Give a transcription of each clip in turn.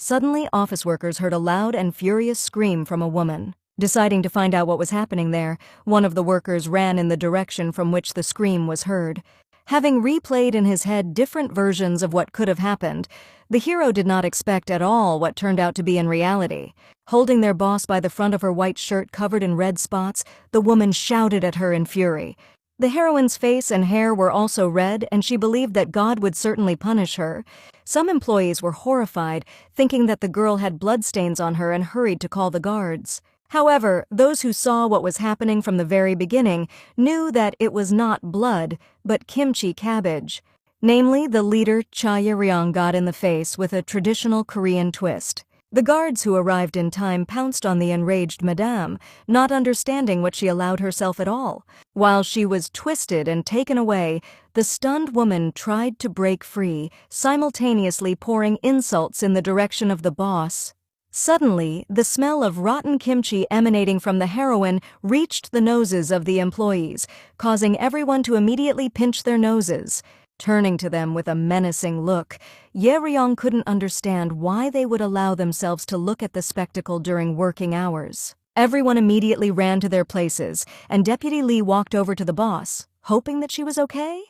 Suddenly, office workers heard a loud and furious scream from a woman. Deciding to find out what was happening there, one of the workers ran in the direction from which the scream was heard. Having replayed in his head different versions of what could have happened, the hero did not expect at all what turned out to be in reality. Holding their boss by the front of her white shirt covered in red spots, the woman shouted at her in fury. The heroine's face and hair were also red, and she believed that God would certainly punish her. Some employees were horrified, thinking that the girl had bloodstains on her, and hurried to call the guards. However, those who saw what was happening from the very beginning knew that it was not blood, but kimchi cabbage. Namely, the leader Cha Ye-ryong got in the face with a traditional Korean twist. The guards who arrived in time pounced on the enraged madame, not understanding what she allowed herself at all. While she was twisted and taken away, the stunned woman tried to break free, simultaneously pouring insults in the direction of the boss. Suddenly, the smell of rotten kimchi emanating from the heroine reached the noses of the employees, causing everyone to immediately pinch their noses. Turning to them with a menacing look, Ye-ryong couldn't understand why they would allow themselves to look at the spectacle during working hours. Everyone immediately ran to their places, and Deputy Lee walked over to the boss, hoping that she was okay.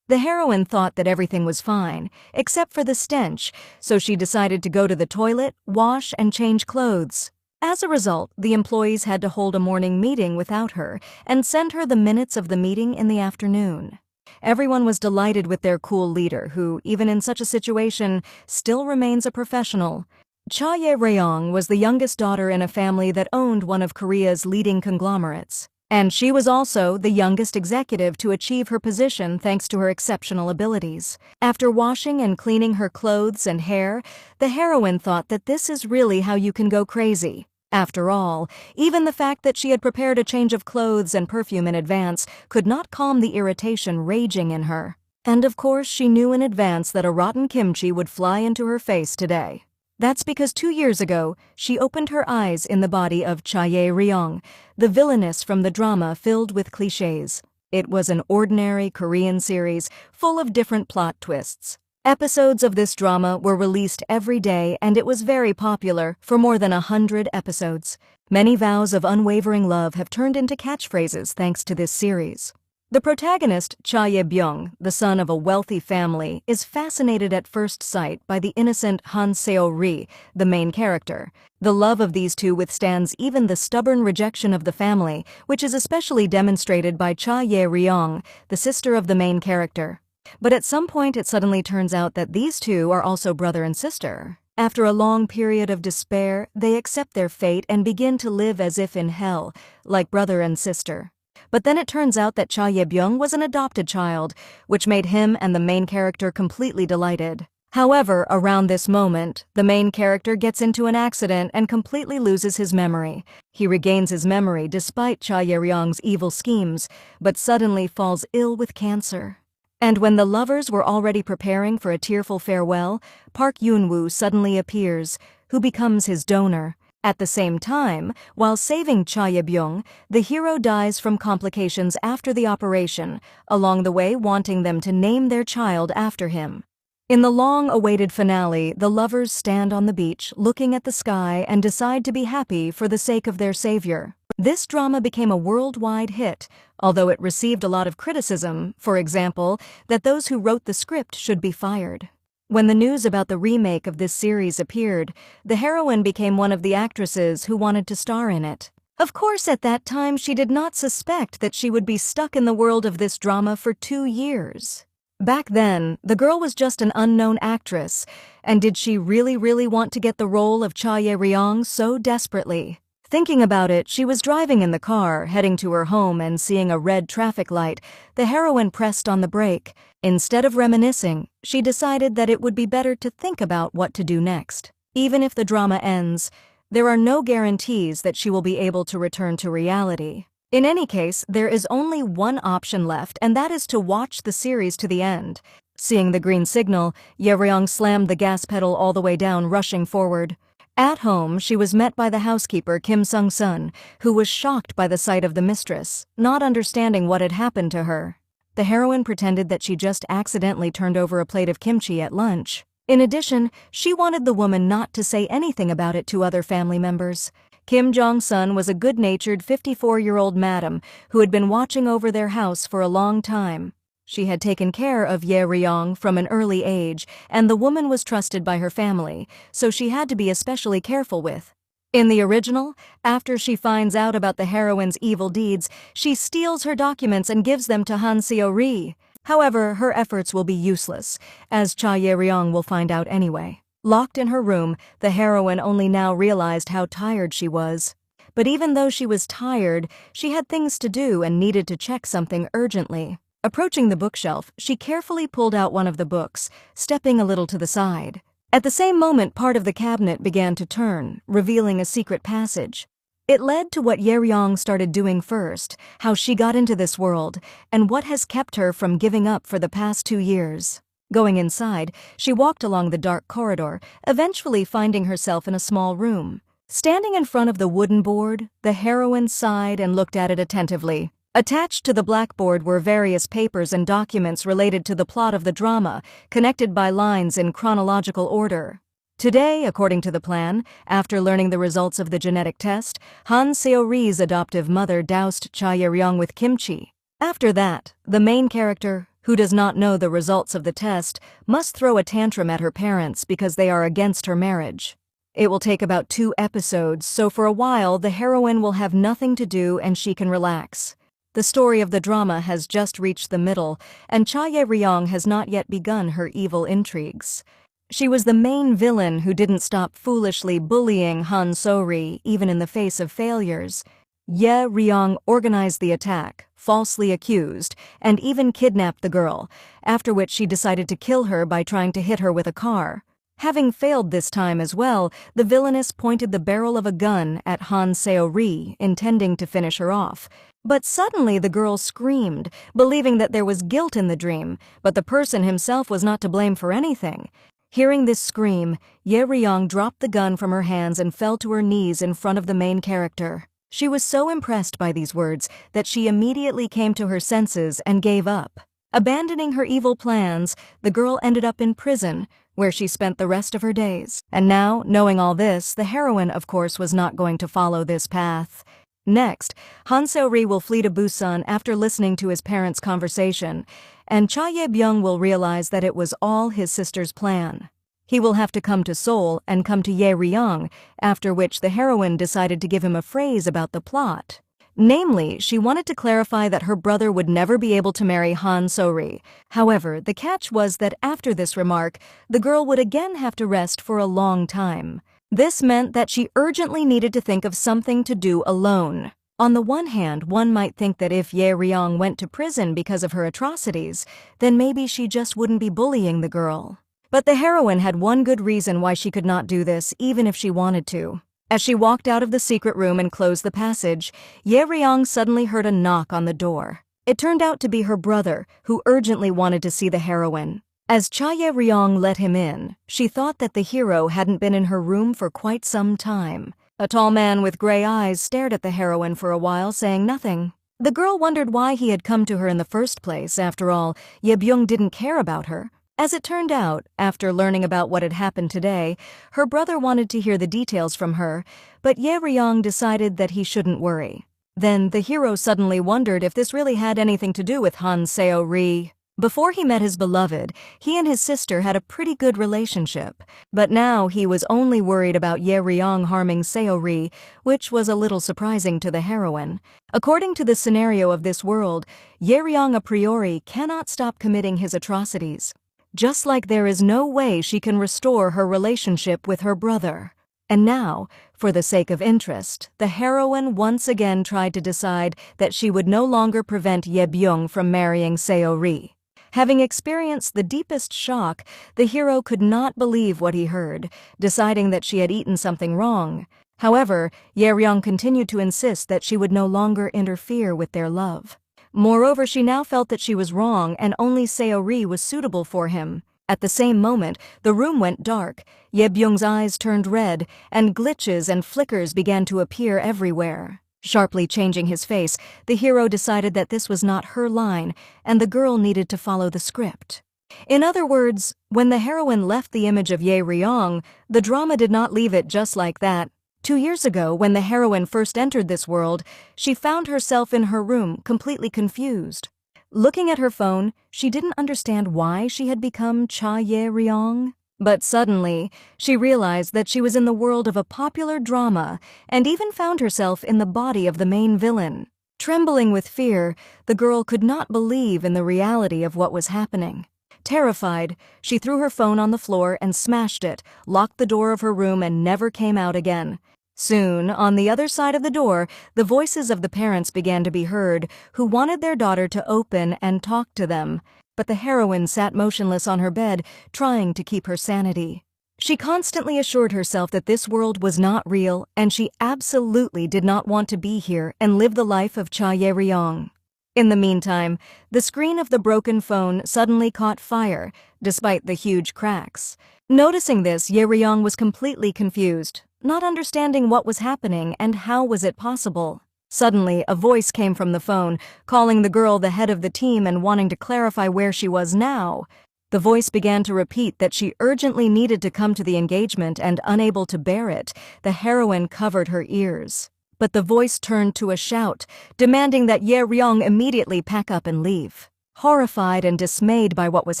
The heroine thought that everything was fine, except for the stench, so she decided to go to the toilet, wash, and change clothes. As a result, the employees had to hold a morning meeting without her and send her the minutes of the meeting in the afternoon. Everyone was delighted with their cool leader, who, even in such a situation, still remains a professional. Cha Ye-ryong was the youngest daughter in a family that owned one of Korea's leading conglomerates. And she was also the youngest executive to achieve her position thanks to her exceptional abilities. After washing and cleaning her clothes and hair, the heroine thought that this is really how you can go crazy. After all, even the fact that she had prepared a change of clothes and perfume in advance could not calm the irritation raging in her. And of course, she knew in advance that a rotten kimchi would fly into her face today. That's because 2 years ago, she opened her eyes in the body of Cha Ye-ryong, the villainess from the drama filled with cliches. It was an ordinary Korean series full of different plot twists. Episodes of this drama were released every day, and it was very popular for more than 100 episodes. Many vows of unwavering love have turned into catchphrases thanks to this series. The protagonist, Cha Ye-byung, the son of a wealthy family, is fascinated at first sight by the innocent Han Seo-ri, the main character. The love of these two withstands even the stubborn rejection of the family, which is especially demonstrated by Cha Ye-ryong, the sister of the main character. But at some point it suddenly turns out that these two are also brother and sister. After a long period of despair, they accept their fate and begin to live as if in hell, like brother and sister. But then it turns out that Cha Ye-byung was an adopted child, which made him and the main character completely delighted. However, around this moment, the main character gets into an accident and completely loses his memory. He regains his memory despite Cha Ye-ryong's evil schemes, but suddenly falls ill with cancer. And when the lovers were already preparing for a tearful farewell, Park Yoon-woo suddenly appears, who becomes his donor. At the same time, while saving Cha Ye-byung, the hero dies from complications after the operation, along the way wanting them to name their child after him. In the long-awaited finale, the lovers stand on the beach, looking at the sky, and decide to be happy for the sake of their savior. This drama became a worldwide hit, although it received a lot of criticism, for example, that those who wrote the script should be fired. When the news about the remake of this series appeared, the heroine became one of the actresses who wanted to star in it. Of course, at that time, she did not suspect that she would be stuck in the world of this drama for 2 years. Back then, the girl was just an unknown actress, and did she really want to get the role of Cha Ye-ryong so desperately? Thinking about it, she was driving in the car, heading to her home, and seeing a red traffic light, the heroine pressed on the brake. Instead of reminiscing, she decided that it would be better to think about what to do next. Even if the drama ends, there are no guarantees that she will be able to return to reality. In any case, there is only one option left, and that is to watch the series to the end. Seeing the green signal, Ye-ryong slammed the gas pedal all the way down, rushing forward. At home, she was met by the housekeeper, Kim Sung-sun, who was shocked by the sight of the mistress, not understanding what had happened to her. The heroine pretended that she just accidentally turned over a plate of kimchi at lunch. In addition, she wanted the woman not to say anything about it to other family members. Kim Jong-sun was a good-natured 54-year-old madam who had been watching over their house for a long time. She had taken care of Ye Ryong from an early age, and the woman was trusted by her family, so she had to be especially careful with. In the original, after she finds out about the heroine's evil deeds, she steals her documents and gives them to Han Seo-ri. However, her efforts will be useless, as Cha Ye-ryong will find out anyway. Locked in her room, the heroine only now realized how tired she was. But even though she was tired, she had things to do and needed to check something urgently. Approaching the bookshelf, she carefully pulled out one of the books, stepping a little to the side. At the same moment, part of the cabinet began to turn, revealing a secret passage. It led to what Ye Ryong started doing first, how she got into this world, and what has kept her from giving up for the past 2 years. Going inside, she walked along the dark corridor, eventually finding herself in a small room. Standing in front of the wooden board, the heroine sighed and looked at it attentively. Attached to the blackboard were various papers and documents related to the plot of the drama, connected by lines in chronological order. Today, according to the plan, after learning the results of the genetic test, Han Seo-ri's adoptive mother doused Cha Ye-ryong with kimchi. After that, the main character, who does not know the results of the test, must throw a tantrum at her parents because they are against her marriage. It will take about 2 episodes, so for a while the heroine will have nothing to do and she can relax. The story of the drama has just reached the middle, and Cha Ye-ryong has not yet begun her evil intrigues. She was the main villain who didn't stop foolishly bullying Han So-ri even in the face of failures. Ye Ryong organized the attack, falsely accused, and even kidnapped the girl, after which she decided to kill her by trying to hit her with a car. Having failed this time as well, the villainess pointed the barrel of a gun at Han Seo-ri, intending to finish her off. But suddenly the girl screamed, believing that there was guilt in the dream, but the person himself was not to blame for anything. Hearing this scream, Ye Ryong dropped the gun from her hands and fell to her knees in front of the main character. She was so impressed by these words that she immediately came to her senses and gave up. Abandoning her evil plans, the girl ended up in prison, where she spent the rest of her days. And now, knowing all this, the heroine, of course, was not going to follow this path. Next, Han Seo-ri will flee to Busan after listening to his parents' conversation, and Cha Ye-byung will realize that it was all his sister's plan. He will have to come to Seoul and come to Ye Ryong, after which the heroine decided to give him a phrase about the plot. Namely, she wanted to clarify that her brother would never be able to marry Han So-ri. However, the catch was that after this remark, the girl would again have to rest for a long time. This meant that she urgently needed to think of something to do alone. On the one hand, one might think that if Ye Ryong went to prison because of her atrocities, then maybe she just wouldn't be bullying the girl. But the heroine had one good reason why she could not do this, even if she wanted to. As she walked out of the secret room and closed the passage, Ye Ryong suddenly heard a knock on the door. It turned out to be her brother, who urgently wanted to see the heroine. As Cha Ye-ryong let him in, she thought that the hero hadn't been in her room for quite some time. A tall man with gray eyes stared at the heroine for a while, saying nothing. The girl wondered why he had come to her in the first place. After all, Ye-byung didn't care about her. As it turned out, after learning about what had happened today, her brother wanted to hear the details from her, but Ye Ryong decided that he shouldn't worry. Then the hero suddenly wondered if this really had anything to do with Han Seo-ri. Before he met his beloved, he and his sister had a pretty good relationship, but now he was only worried about Ye Ryong harming Seo-ri, which was a little surprising to the heroine. According to the scenario of this world, Ye Ryong a priori cannot stop committing his atrocities. Just like there is no way she can restore her relationship with her brother. And now, for the sake of interest, the heroine once again tried to decide that she would no longer prevent Ye Byung from marrying Seo-ri. Having experienced the deepest shock, the hero could not believe what he heard, deciding that she had eaten something wrong. However, Ye Ryong continued to insist that she would no longer interfere with their love. Moreover, she now felt that she was wrong and only Seo-ri was suitable for him. At the same moment, the room went dark. Ye Byung's eyes turned red, and glitches and flickers began to appear everywhere. Sharply changing his face, the hero decided that this was not her line, and the girl needed to follow the script. In other words, when the heroine left the image of Ye Ryong, the drama did not leave it just like that. 2 years ago, when the heroine first entered this world, she found herself in her room, completely confused. Looking at her phone, she didn't understand why she had become Cha Ye Ryong. But suddenly, she realized that she was in the world of a popular drama and even found herself in the body of the main villain. Trembling with fear, the girl could not believe in the reality of what was happening. Terrified, she threw her phone on the floor and smashed it, locked the door of her room, and never came out again. Soon, on the other side of the door, the voices of the parents began to be heard, who wanted their daughter to open and talk to them. But the heroine sat motionless on her bed, trying to keep her sanity. She constantly assured herself that this world was not real, and she absolutely did not want to be here and live the life of Cha Ye Ryong. In the meantime, the screen of the broken phone suddenly caught fire, despite the huge cracks. Noticing this, Ye Ryong was completely confused, not understanding what was happening and how was it possible. Suddenly, a voice came from the phone, calling the girl the head of the team and wanting to clarify where she was now. The voice began to repeat that she urgently needed to come to the engagement, and unable to bear it, the heroine covered her ears. But the voice turned to a shout, demanding that Ye Ryong immediately pack up and leave. Horrified and dismayed by what was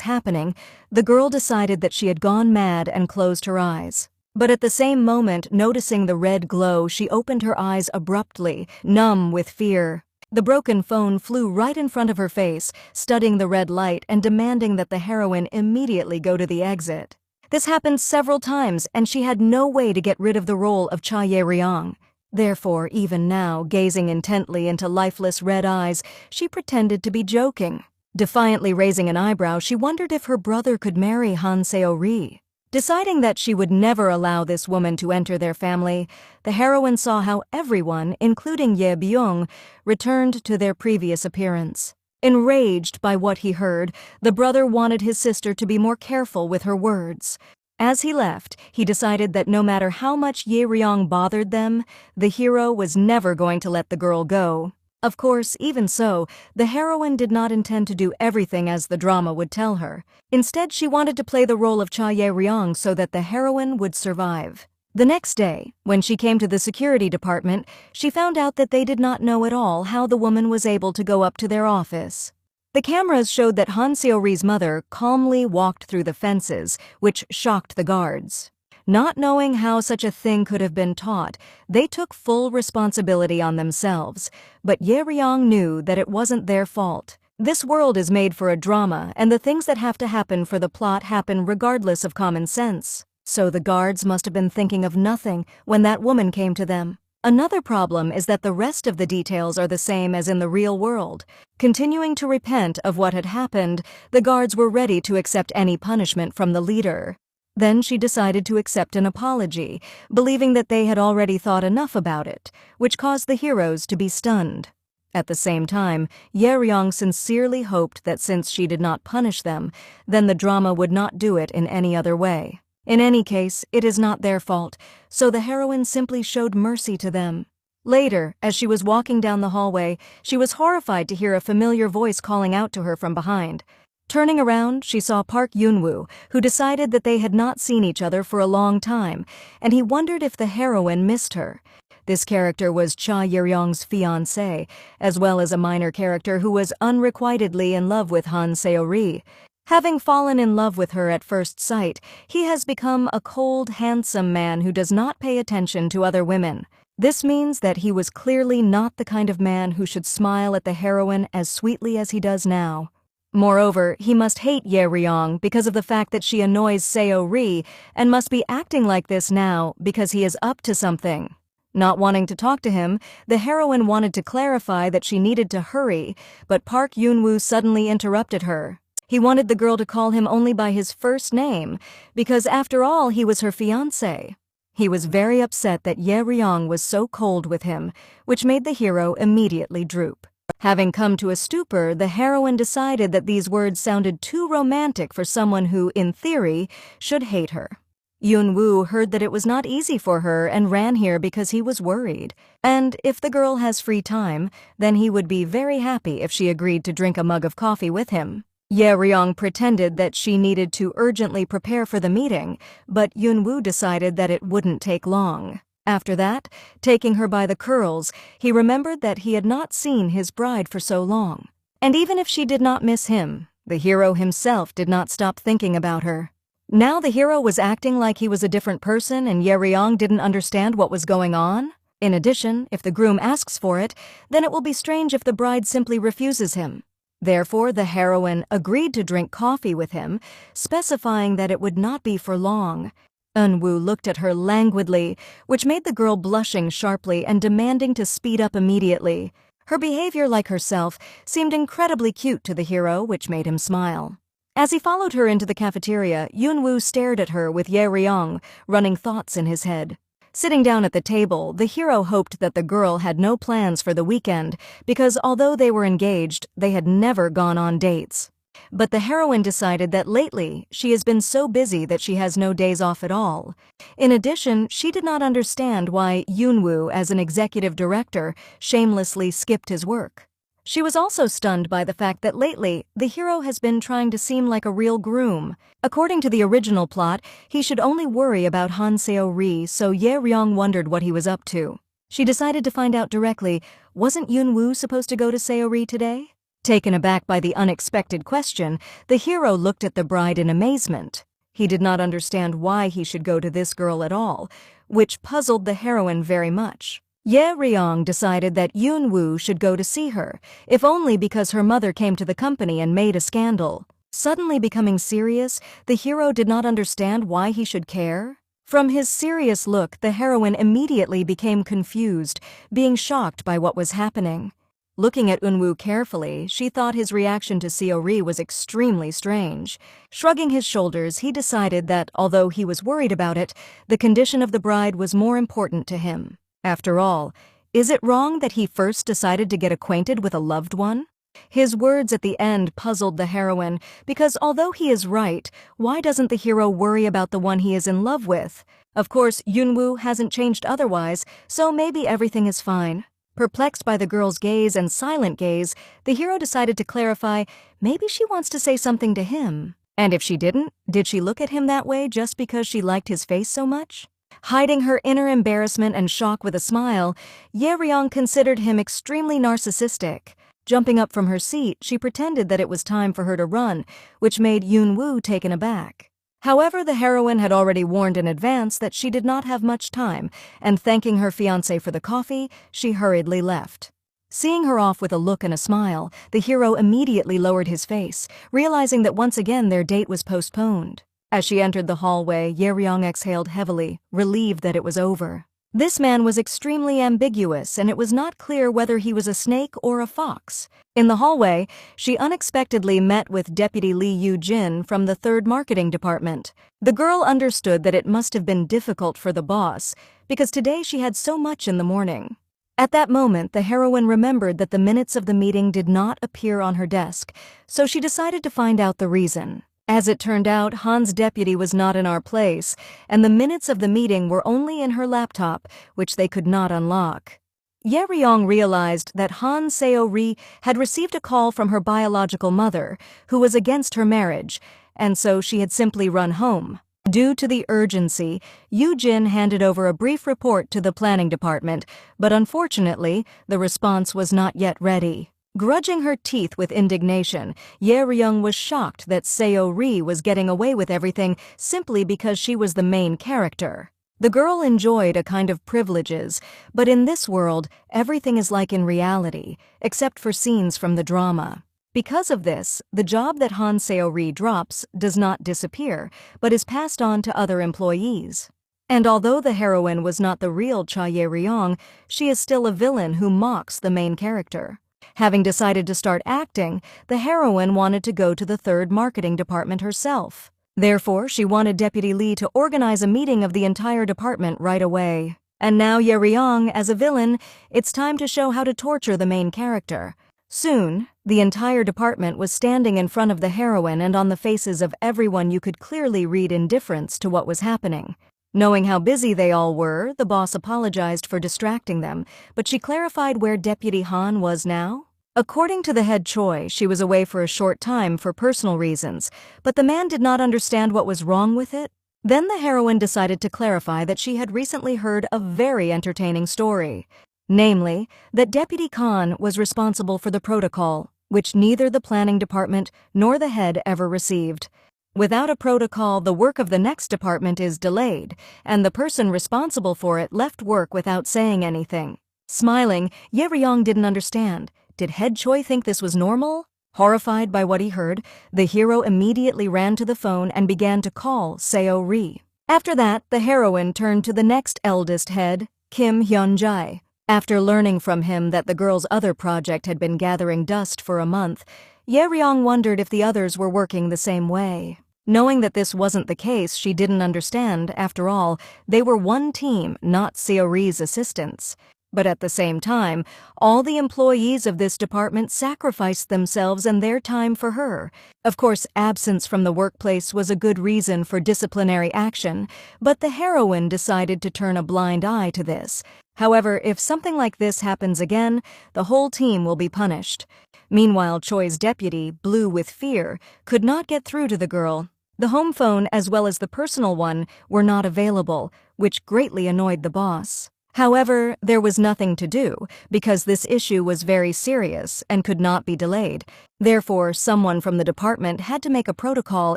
happening, the girl decided that she had gone mad and closed her eyes. But at the same moment, noticing the red glow, she opened her eyes abruptly, numb with fear. The broken phone flew right in front of her face, studying the red light and demanding that the heroine immediately go to the exit. This happened several times, and she had no way to get rid of the role of Cha Ye Ryong. Therefore, even now, gazing intently into lifeless red eyes, she pretended to be joking. Defiantly raising an eyebrow, she wondered if her brother could marry Han Seo-ri. Deciding that she would never allow this woman to enter their family, the heroine saw how everyone, including Ye Byung, returned to their previous appearance. Enraged by what he heard, the brother wanted his sister to be more careful with her words. As he left, he decided that no matter how much Ye Ryong bothered them, the hero was never going to let the girl go. Of course, even so, the heroine did not intend to do everything as the drama would tell her. Instead, she wanted to play the role of Cha Ye Ryong so that the heroine would survive. The next day, when she came to the security department, she found out that they did not know at all how the woman was able to go up to their office. The cameras showed that Han Seo-ri's mother calmly walked through the fences, which shocked the guards. Not knowing how such a thing could have been taught, they took full responsibility on themselves, but Ye Ryong knew that it wasn't their fault. This world is made for a drama, and the things that have to happen for the plot happen regardless of common sense. So the guards must have been thinking of nothing when that woman came to them. Another problem is that the rest of the details are the same as in the real world. Continuing to repent of what had happened, the guards were ready to accept any punishment from the leader. Then she decided to accept an apology, believing that they had already thought enough about it, which caused the heroes to be stunned. At the same time, Ye Ryong sincerely hoped that since she did not punish them, then the drama would not do it in any other way. In any case, it is not their fault, so the heroine simply showed mercy to them. Later, as she was walking down the hallway, she was horrified to hear a familiar voice calling out to her from behind. Turning around, she saw Park Yun-woo, who decided that they had not seen each other for a long time, and he wondered if the heroine missed her. This character was Cha Ye Ryong's fiancé, as well as a minor character who was unrequitedly in love with Han Seo-ri. Having fallen in love with her at first sight, he has become a cold, handsome man who does not pay attention to other women. This means that he was clearly not the kind of man who should smile at the heroine as sweetly as he does now. Moreover, he must hate Ye Ryong because of the fact that she annoys Seo-ri and must be acting like this now because he is up to something. Not wanting to talk to him, the heroine wanted to clarify that she needed to hurry, but Park Yun-woo suddenly interrupted her. He wanted the girl to call him only by his first name, because after all he was her fiancé. He was very upset that Ye Ryong was so cold with him, which made the hero immediately droop. Having come to a stupor, the heroine decided that these words sounded too romantic for someone who, in theory, should hate her. Yun-woo heard that it was not easy for her and ran here because he was worried. And if the girl has free time, then he would be very happy if she agreed to drink a mug of coffee with him. Ye Ryong pretended that she needed to urgently prepare for the meeting, but Yunwoo decided that it wouldn't take long. After that, taking her by the curls, he remembered that he had not seen his bride for so long. And even if she did not miss him, the hero himself did not stop thinking about her. Now the hero was acting like he was a different person and Ye Ryong didn't understand what was going on. In addition, if the groom asks for it, then it will be strange if the bride simply refuses him. Therefore, the heroine agreed to drink coffee with him, specifying that it would not be for long. Eunwoo looked at her languidly, which made the girl blushing sharply and demanding to speed up immediately. Her behavior, like herself, seemed incredibly cute to the hero, which made him smile. As he followed her into the cafeteria, Yunwoo stared at her with Ye Ryong running thoughts in his head. Sitting down at the table, the hero hoped that the girl had no plans for the weekend because although they were engaged, they had never gone on dates. But the heroine decided that lately she has been so busy that she has no days off at all. In addition, she did not understand why Yunwoo, as an executive director, shamelessly skipped his work. She was also stunned by the fact that lately, the hero has been trying to seem like a real groom. According to the original plot, he should only worry about Han Seo-ri, so Ye Ryong wondered what he was up to. She decided to find out directly, wasn't Yunwoo supposed to go to Seo-ri today? Taken aback by the unexpected question, the hero looked at the bride in amazement. He did not understand why he should go to this girl at all, which puzzled the heroine very much. Ye Ryong decided that Yunwoo should go to see her, if only because her mother came to the company and made a scandal. Suddenly becoming serious, the hero did not understand why he should care. From his serious look, the heroine immediately became confused, being shocked by what was happening. Looking at Eunwoo carefully, she thought his reaction to Seo-ri was extremely strange. Shrugging his shoulders, he decided that, although he was worried about it, the condition of the bride was more important to him. After all, is it wrong that he first decided to get acquainted with a loved one? His words at the end puzzled the heroine, because although he is right, why doesn't the hero worry about the one he is in love with? Of course, Yunwoo hasn't changed otherwise, so maybe everything is fine. Perplexed by the girl's gaze and silent gaze, the hero decided to clarify maybe she wants to say something to him. And if she didn't, did she look at him that way just because she liked his face so much? Hiding her inner embarrassment and shock with a smile, Ye Ryong considered him extremely narcissistic. Jumping up from her seat, she pretended that it was time for her to run, which made Yunwoo taken aback. However, the heroine had already warned in advance that she did not have much time, and thanking her fiancé for the coffee, she hurriedly left. Seeing her off with a look and a smile, the hero immediately lowered his face, realizing that once again their date was postponed. As she entered the hallway, Ye Ryong exhaled heavily, relieved that it was over. This man was extremely ambiguous, and it was not clear whether he was a snake or a fox. In the hallway, she unexpectedly met with Deputy Lee Yoo-jin from the 3rd Marketing Department. The girl understood that it must have been difficult for the boss, because today she had so much in the morning. At that moment, the heroine remembered that the minutes of the meeting did not appear on her desk, so she decided to find out the reason. As it turned out, Han's deputy was not in our place, and the minutes of the meeting were only in her laptop, which they could not unlock. Ye Ryong realized that Han Seo-ri had received a call from her biological mother, who was against her marriage, and so she had simply run home. Due to the urgency, Yoo-jin handed over a brief report to the planning department, but unfortunately, the response was not yet ready. Grudging her teeth with indignation, Ye Ryong was shocked that Seo-ri was getting away with everything simply because she was the main character. The girl enjoyed a kind of privileges, but in this world, everything is like in reality, except for scenes from the drama. Because of this, the job that Han Seo-ri drops does not disappear, but is passed on to other employees. And although the heroine was not the real Cha Ye Ryong, she is still a villain who mocks the main character. Having decided to start acting, the heroine wanted to go to the 3rd Marketing Department herself. Therefore, she wanted Deputy Lee to organize a meeting of the entire department right away. And now Ye Ryong, as a villain, it's time to show how to torture the main character. Soon, the entire department was standing in front of the heroine, and on the faces of everyone you could clearly read indifference to what was happening. Knowing how busy they all were, the boss apologized for distracting them, but she clarified where Deputy Han was now. According to the head Choi, she was away for a short time for personal reasons, but the man did not understand what was wrong with it. Then the heroine decided to clarify that she had recently heard a very entertaining story. Namely, that Deputy Khan was responsible for the protocol, which neither the planning department nor the head ever received. Without a protocol, the work of the next department is delayed, and the person responsible for it left work without saying anything. Smiling, Ye Ryong didn't understand. Did head Choi think this was normal? Horrified by what he heard, the hero immediately ran to the phone and began to call Seo Ri. After that, the heroine turned to the next eldest head, Kim Hyun-jae. After learning from him that the girl's other project had been gathering dust for a month, Ye Ryong wondered if the others were working the same way. Knowing that this wasn't the case, she didn't understand. After all, they were one team, not Seo Ri's assistants. But at the same time, all the employees of this department sacrificed themselves and their time for her. Of course, absence from the workplace was a good reason for disciplinary action, but the heroine decided to turn a blind eye to this. However, if something like this happens again, the whole team will be punished. Meanwhile, Choi's deputy, blue with fear, could not get through to the girl. The home phone as well as the personal one were not available, which greatly annoyed the boss. However, there was nothing to do, because this issue was very serious and could not be delayed. Therefore, someone from the department had to make a protocol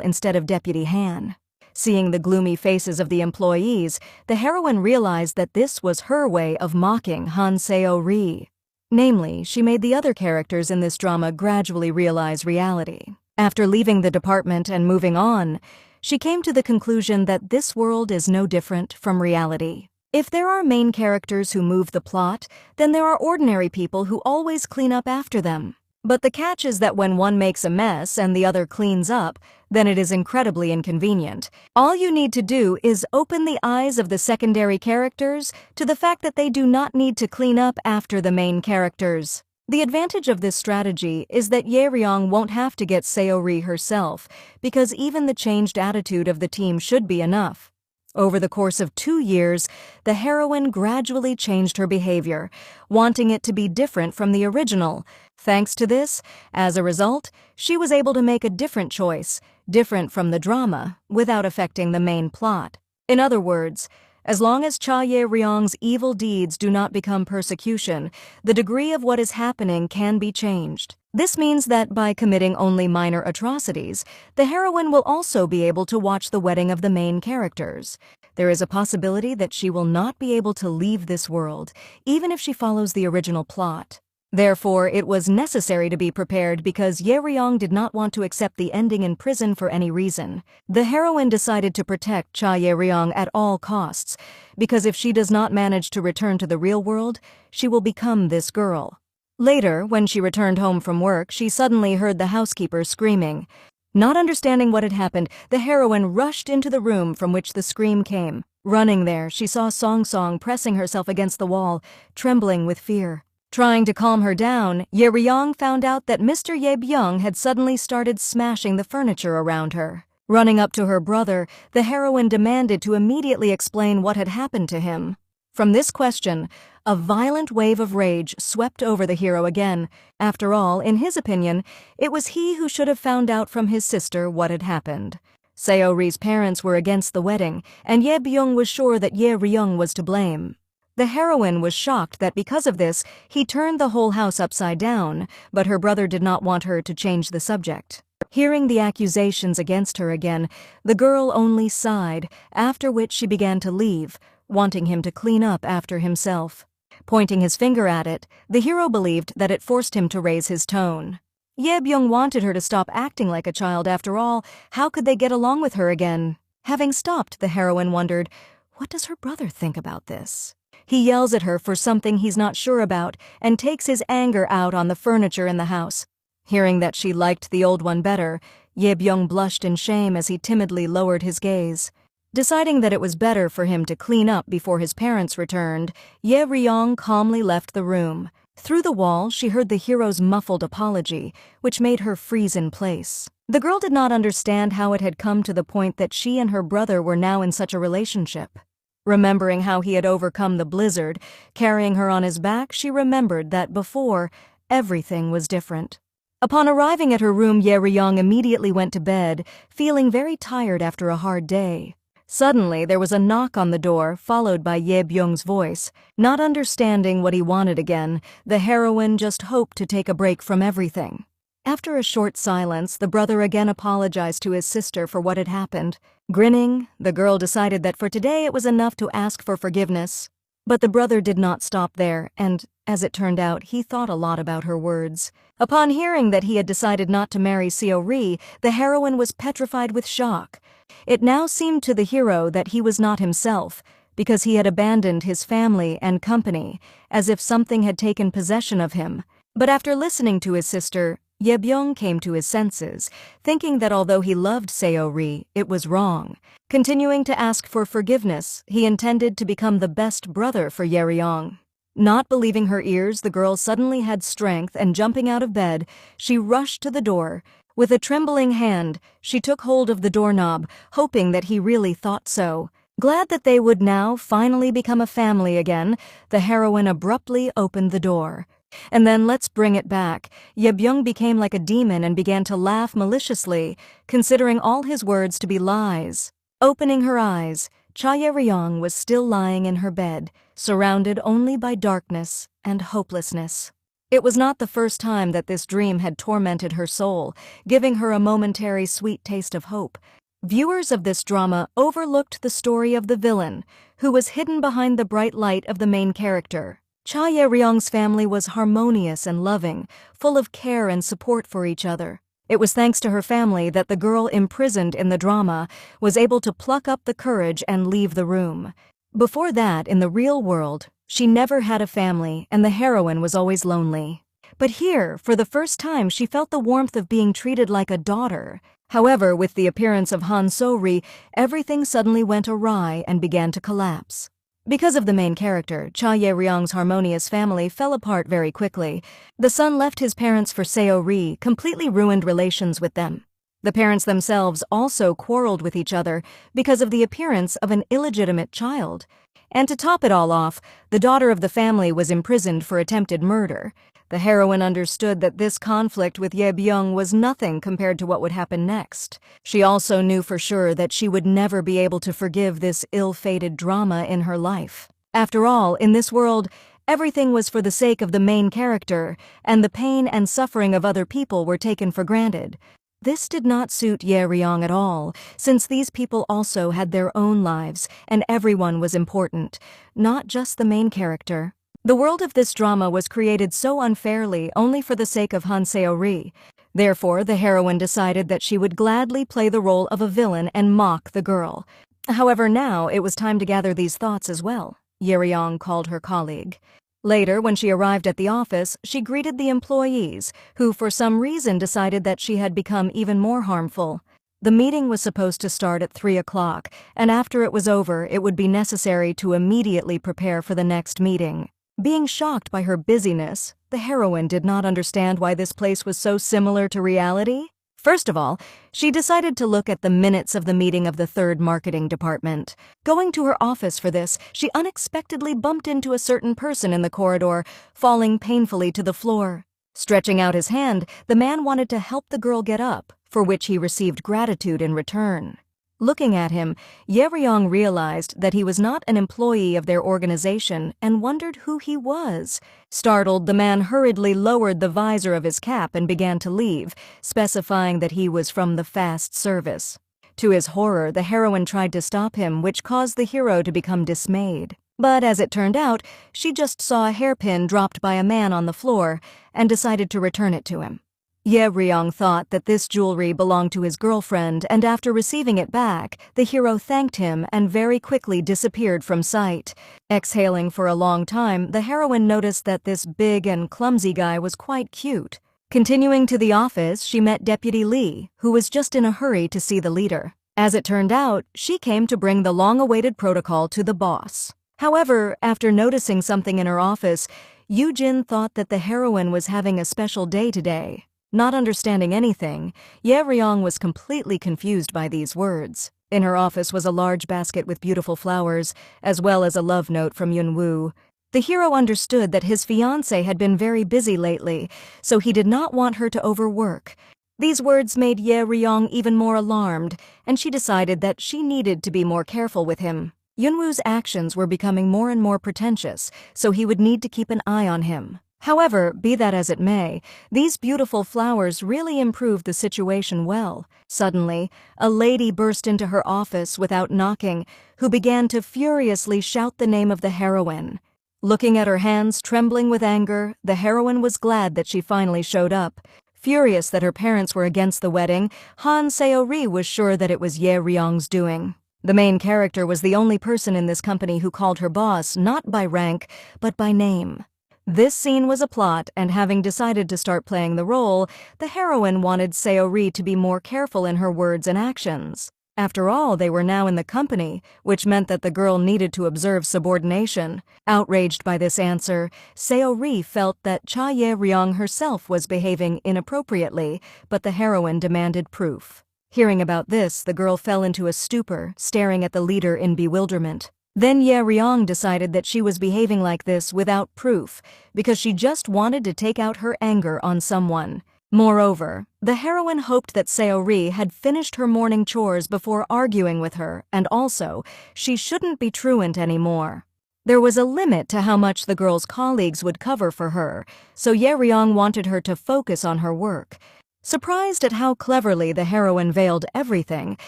instead of Deputy Han. Seeing the gloomy faces of the employees, the heroine realized that this was her way of mocking Han Seo Ri. Namely, she made the other characters in this drama gradually realize reality. After leaving the department and moving on, she came to the conclusion that this world is no different from reality. If there are main characters who move the plot, then there are ordinary people who always clean up after them. But the catch is that when one makes a mess and the other cleans up, then it is incredibly inconvenient. All you need to do is open the eyes of the secondary characters to the fact that they do not need to clean up after the main characters. The advantage of this strategy is that Ye Ryong won't have to get Seo Ri herself, because even the changed attitude of the team should be enough. Over the course of 2 years, the heroine gradually changed her behavior, wanting it to be different from the original. Thanks to this, as a result, she was able to make a different choice, different from the drama, without affecting the main plot. In other words, as long as Cha Ye Ryong's evil deeds do not become persecution, the degree of what is happening can be changed. This means that by committing only minor atrocities, the heroine will also be able to watch the wedding of the main characters. There is a possibility that she will not be able to leave this world, even if she follows the original plot. Therefore, it was necessary to be prepared because Ye Ryong did not want to accept the ending in prison for any reason. The heroine decided to protect Cha Ye Ryong at all costs, because if she does not manage to return to the real world, she will become this girl. Later, when she returned home from work, she suddenly heard the housekeeper screaming. Not understanding what had happened, the heroine rushed into the room from which the scream came. Running there, she saw Song Song pressing herself against the wall, trembling with fear. Trying to calm her down, Ye Ryong found out that Mr. Ye Byung had suddenly started smashing the furniture around her. Running up to her brother, the heroine demanded to immediately explain what had happened to him. From this question, a violent wave of rage swept over the hero again. After all, in his opinion, it was he who should have found out from his sister what had happened. Seo Ri's parents were against the wedding, and Ye Byung was sure that Ye Ryong was to blame. The heroine was shocked that because of this, he turned the whole house upside down, but her brother did not want her to change the subject. Hearing the accusations against her again, the girl only sighed, after which she began to leave, wanting him to clean up after himself. Pointing his finger at it, the hero believed that it forced him to raise his tone. Ye Byung wanted her to stop acting like a child. After all, how could they get along with her again? Having stopped, the heroine wondered, what does her brother think about this? He yells at her for something he's not sure about and takes his anger out on the furniture in the house. Hearing that she liked the old one better, Ye Byung blushed in shame as he timidly lowered his gaze. Deciding that it was better for him to clean up before his parents returned, Ye Ryong calmly left the room. Through the wall, she heard the hero's muffled apology, which made her freeze in place. The girl did not understand how it had come to the point that she and her brother were now in such a relationship. Remembering how he had overcome the blizzard, carrying her on his back, she remembered that before, everything was different. Upon arriving at her room, Ye Ryong immediately went to bed, feeling very tired after a hard day. Suddenly, there was a knock on the door, followed by Ye Byung's voice. Not understanding what he wanted again, the heroine just hoped to take a break from everything. After a short silence, the brother again apologized to his sister for what had happened. Grinning, the girl decided that for today it was enough to ask for forgiveness. But the brother did not stop there, and, as it turned out, he thought a lot about her words. Upon hearing that he had decided not to marry Seo-ri, the heroine was petrified with shock. It now seemed to the hero that he was not himself, because he had abandoned his family and company, as if something had taken possession of him. But after listening to his sister, Ye Byung came to his senses, thinking that although he loved Seo-ri, it was wrong. Continuing to ask for forgiveness, he intended to become the best brother for Ye Ryong. Not believing her ears, the girl suddenly had strength, and jumping out of bed, she rushed to the door. With a trembling hand, she took hold of the doorknob, hoping that he really thought so. Glad that they would now finally become a family again, the heroine abruptly opened the door. And then let's bring it back. Ye Byung became like a demon and began to laugh maliciously, considering all his words to be lies. Opening her eyes, Cha Ye Ryong was still lying in her bed, surrounded only by darkness and hopelessness. It was not the first time that this dream had tormented her soul, giving her a momentary sweet taste of hope. Viewers of this drama overlooked the story of the villain, who was hidden behind the bright light of the main character. Cha Ye Ryong's family was harmonious and loving, full of care and support for each other. It was thanks to her family that the girl imprisoned in the drama was able to pluck up the courage and leave the room. Before that, in the real world, she never had a family, and the heroine was always lonely. But here, for the first time, she felt the warmth of being treated like a daughter. However, with the appearance of Han So-ri, everything suddenly went awry and began to collapse. Because of the main character, Cha Ye Ryong's harmonious family fell apart very quickly. The son left his parents for Seo-ri, completely ruined relations with them. The parents themselves also quarreled with each other because of the appearance of an illegitimate child. And to top it all off, the daughter of the family was imprisoned for attempted murder. The heroine understood that this conflict with Ye Byung was nothing compared to what would happen next. She also knew for sure that she would never be able to forgive this ill-fated drama in her life. After all, in this world, everything was for the sake of the main character, and the pain and suffering of other people were taken for granted. This did not suit Ye Ryong at all, since these people also had their own lives, and everyone was important, not just the main character. The world of this drama was created so unfairly only for the sake of Han Seo-ri. Therefore, the heroine decided that she would gladly play the role of a villain and mock the girl. However, now it was time to gather these thoughts as well, Ye Ryong called her colleague. Later, when she arrived at the office, she greeted the employees, who for some reason decided that she had become even more harmful. The meeting was supposed to start at 3 o'clock, and after it was over, it would be necessary to immediately prepare for the next meeting. Being shocked by her busyness, the heroine did not understand why this place was so similar to reality. First of all, she decided to look at the minutes of the meeting of the third marketing department. Going to her office for this, she unexpectedly bumped into a certain person in the corridor, falling painfully to the floor. Stretching out his hand, the man wanted to help the girl get up, for which he received gratitude in return. Looking at him, Ye Ryong realized that he was not an employee of their organization and wondered who he was. Startled, the man hurriedly lowered the visor of his cap and began to leave, specifying that he was from the fast service. To his horror, the heroine tried to stop him, which caused the hero to become dismayed. But as it turned out, she just saw a hairpin dropped by a man on the floor and decided to return it to him. Ye Ryong thought that this jewelry belonged to his girlfriend, and after receiving it back, the hero thanked him and very quickly disappeared from sight. Exhaling for a long time, the heroine noticed that this big and clumsy guy was quite cute. Continuing to the office, she met Deputy Lee, who was just in a hurry to see the leader. As it turned out, she came to bring the long-awaited protocol to the boss. However, after noticing something in her office, Yoo-jin thought that the heroine was having a special day today. Not understanding anything, Ye Ryong was completely confused by these words. In her office was a large basket with beautiful flowers, as well as a love note from Yun-woo. The hero understood that his fiancée had been very busy lately, so he did not want her to overwork. These words made Ye Ryong even more alarmed, and she decided that she needed to be more careful with him. Yunwoo's actions were becoming more and more pretentious, so he would need to keep an eye on him. However, be that as it may, these beautiful flowers really improved the situation well. Suddenly, a lady burst into her office without knocking, who began to furiously shout the name of the heroine. Looking at her hands trembling with anger, the heroine was glad that she finally showed up. Furious that her parents were against the wedding, Han Seo-ri was sure that it was Ye Ryong's doing. The main character was the only person in this company who called her boss not by rank, but by name. This scene was a plot, and having decided to start playing the role, the heroine wanted Seo-ri to be more careful in her words and actions. After all, they were now in the company, which meant that the girl needed to observe subordination. Outraged by this answer, Seo-ri felt that Cha Ye Ryong herself was behaving inappropriately, but the heroine demanded proof. Hearing about this, the girl fell into a stupor, staring at the leader in bewilderment. Then Ye Ryong decided that she was behaving like this without proof, because she just wanted to take out her anger on someone. Moreover, the heroine hoped that Seo-ri had finished her morning chores before arguing with her, and also, she shouldn't be truant anymore. There was a limit to how much the girl's colleagues would cover for her, so Ye Ryong wanted her to focus on her work. Surprised at how cleverly the heroine veiled everything,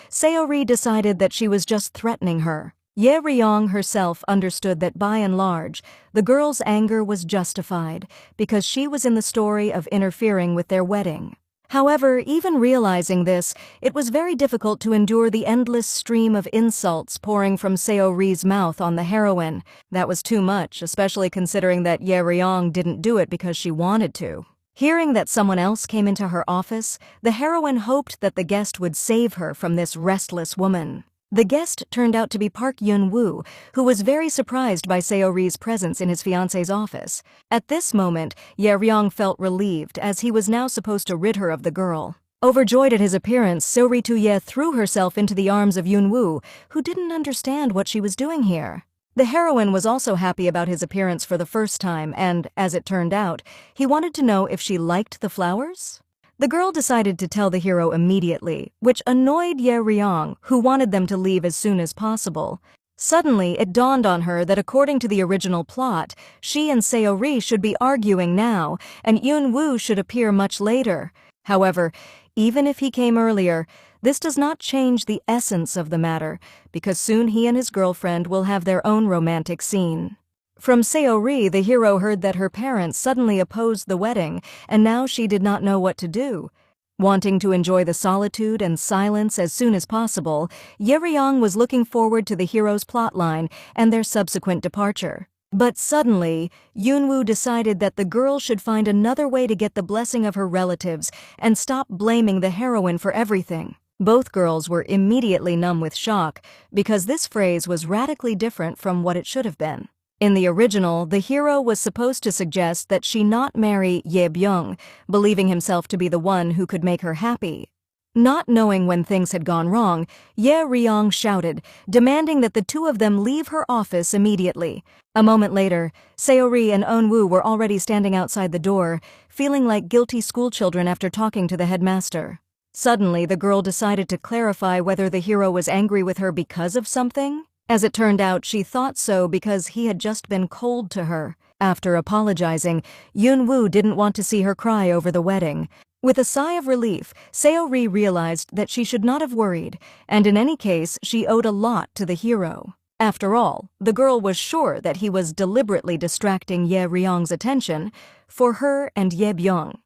Seo-ri decided that she was just threatening her. Ye Ryong herself understood that by and large, the girl's anger was justified because she was in the story of interfering with their wedding. However, even realizing this, it was very difficult to endure the endless stream of insults pouring from Seo-ri's mouth on the heroine. That was too much, especially considering that Ye Ryong didn't do it because she wanted to. Hearing that someone else came into her office, the heroine hoped that the guest would save her from this restless woman. The guest turned out to be Park Yun-woo, who was very surprised by Seo-ri's presence in his fiancé's office. At this moment, Ye Ryong felt relieved, as he was now supposed to rid her of the girl. Overjoyed at his appearance, Seo-ri Tu-ye threw herself into the arms of Yun-woo, who didn't understand what she was doing here. The heroine was also happy about his appearance for the first time, and, as it turned out, he wanted to know if she liked the flowers. The girl decided to tell the hero immediately, which annoyed Ye Ryong, who wanted them to leave as soon as possible. Suddenly, it dawned on her that according to the original plot, she and Seo-ri should be arguing now, and Yun-woo should appear much later. However, even if he came earlier, this does not change the essence of the matter, because soon he and his girlfriend will have their own romantic scene. From Seo-ri, the hero heard that her parents suddenly opposed the wedding, and now she did not know what to do. Wanting to enjoy the solitude and silence as soon as possible, Ye Ryong was looking forward to the hero's plotline and their subsequent departure. But suddenly, Yun-woo decided that the girl should find another way to get the blessing of her relatives and stop blaming the heroine for everything. Both girls were immediately numb with shock, because this phrase was radically different from what it should have been. In the original, the hero was supposed to suggest that she not marry Ye Byung, believing himself to be the one who could make her happy. Not knowing when things had gone wrong, Ye Ryong shouted, demanding that the two of them leave her office immediately. A moment later, Seo-ri and Eun-woo were already standing outside the door, feeling like guilty schoolchildren after talking to the headmaster. Suddenly, the girl decided to clarify whether the hero was angry with her because of something. As it turned out, she thought so because he had just been cold to her. After apologizing, Yun-woo didn't want to see her cry over the wedding. With a sigh of relief, Seo-ri realized that she should not have worried, and in any case, she owed a lot to the hero. After all, the girl was sure that he was deliberately distracting Ye Ryong's attention for her and Ye Byung.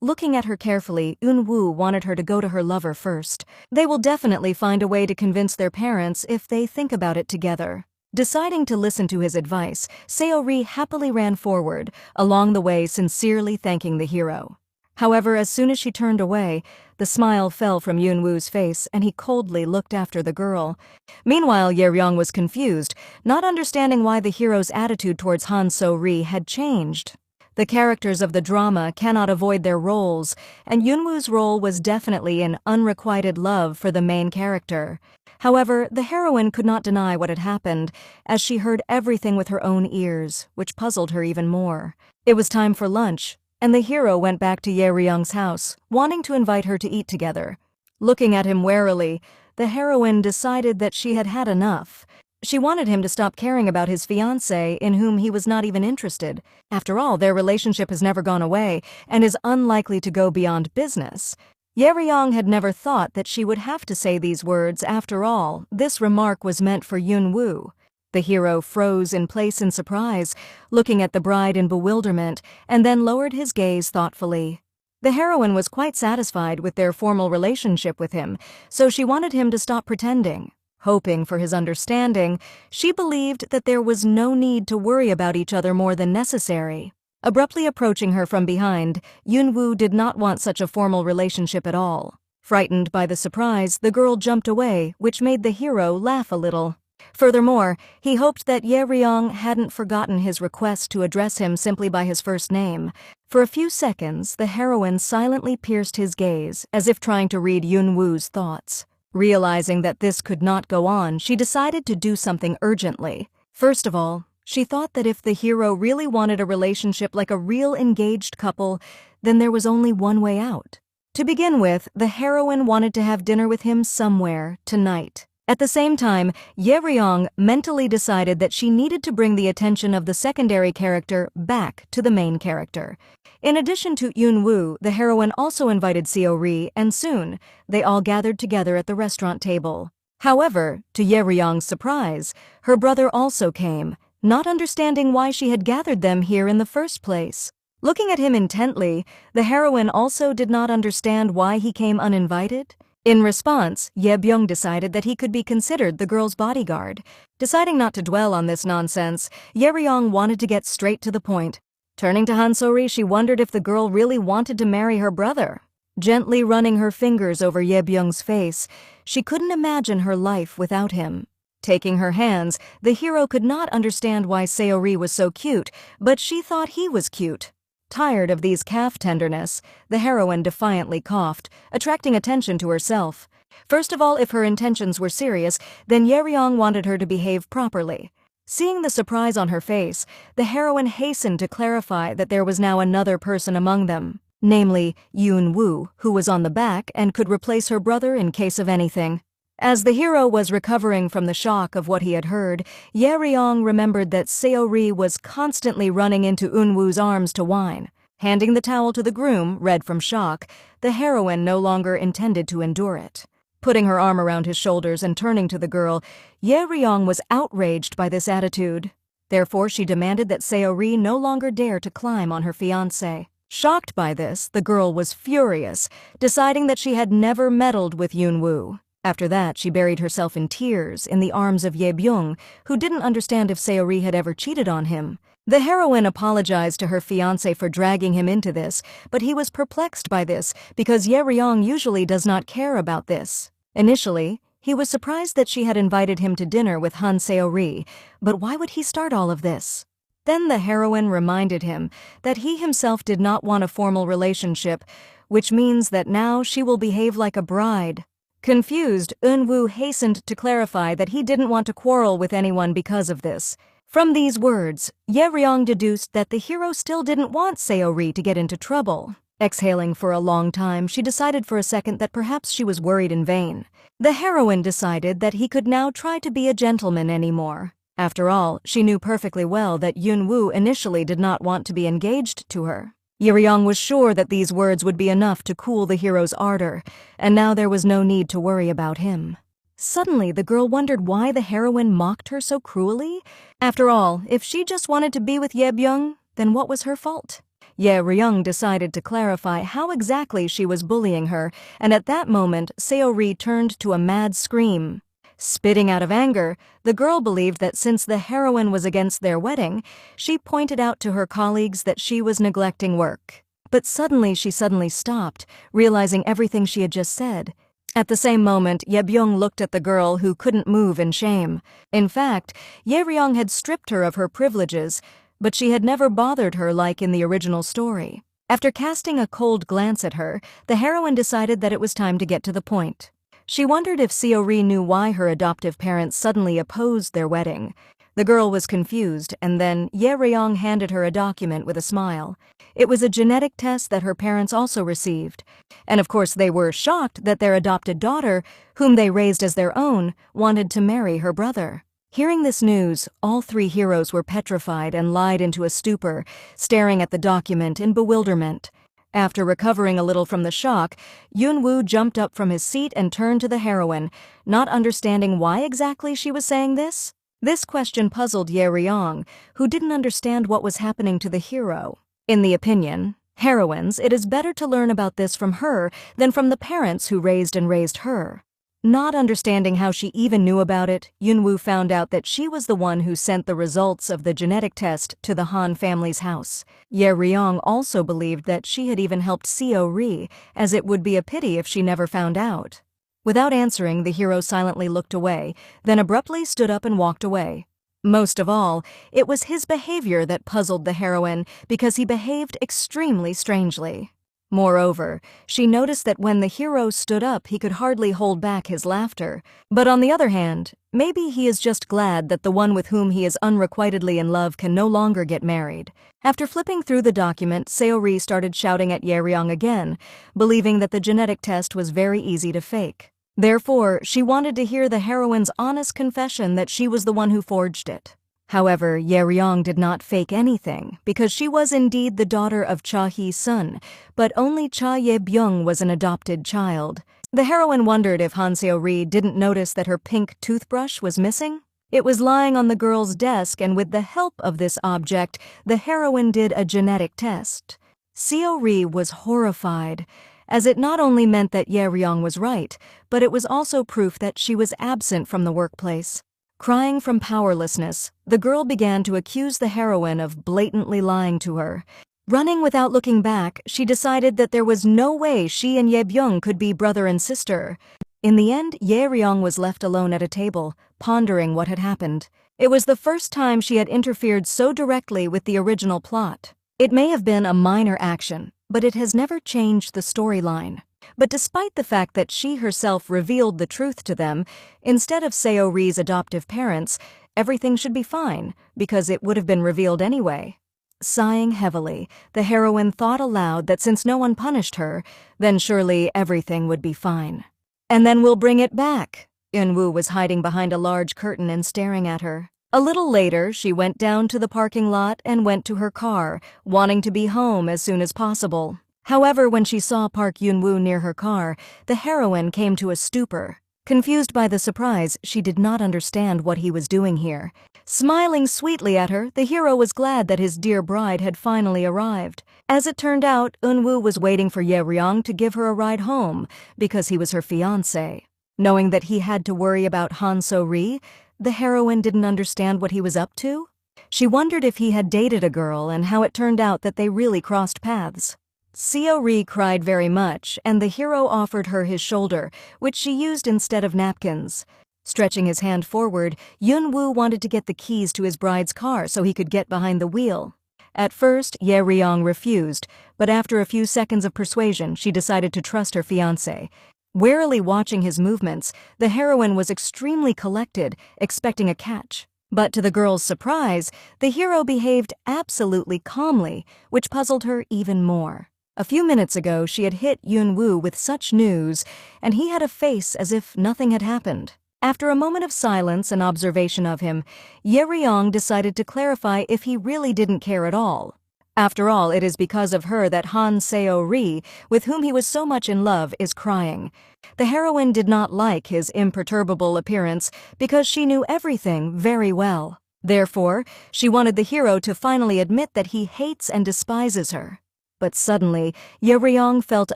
Looking at her carefully, Eun-woo wanted her to go to her lover first. They will definitely find a way to convince their parents if they think about it together. Deciding to listen to his advice, Seo-ri happily ran forward, along the way sincerely thanking the hero. However, as soon as she turned away, the smile fell from Yun-woo's face and he coldly looked after the girl. Meanwhile, Ye Ryong was confused, not understanding why the hero's attitude towards Han So-ri had changed. The characters of the drama cannot avoid their roles, and Yun-woo's role was definitely an unrequited love for the main character. However, the heroine could not deny what had happened, as she heard everything with her own ears, which puzzled her even more. It was time for lunch, and the hero went back to Ye Ryung's house, wanting to invite her to eat together. Looking at him warily, the heroine decided that she had had enough. She wanted him to stop caring about his fiancée, in whom he was not even interested. After all, their relationship has never gone away and is unlikely to go beyond business. Ye Ryung had never thought that she would have to say these words. After all, this remark was meant for Yun-woo. The hero froze in place in surprise, looking at the bride in bewilderment, and then lowered his gaze thoughtfully. The heroine was quite satisfied with their formal relationship with him, so she wanted him to stop pretending. Hoping for his understanding, she believed that there was no need to worry about each other more than necessary. Abruptly approaching her from behind, Yun-woo did not want such a formal relationship at all. Frightened by the surprise, the girl jumped away, which made the hero laugh a little. Furthermore, he hoped that Ye Ryung hadn't forgotten his request to address him simply by his first name. For a few seconds, the heroine silently pierced his gaze, as if trying to read Yun-woo's thoughts. Realizing that this could not go on, she decided to do something urgently. First of all, she thought that if the hero really wanted a relationship like a real engaged couple, then there was only one way out. To begin with, the heroine wanted to have dinner with him somewhere, tonight. At the same time, Ye Ryung mentally decided that she needed to bring the attention of the secondary character back to the main character. In addition to Yun-woo, the heroine also invited Seo-ri, and soon, they all gathered together at the restaurant table. However, to Ye Ryung's surprise, her brother also came, not understanding why she had gathered them here in the first place. Looking at him intently, the heroine also did not understand why he came uninvited. In response, Ye Byung decided that he could be considered the girl's bodyguard. Deciding not to dwell on this nonsense, Ye Ryung wanted to get straight to the point. Turning to Han So-ri, she wondered if the girl really wanted to marry her brother. Gently running her fingers over Ye Byung's face, she couldn't imagine her life without him. Taking her hands, the hero could not understand why Seo-ri was so cute, but she thought he was cute. Tired of these calf tenderness, the heroine defiantly coughed, attracting attention to herself. First of all, if her intentions were serious, then Ye Ryung wanted her to behave properly. Seeing the surprise on her face, the heroine hastened to clarify that there was now another person among them, namely Yun-woo, who was on the back and could replace her brother in case of anything. As the hero was recovering from the shock of what he had heard, Ye Ryung remembered that Seo-ri was constantly running into Eun-woo's arms to whine. Handing the towel to the groom, red from shock, the heroine no longer intended to endure it. Putting her arm around his shoulders and turning to the girl, Ye Ryung was outraged by this attitude. Therefore, she demanded that Seo-ri no longer dare to climb on her fiancé. Shocked by this, the girl was furious, deciding that she had never meddled with Yun-woo. After that, she buried herself in tears in the arms of Ye Byung, who didn't understand if Seo-ri had ever cheated on him. The heroine apologized to her fiancé for dragging him into this, but he was perplexed by this because Ye Ryung usually does not care about this. Initially, he was surprised that she had invited him to dinner with Han Seo-ri, but why would he start all of this? Then the heroine reminded him that he himself did not want a formal relationship, which means that now she will behave like a bride. Confused, Eun-woo hastened to clarify that he didn't want to quarrel with anyone because of this. From these words, Ye Ryung deduced that the hero still didn't want Seo-ri to get into trouble. Exhaling for a long time, she decided for a second that perhaps she was worried in vain. The heroine decided that he could now try to be a gentleman anymore. After all, she knew perfectly well that Yun-woo initially did not want to be engaged to her. Ye Ryung was sure that these words would be enough to cool the hero's ardor, and now there was no need to worry about him. Suddenly, the girl wondered why the heroine mocked her so cruelly. After all, if she just wanted to be with Ye Byung, then what was her fault? Ye Ryung decided to clarify how exactly she was bullying her, and at that moment, Seo-ri turned to a mad scream. Spitting out of anger, the girl believed that since the heroine was against their wedding, she pointed out to her colleagues that she was neglecting work. But she suddenly stopped, realizing everything she had just said. At the same moment, Ye Byung looked at the girl who couldn't move in shame. In fact, Ye Ryung had stripped her of her privileges, but she had never bothered her like in the original story. After casting a cold glance at her, the heroine decided that it was time to get to the point. She wondered if Seori knew why her adoptive parents suddenly opposed their wedding. The girl was confused, and then Ye Ryong handed her a document with a smile. It was a genetic test that her parents also received. And of course they were shocked that their adopted daughter, whom they raised as their own, wanted to marry her brother. Hearing this news, all three heroes were petrified and lied into a stupor, staring at the document in bewilderment. After recovering a little from the shock, Yunwoo jumped up from his seat and turned to the heroine, not understanding why exactly she was saying this. This question puzzled Ye Ryong, who didn't understand what was happening to the hero. In the opinion, heroines, it is better to learn about this from her than from the parents who raised her. Not understanding how she even knew about it, Yunwoo found out that she was the one who sent the results of the genetic test to the Han family's house. Ye Ryong also believed that she had even helped Seori, as it would be a pity if she never found out. Without answering, the hero silently looked away, then abruptly stood up and walked away. Most of all, it was his behavior that puzzled the heroine because he behaved extremely strangely. Moreover, she noticed that when the hero stood up, he could hardly hold back his laughter. But on the other hand, maybe he is just glad that the one with whom he is unrequitedly in love can no longer get married. After flipping through the document, Seori started shouting at Ye Ryong again, believing that the genetic test was very easy to fake. Therefore, she wanted to hear the heroine's honest confession that she was the one who forged it. However, Ye Ryong did not fake anything, because she was indeed the daughter of Cha Hee-sun, but only Cha Ye-byung was an adopted child. The heroine wondered if Han Seo-ri didn't notice that her pink toothbrush was missing. It was lying on the girl's desk, and with the help of this object, the heroine did a genetic test. Seo-ri was horrified, as it not only meant that Ye Ryong was right, but it was also proof that she was absent from the workplace. Crying from powerlessness, the girl began to accuse the heroine of blatantly lying to her. Running without looking back, she decided that there was no way she and Ye Byung could be brother and sister. In the end, Ye Ryong was left alone at a table, pondering what had happened. It was the first time she had interfered so directly with the original plot. It may have been a minor action, but it has never changed the storyline. But despite the fact that she herself revealed the truth to them, instead of Seo-ri's adoptive parents, everything should be fine, because it would have been revealed anyway. Sighing heavily, the heroine thought aloud that since no one punished her, then surely everything would be fine. And then we'll bring it back. Yunwoo was hiding behind a large curtain and staring at her. A little later, she went down to the parking lot and went to her car, wanting to be home as soon as possible. However, when she saw Park Yunwoo near her car, the heroine came to a stupor. Confused by the surprise, she did not understand what he was doing here. Smiling sweetly at her, the hero was glad that his dear bride had finally arrived. As it turned out, Eunwoo was waiting for Ye Ryong to give her a ride home, because he was her fiancé. Knowing that he had to worry about Han So-ri, the heroine didn't understand what he was up to. She wondered if he had dated a girl and how it turned out that they really crossed paths. Seo-ri cried very much, and the hero offered her his shoulder, which she used instead of napkins. Stretching his hand forward, Yunwoo wanted to get the keys to his bride's car so he could get behind the wheel. At first, Ye Ryong refused, but after a few seconds of persuasion, she decided to trust her fiancé. Warily watching his movements, the heroine was extremely collected, expecting a catch. But to the girl's surprise, the hero behaved absolutely calmly, which puzzled her even more. A few minutes ago, she had hit Yunwoo with such news, and he had a face as if nothing had happened. After a moment of silence and observation of him, Ye Ryong decided to clarify if he really didn't care at all. After all, it is because of her that Han Seo-ri, with whom he was so much in love, is crying. The heroine did not like his imperturbable appearance because she knew everything very well. Therefore, she wanted the hero to finally admit that he hates and despises her. But suddenly, Ye Ryong felt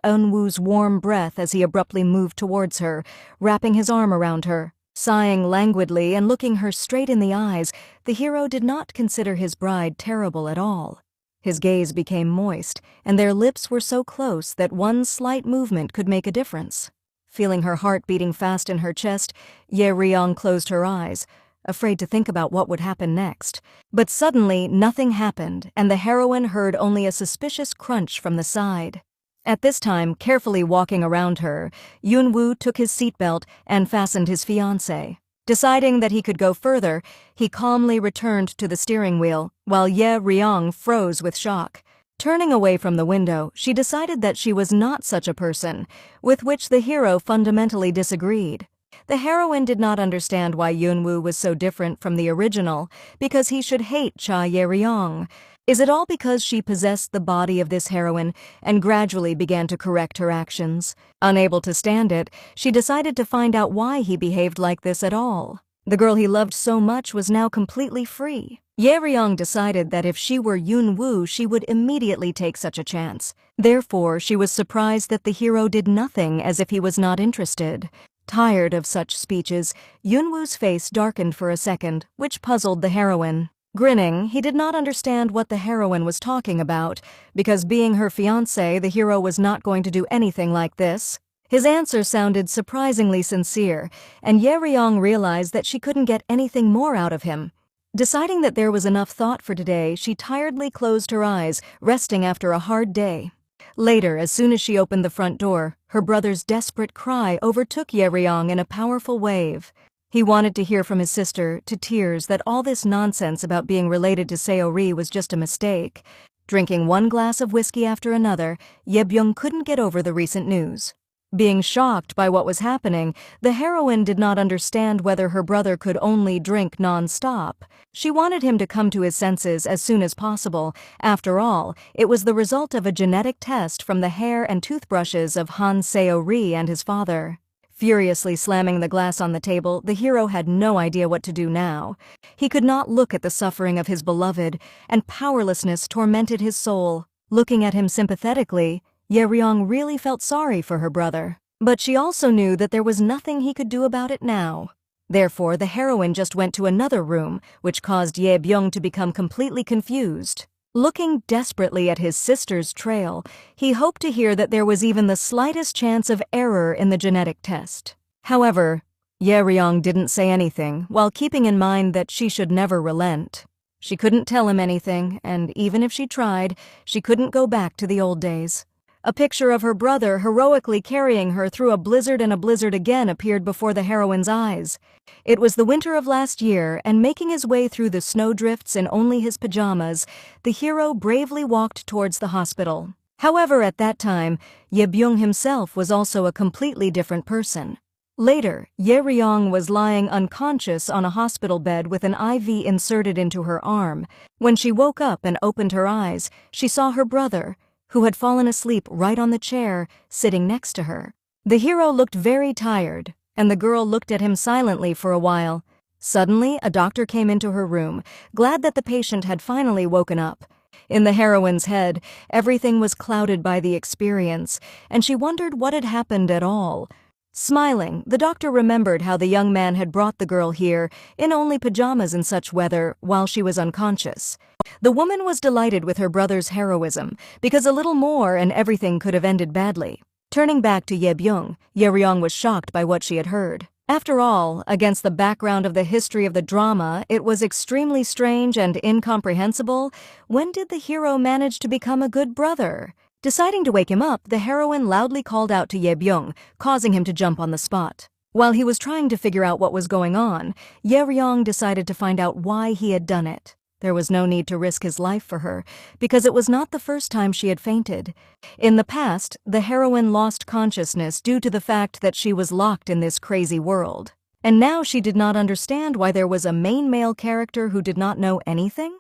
Eunwoo's warm breath as he abruptly moved towards her, wrapping his arm around her. Sighing languidly and looking her straight in the eyes, the hero did not consider his bride terrible at all. His gaze became moist, and their lips were so close that one slight movement could make a difference. Feeling her heart beating fast in her chest, Ye Ryong closed her eyes, afraid to think about what would happen next. But suddenly, nothing happened, and the heroine heard only a suspicious crunch from the side. At this time, carefully walking around her, Yunwoo took his seatbelt and fastened his fiancée. Deciding that he could go further, he calmly returned to the steering wheel, while Ye Ryong froze with shock. Turning away from the window, she decided that she was not such a person, with which the hero fundamentally disagreed. The heroine did not understand why Yunwoo was so different from the original, because he should hate Cha Ye Ryong. Is it all because she possessed the body of this heroine and gradually began to correct her actions? Unable to stand it, she decided to find out why he behaved like this at all. The girl he loved so much was now completely free. Ye Ryong decided that if she were Yunwoo, she would immediately take such a chance. Therefore, she was surprised that the hero did nothing as if he was not interested. Tired of such speeches, Yunwoo's face darkened for a second, which puzzled the heroine. Grinning, he did not understand what the heroine was talking about, because being her fiancé, the hero was not going to do anything like this. His answer sounded surprisingly sincere, and Ye Ryong realized that she couldn't get anything more out of him. Deciding that there was enough thought for today, she tiredly closed her eyes, resting after a hard day. Later, as soon as she opened the front door, her brother's desperate cry overtook Ye Ryong in a powerful wave. He wanted to hear from his sister, to tears, that all this nonsense about being related to Seori was just a mistake. Drinking one glass of whiskey after another, Ye Byung couldn't get over the recent news. Being shocked by what was happening, the heroine did not understand whether her brother could only drink non-stop. She wanted him to come to his senses as soon as possible. After all, it was the result of a genetic test from the hair and toothbrushes of Han Seori and his father. Furiously slamming the glass on the table, the hero had no idea what to do now. He could not look at the suffering of his beloved, and powerlessness tormented his soul. Looking at him sympathetically, Ye Ryong really felt sorry for her brother. But she also knew that there was nothing he could do about it now. Therefore, the heroine just went to another room, which caused Ye Byung to become completely confused. Looking desperately at his sister's trail, he hoped to hear that there was even the slightest chance of error in the genetic test. However, Ye Ryong didn't say anything, while keeping in mind that she should never relent. She couldn't tell him anything, and even if she tried, she couldn't go back to the old days. A picture of her brother heroically carrying her through a blizzard and a blizzard again appeared before the heroine's eyes. It was the winter of last year, and making his way through the snowdrifts in only his pajamas, the hero bravely walked towards the hospital. However, at that time, Ye Byung himself was also a completely different person. Later, Ye Ryong was lying unconscious on a hospital bed with an IV inserted into her arm. When she woke up and opened her eyes, she saw her brother, who had fallen asleep right on the chair, sitting next to her. The hero looked very tired, and the girl looked at him silently for a while. Suddenly, a doctor came into her room, glad that the patient had finally woken up. In the heroine's head, everything was clouded by the experience, and she wondered what had happened at all. Smiling, the doctor remembered how the young man had brought the girl here, in only pajamas in such weather, while she was unconscious. The woman was delighted with her brother's heroism, because a little more and everything could have ended badly. Turning back to Ye Byung, Ye Ryong was shocked by what she had heard. After all, against the background of the history of the drama, it was extremely strange and incomprehensible. When did the hero manage to become a good brother? Deciding to wake him up, the heroine loudly called out to Ye Byung, causing him to jump on the spot. While he was trying to figure out what was going on, Ye Ryong decided to find out why he had done it. There was no need to risk his life for her, because it was not the first time she had fainted. In the past, the heroine lost consciousness due to the fact that she was locked in this crazy world. And now she did not understand why there was a main male character who did not know anything?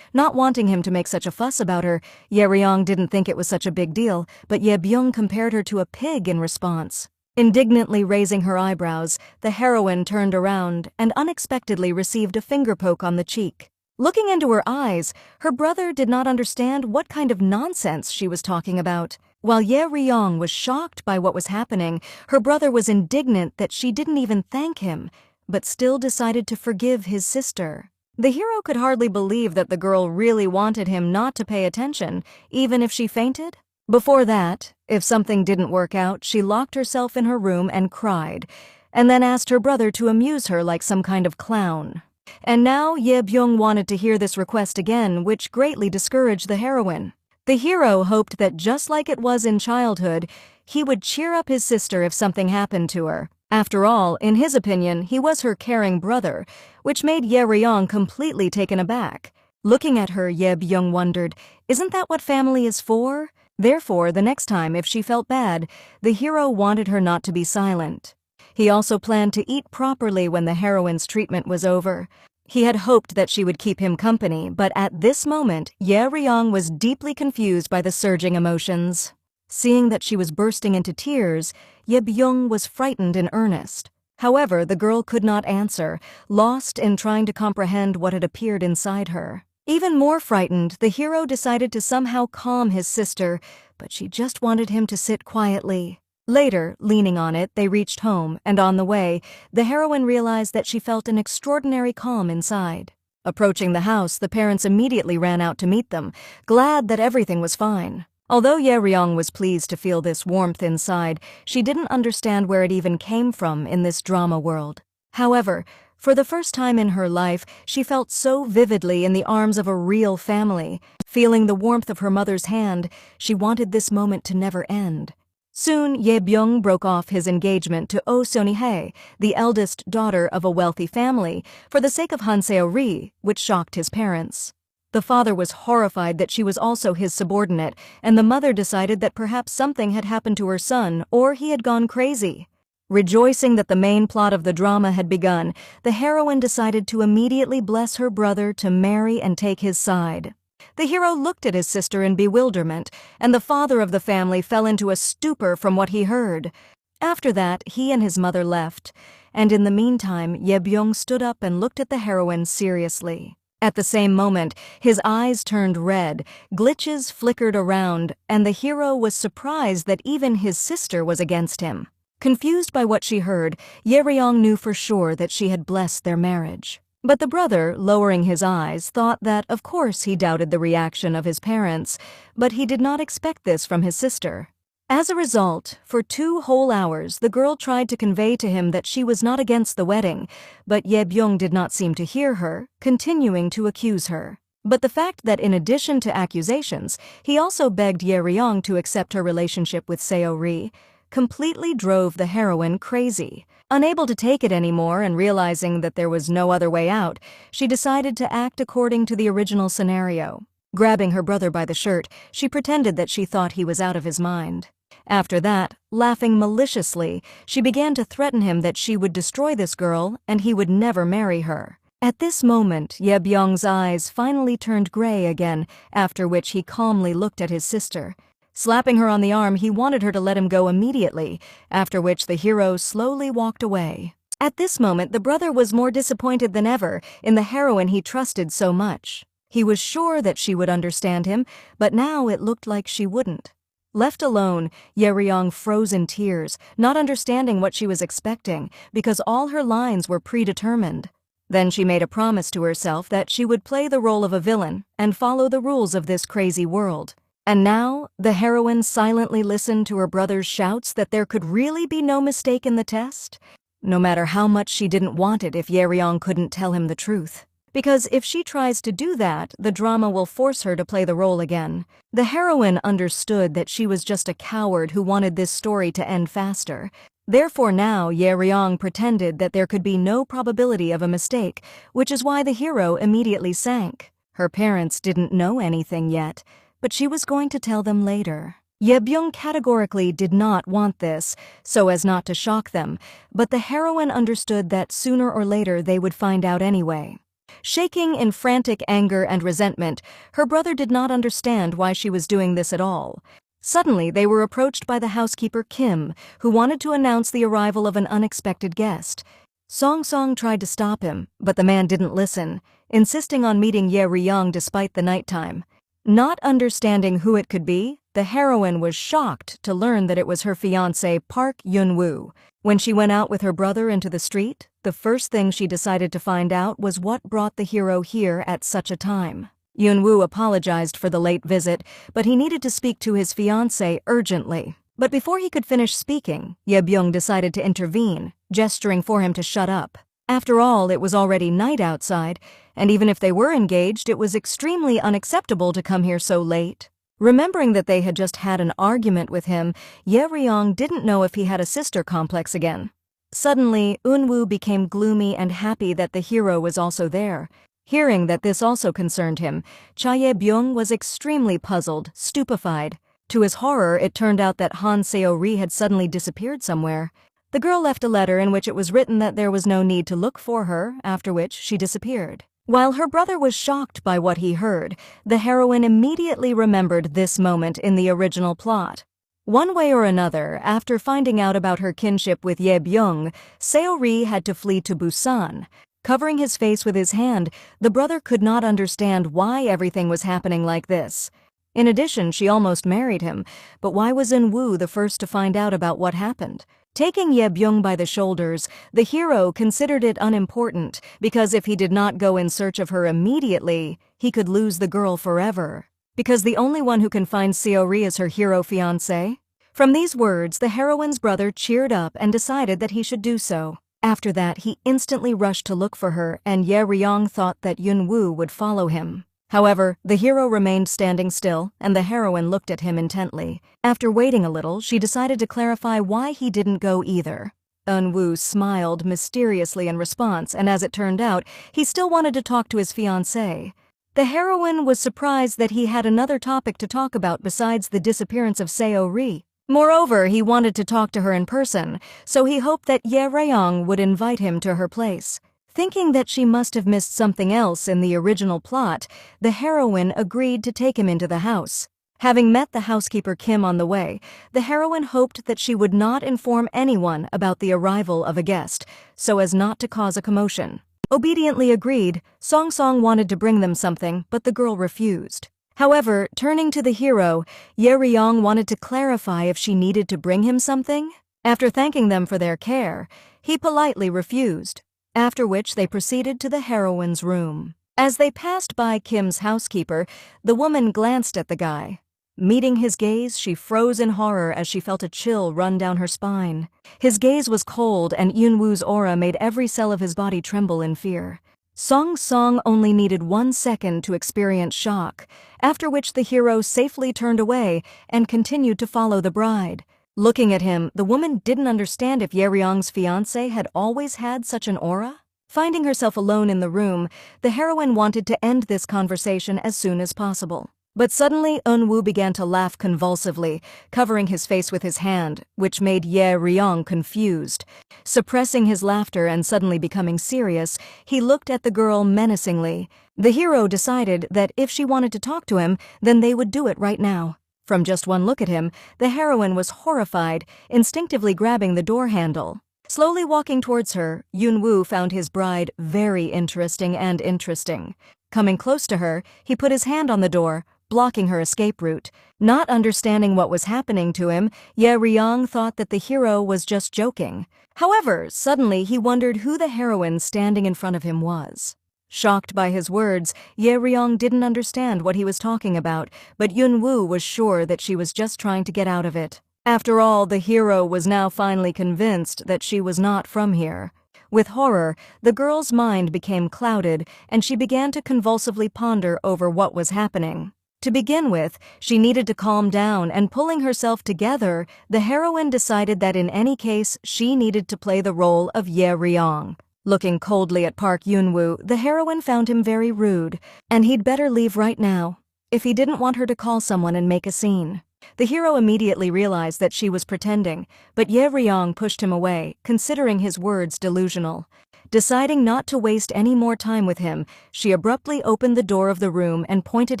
Not wanting him to make such a fuss about her, Ye Ryong didn't think it was such a big deal, but Ye Byung compared her to a pig in response. Indignantly raising her eyebrows, the heroine turned around and unexpectedly received a finger poke on the cheek. Looking into her eyes, her brother did not understand what kind of nonsense she was talking about. While Ye Ryong was shocked by what was happening, her brother was indignant that she didn't even thank him, but still decided to forgive his sister. The hero could hardly believe that the girl really wanted him not to pay attention, even if she fainted. Before that, if something didn't work out, she locked herself in her room and cried, and then asked her brother to amuse her like some kind of clown. And now Ye Byung wanted to hear this request again, which greatly discouraged the heroine. The hero hoped that just like it was in childhood, he would cheer up his sister if something happened to her. After all, in his opinion, he was her caring brother, which made Ye Ryong completely taken aback. Looking at her, Ye Byung wondered, isn't that what family is for? Therefore, the next time if she felt bad, the hero wanted her not to be silent. He also planned to eat properly when the heroine's treatment was over. He had hoped that she would keep him company, but at this moment, Ye Ryong was deeply confused by the surging emotions. Seeing that she was bursting into tears, Ye Byung was frightened in earnest. However, the girl could not answer, lost in trying to comprehend what had appeared inside her. Even more frightened, the hero decided to somehow calm his sister, but she just wanted him to sit quietly. Later, leaning on it, they reached home, and on the way, the heroine realized that she felt an extraordinary calm inside. Approaching the house, the parents immediately ran out to meet them, glad that everything was fine. Although Ye Ryong was pleased to feel this warmth inside, she didn't understand where it even came from in this drama world. However, for the first time in her life, she felt so vividly in the arms of a real family. Feeling the warmth of her mother's hand, she wanted this moment to never end. Soon, Ye Byung broke off his engagement to Oh Seonhee, the eldest daughter of a wealthy family, for the sake of Han Seo-ri, which shocked his parents. The father was horrified that she was also his subordinate, and the mother decided that perhaps something had happened to her son, or he had gone crazy. Rejoicing that the main plot of the drama had begun, the heroine decided to immediately bless her brother to marry and take his side. The hero looked at his sister in bewilderment, and the father of the family fell into a stupor from what he heard. After that, he and his mother left, and in the meantime, Ye Byung stood up and looked at the heroine seriously. At the same moment, his eyes turned red, glitches flickered around, and the hero was surprised that even his sister was against him. Confused by what she heard, Ye Ryong knew for sure that she had blessed their marriage. But the brother, lowering his eyes, thought that, of course, he doubted the reaction of his parents, but he did not expect this from his sister. As a result, for 2 whole hours, the girl tried to convey to him that she was not against the wedding, but Ye Byung did not seem to hear her, continuing to accuse her. But the fact that in addition to accusations, he also begged Ye Ryong to accept her relationship with Seo-ri, completely drove the heroine crazy. Unable to take it anymore and realizing that there was no other way out, she decided to act according to the original scenario. Grabbing her brother by the shirt, she pretended that she thought he was out of his mind. After that, laughing maliciously, she began to threaten him that she would destroy this girl and he would never marry her. At this moment, Ye Byung's eyes finally turned gray again, after which he calmly looked at his sister. Slapping her on the arm, he wanted her to let him go immediately, after which the hero slowly walked away. At this moment, the brother was more disappointed than ever in the heroine he trusted so much. He was sure that she would understand him, but now it looked like she wouldn't. Left alone, Ye Ryong froze in tears, not understanding what she was expecting, because all her lines were predetermined. Then she made a promise to herself that she would play the role of a villain and follow the rules of this crazy world. And now, the heroine silently listened to her brother's shouts that there could really be no mistake in the test, no matter how much she didn't want it if Ye Ryong couldn't tell him the truth. Because if she tries to do that, the drama will force her to play the role again. The heroine understood that she was just a coward who wanted this story to end faster. Therefore now, Ye Ryong pretended that there could be no probability of a mistake, which is why the hero immediately sank. Her parents didn't know anything yet, but she was going to tell them later. Ye Byung categorically did not want this, so as not to shock them, but the heroine understood that sooner or later they would find out anyway. Shaking in frantic anger and resentment, her brother did not understand why she was doing this at all. Suddenly, they were approached by the housekeeper Kim, who wanted to announce the arrival of an unexpected guest. Song Song tried to stop him, but the man didn't listen, insisting on meeting Ye Ryong despite the nighttime. Not understanding who it could be, the heroine was shocked to learn that it was her fiancé Park Yun-woo. When she went out with her brother into the street, the first thing she decided to find out was what brought the hero here at such a time. Yun-woo apologized for the late visit, but he needed to speak to his fiancé urgently. But before he could finish speaking, Ye Byung decided to intervene, gesturing for him to shut up. After all, it was already night outside, and even if they were engaged, it was extremely unacceptable to come here so late. Remembering that they had just had an argument with him, Ye Ryong didn't know if he had a sister complex again. Suddenly, Eunwoo became gloomy and happy that the hero was also there. Hearing that this also concerned him, Chae Byung was extremely puzzled, stupefied. To his horror, it turned out that Han Seo-ri had suddenly disappeared somewhere. The girl left a letter in which it was written that there was no need to look for her, after which she disappeared. While her brother was shocked by what he heard, the heroine immediately remembered this moment in the original plot. One way or another, after finding out about her kinship with Ye Byung, Seo-ri had to flee to Busan. Covering his face with his hand, the brother could not understand why everything was happening like this. In addition, she almost married him, but why was Eunwoo the first to find out about what happened? Taking Ye Byung by the shoulders, the hero considered it unimportant because if he did not go in search of her immediately, he could lose the girl forever. Because the only one who can find Seo-ri is her hero fiancé? From these words, the heroine's brother cheered up and decided that he should do so. After that, he instantly rushed to look for her, and Ye Ryong thought that Eunwoo would follow him. However, the hero remained standing still, and the heroine looked at him intently. After waiting a little, she decided to clarify why he didn't go either. Eunwoo smiled mysteriously in response, and as it turned out, he still wanted to talk to his fiancée. The heroine was surprised that he had another topic to talk about besides the disappearance of Seo-ri. Moreover, he wanted to talk to her in person, so he hoped that Ye Ryong would invite him to her place. Thinking that she must have missed something else in the original plot, the heroine agreed to take him into the house. Having met the housekeeper Kim on the way, the heroine hoped that she would not inform anyone about the arrival of a guest, so as not to cause a commotion. Obediently agreed, Song Song wanted to bring them something, but the girl refused. However, turning to the hero, Ye Ryong wanted to clarify if she needed to bring him something. After thanking them for their care, he politely refused. After which they proceeded to the heroine's room. As they passed by Kim's housekeeper, the woman glanced at the guy. Meeting his gaze, she froze in horror as she felt a chill run down her spine. His gaze was cold, and Eunwoo's aura made every cell of his body tremble in fear. Song Song only needed 1 second to experience shock, after which the hero safely turned away and continued to follow the bride. Looking at him, the woman didn't understand if Ye Ryong's fiancé had always had such an aura. Finding herself alone in the room, the heroine wanted to end this conversation as soon as possible. But suddenly, Eunwoo began to laugh convulsively, covering his face with his hand, which made Ye Ryong confused. Suppressing his laughter and suddenly becoming serious, he looked at the girl menacingly. The hero decided that if she wanted to talk to him, then they would do it right now. From just one look at him, the heroine was horrified, instinctively grabbing the door handle. Slowly walking towards her, Eunwoo found his bride very interesting. Coming close to her, he put his hand on the door, blocking her escape route. Not understanding what was happening to him, Ye Ryong thought that the hero was just joking. However, suddenly he wondered who the heroine standing in front of him was. Shocked by his words, Ye Ryong didn't understand what he was talking about, but Eunwoo was sure that she was just trying to get out of it. After all, the hero was now finally convinced that she was not from here. With horror, the girl's mind became clouded, and she began to convulsively ponder over what was happening. To begin with, she needed to calm down, and pulling herself together, the heroine decided that in any case, she needed to play the role of Ye Ryong. Looking coldly at Park Eunwoo, the heroine found him very rude, and he'd better leave right now, if he didn't want her to call someone and make a scene. The hero immediately realized that she was pretending, but Ye Ryong pushed him away, considering his words delusional. Deciding not to waste any more time with him, she abruptly opened the door of the room and pointed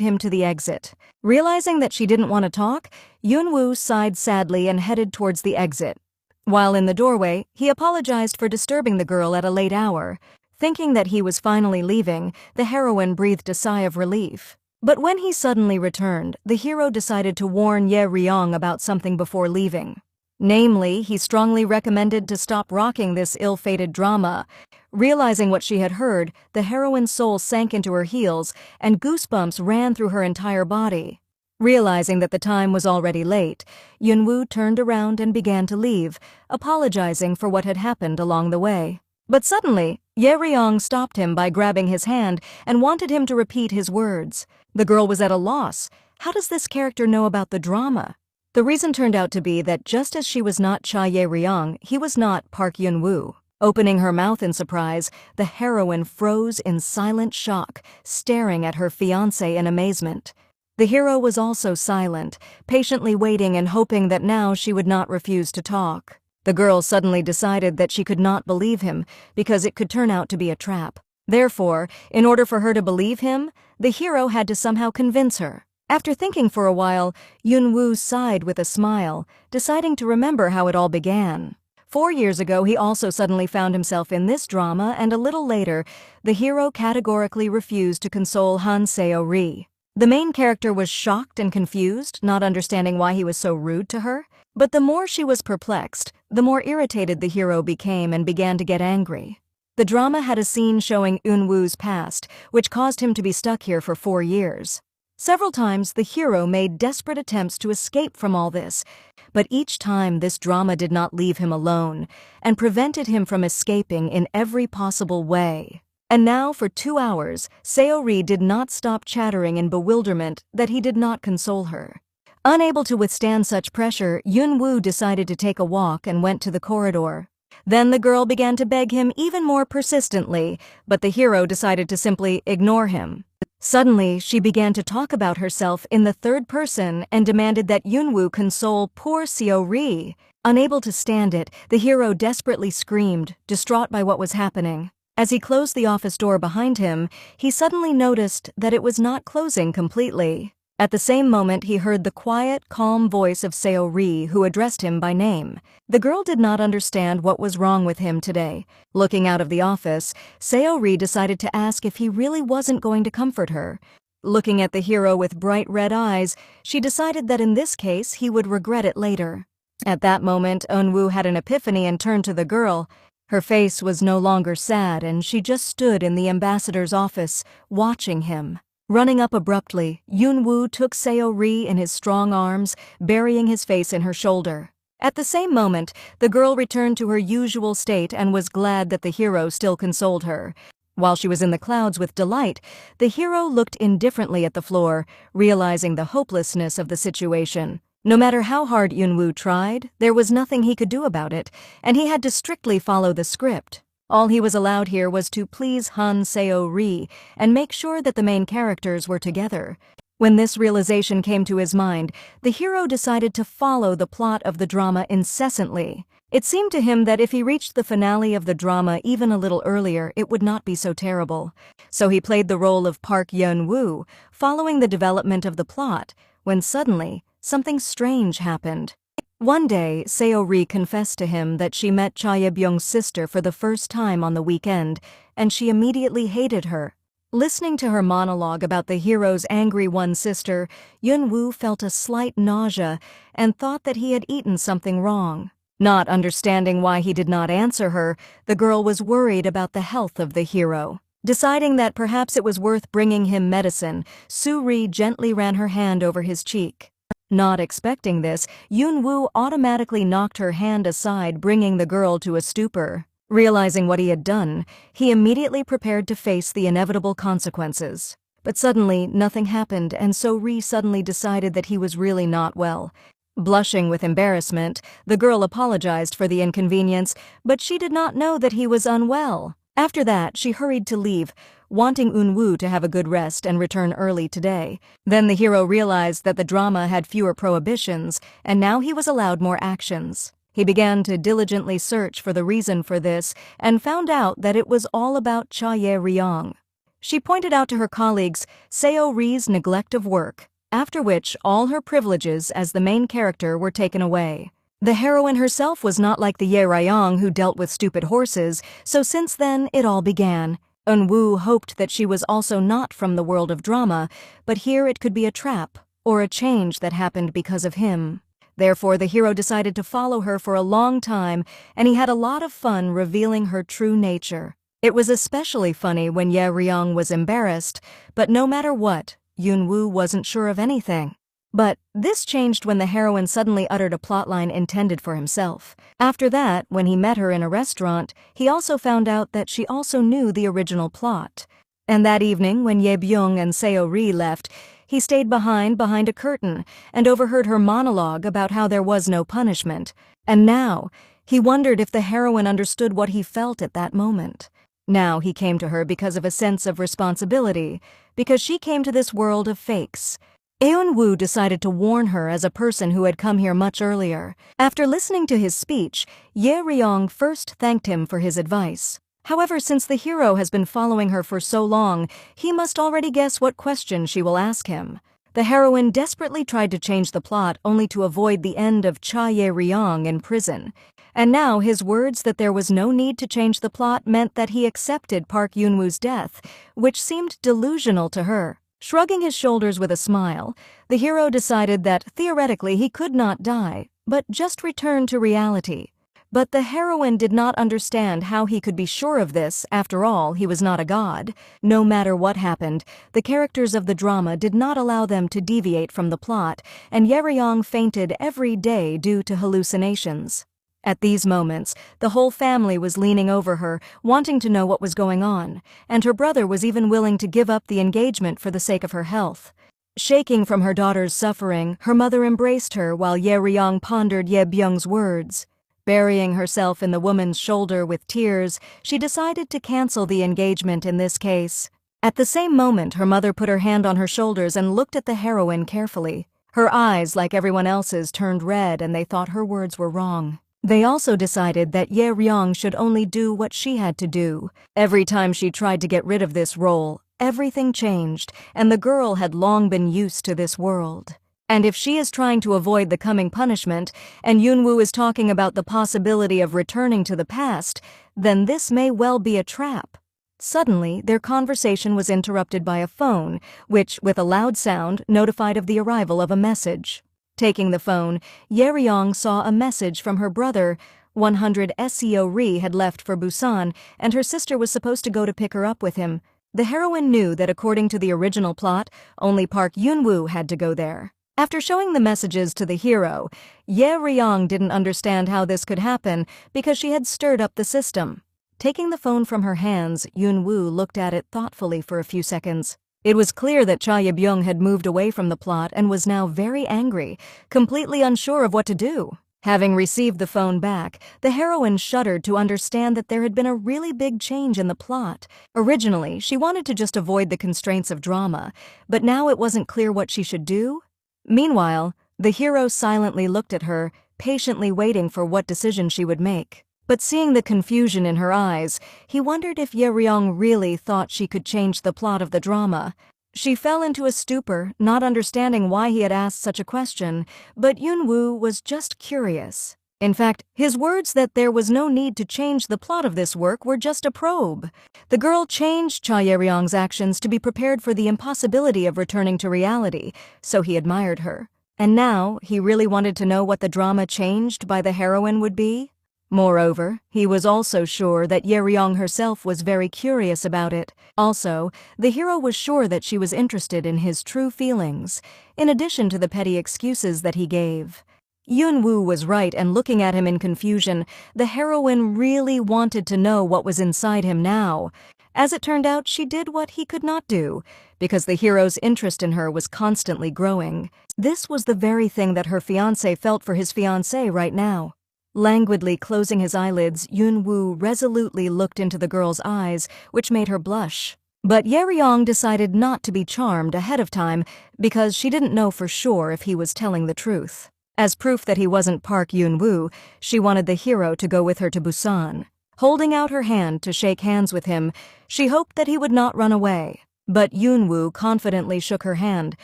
him to the exit. Realizing that she didn't want to talk, Eunwoo sighed sadly and headed towards the exit. While in the doorway, he apologized for disturbing the girl at a late hour. Thinking that he was finally leaving, the heroine breathed a sigh of relief. But when he suddenly returned, the hero decided to warn Ye Ryong about something before leaving. Namely, he strongly recommended to stop rocking this ill-fated drama. Realizing what she had heard, the heroine's soul sank into her heels, and goosebumps ran through her entire body. Realizing that the time was already late, Eunwoo turned around and began to leave, apologizing for what had happened along the way. But suddenly, Ye Ryong stopped him by grabbing his hand and wanted him to repeat his words. The girl was at a loss. How does this character know about the drama? The reason turned out to be that just as she was not Cha Ye-ryong, he was not Park Yun-woo. Opening her mouth in surprise, the heroine froze in silent shock, staring at her fiancé in amazement. The hero was also silent, patiently waiting and hoping that now she would not refuse to talk. The girl suddenly decided that she could not believe him because it could turn out to be a trap. Therefore, in order for her to believe him, the hero had to somehow convince her. After thinking for a while, Yun-woo sighed with a smile, deciding to remember how it all began. 4 years ago, he also suddenly found himself in this drama, and a little later, the hero categorically refused to console Han Seo-ri. The main character was shocked and confused, not understanding why he was so rude to her. But the more she was perplexed, the more irritated the hero became and began to get angry. The drama had a scene showing Eun-woo's past, which caused him to be stuck here for 4 years. Several times, the hero made desperate attempts to escape from all this, but each time this drama did not leave him alone and prevented him from escaping in every possible way. And now, for 2 hours, Seo-ri did not stop chattering in bewilderment that he did not console her. Unable to withstand such pressure, Yun-woo decided to take a walk and went to the corridor. Then the girl began to beg him even more persistently, but the hero decided to simply ignore him. Suddenly, she began to talk about herself in the third person and demanded that Yun-woo console poor Seo-ri. Unable to stand it, the hero desperately screamed, distraught by what was happening. As he closed the office door behind him, he suddenly noticed that it was not closing completely. At the same moment, he heard the quiet, calm voice of Seo-ri, who addressed him by name. The girl did not understand what was wrong with him today. Looking out of the office, Seo-ri decided to ask if he really wasn't going to comfort her. Looking at the hero with bright red eyes, she decided that in this case he would regret it later. At that moment, Eun-woo had an epiphany and turned to the girl. Her face was no longer sad, and she just stood in the ambassador's office, watching him. Running up abruptly, Yun-woo took Seo-ri in his strong arms, burying his face in her shoulder. At the same moment, the girl returned to her usual state and was glad that the hero still consoled her. While she was in the clouds with delight, the hero looked indifferently at the floor, realizing the hopelessness of the situation. No matter how hard Yun-woo tried, there was nothing he could do about it, and he had to strictly follow the script. All he was allowed here was to please Han Seo-ri and make sure that the main characters were together. When this realization came to his mind, the hero decided to follow the plot of the drama incessantly. It seemed to him that if he reached the finale of the drama even a little earlier, it would not be so terrible. So he played the role of Park Yun-woo, following the development of the plot, when suddenly, something strange happened. One day, Seo-ri confessed to him that she met Cha Ye-byung's sister for the first time on the weekend, and she immediately hated her. Listening to her monologue about the hero's angry one sister, Yun-woo felt a slight nausea and thought that he had eaten something wrong. Not understanding why he did not answer her, the girl was worried about the health of the hero. Deciding that perhaps it was worth bringing him medicine, Soo-ri gently ran her hand over his cheek. Not expecting this, Yun-woo automatically knocked her hand aside, bringing the girl to a stupor. Realizing what he had done, he immediately prepared to face the inevitable consequences. But suddenly, nothing happened, and Soo-ri suddenly decided that he was really not well. Blushing with embarrassment, the girl apologized for the inconvenience, but she did not know that he was unwell. After that, she hurried to leave, wanting Eun-woo to have a good rest and return early today. Then the hero realized that the drama had fewer prohibitions, and now he was allowed more actions. He began to diligently search for the reason for this and found out that it was all about Cha Ye-ryong. She pointed out to her colleagues Seo-ri's neglect of work, after which all her privileges as the main character were taken away. The heroine herself was not like the Ye-ryong who dealt with stupid horses, so since then it all began. Eun-woo hoped that she was also not from the world of drama, but here it could be a trap, or a change that happened because of him. Therefore, the hero decided to follow her for a long time, and he had a lot of fun revealing her true nature. It was especially funny when Ye-ryong was embarrassed, but no matter what, Yun-woo wasn't sure of anything. But this changed when the heroine suddenly uttered a plotline intended for himself. After that, when he met her in a restaurant, he also found out that she also knew the original plot. And that evening, when Ye-byung and Seo-ri left, He stayed behind a curtain and overheard her monologue about how there was no punishment. And now, he wondered if the heroine understood what he felt at that moment. Now he came to her because of a sense of responsibility, because she came to this world of fakes. Eun-woo decided to warn her as a person who had come here much earlier. After listening to his speech, Ye Ryong first thanked him for his advice. However, since the hero has been following her for so long, he must already guess what question she will ask him. The heroine desperately tried to change the plot only to avoid the end of Cha Ye Ryong in prison. And now his words that there was no need to change the plot meant that he accepted Park Yoon-woo's death, which seemed delusional to her. Shrugging his shoulders with a smile, the hero decided that theoretically he could not die, but just return to reality. But the heroine did not understand how he could be sure of this. After all, he was not a god. No matter what happened, the characters of the drama did not allow them to deviate from the plot, and Ye Ryong fainted every day due to hallucinations. At these moments, the whole family was leaning over her, wanting to know what was going on, and her brother was even willing to give up the engagement for the sake of her health. Shaking from her daughter's suffering, her mother embraced her while Ye Ryong pondered Ye Byung's words. Burying herself in the woman's shoulder with tears, she decided to cancel the engagement in this case. At the same moment, her mother put her hand on her shoulders and looked at the heroine carefully. Her eyes, like everyone else's, turned red, and they thought her words were wrong. They also decided that Ye Ryong should only do what she had to do. Every time she tried to get rid of this role, everything changed, and the girl had long been used to this world. And if she is trying to avoid the coming punishment, and Yoon-woo is talking about the possibility of returning to the past, then this may well be a trap. Suddenly, their conversation was interrupted by a phone, which, with a loud sound, notified of the arrival of a message. Taking the phone, Ye Ryong saw a message from her brother. 100 SEO Ri had left for Busan, and her sister was supposed to go to pick her up with him. The heroine knew that according to the original plot, only Park Yoon-woo had to go there. After showing the messages to the hero, Ye Ryong didn't understand how this could happen because she had stirred up the system. Taking the phone from her hands, Yoon-woo looked at it thoughtfully for a few seconds. It was clear that Cha Ye-byung had moved away from the plot and was now very angry, completely unsure of what to do. Having received the phone back, the heroine shuddered to understand that there had been a really big change in the plot. Originally, she wanted to just avoid the constraints of drama, but now it wasn't clear what she should do. Meanwhile, the hero silently looked at her, patiently waiting for what decision she would make. But seeing the confusion in her eyes, he wondered if Ye Ryong really thought she could change the plot of the drama. She fell into a stupor, not understanding why he had asked such a question, but Yoon-woo was just curious. In fact, his words that there was no need to change the plot of this work were just a probe. The girl changed Cha Ye-ryong's actions to be prepared for the impossibility of returning to reality, so he admired her. And now, he really wanted to know what the drama changed by the heroine would be. Moreover, he was also sure that Ye Ryong herself was very curious about it. Also, the hero was sure that she was interested in his true feelings, in addition to the petty excuses that he gave. Yoon-woo was right, and looking at him in confusion, the heroine really wanted to know what was inside him now. As it turned out, she did what he could not do, because the hero's interest in her was constantly growing. This was the very thing that her fiancé felt for his fiancée right now. Languidly closing his eyelids, Yoon-woo resolutely looked into the girl's eyes, which made her blush. But Ye Ryong decided not to be charmed ahead of time because she didn't know for sure if he was telling the truth. As proof that he wasn't Park Yoon-woo, she wanted the hero to go with her to Busan. Holding out her hand to shake hands with him, she hoped that he would not run away. But Yoon-woo confidently shook her hand,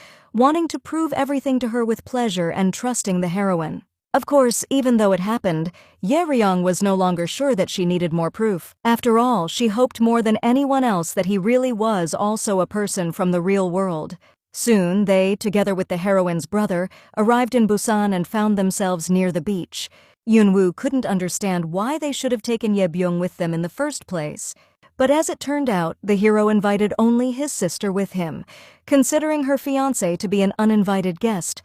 wanting to prove everything to her with pleasure and trusting the heroine. Of course, even though it happened, Ye Ryong was no longer sure that she needed more proof. After all, she hoped more than anyone else that he really was also a person from the real world. Soon, they, together with the heroine's brother, arrived in Busan and found themselves near the beach. Yoon-woo couldn't understand why they should have taken Ye Byung with them in the first place. But as it turned out, the hero invited only his sister with him, considering her fiancé to be an uninvited guest.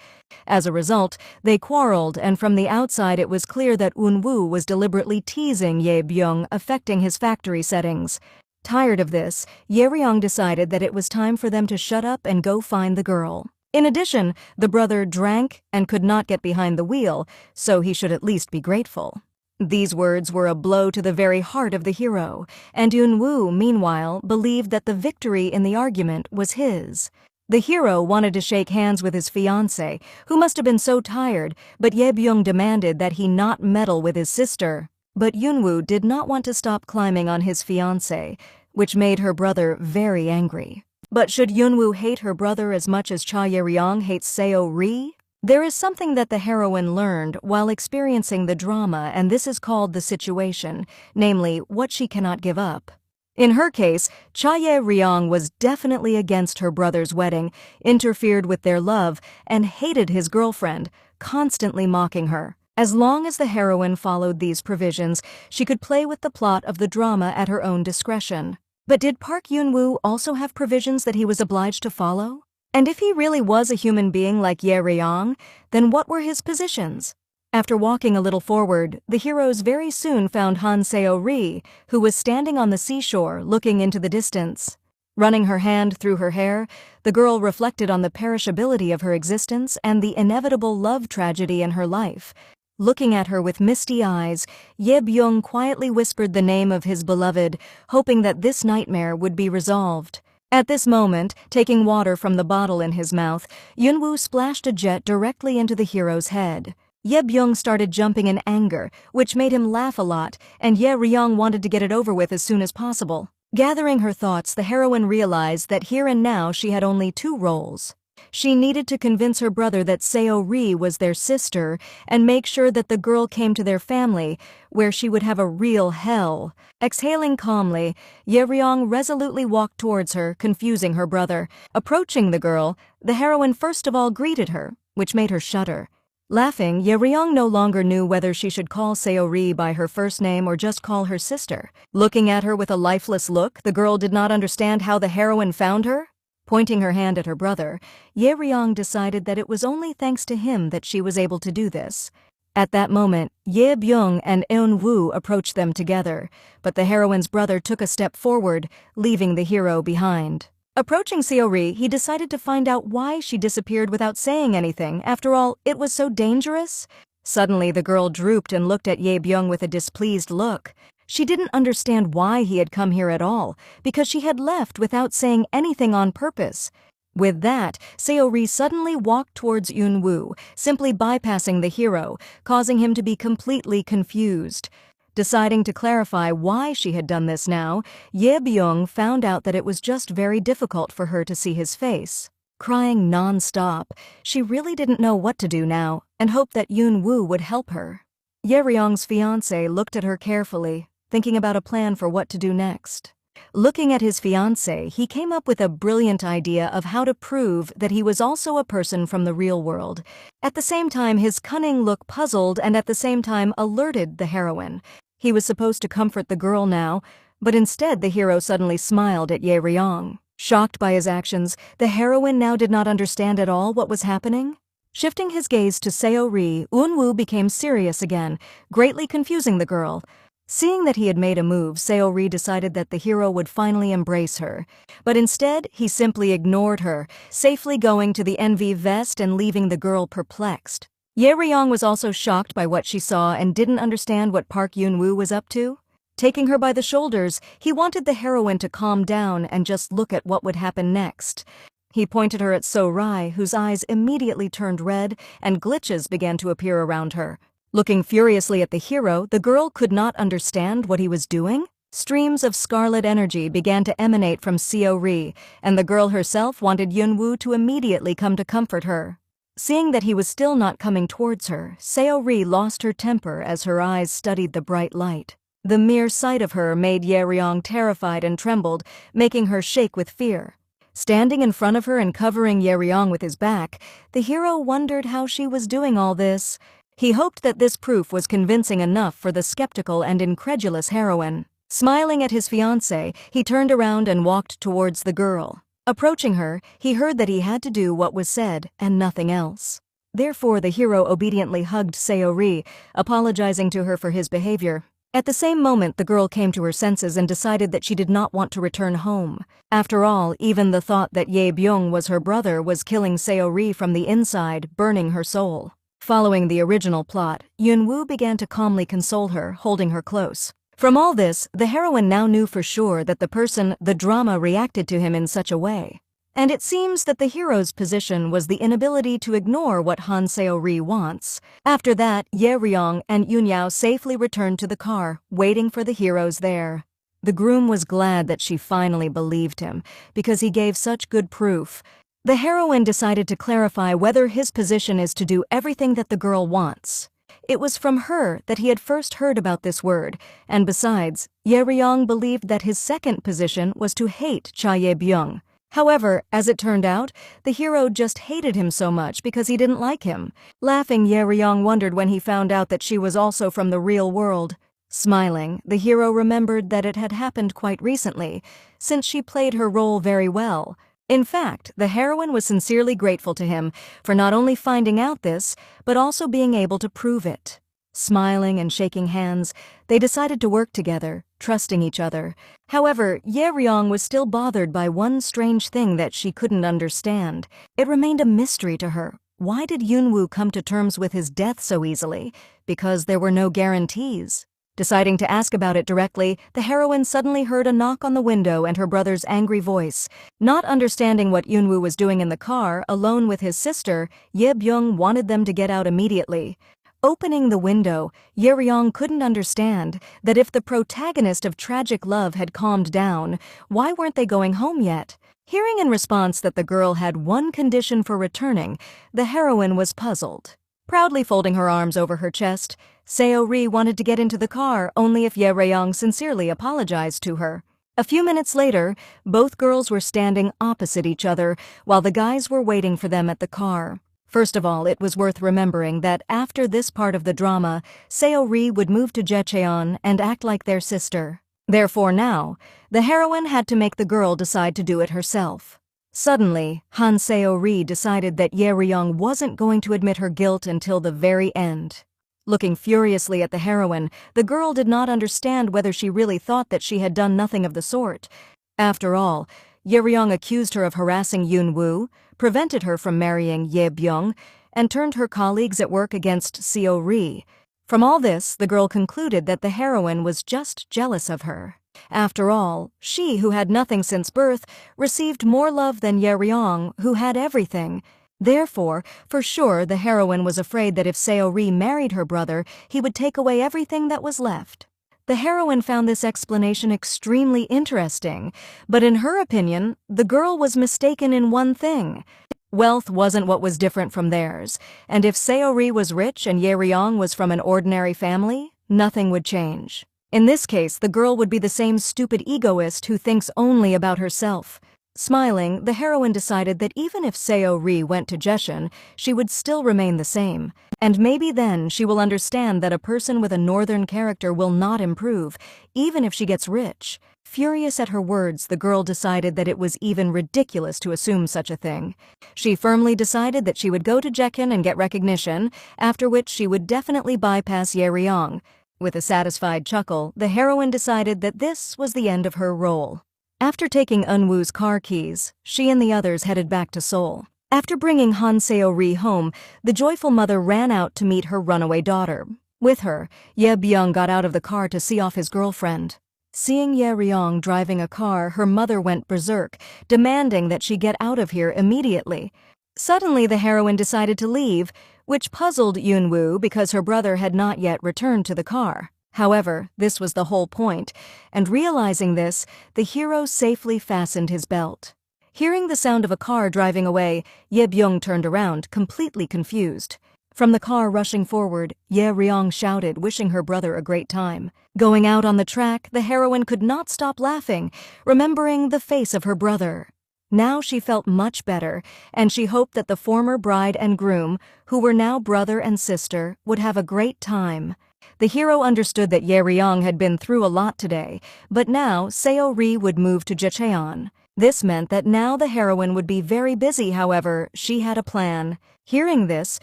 As a result, they quarreled, and from the outside it was clear that Eun-woo was deliberately teasing Ye Byung, affecting his factory settings. Tired of this, Yeryong decided that it was time for them to shut up and go find the girl. In addition, the brother drank and could not get behind the wheel, so he should at least be grateful. These words were a blow to the very heart of the hero, and Yunwoo, meanwhile, believed that the victory in the argument was his. The hero wanted to shake hands with his fiancée, who must have been so tired, but Yebyung demanded that he not meddle with his sister. But Yunwoo did not want to stop climbing on his fiancée, which made her brother very angry. But should Yunwoo hate her brother as much as Cha Yeryong hates Seo Ri? There is something that the heroine learned while experiencing the drama, and this is called the situation, namely, what she cannot give up. In her case, Cha Yeryong was definitely against her brother's wedding, interfered with their love, and hated his girlfriend, constantly mocking her. As long as the heroine followed these provisions, she could play with the plot of the drama at her own discretion. But did Park Yunwoo also have provisions that he was obliged to follow? And if he really was a human being like Yeryong, then what were his positions? After walking a little forward, the heroes very soon found Han Seo-ri, who was standing on the seashore looking into the distance. Running her hand through her hair, the girl reflected on the perishability of her existence and the inevitable love tragedy in her life. Looking at her with misty eyes, Ye Byung quietly whispered the name of his beloved, hoping that this nightmare would be resolved. At this moment, taking water from the bottle in his mouth, Yunwoo splashed a jet directly into the hero's head. Ye Byung started jumping in anger, which made him laugh a lot, and Ye Ryong wanted to get it over with as soon as possible. Gathering her thoughts, the heroine realized that here and now she had only two roles. She needed to convince her brother that Seo-ri was their sister and make sure that the girl came to their family, where she would have a real hell. Exhaling calmly, Yeryong resolutely walked towards her, confusing her brother. Approaching the girl, the heroine first of all greeted her, which made her shudder. Laughing, Yeryong no longer knew whether she should call Seo-ri by her first name or just call her sister. Looking at her with a lifeless look, the girl did not understand how the heroine found her. Pointing her hand at her brother, Yeryong decided that it was only thanks to him that she was able to do this. At that moment, Ye Byung and Eun-woo approached them together, but the heroine's brother took a step forward, leaving the hero behind. Approaching Seo-ri, he decided to find out why she disappeared without saying anything. After all, it was so dangerous. Suddenly, the girl drooped and looked at Ye Byung with a displeased look. She didn't understand why he had come here at all, because she had left without saying anything on purpose. With that, Seo-ri suddenly walked towards Yun-woo, simply bypassing the hero, causing him to be completely confused. Deciding to clarify why she had done this now, Ye Byung found out that it was just very difficult for her to see his face. Crying non-stop, she really didn't know what to do now, and hoped that Yun-woo would help her. Yeryong's fiancé looked at her carefully, thinking about a plan for what to do next. Looking at his fiancée, he came up with a brilliant idea of how to prove that he was also a person from the real world. At the same time, his cunning look puzzled and at the same time alerted the heroine. He was supposed to comfort the girl now, but instead the hero suddenly smiled at Yeryong. Shocked by his actions, the heroine now did not understand at all what was happening. Shifting his gaze to Seo-ri, Eun-woo became serious again, greatly confusing the girl. Seeing that he had made a move, Seo-ri decided that the hero would finally embrace her. But instead, he simply ignored her, safely going to the envy vest and leaving the girl perplexed. Yeryong was also shocked by what she saw and didn't understand what Park Yun-woo was up to. Taking her by the shoulders, he wanted the heroine to calm down and just look at what would happen next. He pointed her at So-ri, whose eyes immediately turned red and glitches began to appear around her. Looking furiously at the hero, the girl could not understand what he was doing. Streams of scarlet energy began to emanate from Seo-ri, and the girl herself wanted Yun-woo to immediately come to comfort her. Seeing that he was still not coming towards her, Seo-ri lost her temper as her eyes studied the bright light. The mere sight of her made Yeryong terrified and trembled, making her shake with fear. Standing in front of her and covering Yeryong with his back, the hero wondered how she was doing all this. He hoped that this proof was convincing enough for the skeptical and incredulous heroine. Smiling at his fiancée, he turned around and walked towards the girl. Approaching her, he heard that he had to do what was said and nothing else. Therefore, the hero obediently hugged Seo-ri, apologizing to her for his behavior. At the same moment, the girl came to her senses and decided that she did not want to return home. After all, even the thought that Ye Byung was her brother was killing Seori from the inside, burning her soul. Following the original plot, Yunwoo began to calmly console her, holding her close. From all this, the heroine now knew for sure that the drama reacted to him in such a way. And it seems that the hero's position was the inability to ignore what Han Seori wants. After that, Ye Ryong and Yunyao safely returned to the car, waiting for the heroes there. The groom was glad that she finally believed him, because he gave such good proof. The heroine decided to clarify whether his position is to do everything that the girl wants. It was from her that he had first heard about this word, and besides, Ye Ryong believed that his second position was to hate Cha Ye Byung. However, as it turned out, the hero just hated him so much because he didn't like him. Laughing, Ye Ryong wondered when he found out that she was also from the real world. Smiling, the hero remembered that it had happened quite recently, since she played her role very well. In fact, the heroine was sincerely grateful to him for not only finding out this, but also being able to prove it. Smiling and shaking hands, they decided to work together, trusting each other. However, Ye Ryong was still bothered by one strange thing that she couldn't understand. It remained a mystery to her. Why did Yunwoo come to terms with his death so easily? Because there were no guarantees. Deciding to ask about it directly, the heroine suddenly heard a knock on the window and her brother's angry voice. Not understanding what Yunwoo was doing in the car, alone with his sister, Ye Byung wanted them to get out immediately. Opening the window, Ye Ryong couldn't understand that if the protagonist of Tragic Love had calmed down, why weren't they going home yet? Hearing in response that the girl had one condition for returning, the heroine was puzzled. Proudly folding her arms over her chest, Seori wanted to get into the car only if Ye Ryong sincerely apologized to her. A few minutes later, both girls were standing opposite each other while the guys were waiting for them at the car. First of all, it was worth remembering that after this part of the drama, Seori would move to Jecheon and act like their sister. Therefore now, the heroine had to make the girl decide to do it herself. Suddenly, Han Seori decided that Ye Ryong wasn't going to admit her guilt until the very end. Looking furiously at the heroine, the girl did not understand whether she really thought that she had done nothing of the sort. After all, Ye Ryong accused her of harassing Yunwoo, prevented her from marrying Ye Byung, and turned her colleagues at work against Seori. From all this, the girl concluded that the heroine was just jealous of her. After all, she, who had nothing since birth, received more love than Ye Ryong, who had everything. Therefore, for sure, the heroine was afraid that if Seori married her brother, he would take away everything that was left. The heroine found this explanation extremely interesting, but in her opinion, the girl was mistaken in one thing. Wealth wasn't what was different from theirs, and if Seori was rich and Ye Ryong was from an ordinary family, nothing would change. In this case, the girl would be the same stupid egoist who thinks only about herself. Smiling, the heroine decided that even if Seori went to Jecheon, she would still remain the same. And maybe then she will understand that a person with a northern character will not improve, even if she gets rich. Furious at her words, the girl decided that it was even ridiculous to assume such a thing. She firmly decided that she would go to Jecheon and get recognition, after which she would definitely bypass Ye Ryong. With a satisfied chuckle, the heroine decided that this was the end of her role. After taking Eunwoo's car keys, she and the others headed back to Seoul. After bringing Han Seori home, the joyful mother ran out to meet her runaway daughter. With her, Ye Byung got out of the car to see off his girlfriend. Seeing Ye Ryong driving a car, her mother went berserk, demanding that she get out of here immediately. Suddenly, the heroine decided to leave, which puzzled Yunwoo because her brother had not yet returned to the car. However, this was the whole point, and realizing this, the hero safely fastened his belt. Hearing the sound of a car driving away, Ye Byung turned around, completely confused. From the car rushing forward, Ye Ryong shouted, wishing her brother a great time. Going out on the track, the heroine could not stop laughing, remembering the face of her brother. Now she felt much better, and she hoped that the former bride and groom, who were now brother and sister, would have a great time. The hero understood that Ye Ryong had been through a lot today, but now Seori would move to Jecheon. This meant that now the heroine would be very busy. However, she had a plan. Hearing this,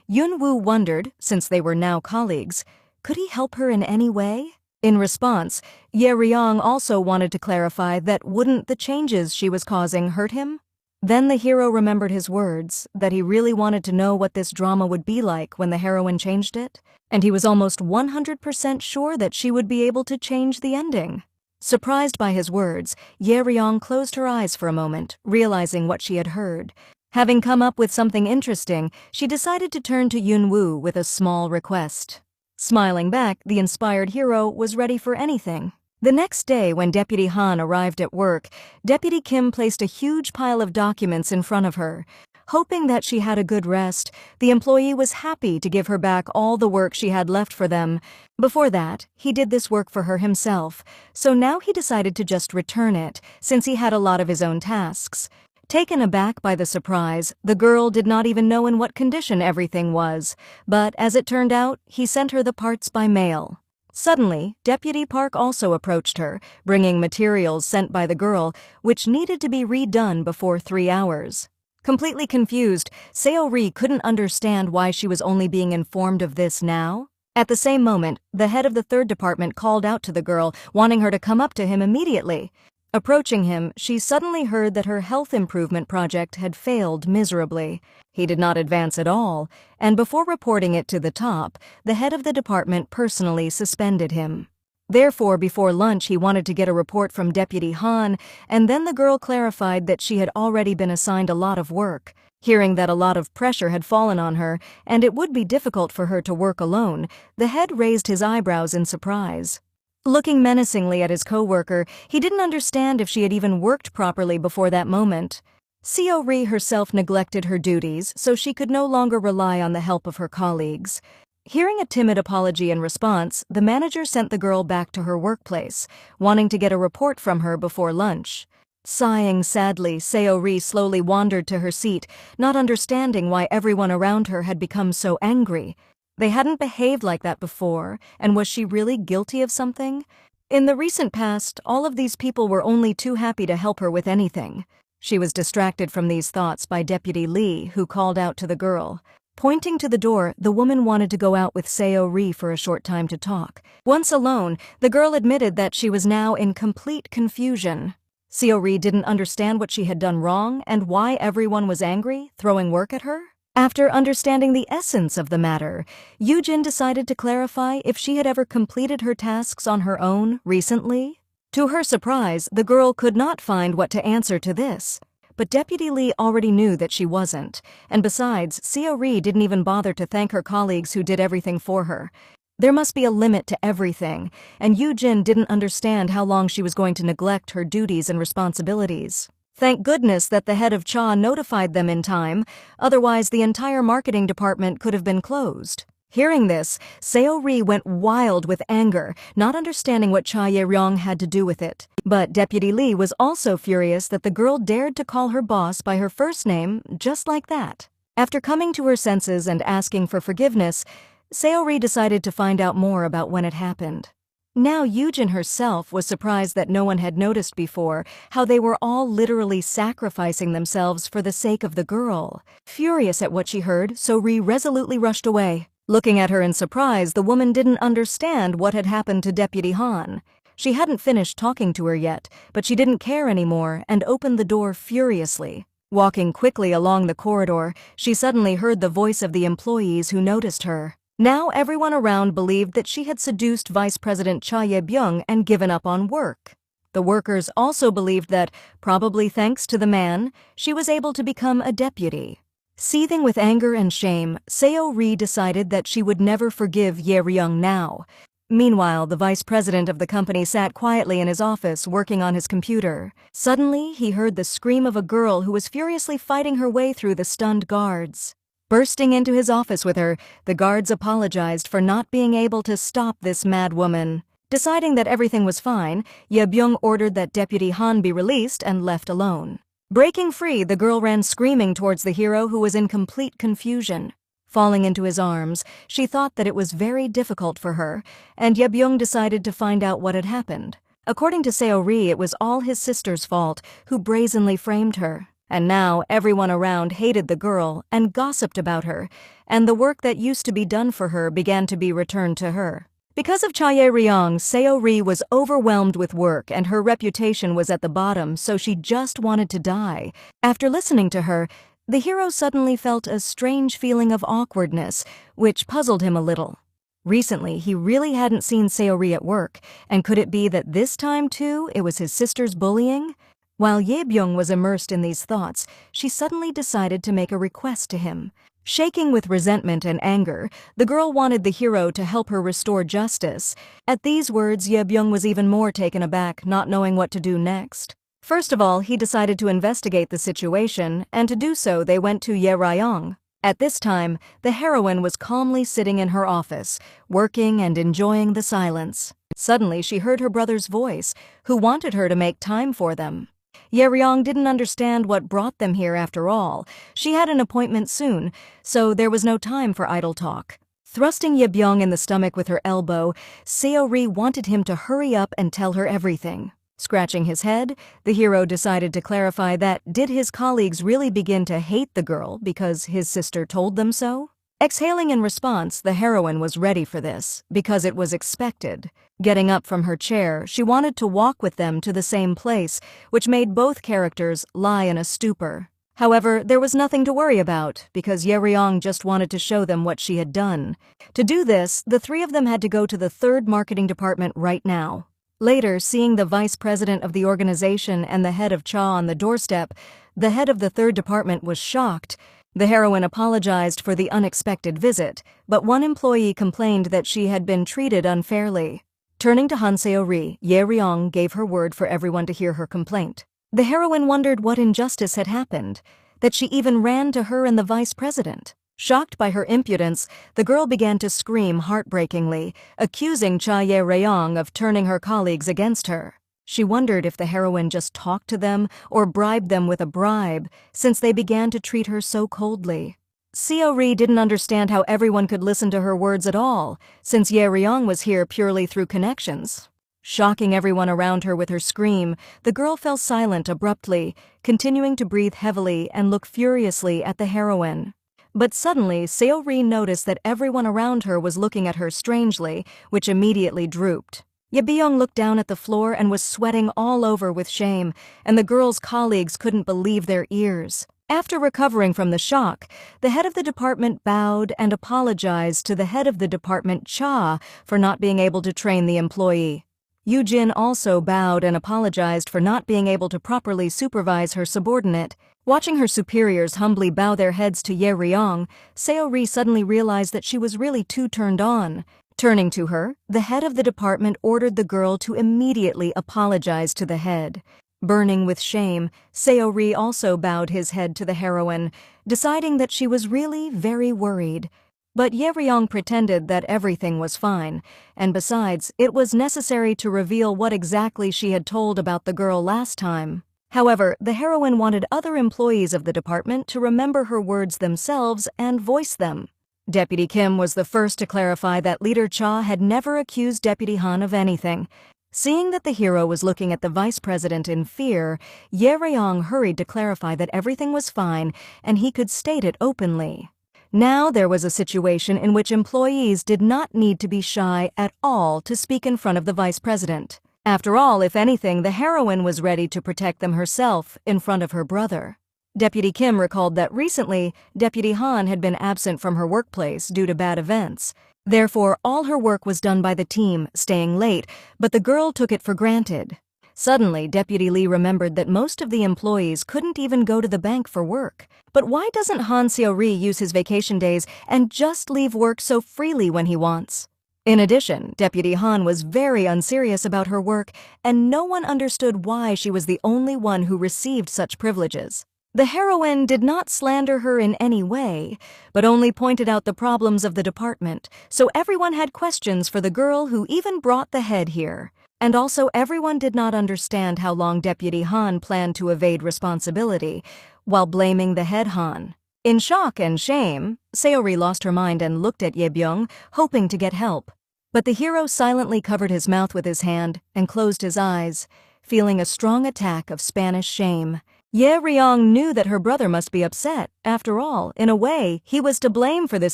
Yunwoo wondered, since they were now colleagues, could he help her in any way? In response, Ye Ryong also wanted to clarify that wouldn't the changes she was causing hurt him? Then the hero remembered his words, that he really wanted to know what this drama would be like when the heroine changed it, and he was almost 100% sure that she would be able to change the ending. Surprised by his words, Ye Ryong closed her eyes for a moment, realizing what she had heard. Having come up with something interesting, she decided to turn to Yunwoo with a small request. Smiling back, the inspired hero was ready for anything. The next day, when Deputy Han arrived at work, Deputy Kim placed a huge pile of documents in front of her. Hoping that she had a good rest, the employee was happy to give her back all the work she had left for them. Before that, he did this work for her himself, so now he decided to just return it, since he had a lot of his own tasks. Taken aback by the surprise, the girl did not even know in what condition everything was, but as it turned out, he sent her the parts by mail. Suddenly, Deputy Park also approached her, bringing materials sent by the girl, which needed to be redone before 3 hours. Completely confused, Seori couldn't understand why she was only being informed of this now. At the same moment, the head of the third department called out to the girl, wanting her to come up to him immediately. Approaching him, she suddenly heard that her health improvement project had failed miserably. He did not advance at all, and before reporting it to the top, the head of the department personally suspended him. Therefore, before lunch, he wanted to get a report from Deputy Han, and then the girl clarified that she had already been assigned a lot of work. Hearing that a lot of pressure had fallen on her, and it would be difficult for her to work alone, the head raised his eyebrows in surprise. Looking menacingly at his co-worker, he didn't understand if she had even worked properly before that moment. Seori herself neglected her duties, so she could no longer rely on the help of her colleagues. Hearing a timid apology in response, the manager sent the girl back to her workplace, wanting to get a report from her before lunch. Sighing sadly, Seori slowly wandered to her seat, not understanding why everyone around her had become so angry. They hadn't behaved like that before, and was she really guilty of something? In the recent past, all of these people were only too happy to help her with anything. She was distracted from these thoughts by Deputy Lee, who called out to the girl. Pointing to the door, the woman wanted to go out with Seori for a short time to talk. Once alone, the girl admitted that she was now in complete confusion. Seori didn't understand what she had done wrong and why everyone was angry, throwing work at her. After understanding the essence of the matter, Yujin decided to clarify if she had ever completed her tasks on her own recently. To her surprise, the girl could not find what to answer to this. But Deputy Lee already knew that she wasn't, and besides, Seori didn't even bother to thank her colleagues who did everything for her. There must be a limit to everything, and Yujin didn't understand how long she was going to neglect her duties and responsibilities. Thank goodness that the head of Cha notified them in time, otherwise the entire marketing department could have been closed. Hearing this, Seori went wild with anger, not understanding what Cha Ye-ryong had to do with it. But Deputy Lee was also furious that the girl dared to call her boss by her first name just like that. After coming to her senses and asking for forgiveness, Seori decided to find out more about when it happened. Now Yujin herself was surprised that no one had noticed before how they were all literally sacrificing themselves for the sake of the girl. Furious at what she heard, Seori resolutely rushed away. Looking at her in surprise, the woman didn't understand what had happened to Deputy Han. She hadn't finished talking to her yet, but she didn't care anymore and opened the door furiously. Walking quickly along the corridor, she suddenly heard the voice of the employees who noticed her. Now everyone around believed that she had seduced Vice President Cha Ye-byung and given up on work. The workers also believed that, probably thanks to the man, she was able to become a deputy. Seething with anger and shame, Seori decided that she would never forgive Ye-ryong now. Meanwhile, the vice president of the company sat quietly in his office working on his computer. Suddenly, he heard the scream of a girl who was furiously fighting her way through the stunned guards. Bursting into his office with her, the guards apologized for not being able to stop this mad woman. Deciding that everything was fine, Ye-byung ordered that Deputy Han be released and left alone. Breaking free, the girl ran screaming towards the hero who was in complete confusion. Falling into his arms, she thought that it was very difficult for her, and Ye-byung decided to find out what had happened. According to Seori, it was all his sister's fault, who brazenly framed her. And now everyone around hated the girl and gossiped about her, and the work that used to be done for her began to be returned to her. Because of Chaye Ryong, Seori was overwhelmed with work and her reputation was at the bottom, so she just wanted to die. After listening to her, the hero suddenly felt a strange feeling of awkwardness, which puzzled him a little. Recently, he really hadn't seen Seori at work, and could it be that this time, too, it was his sister's bullying? While Yebyung was immersed in these thoughts, she suddenly decided to make a request to him. Shaking with resentment and anger, the girl wanted the hero to help her restore justice. At these words, Yebyung was even more taken aback, not knowing what to do next. First of all, he decided to investigate the situation, and to do so they went to Ye Ryong. At this time, the heroine was calmly sitting in her office, working and enjoying the silence. Suddenly, she heard her brother's voice, who wanted her to make time for them. Ye Ryong didn't understand what brought them here after all. She had an appointment soon, so there was no time for idle talk. Thrusting Yebyung in the stomach with her elbow, Seori wanted him to hurry up and tell her everything. Scratching his head, the hero decided to clarify that did his colleagues really begin to hate the girl because his sister told them so? Exhaling in response, the heroine was ready for this, because it was expected. Getting up from her chair, she wanted to walk with them to the same place, which made both characters lie in a stupor. However, there was nothing to worry about, because Ye Ryong just wanted to show them what she had done. To do this, the three of them had to go to the third marketing department right now. Later, seeing the vice president of the organization and the head of Cha on the doorstep, the head of the third department was shocked. The heroine apologized for the unexpected visit, but one employee complained that she had been treated unfairly. Turning to Han Seori, Ye Ryong gave her word for everyone to hear her complaint. The heroine wondered what injustice had happened, that she even ran to her and the vice president. Shocked by her impudence, the girl began to scream heartbreakingly, accusing Cha Ye Ryong of turning her colleagues against her. She wondered if the heroine just talked to them or bribed them with a bribe, since they began to treat her so coldly. Seori didn't understand how everyone could listen to her words at all, since Ye Ryong was here purely through connections. Shocking everyone around her with her scream, the girl fell silent abruptly, continuing to breathe heavily and look furiously at the heroine. But suddenly, Seori noticed that everyone around her was looking at her strangely, which immediately drooped. Yebyung looked down at the floor and was sweating all over with shame, and the girl's colleagues couldn't believe their ears. After recovering from the shock, the head of the department bowed and apologized to the head of the department, Cha, for not being able to train the employee. Yujin also bowed and apologized for not being able to properly supervise her subordinate. Watching her superiors humbly bow their heads to Ye Ryong, Seori suddenly realized that she was really too turned on. Turning to her, the head of the department ordered the girl to immediately apologize to the head. Burning with shame, Seori also bowed his head to the heroine, deciding that she was really very worried. But Ye Ryong pretended that everything was fine, and besides, it was necessary to reveal what exactly she had told about the girl last time. However, the heroine wanted other employees of the department to remember her words themselves and voice them. Deputy Kim was the first to clarify that Leader Cha had never accused Deputy Han of anything. Seeing that the hero was looking at the vice president in fear, Ye Ryong hurried to clarify that everything was fine and he could state it openly. Now there was a situation in which employees did not need to be shy at all to speak in front of the vice president. After all, if anything, the heroine was ready to protect them herself in front of her brother. Deputy Kim recalled that recently, Deputy Han had been absent from her workplace due to bad events. Therefore, all her work was done by the team, staying late, but the girl took it for granted. Suddenly, Deputy Lee remembered that most of the employees couldn't even go to the bank for work. But why doesn't Han Seori use his vacation days and just leave work so freely when he wants? In addition, Deputy Han was very unserious about her work, and no one understood why she was the only one who received such privileges. The heroine did not slander her in any way, but only pointed out the problems of the department, so everyone had questions for the girl who even brought the head here. And also everyone did not understand how long Deputy Han planned to evade responsibility, while blaming the head Han. In shock and shame, Seori lost her mind and looked at Yebyung, hoping to get help. But the hero silently covered his mouth with his hand and closed his eyes, feeling a strong attack of Spanish shame. Ye Ryong knew that her brother must be upset. After all, in a way, he was to blame for this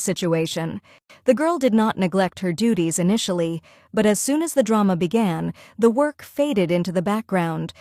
situation. The girl did not neglect her duties initially, but as soon as the drama began, the work faded into the background.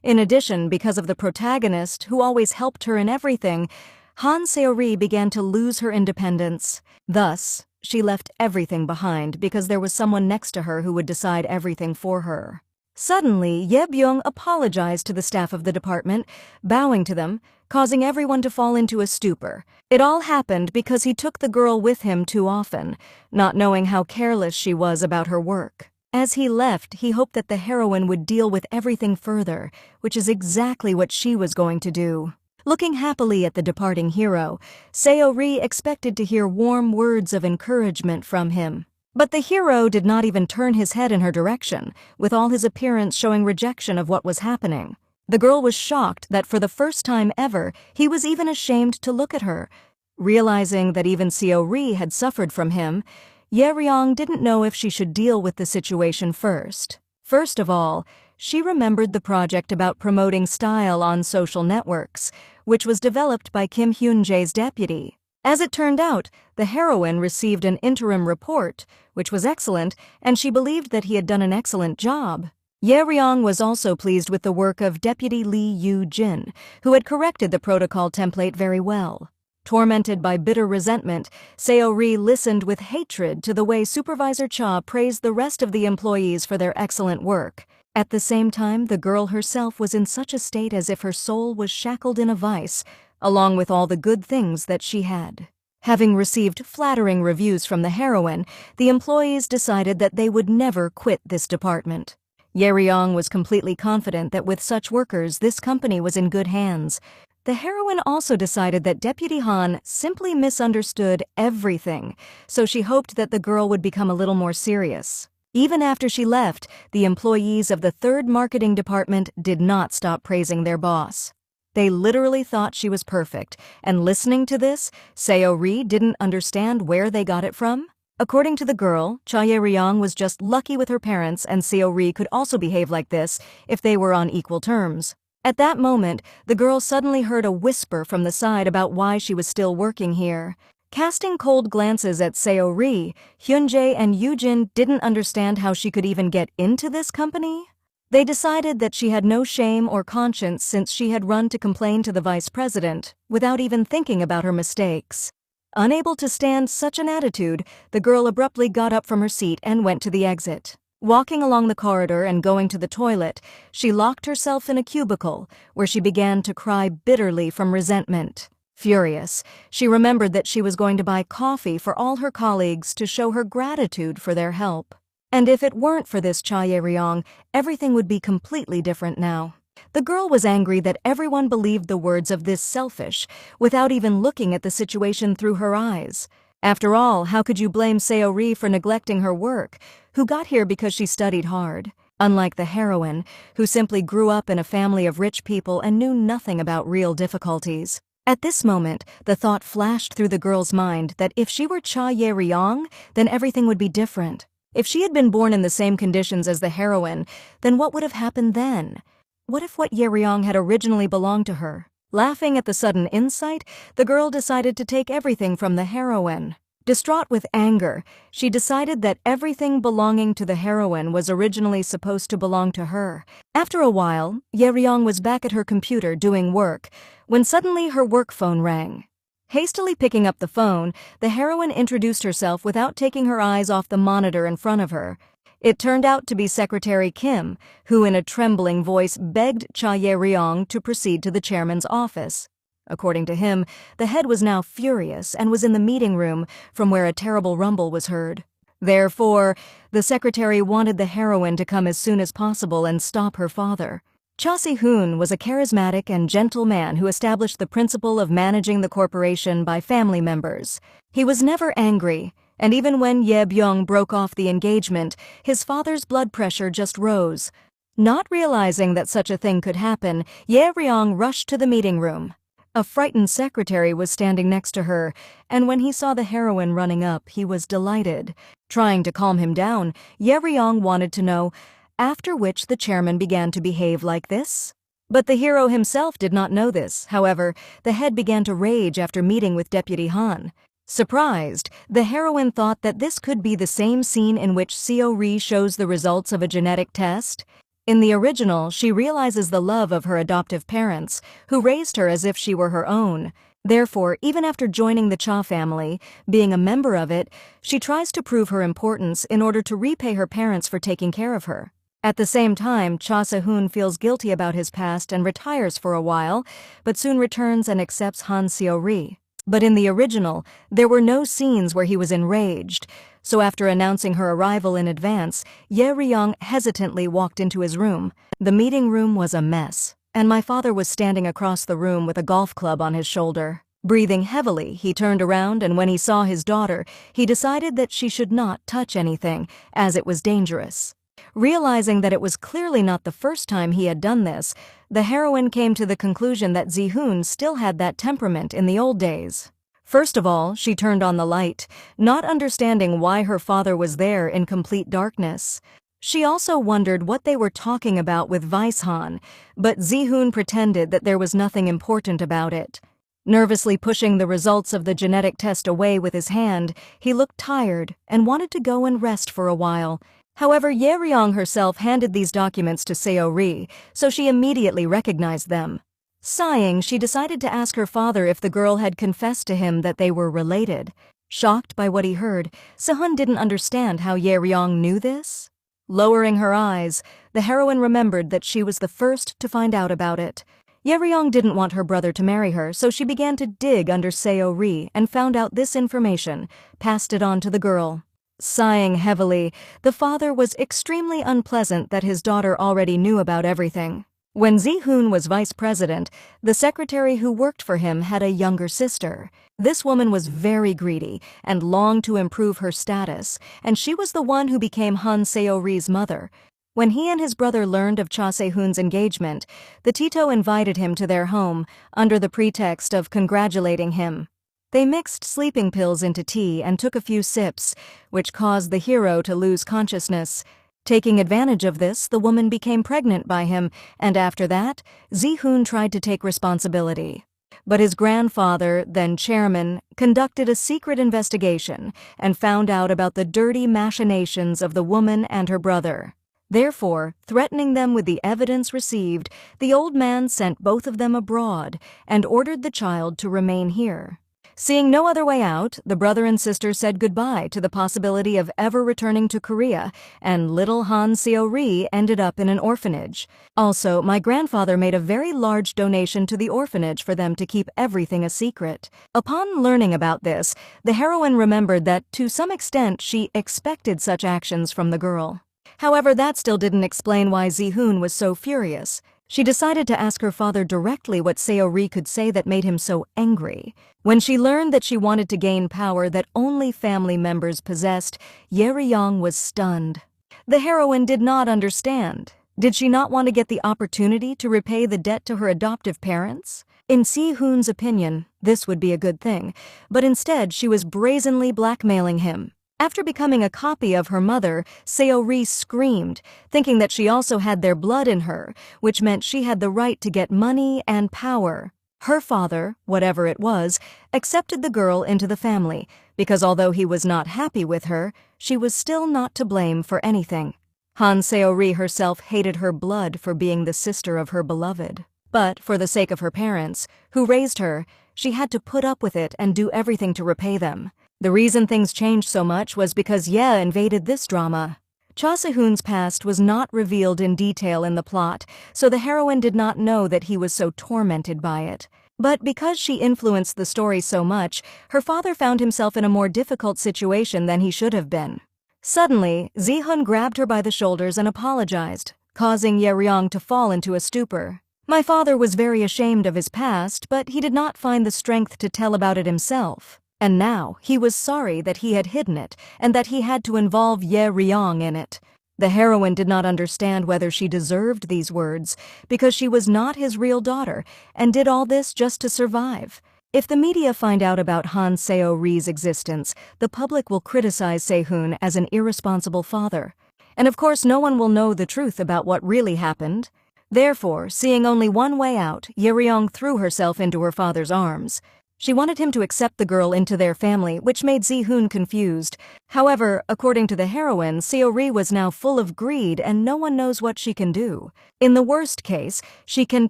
In addition, because of the protagonist, who always helped her in everything, Han Seori began to lose her independence. Thus, she left everything behind because there was someone next to her who would decide everything for her. Suddenly, Ye Byung apologized to the staff of the department, bowing to them, causing everyone to fall into a stupor. It all happened because he took the girl with him too often, not knowing how careless she was about her work. As he left, he hoped that the heroine would deal with everything further, which is exactly what she was going to do. Looking happily at the departing hero, Seori expected to hear warm words of encouragement from him. But the hero did not even turn his head in her direction, with all his appearance showing rejection of what was happening. The girl was shocked that for the first time ever, he was even ashamed to look at her. Realizing that even Seori had suffered from him, Ye Ryong didn't know if she should deal with the situation first. First of all, she remembered the project about promoting style on social networks, which was developed by Kim Hyun-jae's deputy. As it turned out, the heroine received an interim report, which was excellent, and she believed that he had done an excellent job. Ye Ryong was also pleased with the work of Deputy Lee Yoo-jin, who had corrected the protocol template very well. Tormented by bitter resentment, Seori listened with hatred to the way Supervisor Cha praised the rest of the employees for their excellent work. At the same time, the girl herself was in such a state as if her soul was shackled in a vice, along with all the good things that she had. Having received flattering reviews from the heroine, the employees decided that they would never quit this department. Ye Ryong was completely confident that with such workers, this company was in good hands. The heroine also decided that Deputy Han simply misunderstood everything, so she hoped that the girl would become a little more serious. Even after she left, the employees of the third marketing department did not stop praising their boss. They literally thought she was perfect, and listening to this, Seori didn't understand where they got it from. According to the girl, Cha Ye Ryong was just lucky with her parents, and Seori could also behave like this if they were on equal terms. At that moment, the girl suddenly heard a whisper from the side about why she was still working here. Casting cold glances at Seori, Hyun-jae and Yoo-jin didn't understand how she could even get into this company. They decided that she had no shame or conscience since she had run to complain to the vice president, without even thinking about her mistakes. Unable to stand such an attitude, the girl abruptly got up from her seat and went to the exit. Walking along the corridor and going to the toilet, she locked herself in a cubicle, where she began to cry bitterly from resentment. Furious, she remembered that she was going to buy coffee for all her colleagues to show her gratitude for their help. And if it weren't for this Cha Ye Ryong, everything would be completely different now. The girl was angry that everyone believed the words of this selfish, without even looking at the situation through her eyes. After all, how could you blame Seori for neglecting her work, who got here because she studied hard? Unlike the heroine, who simply grew up in a family of rich people and knew nothing about real difficulties. At this moment, the thought flashed through the girl's mind that if she were Cha Ye Ryong, then everything would be different. If she had been born in the same conditions as the heroine, then what would have happened then? What if what Ye Ryong had originally belonged to her? Laughing at the sudden insight, the girl decided to take everything from the heroine. Distraught with anger, she decided that everything belonging to the heroine was originally supposed to belong to her. After a while, Ye Ryong was back at her computer doing work, when suddenly her work phone rang. Hastily picking up the phone, the heroine introduced herself without taking her eyes off the monitor in front of her. It turned out to be Secretary Kim, who in a trembling voice begged Cha Ye Ryong to proceed to the chairman's office. According to him, the head was now furious and was in the meeting room, from where a terrible rumble was heard. Therefore, the secretary wanted the heroine to come as soon as possible and stop her father. Cha Si-hoon was a charismatic and gentle man who established the principle of managing the corporation by family members. He was never angry, and even when Ye Byung broke off the engagement, his father's blood pressure just rose. Not realizing that such a thing could happen, Ye Ryong rushed to the meeting room. A frightened secretary was standing next to her, and when he saw the heroine running up, he was delighted. Trying to calm him down, Ye Ryong wanted to know, after which the chairman began to behave like this. But the hero himself did not know this. However, the head began to rage after meeting with Deputy Han. Surprised, the heroine thought that this could be the same scene in which Seo-ri shows the results of a genetic test. In the original, she realizes the love of her adoptive parents, who raised her as if she were her own. Therefore, even after joining the Cha family, being a member of it, she tries to prove her importance in order to repay her parents for taking care of her. At the same time, Cha Se-hoon feels guilty about his past and retires for a while, but soon returns and accepts Han Seo-ri. But in the original, there were no scenes where he was enraged, so after announcing her arrival in advance, Ye Ryong hesitantly walked into his room. The meeting room was a mess, and my father was standing across the room with a golf club on his shoulder. Breathing heavily, he turned around, and when he saw his daughter, he decided that she should not touch anything, as it was dangerous. Realizing that it was clearly not the first time he had done this, the heroine came to the conclusion that Ji-hoon still had that temperament in the old days. First of all, she turned on the light, not understanding why her father was there in complete darkness. She also wondered what they were talking about with Vice Han, but Ji-hoon pretended that there was nothing important about it. Nervously pushing the results of the genetic test away with his hand, he looked tired and wanted to go and rest for a while. However, Ye Ryong herself handed these documents to Seo-ri, so she immediately recognized them. Sighing, she decided to ask her father if the girl had confessed to him that they were related. Shocked by what he heard, Se-hoon didn't understand how Ye Ryong knew this. Lowering her eyes, the heroine remembered that she was the first to find out about it. Ye Ryong didn't want her brother to marry her, so she began to dig under Seo-ri and found out this information, passed it on to the girl. Sighing heavily, the father was extremely unpleasant that his daughter already knew about everything. When Ji-hoon was vice president, the secretary who worked for him had a younger sister. This woman was very greedy and longed to improve her status, and she was the one who became Han Seo-ri's mother. When he and his brother learned of Cha Se-hoon's engagement, the Tito invited him to their home under the pretext of congratulating him. They mixed sleeping pills into tea and took a few sips, which caused the hero to lose consciousness. Taking advantage of this, the woman became pregnant by him, and after that, Ji-hoon tried to take responsibility. But his grandfather, then chairman, conducted a secret investigation and found out about the dirty machinations of the woman and her brother. Therefore, threatening them with the evidence received, the old man sent both of them abroad and ordered the child to remain here. Seeing no other way out, the brother and sister said goodbye to the possibility of ever returning to Korea, and little Han Seo-ri ended up in an orphanage. Also, my grandfather made a very large donation to the orphanage for them to keep everything a secret. Upon learning about this, the heroine remembered that, to some extent, she expected such actions from the girl. However, that still didn't explain why Ji-hoon was so furious. She decided to ask her father directly what Seo-ri could say that made him so angry. When she learned that she wanted to gain power that only family members possessed, Ye Ryong was stunned. The heroine did not understand. Did she not want to get the opportunity to repay the debt to her adoptive parents? In Si-hoon's opinion, this would be a good thing, but instead she was brazenly blackmailing him. After becoming a copy of her mother, Seo-ri screamed, thinking that she also had their blood in her, which meant she had the right to get money and power. Her father, whatever it was, accepted the girl into the family, because although he was not happy with her, she was still not to blame for anything. Han Seo-ri herself hated her blood for being the sister of her beloved. But, for the sake of her parents, who raised her, she had to put up with it and do everything to repay them. The reason things changed so much was because Ye invaded this drama. Cha Se-hoon's past was not revealed in detail in the plot, so the heroine did not know that he was so tormented by it. But because she influenced the story so much, her father found himself in a more difficult situation than he should have been. Suddenly, Ji-hoon grabbed her by the shoulders and apologized, causing Ye Ryong to fall into a stupor. My father was very ashamed of his past, but he did not find the strength to tell about it himself. And now, he was sorry that he had hidden it, and that he had to involve Ye Ryong in it. The heroine did not understand whether she deserved these words, because she was not his real daughter, and did all this just to survive. If the media find out about Han Seo-ri's existence, the public will criticize Se-hoon as an irresponsible father. And of course no one will know the truth about what really happened. Therefore, seeing only one way out, Yeryong threw herself into her father's arms. She wanted him to accept the girl into their family, which made Ji-hoon confused. However, according to the heroine, Seori was now full of greed and no one knows what she can do. In the worst case, she can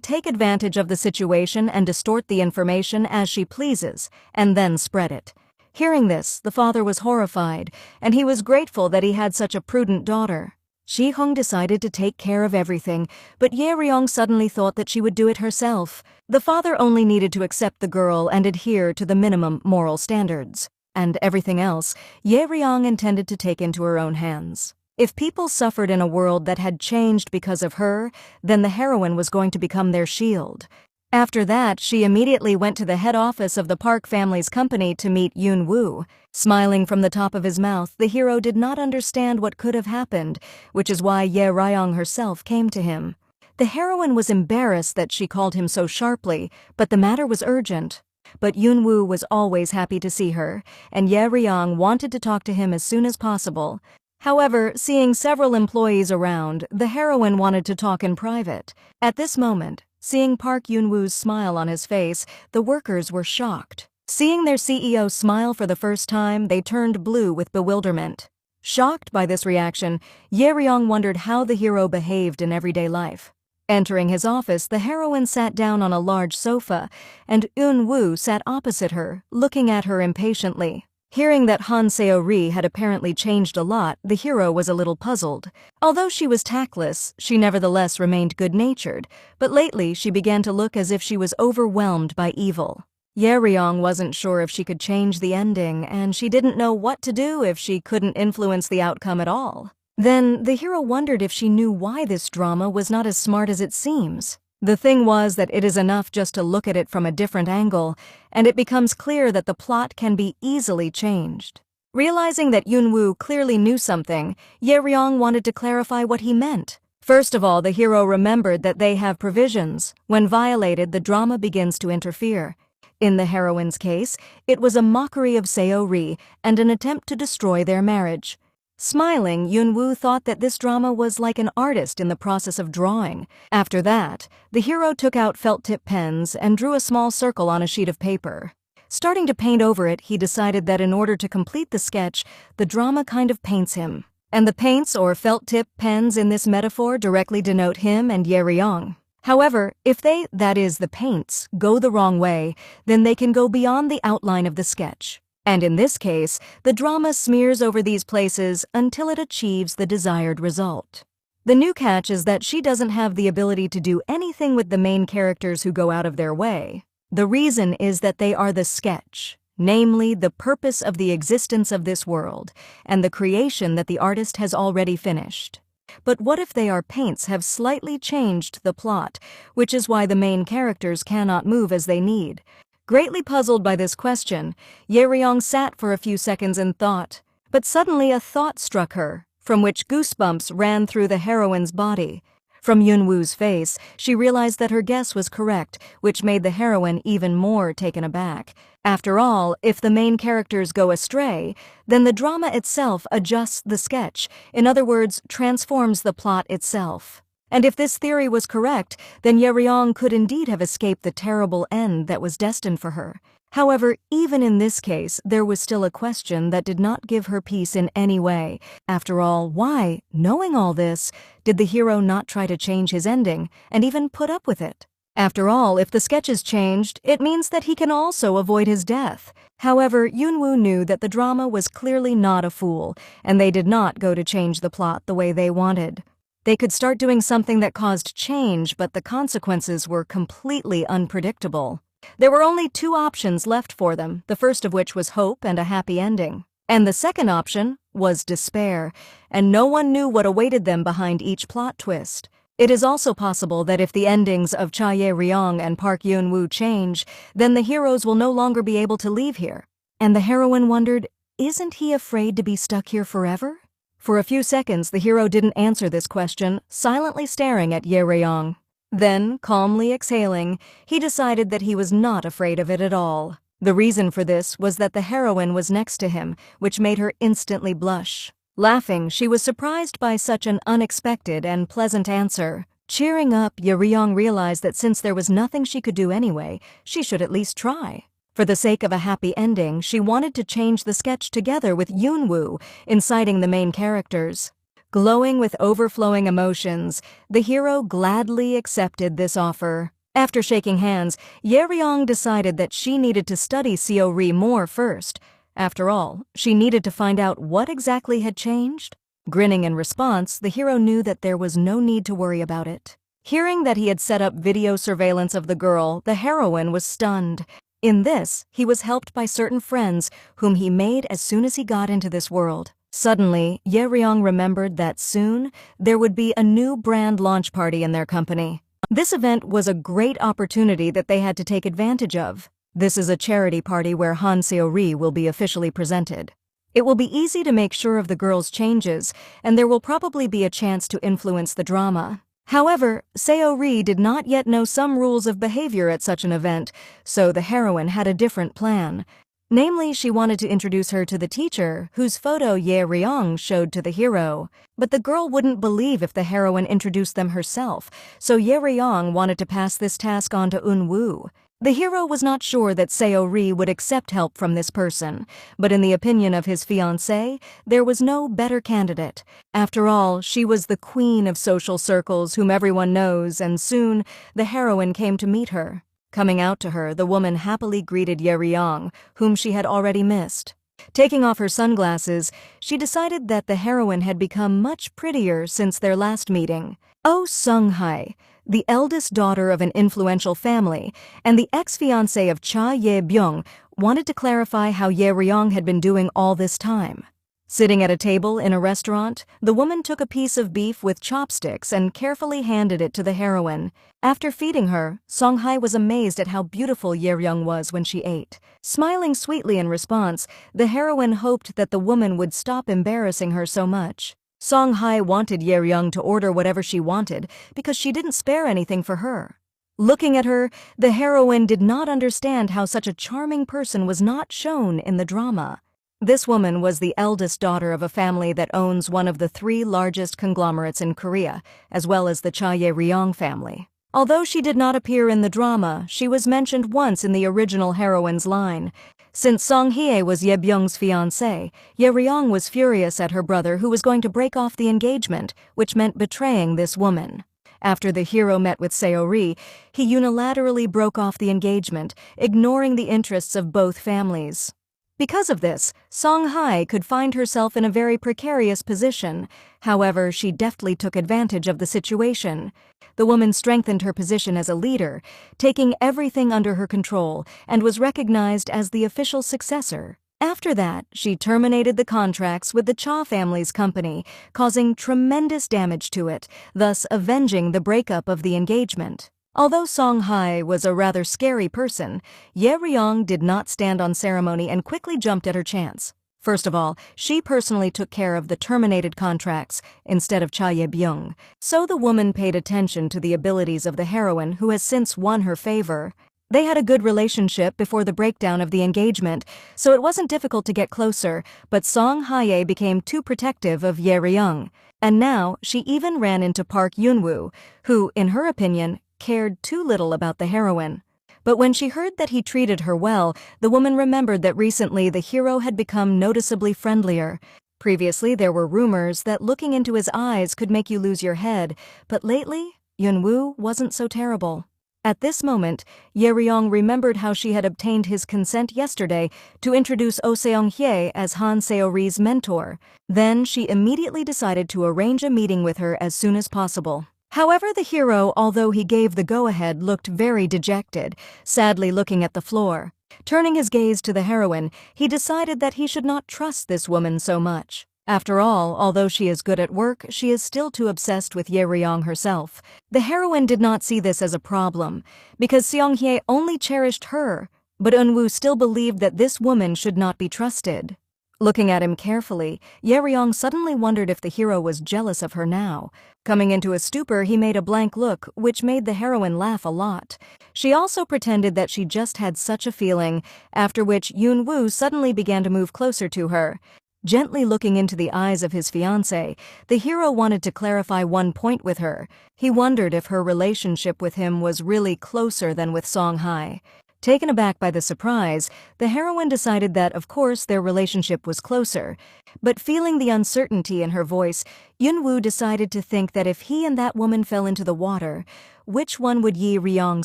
take advantage of the situation and distort the information as she pleases, and then spread it. Hearing this, the father was horrified, and he was grateful that he had such a prudent daughter. Ji-hoon decided to take care of everything, but Yeryong suddenly thought that she would do it herself. The father only needed to accept the girl and adhere to the minimum moral standards. And everything else, Yeryong intended to take into her own hands. If people suffered in a world that had changed because of her, then the heroine was going to become their shield. After that, she immediately went to the head office of the Park family's company to meet Yoon-woo. Smiling from the top of his mouth, the hero did not understand what could have happened, which is why Yeryong herself came to him. The heroine was embarrassed that she called him so sharply, but the matter was urgent. But Yoon-woo was always happy to see her, and Yeryong wanted to talk to him as soon as possible. However, seeing several employees around, the heroine wanted to talk in private. At this moment, seeing Park Yoon-woo's smile on his face, the workers were shocked. Seeing their CEO smile for the first time, they turned blue with bewilderment. Shocked by this reaction, Yeryong wondered how the hero behaved in everyday life. Entering his office, the heroine sat down on a large sofa, and Yoon-woo sat opposite her, looking at her impatiently. Hearing that Han Seori had apparently changed a lot, the hero was a little puzzled. Although she was tactless, she nevertheless remained good-natured, but lately she began to look as if she was overwhelmed by evil. Yeryong wasn't sure if she could change the ending, and she didn't know what to do if she couldn't influence the outcome at all. Then, the hero wondered if she knew why this drama was not as smart as it seems. The thing was that it is enough just to look at it from a different angle, and it becomes clear that the plot can be easily changed. Realizing that Yoon-woo clearly knew something, Yeryong wanted to clarify what he meant. First of all, the hero remembered that they have provisions. When violated, the drama begins to interfere. In the heroine's case, it was a mockery of Seori and an attempt to destroy their marriage. Smiling, Yoon-woo thought that this drama was like an artist in the process of drawing. After that, the hero took out felt-tip pens and drew a small circle on a sheet of paper. Starting to paint over it, he decided that in order to complete the sketch, the drama kind of paints him. And the paints or felt-tip pens in this metaphor directly denote him and Yeryong. However, if they, that is, the paints, go the wrong way, then they can go beyond the outline of the sketch. And in this case, the drama smears over these places until it achieves the desired result. The new catch is that she doesn't have the ability to do anything with the main characters who go out of their way. The reason is that they are the sketch, namely the purpose of the existence of this world, and the creation that the artist has already finished. But what if their paints have slightly changed the plot, which is why the main characters cannot move as they need? Greatly puzzled by this question, Yeryong sat for a few seconds in thought. But suddenly a thought struck her, from which goosebumps ran through the heroine's body. From Yoon-woo's face, she realized that her guess was correct, which made the heroine even more taken aback. After all, if the main characters go astray, then the drama itself adjusts the sketch, in other words, transforms the plot itself. And if this theory was correct, then Yeryong could indeed have escaped the terrible end that was destined for her. However, even in this case, there was still a question that did not give her peace in any way. After all, why, knowing all this, did the hero not try to change his ending, and even put up with it? After all, if the sketch is changed, it means that he can also avoid his death. However, Yoon-woo knew that the drama was clearly not a fool, and they did not go to change the plot the way they wanted. They could start doing something that caused change, but the consequences were completely unpredictable. There were only two options left for them, the first of which was hope and a happy ending. And the second option was despair, and no one knew what awaited them behind each plot twist. It is also possible that if the endings of Cha Ye-ryong and Park Yoon-woo change, then the heroes will no longer be able to leave here. And the heroine wondered, isn't he afraid to be stuck here forever? For a few seconds, the hero didn't answer this question, silently staring at Ye-ryong. Then, calmly exhaling, he decided that he was not afraid of it at all. The reason for this was that the heroine was next to him, which made her instantly blush. Laughing, she was surprised by such an unexpected and pleasant answer. Cheering up, Yeryong realized that since there was nothing she could do anyway, she should at least try. For the sake of a happy ending, she wanted to change the sketch together with Yoonwoo, inciting the main characters. Glowing with overflowing emotions, the hero gladly accepted this offer. After shaking hands, Yeryong decided that she needed to study Seori more first. After all, she needed to find out what exactly had changed. Grinning in response, the hero knew that there was no need to worry about it. Hearing that he had set up video surveillance of the girl, the heroine was stunned. In this, he was helped by certain friends whom he made as soon as he got into this world. Suddenly, Yeryong remembered that soon there would be a new brand launch party in their company. This event was a great opportunity that they had to take advantage of. This is a charity party where Han Seori will be officially presented. It will be easy to make sure of the girl's changes, and there will probably be a chance to influence the drama. However, Seori did not yet know some rules of behavior at such an event, so the heroine had a different plan. Namely, she wanted to introduce her to the teacher, whose photo Yeryong showed to the hero. But the girl wouldn't believe if the heroine introduced them herself, so Yeryong wanted to pass this task on to Unwoo. The hero was not sure that Seori would accept help from this person, but in the opinion of his fiancée, there was no better candidate. After all, she was the queen of social circles whom everyone knows, and soon the heroine came to meet her. Coming out to her, the woman happily greeted Yeryong, whom she had already missed. Taking off her sunglasses, she decided that the heroine had become much prettier since their last meeting. Oh Sung-hae, the eldest daughter of an influential family, and the ex-fiancé of Cha Ye-byung, wanted to clarify how Yeryong had been doing all this time. Sitting at a table in a restaurant, the woman took a piece of beef with chopsticks and carefully handed it to the heroine. After feeding her, Sung-hae was amazed at how beautiful Yeryong was when she ate. Smiling sweetly in response, the heroine hoped that the woman would stop embarrassing her so much. Sung-hae wanted Yeryong to order whatever she wanted because she didn't spare anything for her. Looking at her, the heroine did not understand how such a charming person was not shown in the drama. This woman was the eldest daughter of a family that owns one of the 3 largest conglomerates in Korea, as well as the Cha Ye-ryong family. Although she did not appear in the drama, she was mentioned once in the original heroine's line. Since Song-hye was Ye-byung's fiancé, Ye-ryong was furious at her brother who was going to break off the engagement, which meant betraying this woman. After the hero met with Seori, he unilaterally broke off the engagement, ignoring the interests of both families. Because of this, Sung-hae could find herself in a very precarious position. However, she deftly took advantage of the situation. The woman strengthened her position as a leader, taking everything under her control, and was recognized as the official successor. After that, she terminated the contracts with the Cha family's company, causing tremendous damage to it, thus avenging the breakup of the engagement. Although Sung-hae was a rather scary person, Yeryong did not stand on ceremony and quickly jumped at her chance. First of all, she personally took care of the terminated contracts instead of Cha Ye-byung, so the woman paid attention to the abilities of the heroine who has since won her favor. They had a good relationship before the breakdown of the engagement, so it wasn't difficult to get closer, but Sung-hae became too protective of Yeryong. And now, she even ran into Park Yoonwoo, who, in her opinion, cared too little about the heroine. But when she heard that he treated her well, the woman remembered that recently the hero had become noticeably friendlier. Previously, there were rumors that looking into his eyes could make you lose your head, but lately, Yoonwoo wasn't so terrible. At this moment, Yeryong remembered how she had obtained his consent yesterday to introduce Oh Seong-hye as Han Seori's mentor. Then she immediately decided to arrange a meeting with her as soon as possible. However, the hero, although he gave the go-ahead, looked very dejected, sadly looking at the floor. Turning his gaze to the heroine, he decided that he should not trust this woman so much. After all, although she is good at work, she is still too obsessed with Yeryong herself. The heroine did not see this as a problem, because Seong-hye only cherished her, but Eunwoo still believed that this woman should not be trusted. Looking at him carefully, Yeryong suddenly wondered if the hero was jealous of her now. Coming into a stupor, he made a blank look, which made the heroine laugh a lot. She also pretended that she just had such a feeling, after which Yoonwoo suddenly began to move closer to her. Gently looking into the eyes of his fiancée, the hero wanted to clarify one point with her. He wondered if her relationship with him was really closer than with Songhai. Taken aback by the surprise, the heroine decided that, of course, their relationship was closer. But feeling the uncertainty in her voice, Yunwoo decided to think that if he and that woman fell into the water, which one would Yi Ryong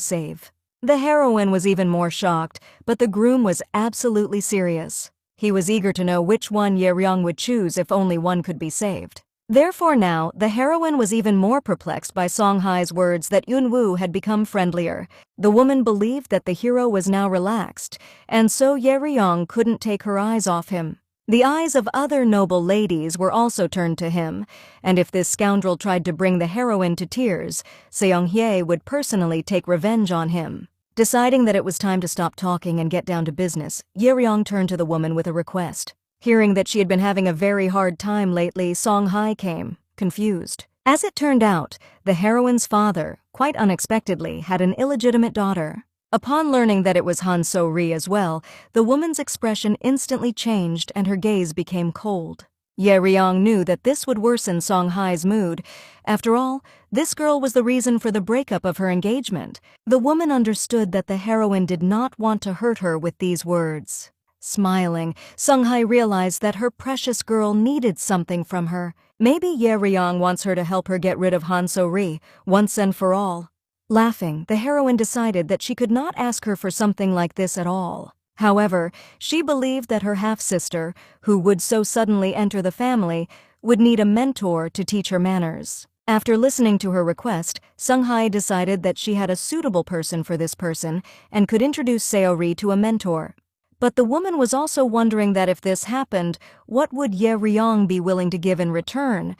save? The heroine was even more shocked, but the groom was absolutely serious. He was eager to know which one Ye Ryong would choose if only one could be saved. Therefore now, the heroine was even more perplexed by Songhai's words that Yunwoo had become friendlier. The woman believed that the hero was now relaxed, and so Ye Ryong couldn't take her eyes off him. The eyes of other noble ladies were also turned to him, and if this scoundrel tried to bring the heroine to tears, Seonghye would personally take revenge on him. Deciding that it was time to stop talking and get down to business, Ye Ryong turned to the woman with a request. Hearing that she had been having a very hard time lately, Songhai came, confused. As it turned out, the heroine's father, quite unexpectedly, had an illegitimate daughter. Upon learning that it was Han So-ri as well, the woman's expression instantly changed and her gaze became cold. Ye Ryong knew that this would worsen Songhai's mood. After all, this girl was the reason for the breakup of her engagement. The woman understood that the heroine did not want to hurt her with these words. Smiling, Songhai realized that her precious girl needed something from her. Maybe Ye Ryong wants her to help her get rid of Han So-ri, once and for all. Laughing, the heroine decided that she could not ask her for something like this at all. However, she believed that her half-sister, who would so suddenly enter the family, would need a mentor to teach her manners. After listening to her request, Songhai decided that she had a suitable person for this person and could introduce Seori to a mentor. But the woman was also wondering that if this happened, what would Ye Ryong be willing to give in return?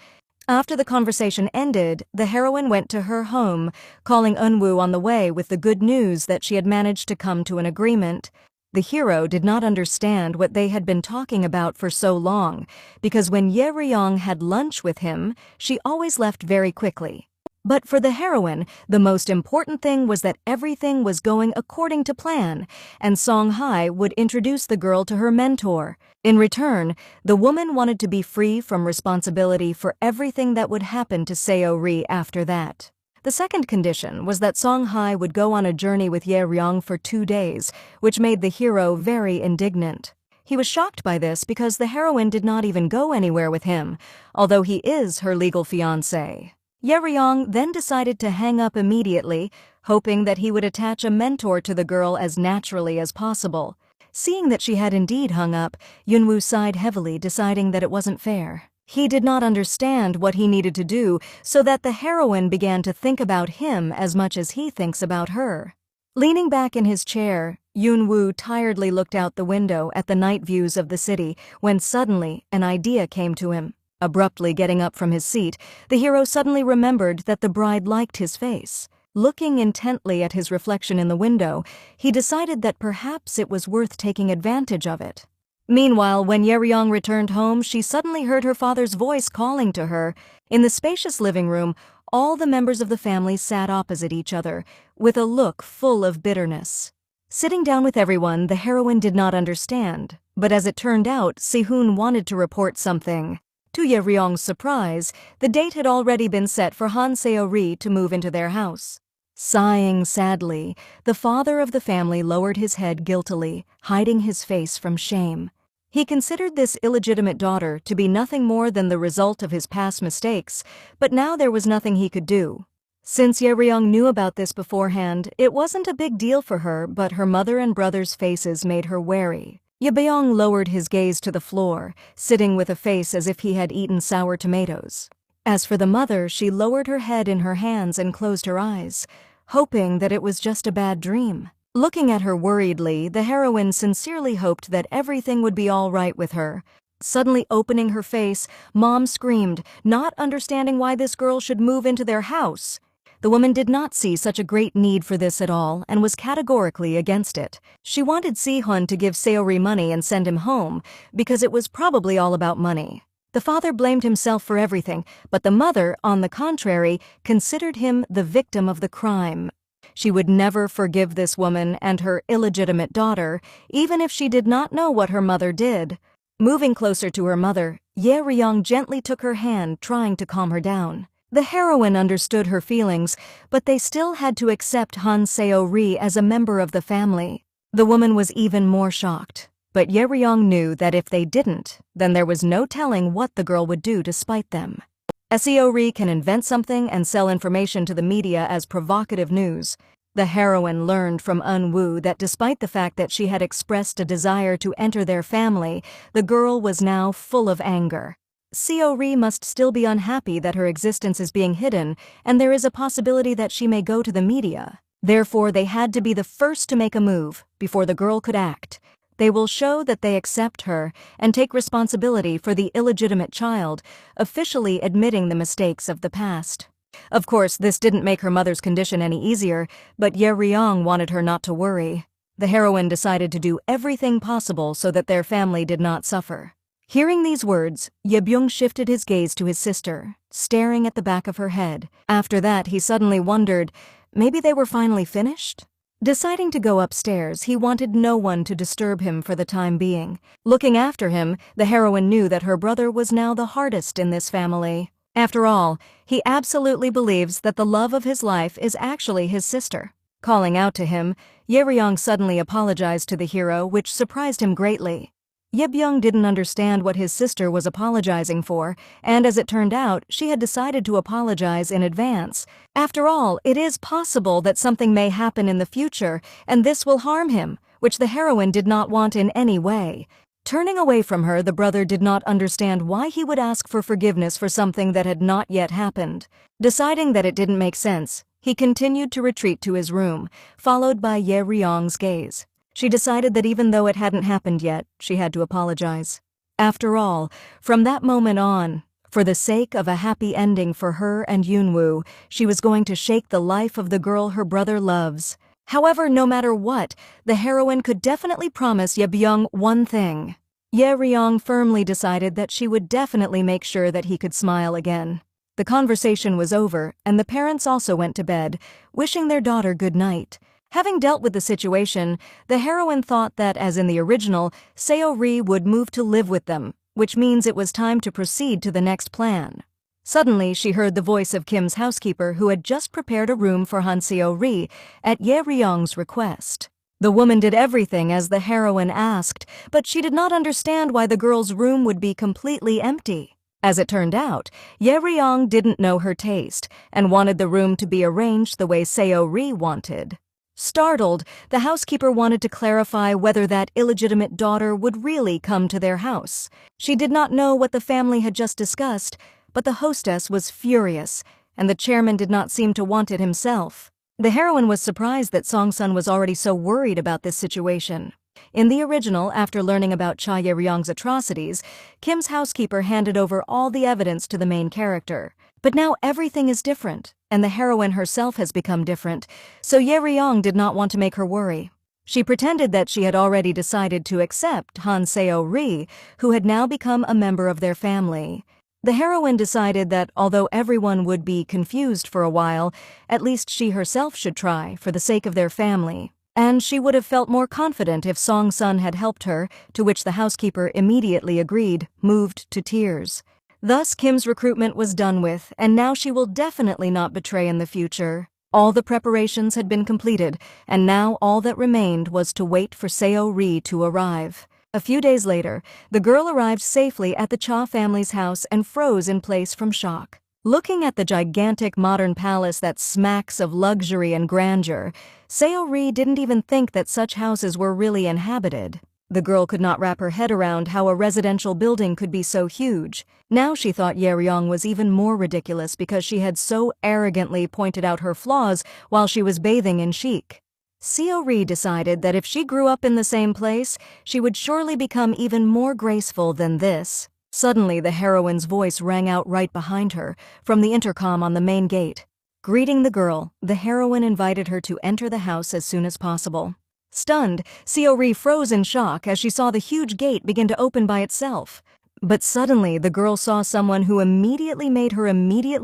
After the conversation ended, the heroine went to her home, calling Eunwoo on the way with the good news that she had managed to come to an agreement. The hero did not understand what they had been talking about for so long, because when Ye Ryong had lunch with him, she always left very quickly. But for the heroine, the most important thing was that everything was going according to plan, and Songhai would introduce the girl to her mentor. In return, the woman wanted to be free from responsibility for everything that would happen to Seori after that. The second condition was that Songhai would go on a journey with Ye Ryong for 2 days, which made the hero very indignant. He was shocked by this because the heroine did not even go anywhere with him, although he is her legal fiancé. Ye Ryong then decided to hang up immediately, hoping that he would attach a mentor to the girl as naturally as possible. Seeing that she had indeed hung up, Yunwoo sighed heavily, deciding that it wasn't fair. He did not understand what he needed to do, so that the heroine began to think about him as much as he thinks about her. Leaning back in his chair, Yunwoo tiredly looked out the window at the night views of the city when suddenly an idea came to him. Abruptly getting up from his seat, the hero suddenly remembered that the bride liked his face. Looking intently at his reflection in the window, he decided that perhaps it was worth taking advantage of it. Meanwhile, when Ye Ryong returned home, she suddenly heard her father's voice calling to her. In the spacious living room, all the members of the family sat opposite each other, with a look full of bitterness. Sitting down with everyone, the heroine did not understand, but as it turned out, Si-hoon wanted to report something. To Ye Ryong's surprise, the date had already been set for Han Seori to move into their house. Sighing sadly, the father of the family lowered his head guiltily, hiding his face from shame. He considered this illegitimate daughter to be nothing more than the result of his past mistakes, but now there was nothing he could do. Since Ye Ryong knew about this beforehand, it wasn't a big deal for her, but her mother and brother's faces made her wary. Ye Byung lowered his gaze to the floor, sitting with a face as if he had eaten sour tomatoes. As for the mother, she lowered her head in her hands and closed her eyes, hoping that it was just a bad dream. Looking at her worriedly, the heroine sincerely hoped that everything would be all right with her. Suddenly opening her face, Mom screamed, not understanding why this girl should move into their house. The woman did not see such a great need for this at all and was categorically against it. She wanted Si-hoon to give Seori money and send him home, because it was probably all about money. The father blamed himself for everything, but the mother, on the contrary, considered him the victim of the crime. She would never forgive this woman and her illegitimate daughter, even if she did not know what her mother did. Moving closer to her mother, Ye Ryong gently took her hand, trying to calm her down. The heroine understood her feelings, but they still had to accept Han Seo-ri as a member of the family. The woman was even more shocked, but Ye Ryong knew that if they didn't, then there was no telling what the girl would do to spite them. Seo-ri can invent something and sell information to the media as provocative news. The heroine learned from Eun-woo that despite the fact that she had expressed a desire to enter their family, the girl was now full of anger. Seo-ri must still be unhappy that her existence is being hidden, and there is a possibility that she may go to the media. Therefore, they had to be the first to make a move before the girl could act. They will show that they accept her and take responsibility for the illegitimate child, officially admitting the mistakes of the past. Of course, this didn't make her mother's condition any easier, but Ye Ryong wanted her not to worry. The heroine decided to do everything possible so that their family did not suffer. Hearing these words, Ye Byung shifted his gaze to his sister, staring at the back of her head. After that, he suddenly wondered, maybe they were finally finished? Deciding to go upstairs, he wanted no one to disturb him for the time being. Looking after him, the heroine knew that her brother was now the hardest in this family. After all, he absolutely believes that the love of his life is actually his sister. Calling out to him, Ye Ryong suddenly apologized to the hero, which surprised him greatly. Ye Byung didn't understand what his sister was apologizing for, and as it turned out, she had decided to apologize in advance. After all, it is possible that something may happen in the future, and this will harm him, which the heroine did not want in any way. Turning away from her, the brother did not understand why he would ask for forgiveness for something that had not yet happened. Deciding that it didn't make sense, he continued to retreat to his room, followed by Ye Ryong's gaze. She decided that even though it hadn't happened yet, she had to apologize. After all, from that moment on, for the sake of a happy ending for her and Eun-woo, she was going to shake the life of the girl her brother loves. However, no matter what, the heroine could definitely promise Ye Byung one thing. Ye Ryong firmly decided that she would definitely make sure that he could smile again. The conversation was over, and the parents also went to bed, wishing their daughter good night. Having dealt with the situation, the heroine thought that, as in the original, Seo-ri would move to live with them, which means it was time to proceed to the next plan. Suddenly, she heard the voice of Kim's housekeeper, who had just prepared a room for Han Seo-ri at Ye Ryong's request. The woman did everything as the heroine asked, but she did not understand why the girl's room would be completely empty. As it turned out, Ye Ryong didn't know her taste and wanted the room to be arranged the way Seo-ri wanted. Startled, the housekeeper wanted to clarify whether that illegitimate daughter would really come to their house. She did not know what the family had just discussed, but the hostess was furious, and the chairman did not seem to want it himself. The heroine was surprised that Song-sun was already so worried about this situation. In the original, after learning about Cha Ye-ryong's atrocities, Kim's housekeeper handed over all the evidence to the main character. But now everything is different, and the heroine herself has become different, so Ye Ryong did not want to make her worry. She pretended that she had already decided to accept Han Seo-ri, who had now become a member of their family. The heroine decided that although everyone would be confused for a while, at least she herself should try for the sake of their family. And she would have felt more confident if Song-sun had helped her, to which the housekeeper immediately agreed, moved to tears. Thus, Kim's recruitment was done with, and now she will definitely not betray in the future. All the preparations had been completed, and now all that remained was to wait for Seo-ri to arrive. A few days later, the girl arrived safely at the Cha family's house and froze in place from shock. Looking at the gigantic modern palace that smacks of luxury and grandeur, Seo-ri didn't even think that such houses were really inhabited. The girl could not wrap her head around how a residential building could be so huge. Now she thought Ye Ryong was even more ridiculous because she had so arrogantly pointed out her flaws while she was bathing in chic. Seo-ri decided that if she grew up in the same place, she would surely become even more graceful than this. Suddenly, the heroine's voice rang out right behind her, from the intercom on the main gate. Greeting the girl, the heroine invited her to enter the house as soon as possible. Stunned, Seo-ri froze in shock as she saw the huge gate begin to open by itself. But suddenly, the girl saw someone who immediately made her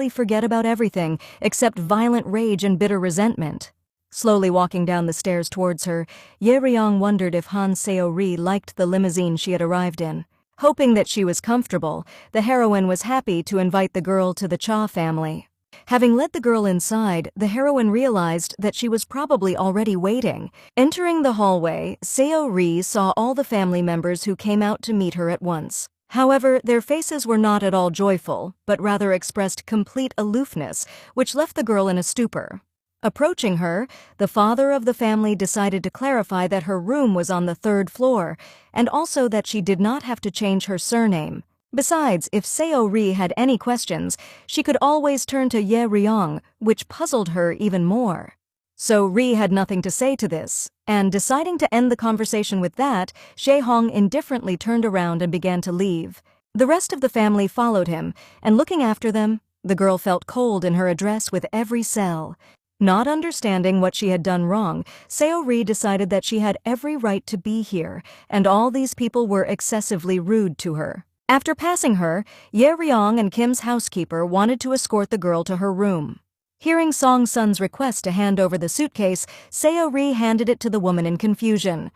forget about everything except violent rage and bitter resentment. Slowly walking down the stairs towards her, Ye Ryong wondered if Han Seo-ri liked the limousine she had arrived in. Hoping that she was comfortable, the heroine was happy to invite the girl to the Cha family. Having led the girl inside, the heroine realized that she was probably already waiting. Entering the hallway, Seo-ri saw all the family members who came out to meet her at once. However, their faces were not at all joyful, but rather expressed complete aloofness, which left the girl in a stupor. Approaching her, the father of the family decided to clarify that her room was on the 3rd floor, and also that she did not have to change her surname. Besides, if Seo-ri had any questions, she could always turn to Ye Ryong, which puzzled her even more. So Ri had nothing to say to this, and deciding to end the conversation with that, Jae-hong indifferently turned around and began to leave. The rest of the family followed him, and looking after them, the girl felt cold in her address with every cell. Not understanding what she had done wrong, Seo-ri decided that she had every right to be here, and all these people were excessively rude to her. After passing her, Ye Ryong and Kim's housekeeper wanted to escort the girl to her room. Hearing Song-sun's request to hand over the suitcase, Seo-ri handed it to the woman in confusion.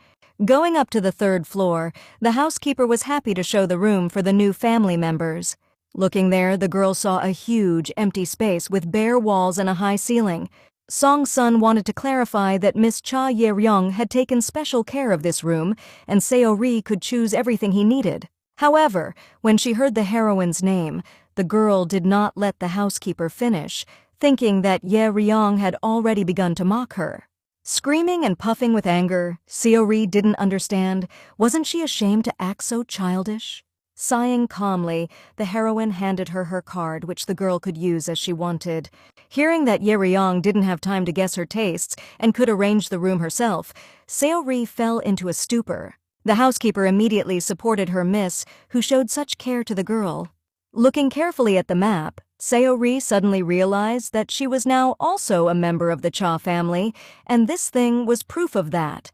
Going up to the 3rd floor, the housekeeper was happy to show the room for the new family members. Looking there, the girl saw a huge, empty space with bare walls and a high ceiling. Song-sun wanted to clarify that Miss Cha Ye-ryong had taken special care of this room, and Seo-ri could choose everything he needed. However, when she heard the heroine's name, the girl did not let the housekeeper finish, thinking that Ye Ryong had already begun to mock her. Screaming and puffing with anger, Seo-ri didn't understand. Wasn't she ashamed to act so childish? Sighing calmly, the heroine handed her her card, which the girl could use as she wanted. Hearing that Ye Ryong didn't have time to guess her tastes and could arrange the room herself, Seo-ri fell into a stupor. The housekeeper immediately supported her miss, who showed such care to the girl. Looking carefully at the map, Seo-ri suddenly realized that she was now also a member of the Cha family, and this thing was proof of that.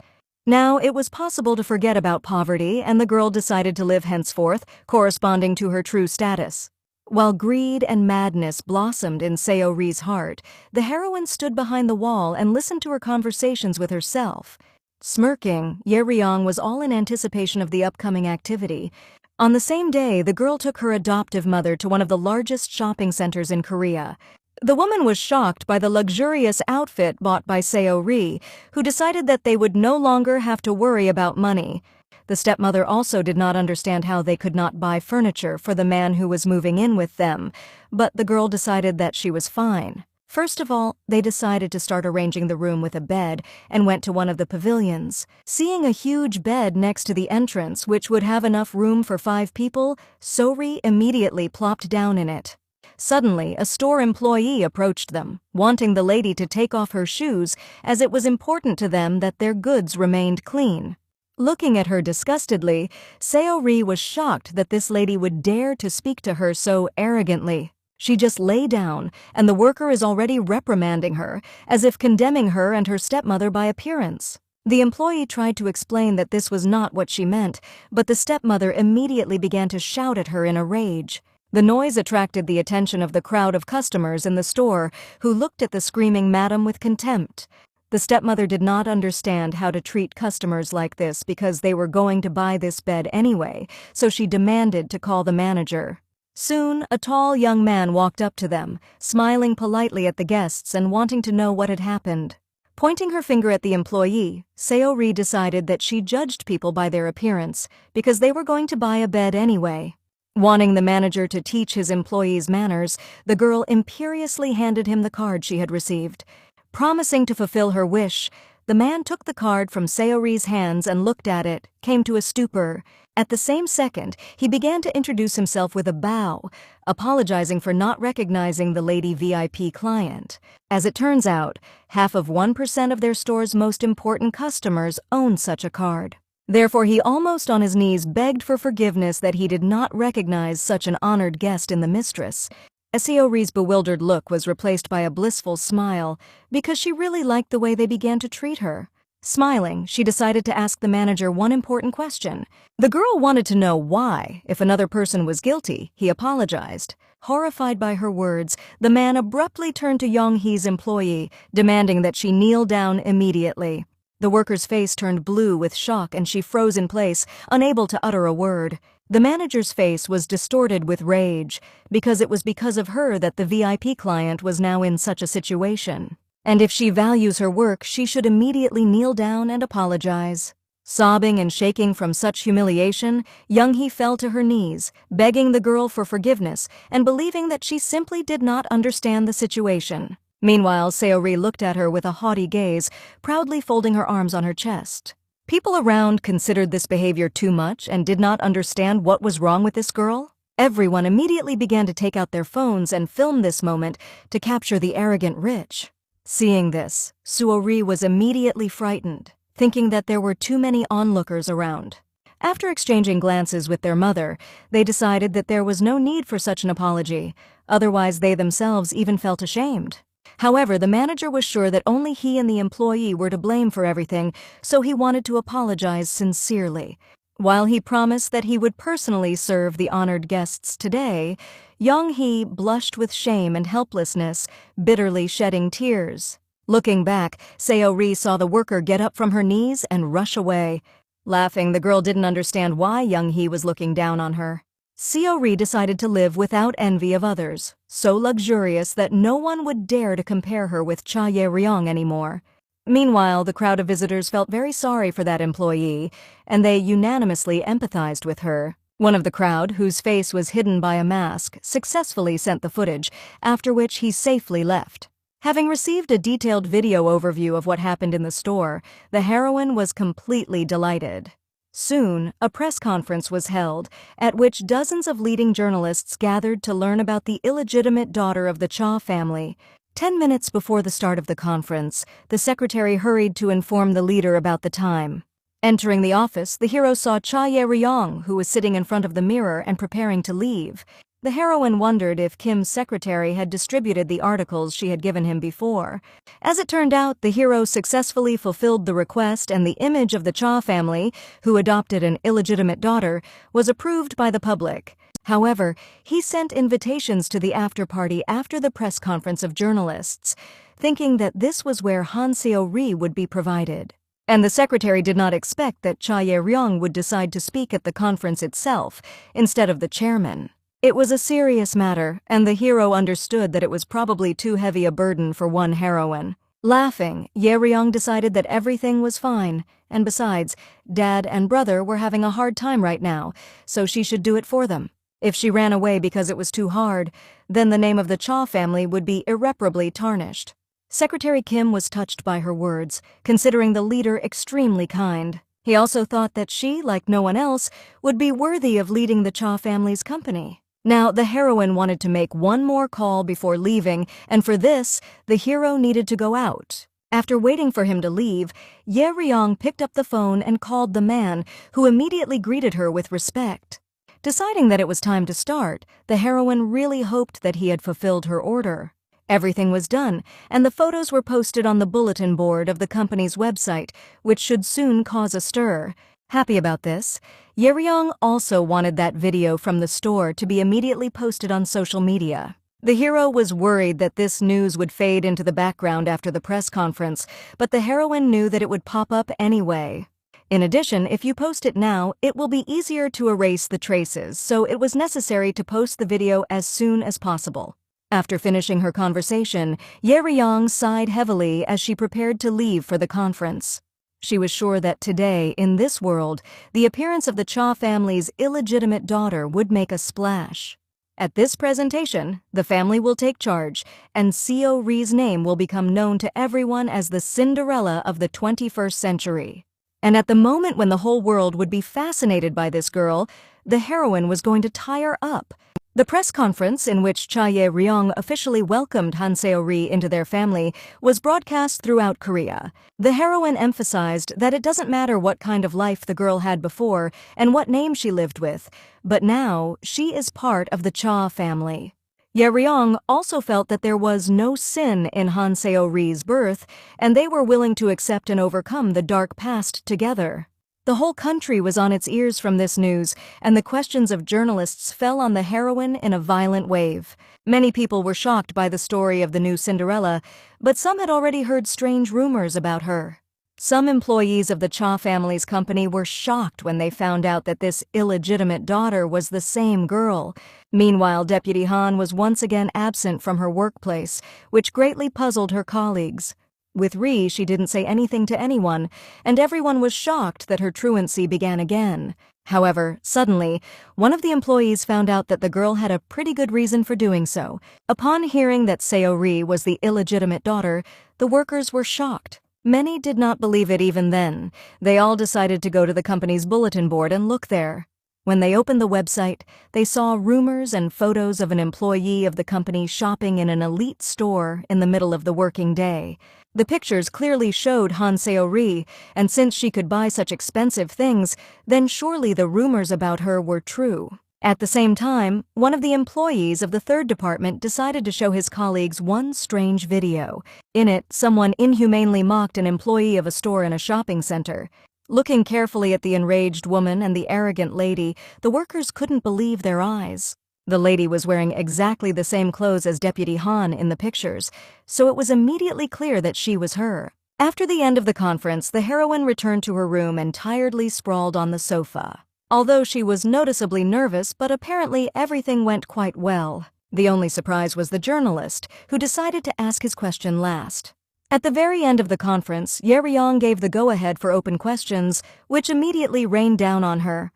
Now it was possible to forget about poverty, and the girl decided to live henceforth, corresponding to her true status. While greed and madness blossomed in Seo-ri's heart, the heroine stood behind the wall and listened to her conversations with herself. Smirking, Ye Ryong was all in anticipation of the upcoming activity. On the same day, the girl took her adoptive mother to one of the largest shopping centers in Korea. The woman was shocked by the luxurious outfit bought by Seo-ri, who decided that they would no longer have to worry about money. The stepmother also did not understand how they could not buy furniture for the man who was moving in with them, but the girl decided that she was fine. First of all, they decided to start arranging the room with a bed and went to one of the pavilions. Seeing a huge bed next to the entrance, which would have enough room for 5 people, Seo-ri immediately plopped down in it. Suddenly, a store employee approached them, wanting the lady to take off her shoes, as it was important to them that their goods remained clean. Looking at her disgustedly, Seo-ri was shocked that this lady would dare to speak to her so arrogantly. She just lay down, and the worker is already reprimanding her, as if condemning her and her stepmother by appearance. The employee tried to explain that this was not what she meant, but the stepmother immediately began to shout at her in a rage. The noise attracted the attention of the crowd of customers in the store, who looked at the screaming madam with contempt. The stepmother did not understand how to treat customers like this because they were going to buy this bed anyway, so she demanded to call the manager. Soon, a tall young man walked up to them, smiling politely at the guests and wanting to know what had happened. Pointing her finger at the employee, Seo-ri decided that she judged people by their appearance because they were going to buy a bed anyway. Wanting the manager to teach his employees manners, the girl imperiously handed him the card she had received. Promising to fulfill her wish, the man took the card from Seo-ri's hands and looked at it, came to a stupor. At the same second, he began to introduce himself with a bow, apologizing for not recognizing the lady VIP client. As it turns out, half of 1% of their store's most important customers own such a card. Therefore, he almost on his knees begged for forgiveness that he did not recognize such an honored guest in the mistress. Seo-ri's bewildered look was replaced by a blissful smile because she really liked the way they began to treat her. Smiling, she decided to ask the manager one important question. The girl wanted to know why, if another person was guilty, he apologized. Horrified by her words, the man abruptly turned to Yong-hee's employee, demanding that she kneel down immediately. The worker's face turned blue with shock and she froze in place, unable to utter a word. The manager's face was distorted with rage, because it was because of her that the VIP client was now in such a situation. And if she values her work, she should immediately kneel down and apologize. Sobbing and shaking from such humiliation, Young-hee fell to her knees, begging the girl for forgiveness and believing that she simply did not understand the situation. Meanwhile, Seori looked at her with a haughty gaze, proudly folding her arms on her chest. People around considered this behavior too much and did not understand what was wrong with this girl. Everyone immediately began to take out their phones and film this moment to capture the arrogant rich. Seeing this, Seori was immediately frightened, thinking that there were too many onlookers around. After exchanging glances with their mother, they decided that there was no need for such an apology, otherwise they themselves even felt ashamed. However, the manager was sure that only he and the employee were to blame for everything, so he wanted to apologize sincerely. While he promised that he would personally serve the honored guests today, Young-hee blushed with shame and helplessness, bitterly shedding tears. Looking back, Seori saw the worker get up from her knees and rush away. Laughing, the girl didn't understand why Young-hee was looking down on her. Seori decided to live without envy of others, so luxurious that no one would dare to compare her with Cha Ye-ryong anymore. Meanwhile, the crowd of visitors felt very sorry for that employee, and they unanimously empathized with her. One of the crowd, whose face was hidden by a mask, successfully sent the footage, after which he safely left. Having received a detailed video overview of what happened in the store, the heroine was completely delighted. Soon, a press conference was held, at which dozens of leading journalists gathered to learn about the illegitimate daughter of the Cha family. 10 minutes before the start of the conference, the secretary hurried to inform the leader about the time. Entering the office, the hero saw Cha Ye-ryong, who was sitting in front of the mirror and preparing to leave. The heroine wondered if Kim's secretary had distributed the articles she had given him before. As it turned out, the hero successfully fulfilled the request, and the image of the Cha family, who adopted an illegitimate daughter, was approved by the public. However, he sent invitations to the after-party after the press conference of journalists, thinking that this was where Han Seo-ri would be provided. And the secretary did not expect that Cha Ye-ryong would decide to speak at the conference itself, instead of the chairman. It was a serious matter, and the hero understood that it was probably too heavy a burden for one heroine. Laughing, Ye-ryong decided that everything was fine, and besides, Dad and brother were having a hard time right now, so she should do it for them. If she ran away because it was too hard, then the name of the Cha family would be irreparably tarnished. Secretary Kim was touched by her words, considering the leader extremely kind. He also thought that she, like no one else, would be worthy of leading the Cha family's company. Now, the heroine wanted to make one more call before leaving, and for this, the hero needed to go out. After waiting for him to leave, Ye-ryong picked up the phone and called the man, who immediately greeted her with respect. Deciding that it was time to start, the heroine really hoped that he had fulfilled her order. Everything was done, and the photos were posted on the bulletin board of the company's website, which should soon cause a stir. Happy about this, Ye-ryong also wanted that video from the store to be immediately posted on social media. The hero was worried that this news would fade into the background after the press conference, but the heroine knew that it would pop up anyway. In addition, if you post it now, it will be easier to erase the traces, so it was necessary to post the video as soon as possible. After finishing her conversation, Ye-ryong sighed heavily as she prepared to leave for the conference. She was sure that today, in this world, the appearance of the Cha family's illegitimate daughter would make a splash. At this presentation, the family will take charge, and Seo-ri's name will become known to everyone as the Cinderella of the 21st century. And at the moment when the whole world would be fascinated by this girl, the heroine was going to tie her up. The press conference, in which Cha Ye-ryong officially welcomed Han Seo-ri into their family, was broadcast throughout Korea. The heroine emphasized that it doesn't matter what kind of life the girl had before and what name she lived with, but now she is part of the Cha family. Ye-ryong also felt that there was no sin in Han Seo-ri's birth, and they were willing to accept and overcome the dark past together. The whole country was on its ears from this news, and the questions of journalists fell on the heroine in a violent wave. Many people were shocked by the story of the new Cinderella, but some had already heard strange rumors about her. Some employees of the Cha family's company were shocked when they found out that this illegitimate daughter was the same girl. Meanwhile, Deputy Han was once again absent from her workplace, which greatly puzzled her colleagues. With Ri, she didn't say anything to anyone, and everyone was shocked that her truancy began again. However, suddenly, one of the employees found out that the girl had a pretty good reason for doing so. Upon hearing that Seo Ri was the illegitimate daughter, the workers were shocked. Many did not believe it even then. They all decided to go to the company's bulletin board and look there. When they opened the website, they saw rumors and photos of an employee of the company shopping in an elite store in the middle of the working day. The pictures clearly showed Han Seo-ri, and since she could buy such expensive things, then surely the rumors about her were true. At the same time, one of the employees of the third department decided to show his colleagues one strange video. In it, someone inhumanely mocked an employee of a store in a shopping center. Looking carefully at the enraged woman and the arrogant lady, the workers couldn't believe their eyes. The lady was wearing exactly the same clothes as Deputy Han in the pictures, so it was immediately clear that she was her. After the end of the conference, the heroine returned to her room and tiredly sprawled on the sofa. Although she was noticeably nervous, but apparently everything went quite well. The only surprise was the journalist, who decided to ask his question last. At the very end of the conference, Ye Ryong gave the go-ahead for open questions, which immediately rained down on her.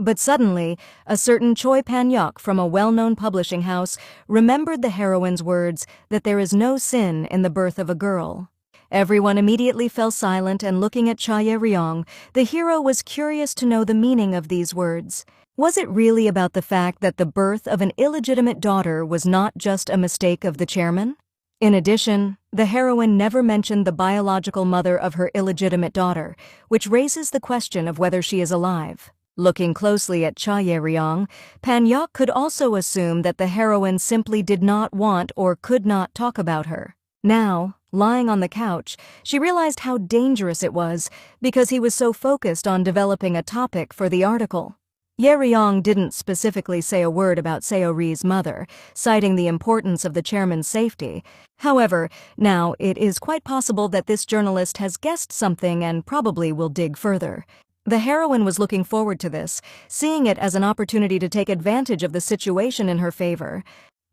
But suddenly, a certain Choi Pan-hyuk from a well-known publishing house remembered the heroine's words that there is no sin in the birth of a girl. Everyone immediately fell silent, and looking at Cha Ye-ryong, the hero was curious to know the meaning of these words. Was it really about the fact that the birth of an illegitimate daughter was not just a mistake of the chairman? In addition, the heroine never mentioned the biological mother of her illegitimate daughter, which raises the question of whether she is alive. Looking closely at Cha Ye-ryong, Pan-hyuk could also assume that the heroine simply did not want or could not talk about her. Now, lying on the couch, she realized how dangerous it was because he was so focused on developing a topic for the article. Ye Ryong didn't specifically say a word about Seo-ri's mother, citing the importance of the chairman's safety. However, now it is quite possible that this journalist has guessed something and probably will dig further. The heroine was looking forward to this, seeing it as an opportunity to take advantage of the situation in her favor.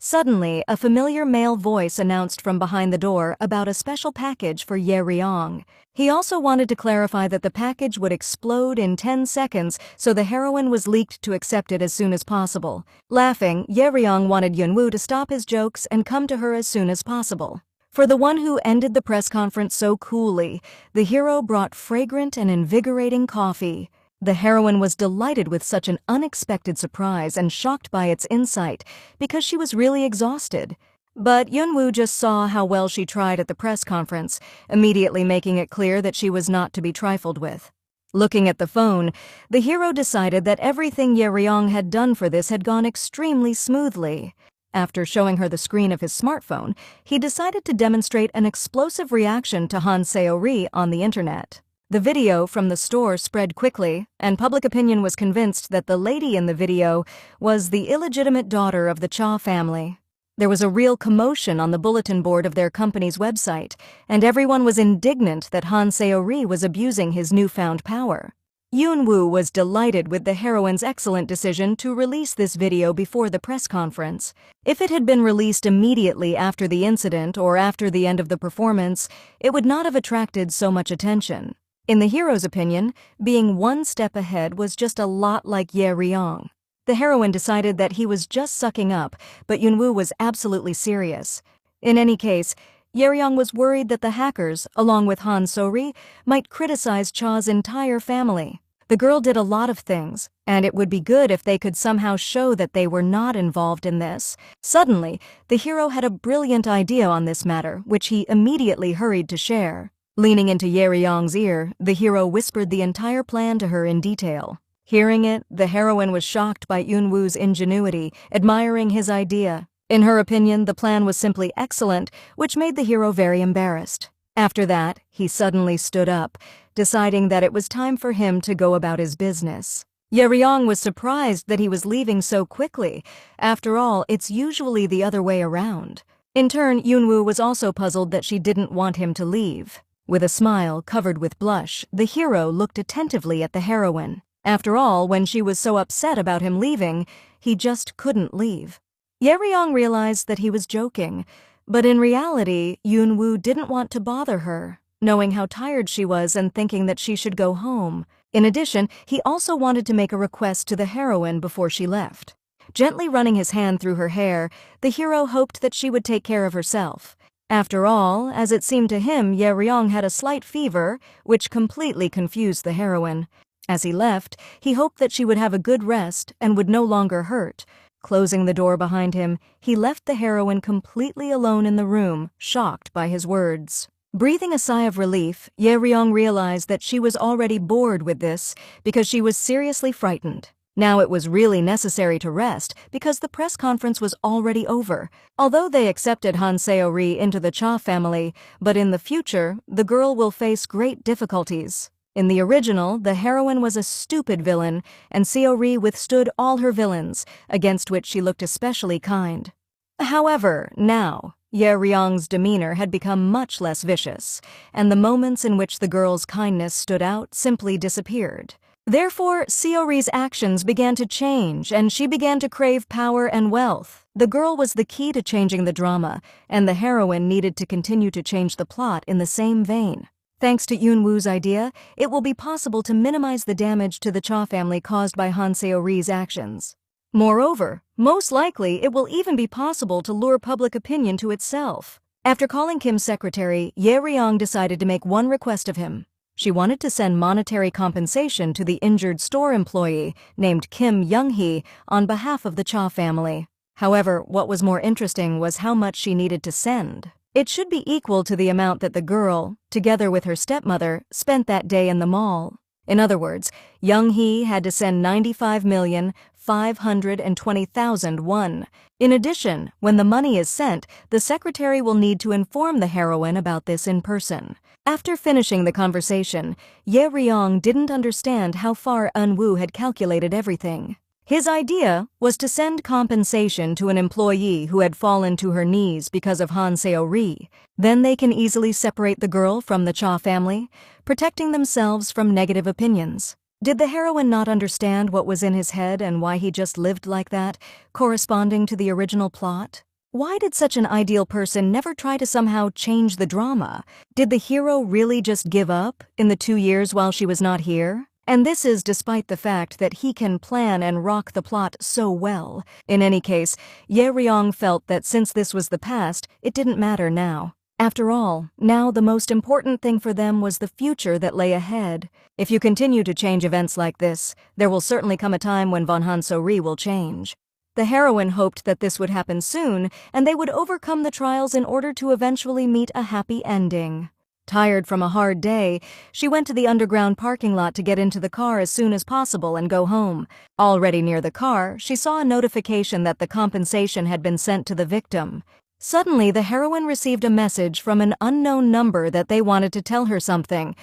Suddenly, a familiar male voice announced from behind the door about a special package for Ye Ryong. He also wanted to clarify that the package would explode in 10 seconds, so the heroine was leaked to accept it as soon as possible. Laughing, Ye Ryong wanted Yunwoo to stop his jokes and come to her as soon as possible. For the one who ended the press conference so coolly, the hero brought fragrant and invigorating coffee. The heroine was delighted with such an unexpected surprise and shocked by its insight, because she was really exhausted. But Yunwoo just saw how well she tried at the press conference, immediately making it clear that she was not to be trifled with. Looking at the phone, the hero decided that everything Ye Ryong had done for this had gone extremely smoothly. After showing her the screen of his smartphone, he decided to demonstrate an explosive reaction to Han Seo-ri on the internet. The video from the store spread quickly, and public opinion was convinced that the lady in the video was the illegitimate daughter of the Cha family. There was a real commotion on the bulletin board of their company's website, and everyone was indignant that Han Seo-ri was abusing his newfound power. Yunwoo was delighted with the heroine's excellent decision to release this video before the press conference. If it had been released immediately after the incident or after the end of the performance, it would not have attracted so much attention. In the hero's opinion, being one step ahead was just a lot like Ye Ryong. The heroine decided that he was just sucking up, but Yunwoo was absolutely serious. In any case, Ye Ryong was worried that the hackers, along with Han So-ri, might criticize Cha's entire family. The girl did a lot of things, and it would be good if they could somehow show that they were not involved in this. Suddenly, the hero had a brilliant idea on this matter, which he immediately hurried to share. Leaning into Ye Ryong's ear, the hero whispered the entire plan to her in detail. Hearing it, the heroine was shocked by Yunwoo's ingenuity, admiring his idea. In her opinion, the plan was simply excellent, which made the hero very embarrassed. After that, he suddenly stood up, deciding that it was time for him to go about his business. Ye Ryong was surprised that he was leaving so quickly. After all, it's usually the other way around. In turn, Yunwoo was also puzzled that she didn't want him to leave. With a smile covered with blush, the hero looked attentively at the heroine. After all, when she was so upset about him leaving, he just couldn't leave. Ye-ryong realized that he was joking, but in reality, Yoon-woo didn't want to bother her, knowing how tired she was and thinking that she should go home. In addition, he also wanted to make a request to the heroine before she left. Gently running his hand through her hair, the hero hoped that she would take care of herself. After all, as it seemed to him, Ye-ryong had a slight fever, which completely confused the heroine. As he left, he hoped that she would have a good rest and would no longer hurt. Closing the door behind him, he left the heroine completely alone in the room, shocked by his words. Breathing a sigh of relief, Ye-ryong realized that she was already bored with this because she was seriously frightened. Now it was really necessary to rest because the press conference was already over. Although they accepted Han Seo-ri into the Cha family, but in the future, the girl will face great difficulties. In the original, the heroine was a stupid villain, and Seo-ri withstood all her villains, against which she looked especially kind. However, now, Ye-ryong's demeanor had become much less vicious, and the moments in which the girl's kindness stood out simply disappeared. Therefore, Seo-ri's actions began to change, and she began to crave power and wealth. The girl was the key to changing the drama, and the heroine needed to continue to change the plot in the same vein. Thanks to Yoon-woo's idea, it will be possible to minimize the damage to the Cha family caused by Han Seo-ri's actions. Moreover, most likely it will even be possible to lure public opinion to itself. After calling Kim's secretary, Ye-ryong decided to make one request of him. She wanted to send monetary compensation to the injured store employee named Kim Young-hee on behalf of the Cha family. However, what was more interesting was how much she needed to send. It should be equal to the amount that the girl, together with her stepmother, spent that day in the mall. In other words, Young-hee had to send 95,520,000 won. In addition, when the money is sent, the secretary will need to inform the heroine about this in person. After finishing the conversation, Ye-ryong didn't understand how far Eun-woo had calculated everything. His idea was to send compensation to an employee who had fallen to her knees because of Han Seo-ri. Then they can easily separate the girl from the Cha family, protecting themselves from negative opinions. Did the heroine not understand what was in his head and why he just lived like that, corresponding to the original plot? Why did such an ideal person never try to somehow change the drama? Did the hero really just give up in the 2 years while she was not here? And this is despite the fact that he can plan and rock the plot so well. In any case, Ye-ryong felt that since this was the past, it didn't matter now. After all, now the most important thing for them was the future that lay ahead. If you continue to change events like this, there will certainly come a time when Han Seo-ri will change. The heroine hoped that this would happen soon, and they would overcome the trials in order to eventually meet a happy ending. Tired from a hard day, she went to the underground parking lot to get into the car as soon as possible and go home. Already near the car, she saw a notification that the compensation had been sent to the victim. Suddenly, the heroine received a message from an unknown number that they wanted to tell her something.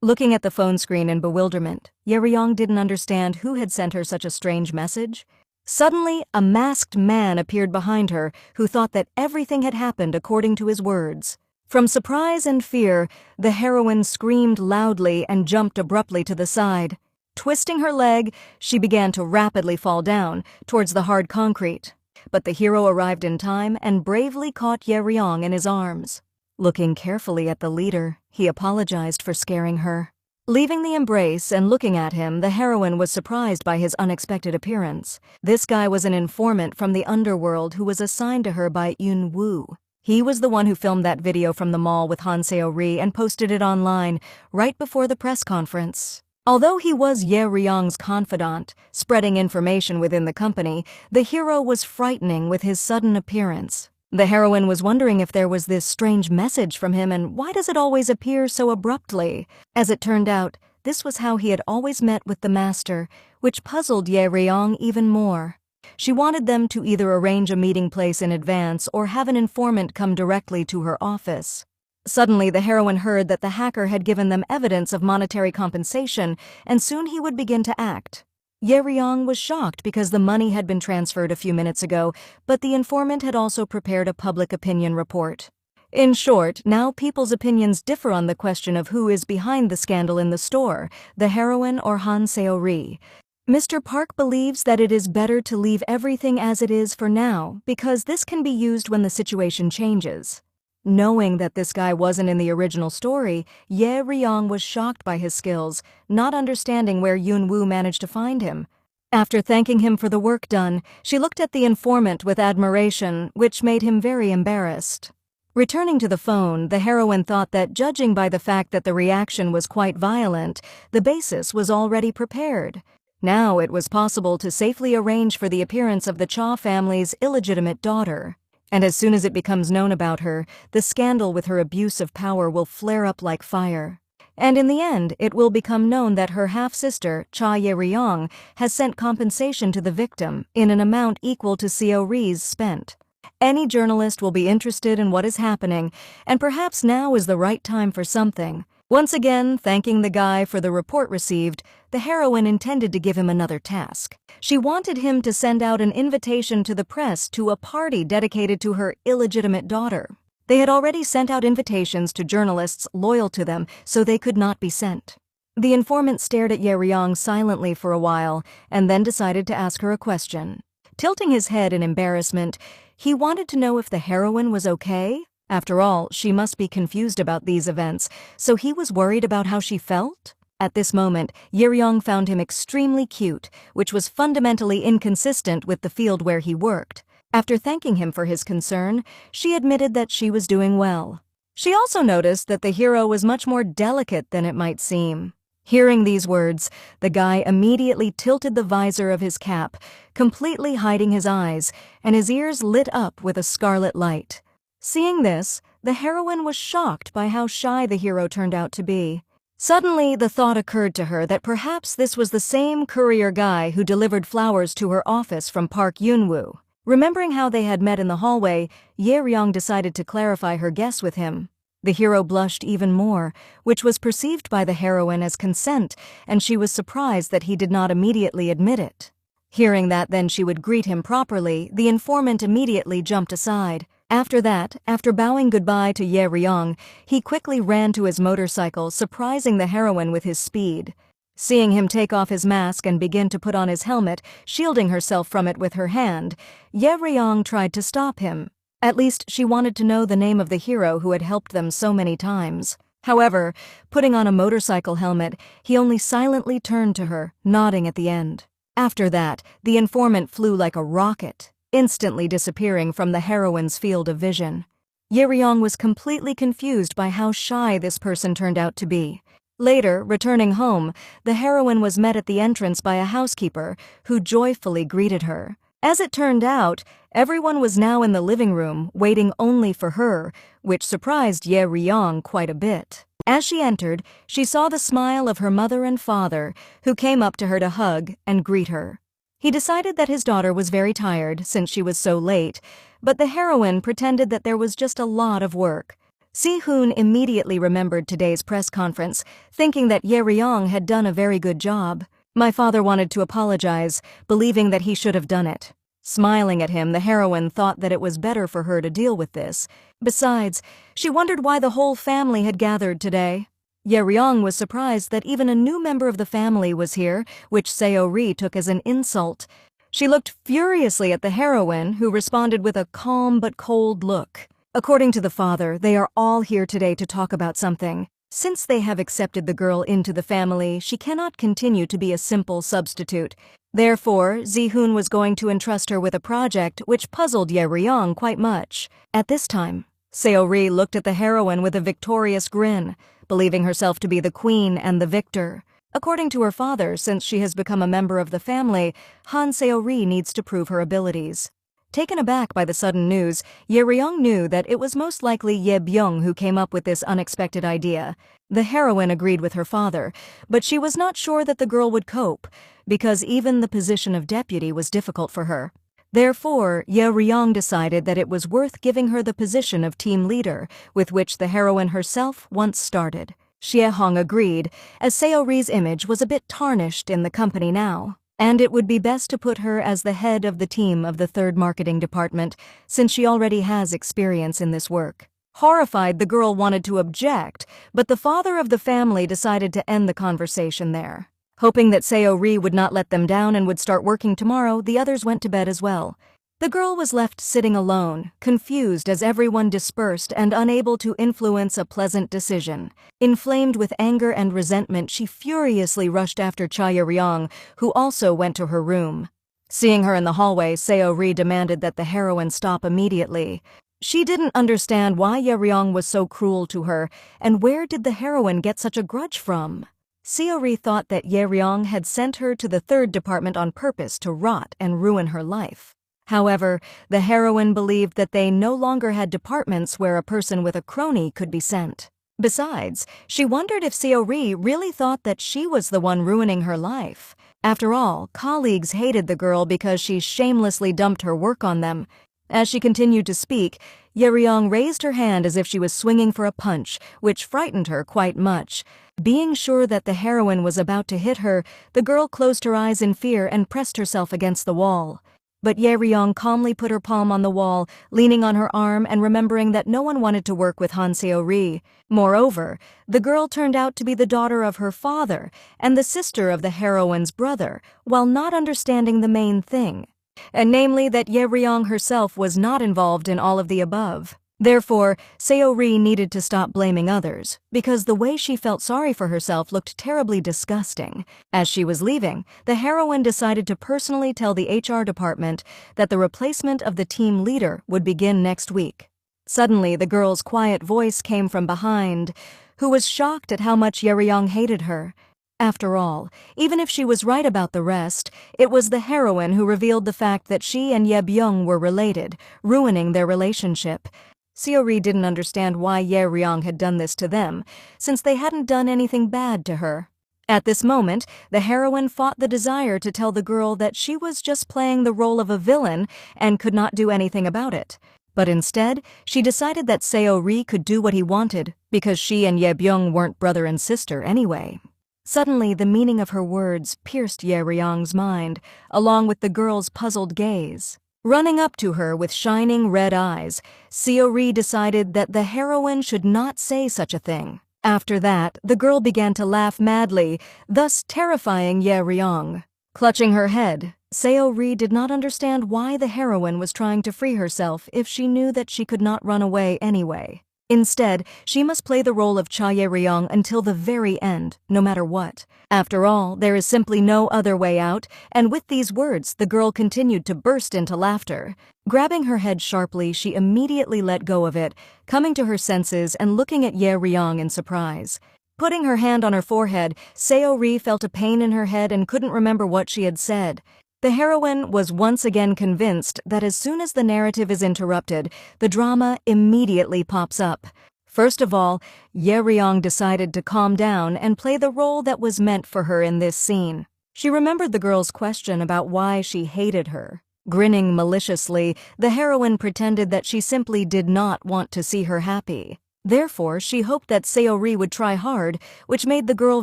Looking at the phone screen in bewilderment, Ye-ryong didn't understand who had sent her such a strange message. Suddenly, a masked man appeared behind her who thought that everything had happened according to his words. From surprise and fear, the heroine screamed loudly and jumped abruptly to the side. Twisting her leg, she began to rapidly fall down towards the hard concrete. But the hero arrived in time and bravely caught Ye-ryong in his arms. Looking carefully at the leader, he apologized for scaring her. Leaving the embrace and looking at him, the heroine was surprised by his unexpected appearance. This guy was an informant from the underworld who was assigned to her by Yoon-woo. He was the one who filmed that video from the mall with Han Seo-ri and posted it online right before the press conference. Although he was Ye-ryong's confidant, spreading information within the company, the hero was frightening with his sudden appearance. The heroine was wondering if there was this strange message from him and why does it always appear so abruptly? As it turned out, this was how he had always met with the master, which puzzled Ye-ryong even more. She wanted them to either arrange a meeting place in advance or have an informant come directly to her office. Suddenly, the heroine heard that the hacker had given them evidence of monetary compensation, and soon he would begin to act. Ye-ryong was shocked because the money had been transferred a few minutes ago, but the informant had also prepared a public opinion report. In short, now people's opinions differ on the question of who is behind the scandal in the store, the heroine or Han Seo-ri. Mr. Park believes that it is better to leave everything as it is for now because this can be used when the situation changes. Knowing that this guy wasn't in the original story, Ye Ryong was shocked by his skills, not understanding where Yoon-woo managed to find him. After thanking him for the work done, she looked at the informant with admiration, which made him very embarrassed. Returning to the phone, the heroine thought that judging by the fact that the reaction was quite violent, the basis was already prepared. Now it was possible to safely arrange for the appearance of the Cha family's illegitimate daughter. And as soon as it becomes known about her, the scandal with her abuse of power will flare up like fire. And in the end, it will become known that her half-sister, Cha Ye-ryong, has sent compensation to the victim in an amount equal to Seo-ri's spent. Any journalist will be interested in what is happening, and perhaps now is the right time for something. Once again, thanking the guy for the report received, the heroine intended to give him another task. She wanted him to send out an invitation to the press to a party dedicated to her illegitimate daughter. They had already sent out invitations to journalists loyal to them, so they could not be sent. The informant stared at Ye Ryong silently for a while, and then decided to ask her a question. Tilting his head in embarrassment, he wanted to know if the heroine was okay. After all, she must be confused about these events, so he was worried about how she felt? At this moment, Ye Ryong found him extremely cute, which was fundamentally inconsistent with the field where he worked. After thanking him for his concern, she admitted that she was doing well. She also noticed that the hero was much more delicate than it might seem. Hearing these words, the guy immediately tilted the visor of his cap, completely hiding his eyes, and his ears lit up with a scarlet light. Seeing this, the heroine was shocked by how shy the hero turned out to be. Suddenly, the thought occurred to her that perhaps this was the same courier guy who delivered flowers to her office from Park Yoon-woo. Remembering how they had met in the hallway, Ye Ryong decided to clarify her guess with him. The hero blushed even more, which was perceived by the heroine as consent, and she was surprised that he did not immediately admit it. Hearing that then she would greet him properly, the informant immediately jumped aside. After that, after bowing goodbye to Ye Ryong, he quickly ran to his motorcycle, surprising the heroine with his speed. Seeing him take off his mask and begin to put on his helmet, shielding herself from it with her hand, Ye Ryong tried to stop him. At least she wanted to know the name of the hero who had helped them so many times. However, putting on a motorcycle helmet, he only silently turned to her, nodding at the end. After that, the informant flew like a rocket, instantly disappearing from the heroine's field of vision. Ye Ryong was completely confused by how shy this person turned out to be. Later, returning home, the heroine was met at the entrance by a housekeeper who joyfully greeted her. As it turned out, everyone was now in the living room, waiting only for her, which surprised Ye Ryong quite a bit. As she entered, she saw the smile of her mother and father, who came up to her to hug and greet her. He decided that his daughter was very tired since she was so late, but the heroine pretended that there was just a lot of work. Si-hoon immediately remembered today's press conference, thinking that Ye Ryong had done a very good job. My father wanted to apologize, believing that he should have done it. Smiling at him, the heroine thought that it was better for her to deal with this. Besides, she wondered why the whole family had gathered today. Ye Ryong was surprised that even a new member of the family was here, which Seo-ri took as an insult. She looked furiously at the heroine, who responded with a calm but cold look. According to the father, they are all here today to talk about something. Since they have accepted the girl into the family, she cannot continue to be a simple substitute. Therefore, Si-hoon was going to entrust her with a project which puzzled Ye Ryong quite much. At this time, Seo-ri looked at the heroine with a victorious grin, believing herself to be the queen and the victor. According to her father, since she has become a member of the family, Han Seo-ri needs to prove her abilities. Taken aback by the sudden news, Ye Ryong knew that it was most likely Ye Byung who came up with this unexpected idea. The heroine agreed with her father, but she was not sure that the girl would cope, because even the position of deputy was difficult for her. Therefore, Ye Ryong decided that it was worth giving her the position of team leader, with which the heroine herself once started. Xie Hong agreed, as Seo-ri's image was a bit tarnished in the company now. And it would be best to put her as the head of the team of the third marketing department, since she already has experience in this work. Horrified, the girl wanted to object, but the father of the family decided to end the conversation there. Hoping that Sayori would not let them down and would start working tomorrow, the others went to bed as well. The girl was left sitting alone, confused as everyone dispersed and unable to influence a pleasant decision. Inflamed with anger and resentment, she furiously rushed after Chae-ryong, who also went to her room. Seeing her in the hallway, Sayori demanded that the heroine stop immediately. She didn't understand why Ye-ryong was so cruel to her, and where did the heroine get such a grudge from? Sayori thought that Ye-ryong had sent her to the third department on purpose to rot and ruin her life. However, the heroine believed that they no longer had departments where a person with a crony could be sent. Besides, she wondered if Sayori really thought that she was the one ruining her life. After all, colleagues hated the girl because she shamelessly dumped her work on them. As she continued to speak, Ye-ryong raised her hand as if she was swinging for a punch, which frightened her quite much. Being sure that the heroine was about to hit her, the girl closed her eyes in fear and pressed herself against the wall. But Ye-ryong calmly put her palm on the wall, leaning on her arm and remembering that no one wanted to work with Han Sayori. Moreover, the girl turned out to be the daughter of her father and the sister of the heroine's brother, while not understanding the main thing, and namely that Ye-ryong herself was not involved in all of the above. Therefore, Sayori needed to stop blaming others, because the way she felt sorry for herself looked terribly disgusting. As she was leaving, the heroine decided to personally tell the HR department that the replacement of the team leader would begin next week. Suddenly, the girl's quiet voice came from behind, who was shocked at how much Ye-ryong hated her. After all, even if she was right about the rest, it was the heroine who revealed the fact that she and Ye-byung were related, ruining their relationship. Sayori didn't understand why Ye-ryong had done this to them, since they hadn't done anything bad to her. At this moment, the heroine fought the desire to tell the girl that she was just playing the role of a villain and could not do anything about it. But instead, she decided that Sayori could do what he wanted, because she and Ye-byung weren't brother and sister anyway. Suddenly, the meaning of her words pierced Ye-ryong's mind, along with the girl's puzzled gaze. Running up to her with shining red eyes, Sayori decided that the heroine should not say such a thing. After that, the girl began to laugh madly, thus terrifying Ye-ryong. Clutching her head, Sayori did not understand why the heroine was trying to free herself if she knew that she could not run away anyway. Instead, she must play the role of Chae-ryong until the very end, no matter what. After all, there is simply no other way out, and with these words, the girl continued to burst into laughter. Grabbing her head sharply, she immediately let go of it, coming to her senses and looking at Ye-ryong in surprise. Putting her hand on her forehead, Sayori felt a pain in her head and couldn't remember what she had said. The heroine was once again convinced that as soon as the narrative is interrupted, the drama immediately pops up. First of all, Ye-ryong decided to calm down and play the role that was meant for her in this scene. She remembered the girl's question about why she hated her. Grinning maliciously, the heroine pretended that she simply did not want to see her happy. Therefore, she hoped that Sayori would try hard, which made the girl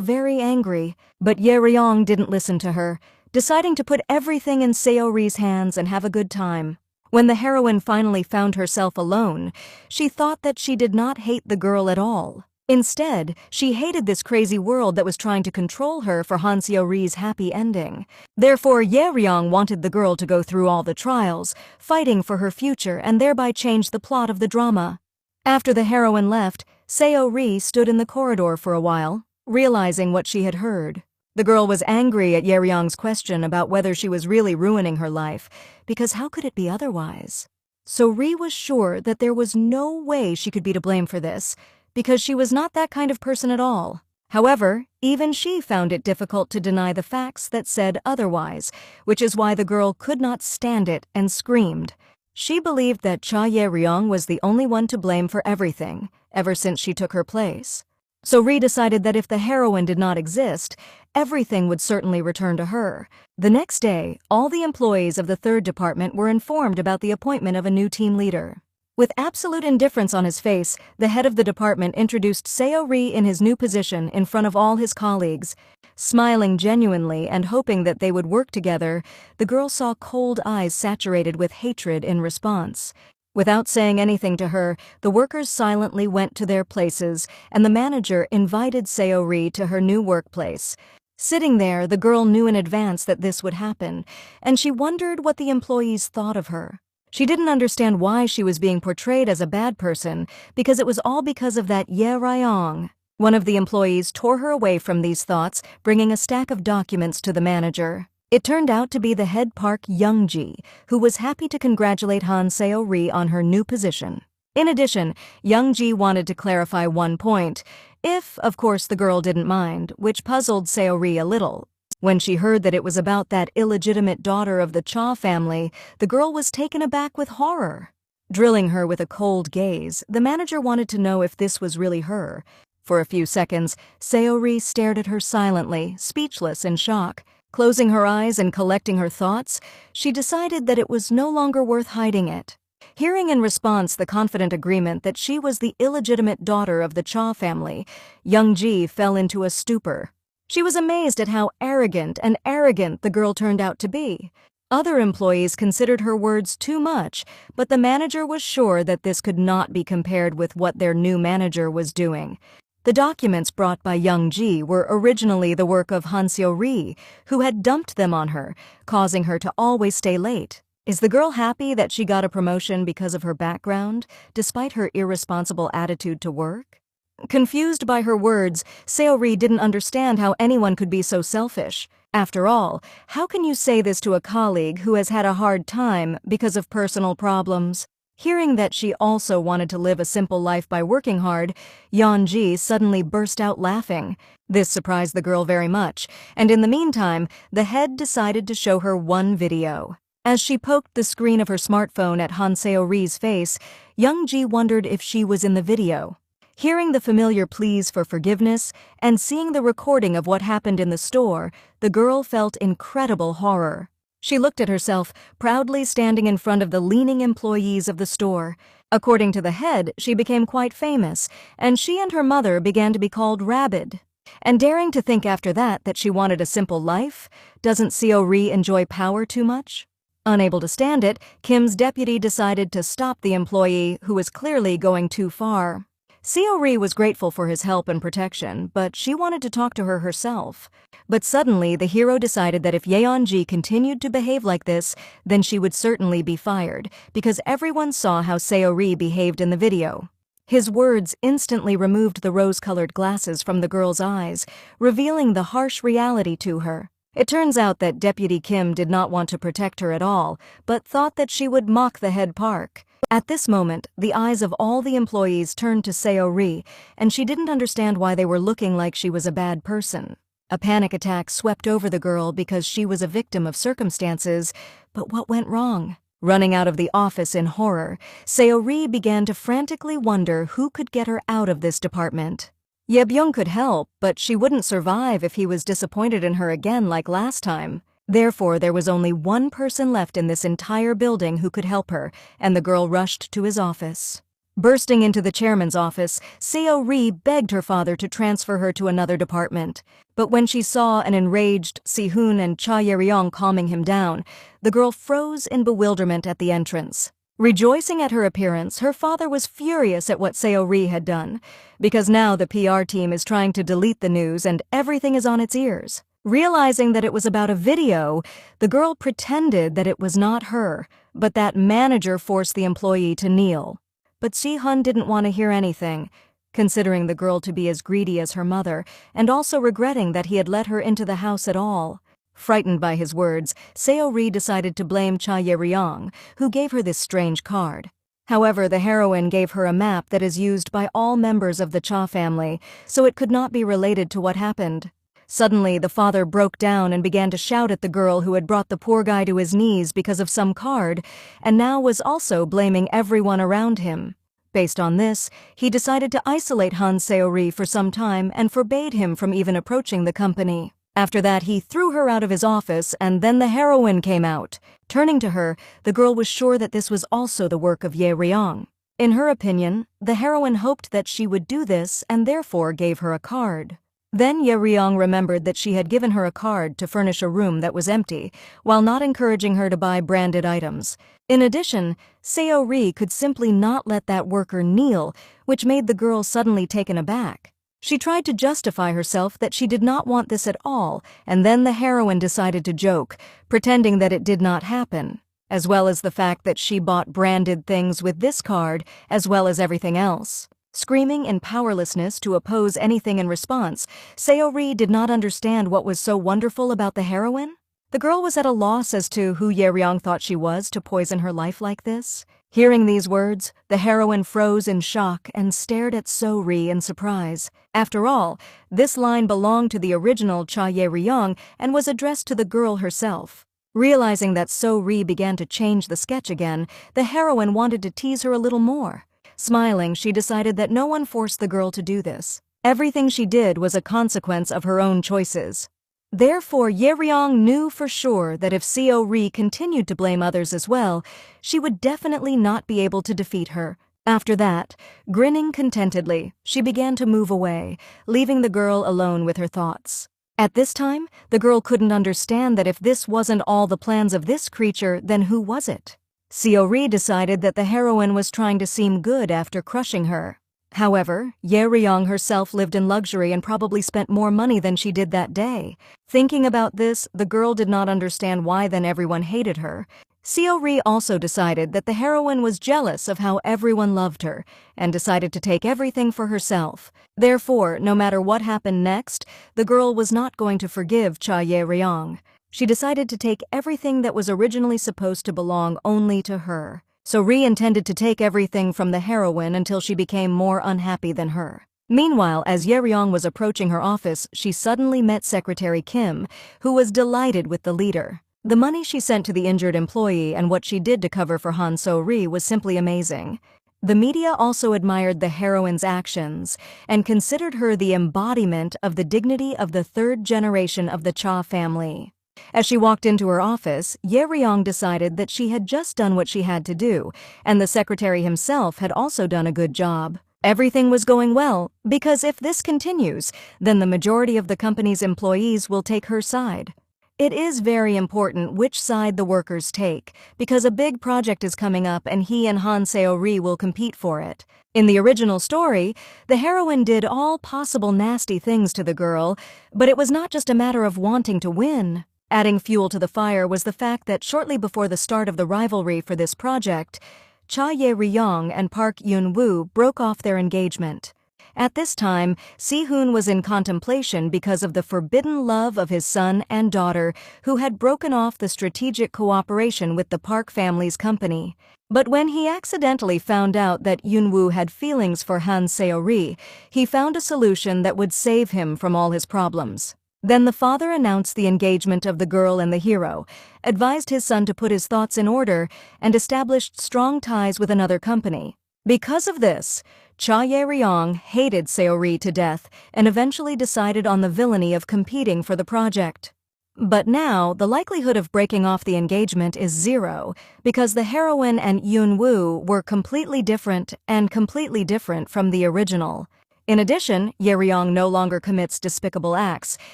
very angry. But Ye-ryong didn't listen to her, deciding to put everything in Sayori's hands and have a good time. When the heroine finally found herself alone, she thought that she did not hate the girl at all. Instead, she hated this crazy world that was trying to control her for Han Sayori's happy ending. Therefore, Ye-ryong wanted the girl to go through all the trials, fighting for her future and thereby change the plot of the drama. After the heroine left, Sayori stood in the corridor for a while, realizing what she had heard. The girl was angry at Ye-ryong's question about whether she was really ruining her life, because how could it be otherwise? So-ri was sure that there was no way she could be to blame for this, because she was not that kind of person at all. However, even she found it difficult to deny the facts that said otherwise, which is why the girl could not stand it and screamed. She believed that Chae-ryong was the only one to blame for everything, ever since she took her place. So-ri decided that if the heroine did not exist, everything would certainly return to her. The next day, all the employees of the third department were informed about the appointment of a new team leader. With absolute indifference on his face, the head of the department introduced Sayori in his new position in front of all his colleagues. Smiling genuinely and hoping that they would work together, the girl saw cold eyes saturated with hatred in response. Without saying anything to her, the workers silently went to their places, and the manager invited Sayori to her new workplace. Sitting there, the girl knew in advance that this would happen, and she wondered what the employees thought of her. She didn't understand why she was being portrayed as a bad person, because it was all because of that Ye Ryong. One of the employees tore her away from these thoughts, bringing a stack of documents to the manager. It turned out to be the head Park Youngji, who was happy to congratulate Han Seo-ri on her new position. In addition, Youngji wanted to clarify one point, if, of course, the girl didn't mind, which puzzled Seo-ri a little. When she heard that it was about that illegitimate daughter of the Cha family, the girl was taken aback with horror. Drilling her with a cold gaze, the manager wanted to know if this was really her. For a few seconds, Seo-ri stared at her silently, speechless in shock. Closing her eyes and collecting her thoughts, she decided that it was no longer worth hiding it. Hearing in response the confident agreement that she was the illegitimate daughter of the Cha family, Youngji fell into a stupor. She was amazed at how arrogant the girl turned out to be. Other employees considered her words too much, but the manager was sure that this could not be compared with what their new manager was doing. The documents brought by Youngji were originally the work of Han Seo-ri, who had dumped them on her, causing her to always stay late. Is the girl happy that she got a promotion because of her background, despite her irresponsible attitude to work? Confused by her words, Seo-ri didn't understand how anyone could be so selfish. After all, how can you say this to a colleague who has had a hard time because of personal problems? Hearing that she also wanted to live a simple life by working hard, Yeonji suddenly burst out laughing. This surprised the girl very much, and in the meantime, the head decided to show her one video. As she poked the screen of her smartphone at Han Seo-ri's face, Youngji wondered if she was in the video. Hearing the familiar pleas for forgiveness and seeing the recording of what happened in the store, the girl felt incredible horror. She looked at herself, proudly standing in front of the leaning employees of the store. According to the head, she became quite famous, and she and her mother began to be called Rabid. And daring to think after that she wanted a simple life? Doesn't Seo-ri enjoy power too much? Unable to stand it, Kim's deputy decided to stop the employee who was clearly going too far. Seo-ri was grateful for his help and protection, but she wanted to talk to her herself. But suddenly, the hero decided that if Yeonji continued to behave like this, then she would certainly be fired, because everyone saw how Seo-ri behaved in the video. His words instantly removed the rose-colored glasses from the girl's eyes, revealing the harsh reality to her. It turns out that Deputy Kim did not want to protect her at all, but thought that she would mock the head Park. At this moment, the eyes of all the employees turned to Seo-ri, and she didn't understand why they were looking like she was a bad person. A panic attack swept over the girl because she was a victim of circumstances, but what went wrong? Running out of the office in horror, Seo-ri began to frantically wonder who could get her out of this department. Ye Byung could help, but she wouldn't survive if he was disappointed in her again like last time. Therefore, there was only one person left in this entire building who could help her, and the girl rushed to his office. Bursting into the chairman's office, Seo-ri begged her father to transfer her to another department. But when she saw an enraged Si-hoon and Cha Ye-ryong calming him down, the girl froze in bewilderment at the entrance. Rejoicing at her appearance, her father was furious at what Seo-ri had done, because now the PR team is trying to delete the news and everything is on its ears. Realizing that it was about a video, the girl pretended that it was not her, but that manager forced the employee to kneel. But Si-hoon didn't want to hear anything, considering the girl to be as greedy as her mother, and also regretting that he had let her into the house at all. Frightened by his words, Seo-ri decided to blame Cha Ye-ryong, who gave her this strange card. However, the heroine gave her a map that is used by all members of the Cha family, so it could not be related to what happened. Suddenly, the father broke down and began to shout at the girl who had brought the poor guy to his knees because of some card, and now was also blaming everyone around him. Based on this, he decided to isolate Han Seo-ri for some time and forbade him from even approaching the company. After that, he threw her out of his office, and then the heroine came out. Turning to her, the girl was sure that this was also the work of Ye Ryong. In her opinion, the heroine hoped that she would do this and therefore gave her a card. Then Ye Ryong remembered that she had given her a card to furnish a room that was empty, while not encouraging her to buy branded items. In addition, Seo Ri could simply not let that worker kneel, which made the girl suddenly taken aback. She tried to justify herself that she did not want this at all, and then the heroine decided to joke, pretending that it did not happen, as well as the fact that she bought branded things with this card as well as everything else. Screaming in powerlessness to oppose anything in response, Seo Ri did not understand what was so wonderful about the heroine. The girl was at a loss as to who Ye Ryong thought she was to poison her life like this. Hearing these words, the heroine froze in shock and stared at Seo Ri in surprise. After all, this line belonged to the original Cha Ye Ryong and was addressed to the girl herself. Realizing that Seo Ri began to change the sketch again, the heroine wanted to tease her a little more. Smiling, she decided that no one forced the girl to do this. Everything she did was a consequence of her own choices. Therefore, Ye Ryong knew for sure that if Seo Ri continued to blame others as well, she would definitely not be able to defeat her. After that, grinning contentedly, she began to move away, leaving the girl alone with her thoughts. At this time, the girl couldn't understand that if this wasn't all the plans of this creature, then who was it? Seo Ri decided that the heroine was trying to seem good after crushing her. However, Ye Ryong herself lived in luxury and probably spent more money than she did that day. Thinking about this, the girl did not understand why then everyone hated her. Seo Ri also decided that the heroine was jealous of how everyone loved her, and decided to take everything for herself. Therefore, no matter what happened next, the girl was not going to forgive Cha Ye Ryong. She decided to take everything that was originally supposed to belong only to her. So Ri intended to take everything from the heroine until she became more unhappy than her. Meanwhile, as Ye Ryong was approaching her office, she suddenly met Secretary Kim, who was delighted with the leader. The money she sent to the injured employee and what she did to cover for Han So Ri was simply amazing. The media also admired the heroine's actions and considered her the embodiment of the dignity of the third generation of the Cha family. As she walked into her office, Ye Ryong decided that she had just done what she had to do, and the secretary himself had also done a good job. Everything was going well, because if this continues, then the majority of the company's employees will take her side. It is very important which side the workers take, because a big project is coming up and he and Han Seo Ri will compete for it. In the original story, the heroine did all possible nasty things to the girl, but it was not just a matter of wanting to win. Adding fuel to the fire was the fact that shortly before the start of the rivalry for this project, Cha Ye Ryong and Park Yun-woo broke off their engagement. At this time, Si-hoon was in contemplation because of the forbidden love of his son and daughter, who had broken off the strategic cooperation with the Park family's company. But when he accidentally found out that Yun-woo had feelings for Han Seo Ri, he found a solution that would save him from all his problems. Then the father announced the engagement of the girl and the hero, advised his son to put his thoughts in order, and established strong ties with another company. Because of this, Cha Ye Ryong hated Seo Ri to death and eventually decided on the villainy of competing for the project. But now, the likelihood of breaking off the engagement is zero, because the heroine and Yun-woo were completely different from the original. In addition, Ye Ryong no longer commits despicable acts,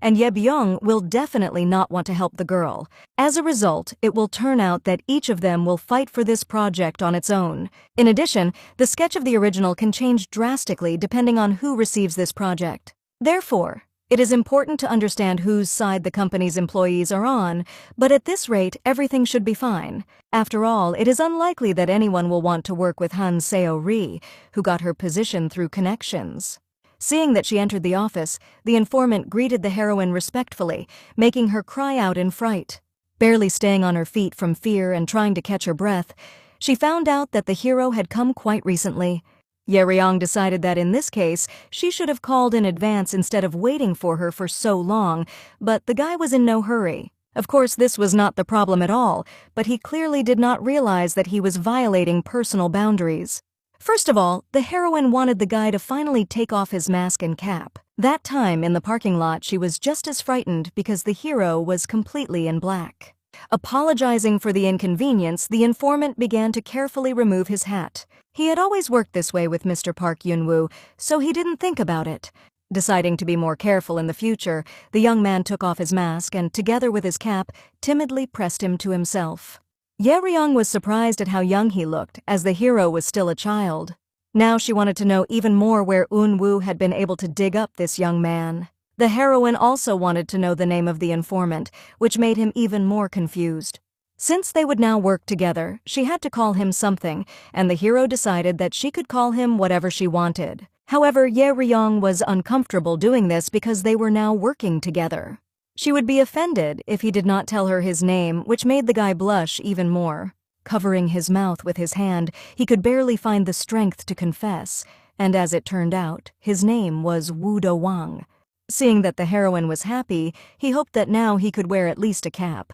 and Ye Byung will definitely not want to help the girl. As a result, it will turn out that each of them will fight for this project on its own. In addition, the sketch of the original can change drastically depending on who receives this project. Therefore, it is important to understand whose side the company's employees are on, but at this rate, everything should be fine. After all, it is unlikely that anyone will want to work with Han Seo Ri, who got her position through connections. Seeing that she entered the office, the informant greeted the heroine respectfully, making her cry out in fright. Barely staying on her feet from fear and trying to catch her breath, she found out that the hero had come quite recently. Ye Ryong decided that in this case, she should have called in advance instead of waiting for her for so long, but the guy was in no hurry. Of course, this was not the problem at all, but he clearly did not realize that he was violating personal boundaries. First of all, the heroine wanted the guy to finally take off his mask and cap. That time, in the parking lot, she was just as frightened because the hero was completely in black. Apologizing for the inconvenience, the informant began to carefully remove his hat. He had always worked this way with Mr. Park Yun-woo, so he didn't think about it. Deciding to be more careful in the future, the young man took off his mask and, together with his cap, timidly pressed him to himself. Ye Ryong was surprised at how young he looked, as the hero was still a child. Now she wanted to know even more where Unwoo had been able to dig up this young man. The heroine also wanted to know the name of the informant, which made him even more confused. Since they would now work together, she had to call him something, and the hero decided that she could call him whatever she wanted. However, Ye Ryong was uncomfortable doing this because they were now working together. She would be offended if he did not tell her his name, which made the guy blush even more. Covering his mouth with his hand, he could barely find the strength to confess, and as it turned out, his name was Woo Do Wang. Seeing that the heroine was happy, he hoped that now he could wear at least a cap.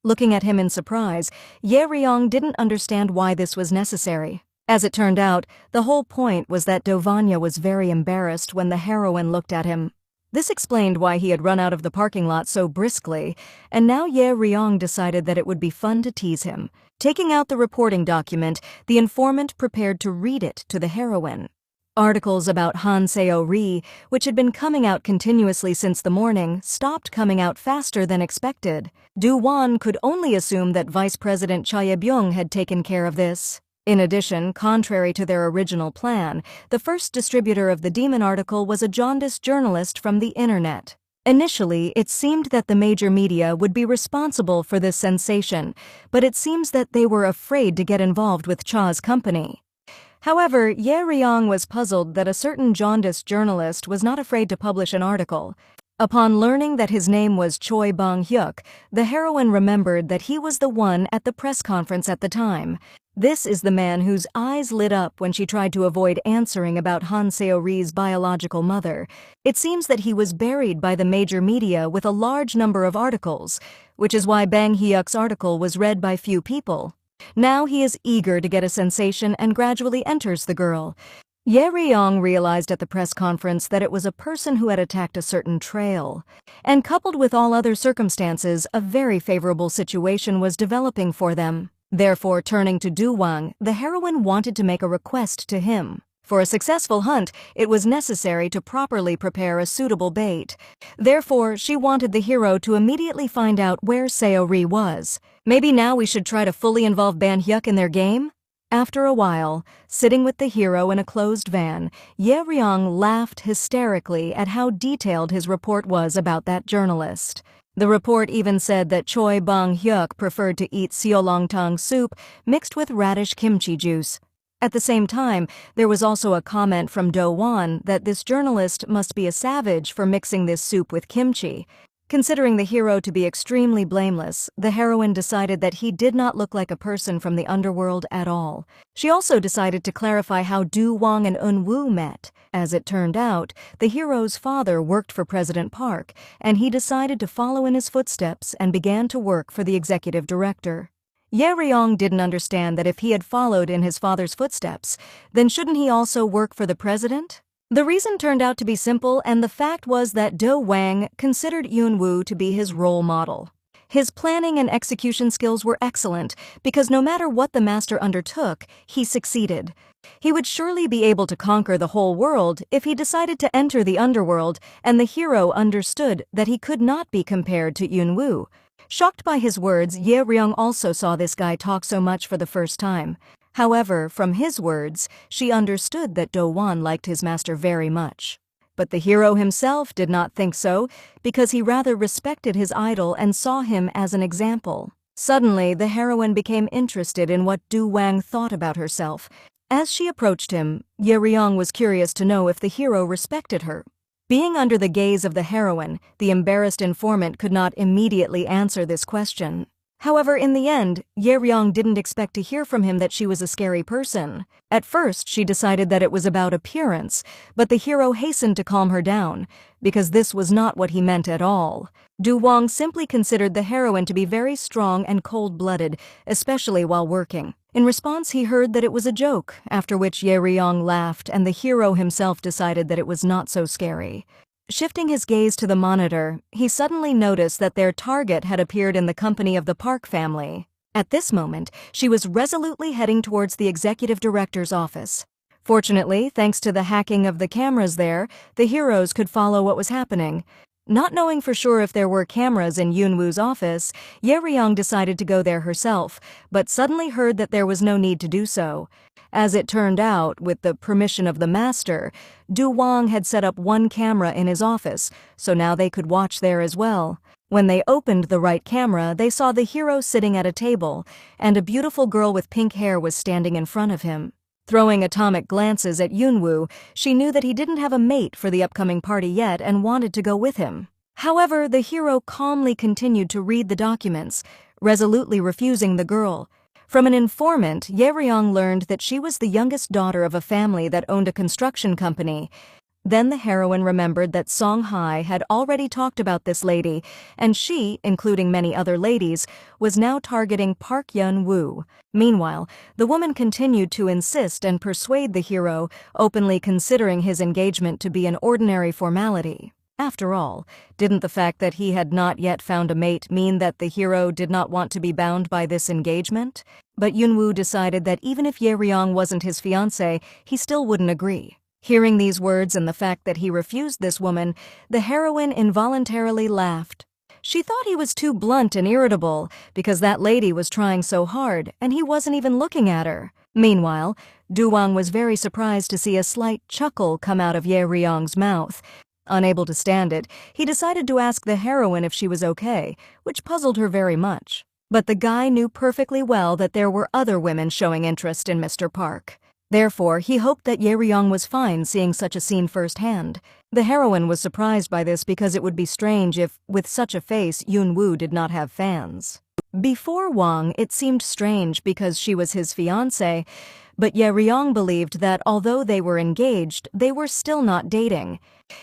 Looking at him in surprise, Ye Ryong didn't understand why this was necessary. As it turned out, the whole point was that Do Vanya was very embarrassed when the heroine looked at him. This explained why he had run out of the parking lot so briskly, and now Ye Ryong decided that it would be fun to tease him. Taking out the reporting document, the informant prepared to read it to the heroine. Articles about Han Seo-ri, which had been coming out continuously since the morning, stopped coming out faster than expected. Du Wan could only assume that Vice President Cha Ye-byung had taken care of this. In addition, contrary to their original plan, the first distributor of the demon article was a jaundiced journalist from the internet. Initially, it seemed that the major media would be responsible for this sensation, but it seems that they were afraid to get involved with Cha's company. However, Ye Ryong was puzzled that a certain jaundiced journalist was not afraid to publish an article. Upon learning that his name was Choi Bong-hyuk, the heroine remembered that he was the one at the press conference at the time. This is the man whose eyes lit up when she tried to avoid answering about Han Seo-ri's biological mother. It seems that he was buried by the major media with a large number of articles, which is why Bang Hyuk's article was read by few people. Now he is eager to get a sensation and gradually enters the girl. Ye Ryong realized at the press conference that it was a person who had attacked a certain trail. And coupled with all other circumstances, a very favorable situation was developing for them. Therefore, turning to Du Wang, the heroine wanted to make a request to him. For a successful hunt, it was necessary to properly prepare a suitable bait. Therefore, she wanted the hero to immediately find out where Seo-ri was. Maybe now we should try to fully involve Ban Hyuk in their game? After a while, sitting with the hero in a closed van, Ye Ryong laughed hysterically at how detailed his report was about that journalist. The report even said that Choi Bong-hyuk preferred to eat seolongtang soup mixed with radish kimchi juice. At the same time, there was also a comment from Do Won that this journalist must be a savage for mixing this soup with kimchi. Considering the hero to be extremely blameless, the heroine decided that he did not look like a person from the underworld at all. She also decided to clarify how Du Wang and Unwoo met. As it turned out, the hero's father worked for President Park, and he decided to follow in his footsteps and began to work for the executive director. Ye Ryong didn't understand that if he had followed in his father's footsteps, then shouldn't he also work for the president? The reason turned out to be simple, and the fact was that Do Wang considered Unwoo to be his role model. His planning and execution skills were excellent because no matter what the master undertook, he succeeded. He would surely be able to conquer the whole world if he decided to enter the underworld, and the hero understood that he could not be compared to Unwoo. Shocked by his words, Ye Ryong also saw this guy talk so much for the first time. However, from his words, she understood that Do Won liked his master very much. But the hero himself did not think so, because he rather respected his idol and saw him as an example. Suddenly, the heroine became interested in what Du Wang thought about herself. As she approached him, Ye Ryong was curious to know if the hero respected her. Being under the gaze of the heroine, the embarrassed informant could not immediately answer this question. However, in the end, Ye Ryong didn't expect to hear from him that she was a scary person. At first, she decided that it was about appearance, but the hero hastened to calm her down, because this was not what he meant at all. Du Wang simply considered the heroine to be very strong and cold-blooded, especially while working. In response, he heard that it was a joke, after which Ye Ryong laughed, and the hero himself decided that it was not so scary. Shifting his gaze to the monitor, he suddenly noticed that their target had appeared in the company of the Park family. At this moment, she was resolutely heading towards the executive director's office. Fortunately, thanks to the hacking of the cameras there, the heroes could follow what was happening. Not knowing for sure if there were cameras in Yunwoo's office, Ye-ryong decided to go there herself, but suddenly heard that there was no need to do so. As it turned out, with the permission of the master, Du Wang had set up one camera in his office, so now they could watch there as well. When they opened the right camera, they saw the hero sitting at a table, and a beautiful girl with pink hair was standing in front of him. Throwing atomic glances at Yunwoo, she knew that he didn't have a mate for the upcoming party yet and wanted to go with him. However, the hero calmly continued to read the documents, resolutely refusing the girl. From an informant, Ye-ryong learned that she was the youngest daughter of a family that owned a construction company. Then the heroine remembered that Song-hai had already talked about this lady, and she, including many other ladies, was now targeting Park Yun-woo. Meanwhile, the woman continued to insist and persuade the hero, openly considering his engagement to be an ordinary formality. After all, didn't the fact that he had not yet found a mate mean that the hero did not want to be bound by this engagement? But Yunwoo decided that even if Ye-ryong wasn't his fiancé, he still wouldn't agree. Hearing these words and the fact that he refused this woman, the heroine involuntarily laughed. She thought he was too blunt and irritable because that lady was trying so hard and he wasn't even looking at her. Meanwhile, Du Wang was very surprised to see a slight chuckle come out of Ye-ryong's mouth. Unable to stand it, he decided to ask the heroine if she was okay, which puzzled her very much. But the guy knew perfectly well that there were other women showing interest in Mr. Park. Therefore, he hoped that Ye-ryong was fine seeing such a scene firsthand. The heroine was surprised by this because it would be strange if, with such a face, Yunwoo did not have fans. Before Wang, it seemed strange because she was his fiancée, but Ye-ryong believed that although they were engaged, they were still not dating.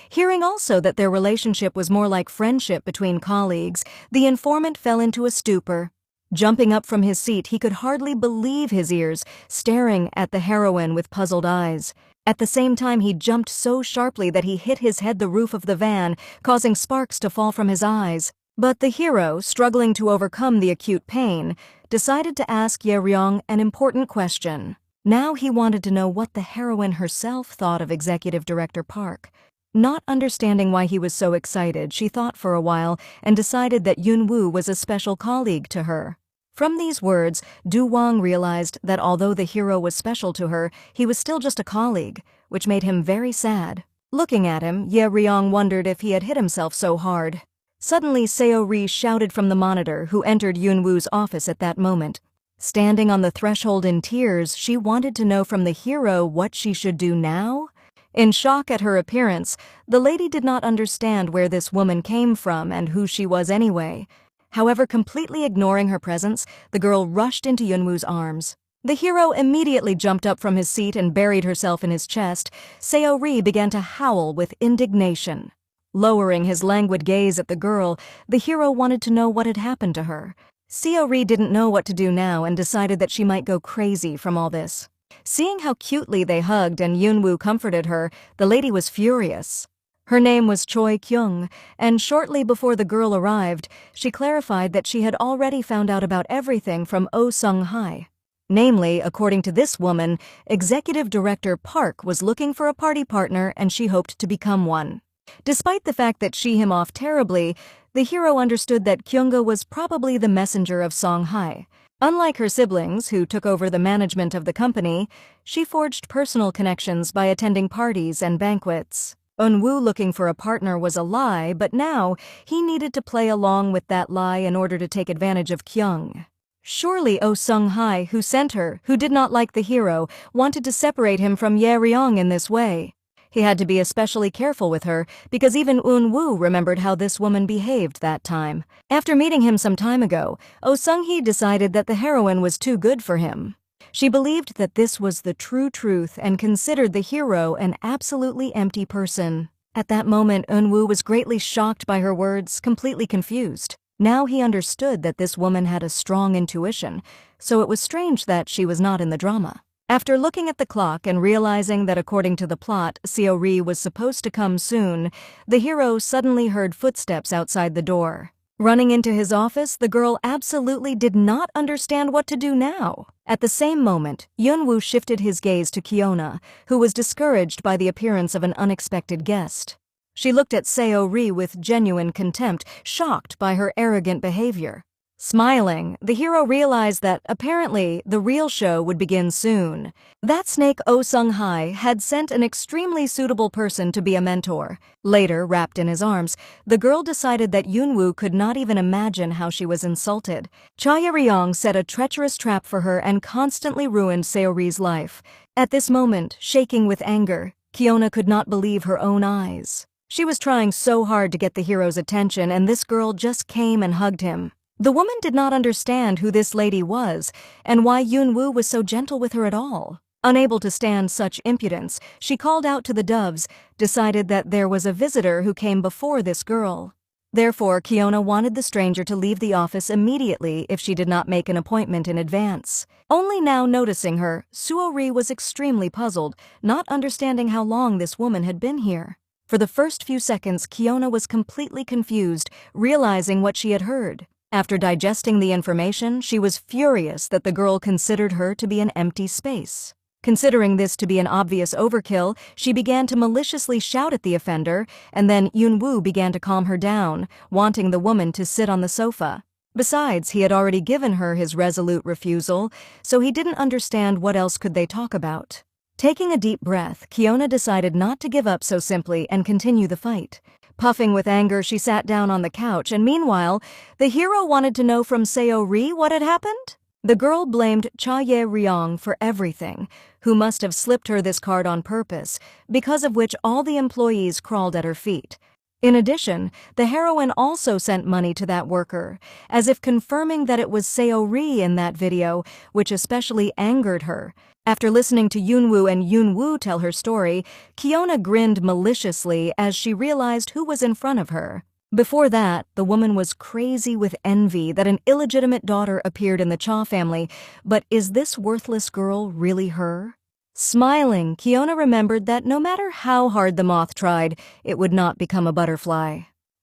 Hearing also that their relationship was more like friendship between colleagues, the informant fell into a stupor. Jumping up from his seat, he could hardly believe his ears, staring at the heroine with puzzled eyes. At the same time, he jumped so sharply that he hit his head the roof of the van, causing sparks to fall from his eyes. But the hero, struggling to overcome the acute pain, decided to ask Ye-ryong an important question. Now he wanted to know what the heroine herself thought of Executive Director Park. Not understanding why he was so excited, she thought for a while and decided that Yunwoo was a special colleague to her. From these words, Du Wang realized that although the hero was special to her, he was still just a colleague, which made him very sad. Looking at him, Ye-ryong wondered if he had hit himself so hard. Suddenly, Seo-ri shouted from the monitor, who entered Yunwoo's office at that moment. Standing on the threshold in tears, she wanted to know from the hero what she should do now. In shock at her appearance, the lady did not understand where this woman came from and who she was anyway. However, completely ignoring her presence, the girl rushed into Yunwoo's arms. The hero immediately jumped up from his seat and buried herself in his chest. Seo-ri began to howl with indignation. Lowering his languid gaze at the girl, the hero wanted to know what had happened to her. Seo-ri didn't know what to do now and decided that she might go crazy from all this. Seeing how cutely they hugged and Yunwoo comforted her, the lady was furious. Her name was Choi Kyung, and shortly before the girl arrived, she clarified that she had already found out about everything from Oh Sung-hai. Namely, according to this woman, Executive Director Park was looking for a party partner and she hoped to become one. Despite the fact that she him off terribly, the hero understood that Kyunga was probably the messenger of Song-hai. Unlike her siblings, who took over the management of the company, she forged personal connections by attending parties and banquets. Eunwoo looking for a partner was a lie, but now he needed to play along with that lie in order to take advantage of Kyung. Surely Oh Sung-hai, who sent her, who did not like the hero, wanted to separate him from Ye-ryong in this way. He had to be especially careful with her, because even Eunwoo remembered how this woman behaved that time. After meeting him some time ago, Oh Sung-hee decided that the heroine was too good for him. She believed that this was the true truth and considered the hero an absolutely empty person. At that moment, Eunwoo was greatly shocked by her words, completely confused. Now he understood that this woman had a strong intuition, so it was strange that she was not in the drama. After looking at the clock and realizing that according to the plot, Seo-ri was supposed to come soon, the hero suddenly heard footsteps outside the door. Running into his office, the girl absolutely did not understand what to do now. At the same moment, Yunwoo shifted his gaze to Kiona, who was discouraged by the appearance of an unexpected guest. She looked at Seori with genuine contempt, shocked by her arrogant behavior. Smiling, the hero realized that, apparently, the real show would begin soon. That snake Oh Sung-hai had sent an extremely suitable person to be a mentor. Later, wrapped in his arms, the girl decided that Yunwoo could not even imagine how she was insulted. Cha Ye-ryong set a treacherous trap for her and constantly ruined Seori's life. At this moment, shaking with anger, Kiona could not believe her own eyes. She was trying so hard to get the hero's attention, and this girl just came and hugged him. The woman did not understand who this lady was and why Yunwoo was so gentle with her at all. Unable to stand such impudence, she called out to the doves, decided that there was a visitor who came before this girl. Therefore, Kiona wanted the stranger to leave the office immediately if she did not make an appointment in advance. Only now noticing her, Suori was extremely puzzled, not understanding how long this woman had been here. For the first few seconds, Kiona was completely confused, realizing what she had heard. After digesting the information, she was furious that the girl considered her to be an empty space. Considering this to be an obvious overkill, she began to maliciously shout at the offender, and then Yunwoo began to calm her down, wanting the woman to sit on the sofa. Besides, he had already given her his resolute refusal, so he didn't understand what else could they talk about. Taking a deep breath, Kiona decided not to give up so simply and continue the fight. Puffing with anger, she sat down on the couch, and meanwhile, the hero wanted to know from Seori what had happened. The girl blamed Cha Ye-ryong for everything, who must have slipped her this card on purpose, because of which all the employees crawled at her feet. In addition, the heroine also sent money to that worker, as if confirming that it was Seori in that video, which especially angered her. After listening to Yunwoo and Yunwoo tell her story, Kiona grinned maliciously as she realized who was in front of her. Before that, the woman was crazy with envy that an illegitimate daughter appeared in the Cha family, but is this worthless girl really her? Smiling, Kiona remembered that no matter how hard the moth tried, it would not become a butterfly.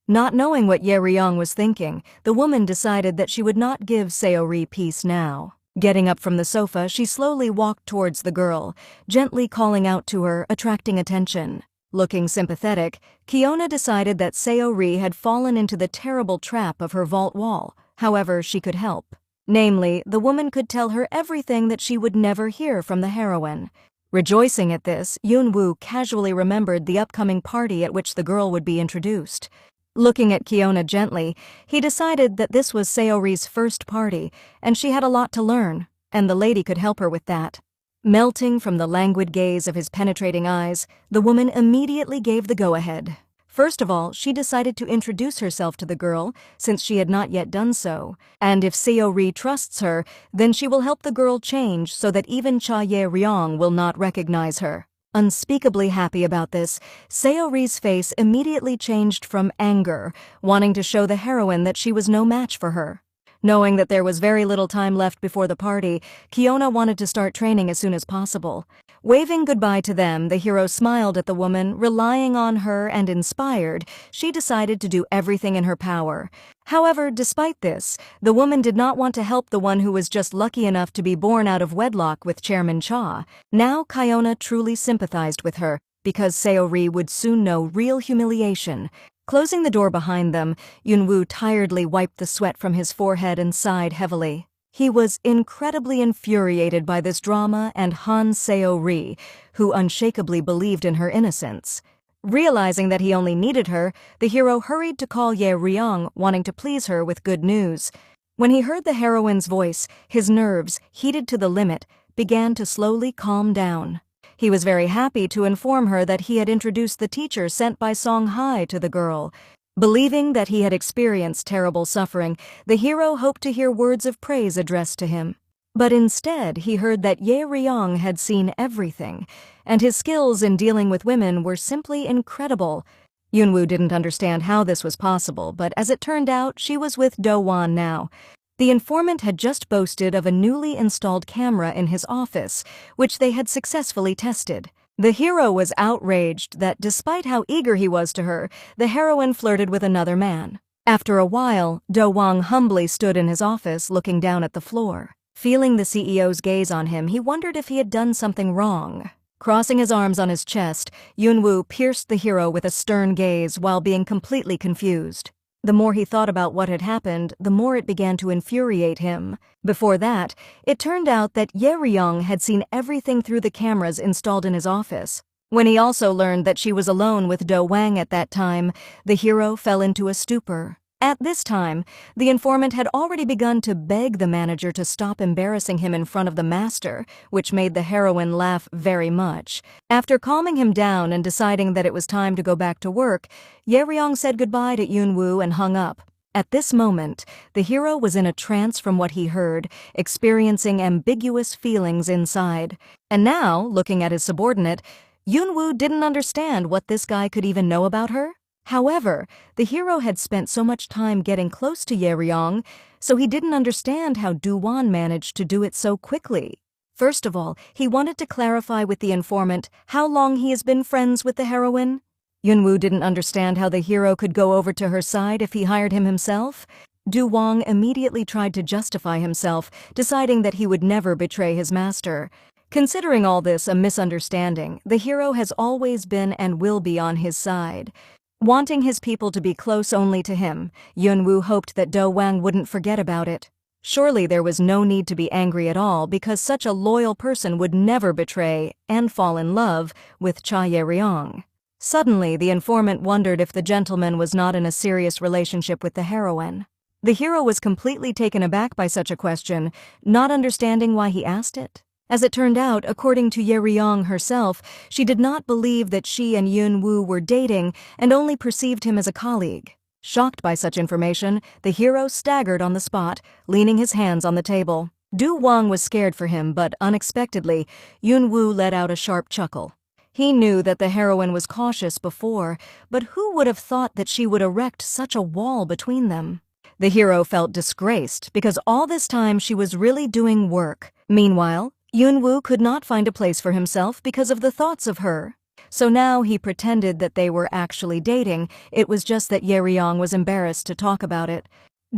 Not knowing what Ye-ryong was thinking, the woman decided that she would not give Seori peace now. Getting up from the sofa, she slowly walked towards the girl, gently calling out to her, attracting attention. Looking sympathetic, Kiona decided that Seori had fallen into the terrible trap of her vault wall. However, she could help. Namely, the woman could tell her everything that she would never hear from the heroine. Rejoicing at this, Yunwoo casually remembered the upcoming party at which the girl would be introduced. Looking at Kiona gently, he decided that this was Seori's first party, and she had a lot to learn, and the lady could help her with that. Melting from the languid gaze of his penetrating eyes, the woman immediately gave the go-ahead. First of all, she decided to introduce herself to the girl, since she had not yet done so, and if Seori trusts her, then she will help the girl change so that even Cha Ye-ryong will not recognize her. Unspeakably happy about this, Seori's face immediately changed from anger, wanting to show the heroine that she was no match for her. Knowing that there was very little time left before the party, Kiona wanted to start training as soon as possible. Waving goodbye to them, the hero smiled at the woman, relying on her and inspired, she decided to do everything in her power. However, despite this, the woman did not want to help the one who was just lucky enough to be born out of wedlock with Chairman Cha. Now Kiona truly sympathized with her, because Seori would soon know real humiliation. Closing the door behind them, Yunwoo tiredly wiped the sweat from his forehead and sighed heavily. He was incredibly infuriated by this drama and Han Seori, who unshakably believed in her innocence. Realizing that he only needed her, the hero hurried to call Ye-ryong, wanting to please her with good news. When he heard the heroine's voice, his nerves, heated to the limit, began to slowly calm down. He was very happy to inform her that he had introduced the teacher sent by Song-hai to the girl. Believing that he had experienced terrible suffering, the hero hoped to hear words of praise addressed to him. But instead, he heard that Ye-ryong had seen everything, and his skills in dealing with women were simply incredible. Yunwoo didn't understand how this was possible, but as it turned out, she was with Do-won now. The informant had just boasted of a newly installed camera in his office, which they had successfully tested. The hero was outraged that despite how eager he was to her, the heroine flirted with another man. After a while, Do Wang humbly stood in his office looking down at the floor. Feeling the CEO's gaze on him, he wondered if he had done something wrong. Crossing his arms on his chest, Yunwoo pierced the hero with a stern gaze while being completely confused. The more he thought about what had happened, the more it began to infuriate him. Before that, it turned out that Ye Ryong had seen everything through the cameras installed in his office. When he also learned that she was alone with Do Wang at that time, the hero fell into a stupor. At this time, the informant had already begun to beg the manager to stop embarrassing him in front of the master, which made the heroine laugh very much. After calming him down and deciding that it was time to go back to work, Ye Ryong said goodbye to Yunwoo and hung up. At this moment, the hero was in a trance from what he heard, experiencing ambiguous feelings inside. And now, looking at his subordinate, Yunwoo didn't understand what this guy could even know about her. However, the hero had spent so much time getting close to Ye Ryong, so he didn't understand how Do Won managed to do it so quickly. First of all, he wanted to clarify with the informant how long he has been friends with the heroine. Yunwoo didn't understand how the hero could go over to her side if he hired him himself. Do Wang immediately tried to justify himself, deciding that he would never betray his master. Considering all this a misunderstanding, the hero has always been and will be on his side. Wanting his people to be close only to him, Yunwoo hoped that Do Wang wouldn't forget about it. Surely there was no need to be angry at all because such a loyal person would never betray and fall in love with Cha Ye Ryong. Suddenly, the informant wondered if the gentleman was not in a serious relationship with the heroine. The hero was completely taken aback by such a question, not understanding why he asked it. As it turned out, according to Ye Ryong herself, she did not believe that she and Yunwoo were dating and only perceived him as a colleague. Shocked by such information, the hero staggered on the spot, leaning his hands on the table. Do Wang was scared for him, but unexpectedly, Yunwoo let out a sharp chuckle. He knew that the heroine was cautious before, but who would have thought that she would erect such a wall between them? The hero felt disgraced because all this time she was really doing work. Meanwhile, Yunwoo could not find a place for himself because of the thoughts of her. So now he pretended that they were actually dating. It was just that Ye Ryong was embarrassed to talk about it.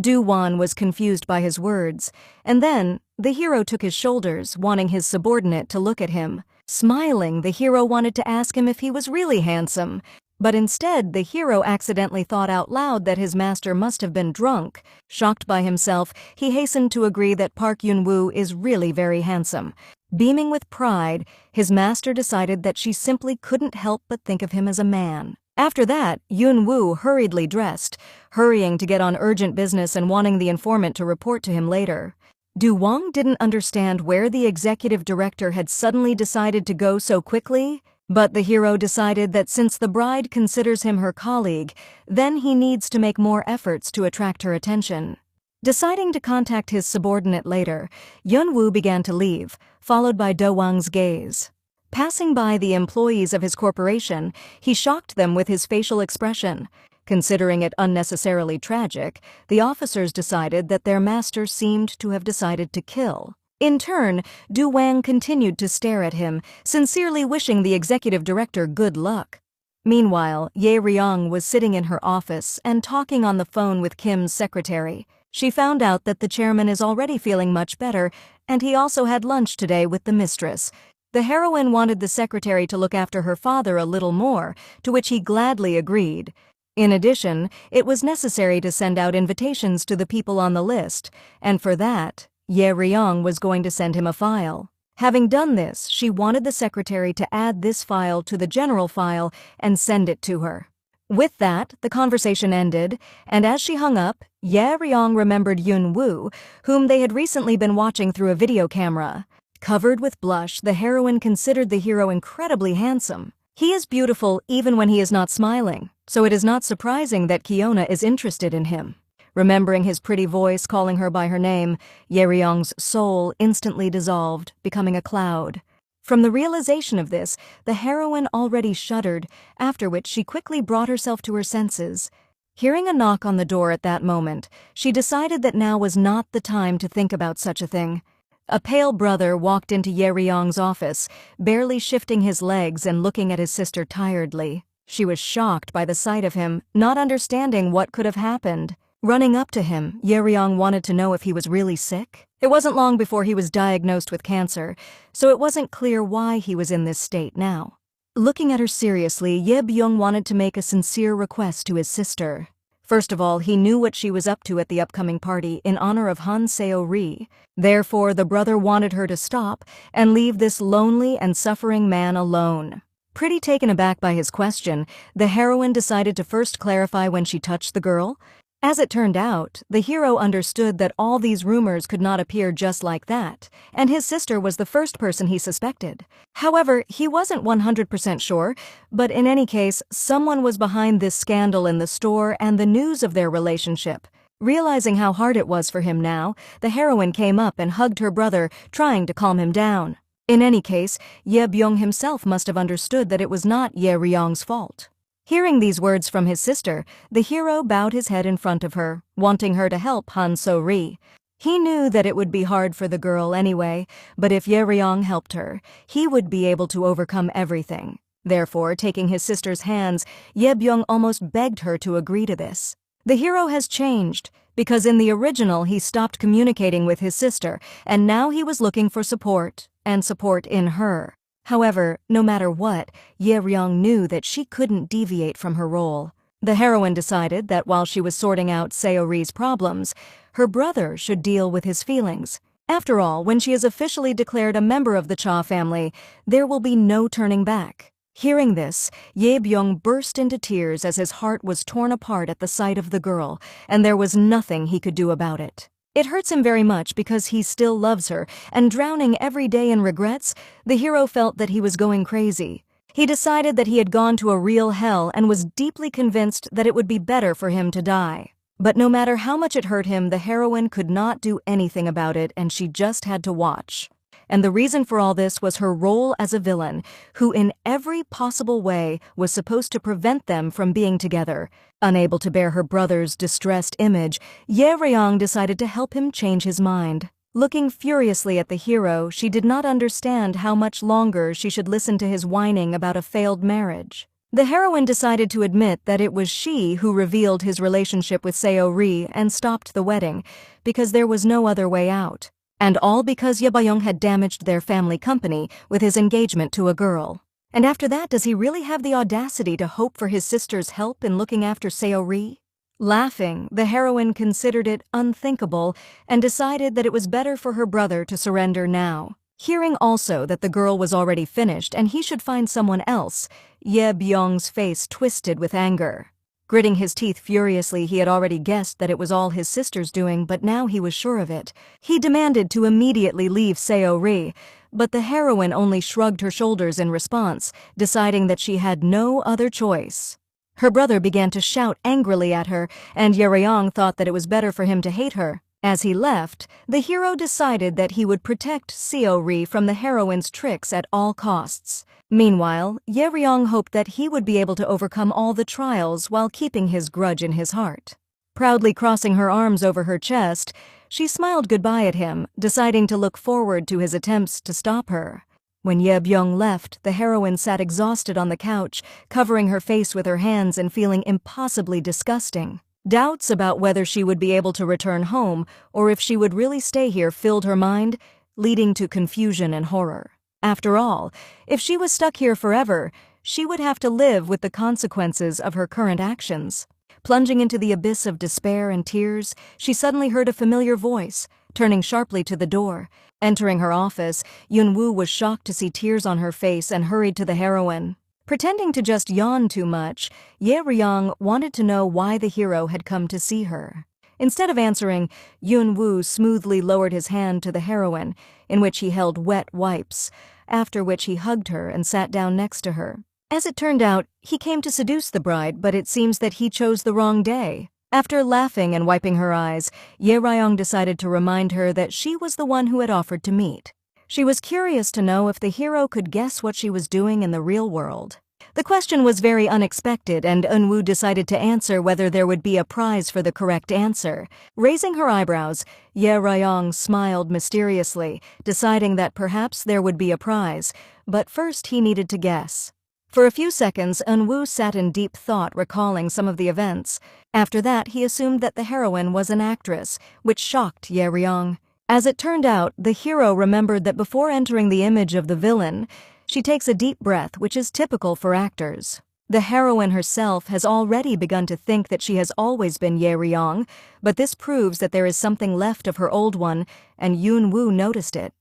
Do Won was confused by his words, and then the hero took his shoulders, wanting his subordinate to look at him. Smiling, the hero wanted to ask him if he was really handsome, but instead the hero accidentally thought out loud that his master must have been drunk. Shocked by himself, he hastened to agree that Park Yunwoo is really very handsome. Beaming with pride, his master decided that she simply couldn't help but think of him as a man. After that, Yunwoo hurriedly dressed, hurrying to get on urgent business and wanting the informant to report to him later. Do Wang didn't understand where the executive director had suddenly decided to go so quickly, but the hero decided that since the bride considers him her colleague, then he needs to make more efforts to attract her attention. Deciding to contact his subordinate later, Yunwoo began to leave, followed by Do Wang's gaze. Passing by the employees of his corporation, he shocked them with his facial expression. Considering it unnecessarily tragic, the officers decided that their master seemed to have decided to kill. In turn, Du Wang continued to stare at him, sincerely wishing the executive director good luck. Meanwhile, Ye Ryong was sitting in her office and talking on the phone with Kim's secretary. She found out that the chairman is already feeling much better, and he also had lunch today with the mistress. The heroine wanted the secretary to look after her father a little more, to which he gladly agreed. In addition, it was necessary to send out invitations to the people on the list, and for that, Ye Ryong was going to send him a file. Having done this, she wanted the secretary to add this file to the general file and send it to her. With that, the conversation ended, and as she hung up, Ye Ryong remembered Yunwoo, whom they had recently been watching through a video camera. Covered with blush, the heroine considered the hero incredibly handsome. He is beautiful even when he is not smiling, so it is not surprising that Kiona is interested in him. Remembering his pretty voice calling her by her name, Ye Ryong's soul instantly dissolved, becoming a cloud. From the realization of this, the heroine already shuddered, after which she quickly brought herself to her senses. Hearing a knock on the door at that moment, she decided that now was not the time to think about such a thing. A pale brother walked into Ye Ryong's office, barely shifting his legs and looking at his sister tiredly. She was shocked by the sight of him, not understanding what could have happened. Running up to him, Yeryong wanted to know if he was really sick. It wasn't long before he was diagnosed with cancer, so it wasn't clear why he was in this state now. Looking at her seriously, Ye Byung wanted to make a sincere request to his sister. First of all, he knew what she was up to at the upcoming party in honor of Han Seo-ri. Therefore, the brother wanted her to stop and leave this lonely and suffering man alone. Pretty taken aback by his question, the heroine decided to first clarify when she touched the girl. As it turned out, the hero understood that all these rumors could not appear just like that, and his sister was the first person he suspected. However, he wasn't 100% sure, but in any case, someone was behind this scandal in the store and the news of their relationship. Realizing how hard it was for him now, the heroine came up and hugged her brother, trying to calm him down. In any case, Ye Byung himself must have understood that it was not Ye Ryong's fault. Hearing these words from his sister, the hero bowed his head in front of her, wanting her to help Han So-ri. He knew that it would be hard for the girl anyway, but if Ye Ryong helped her, he would be able to overcome everything. Therefore, taking his sister's hands, Ye Byung almost begged her to agree to this. The hero has changed, because in the original he stopped communicating with his sister, and now he was looking for support, and support in her. However, no matter what, Ye Ryong knew that she couldn't deviate from her role. The heroine decided that while she was sorting out Seo-ri's problems, her brother should deal with his feelings. After all, when she is officially declared a member of the Cha family, there will be no turning back. Hearing this, Ye Byung burst into tears as his heart was torn apart at the sight of the girl, and there was nothing he could do about it. It hurts him very much because he still loves her, and drowning every day in regrets, the hero felt that he was going crazy. He decided that he had gone to a real hell and was deeply convinced that it would be better for him to die. But no matter how much it hurt him, the heroine could not do anything about it, and she just had to watch. And the reason for all this was her role as a villain, who in every possible way was supposed to prevent them from being together. Unable to bear her brother's distressed image, Ye Ryong decided to help him change his mind. Looking furiously at the hero, she did not understand how much longer she should listen to his whining about a failed marriage. The heroine decided to admit that it was she who revealed his relationship with Seo-ri and stopped the wedding, because there was no other way out. And all because Ye Byung had damaged their family company with his engagement to a girl. And after that, does he really have the audacity to hope for his sister's help in looking after Seo-ri? Laughing, the heroine considered it unthinkable and decided that it was better for her brother to surrender now. Hearing also that the girl was already finished and he should find someone else, Ye Byung's face twisted with anger. Gritting his teeth furiously, he had already guessed that it was all his sister's doing, but now he was sure of it. He demanded to immediately leave Seo-ri, but the heroine only shrugged her shoulders in response, deciding that she had no other choice. Her brother began to shout angrily at her, and Ye Ryong thought that it was better for him to hate her. As he left, the hero decided that he would protect Seo-ri from the heroine's tricks at all costs. Meanwhile, Ye Ryong hoped that he would be able to overcome all the trials while keeping his grudge in his heart. Proudly crossing her arms over her chest, she smiled goodbye at him, deciding to look forward to his attempts to stop her. When Ye Byung left, the heroine sat exhausted on the couch, covering her face with her hands and feeling impossibly disgusting. Doubts about whether she would be able to return home or if she would really stay here filled her mind, leading to confusion and horror. After all, if she was stuck here forever, she would have to live with the consequences of her current actions. Plunging into the abyss of despair and tears, she suddenly heard a familiar voice, turning sharply to the door. Entering her office, Yun-woo was shocked to see tears on her face and hurried to the heroine. Pretending to just yawn too much, Ye Ryong wanted to know why the hero had come to see her. Instead of answering, Yun-woo smoothly lowered his hand to the heroine, in which he held wet wipes, after which he hugged her and sat down next to her. As it turned out, he came to seduce the bride, but it seems that he chose the wrong day. After laughing and wiping her eyes, Ye Ryong decided to remind her that she was the one who had offered to meet. She was curious to know if the hero could guess what she was doing in the real world. The question was very unexpected, and Eun-woo decided to answer whether there would be a prize for the correct answer. Raising her eyebrows, Ye Ryong smiled mysteriously, deciding that perhaps there would be a prize, but first he needed to guess. For a few seconds, Unwoo sat in deep thought, recalling some of the events. After that, he assumed that the heroine was an actress, which shocked Ye Ryong. As it turned out, the hero remembered that before entering the image of the villain, she takes a deep breath, which is typical for actors. The heroine herself has already begun to think that she has always been Ye Ryong, but this proves that there is something left of her old one, and Yun-woo noticed it.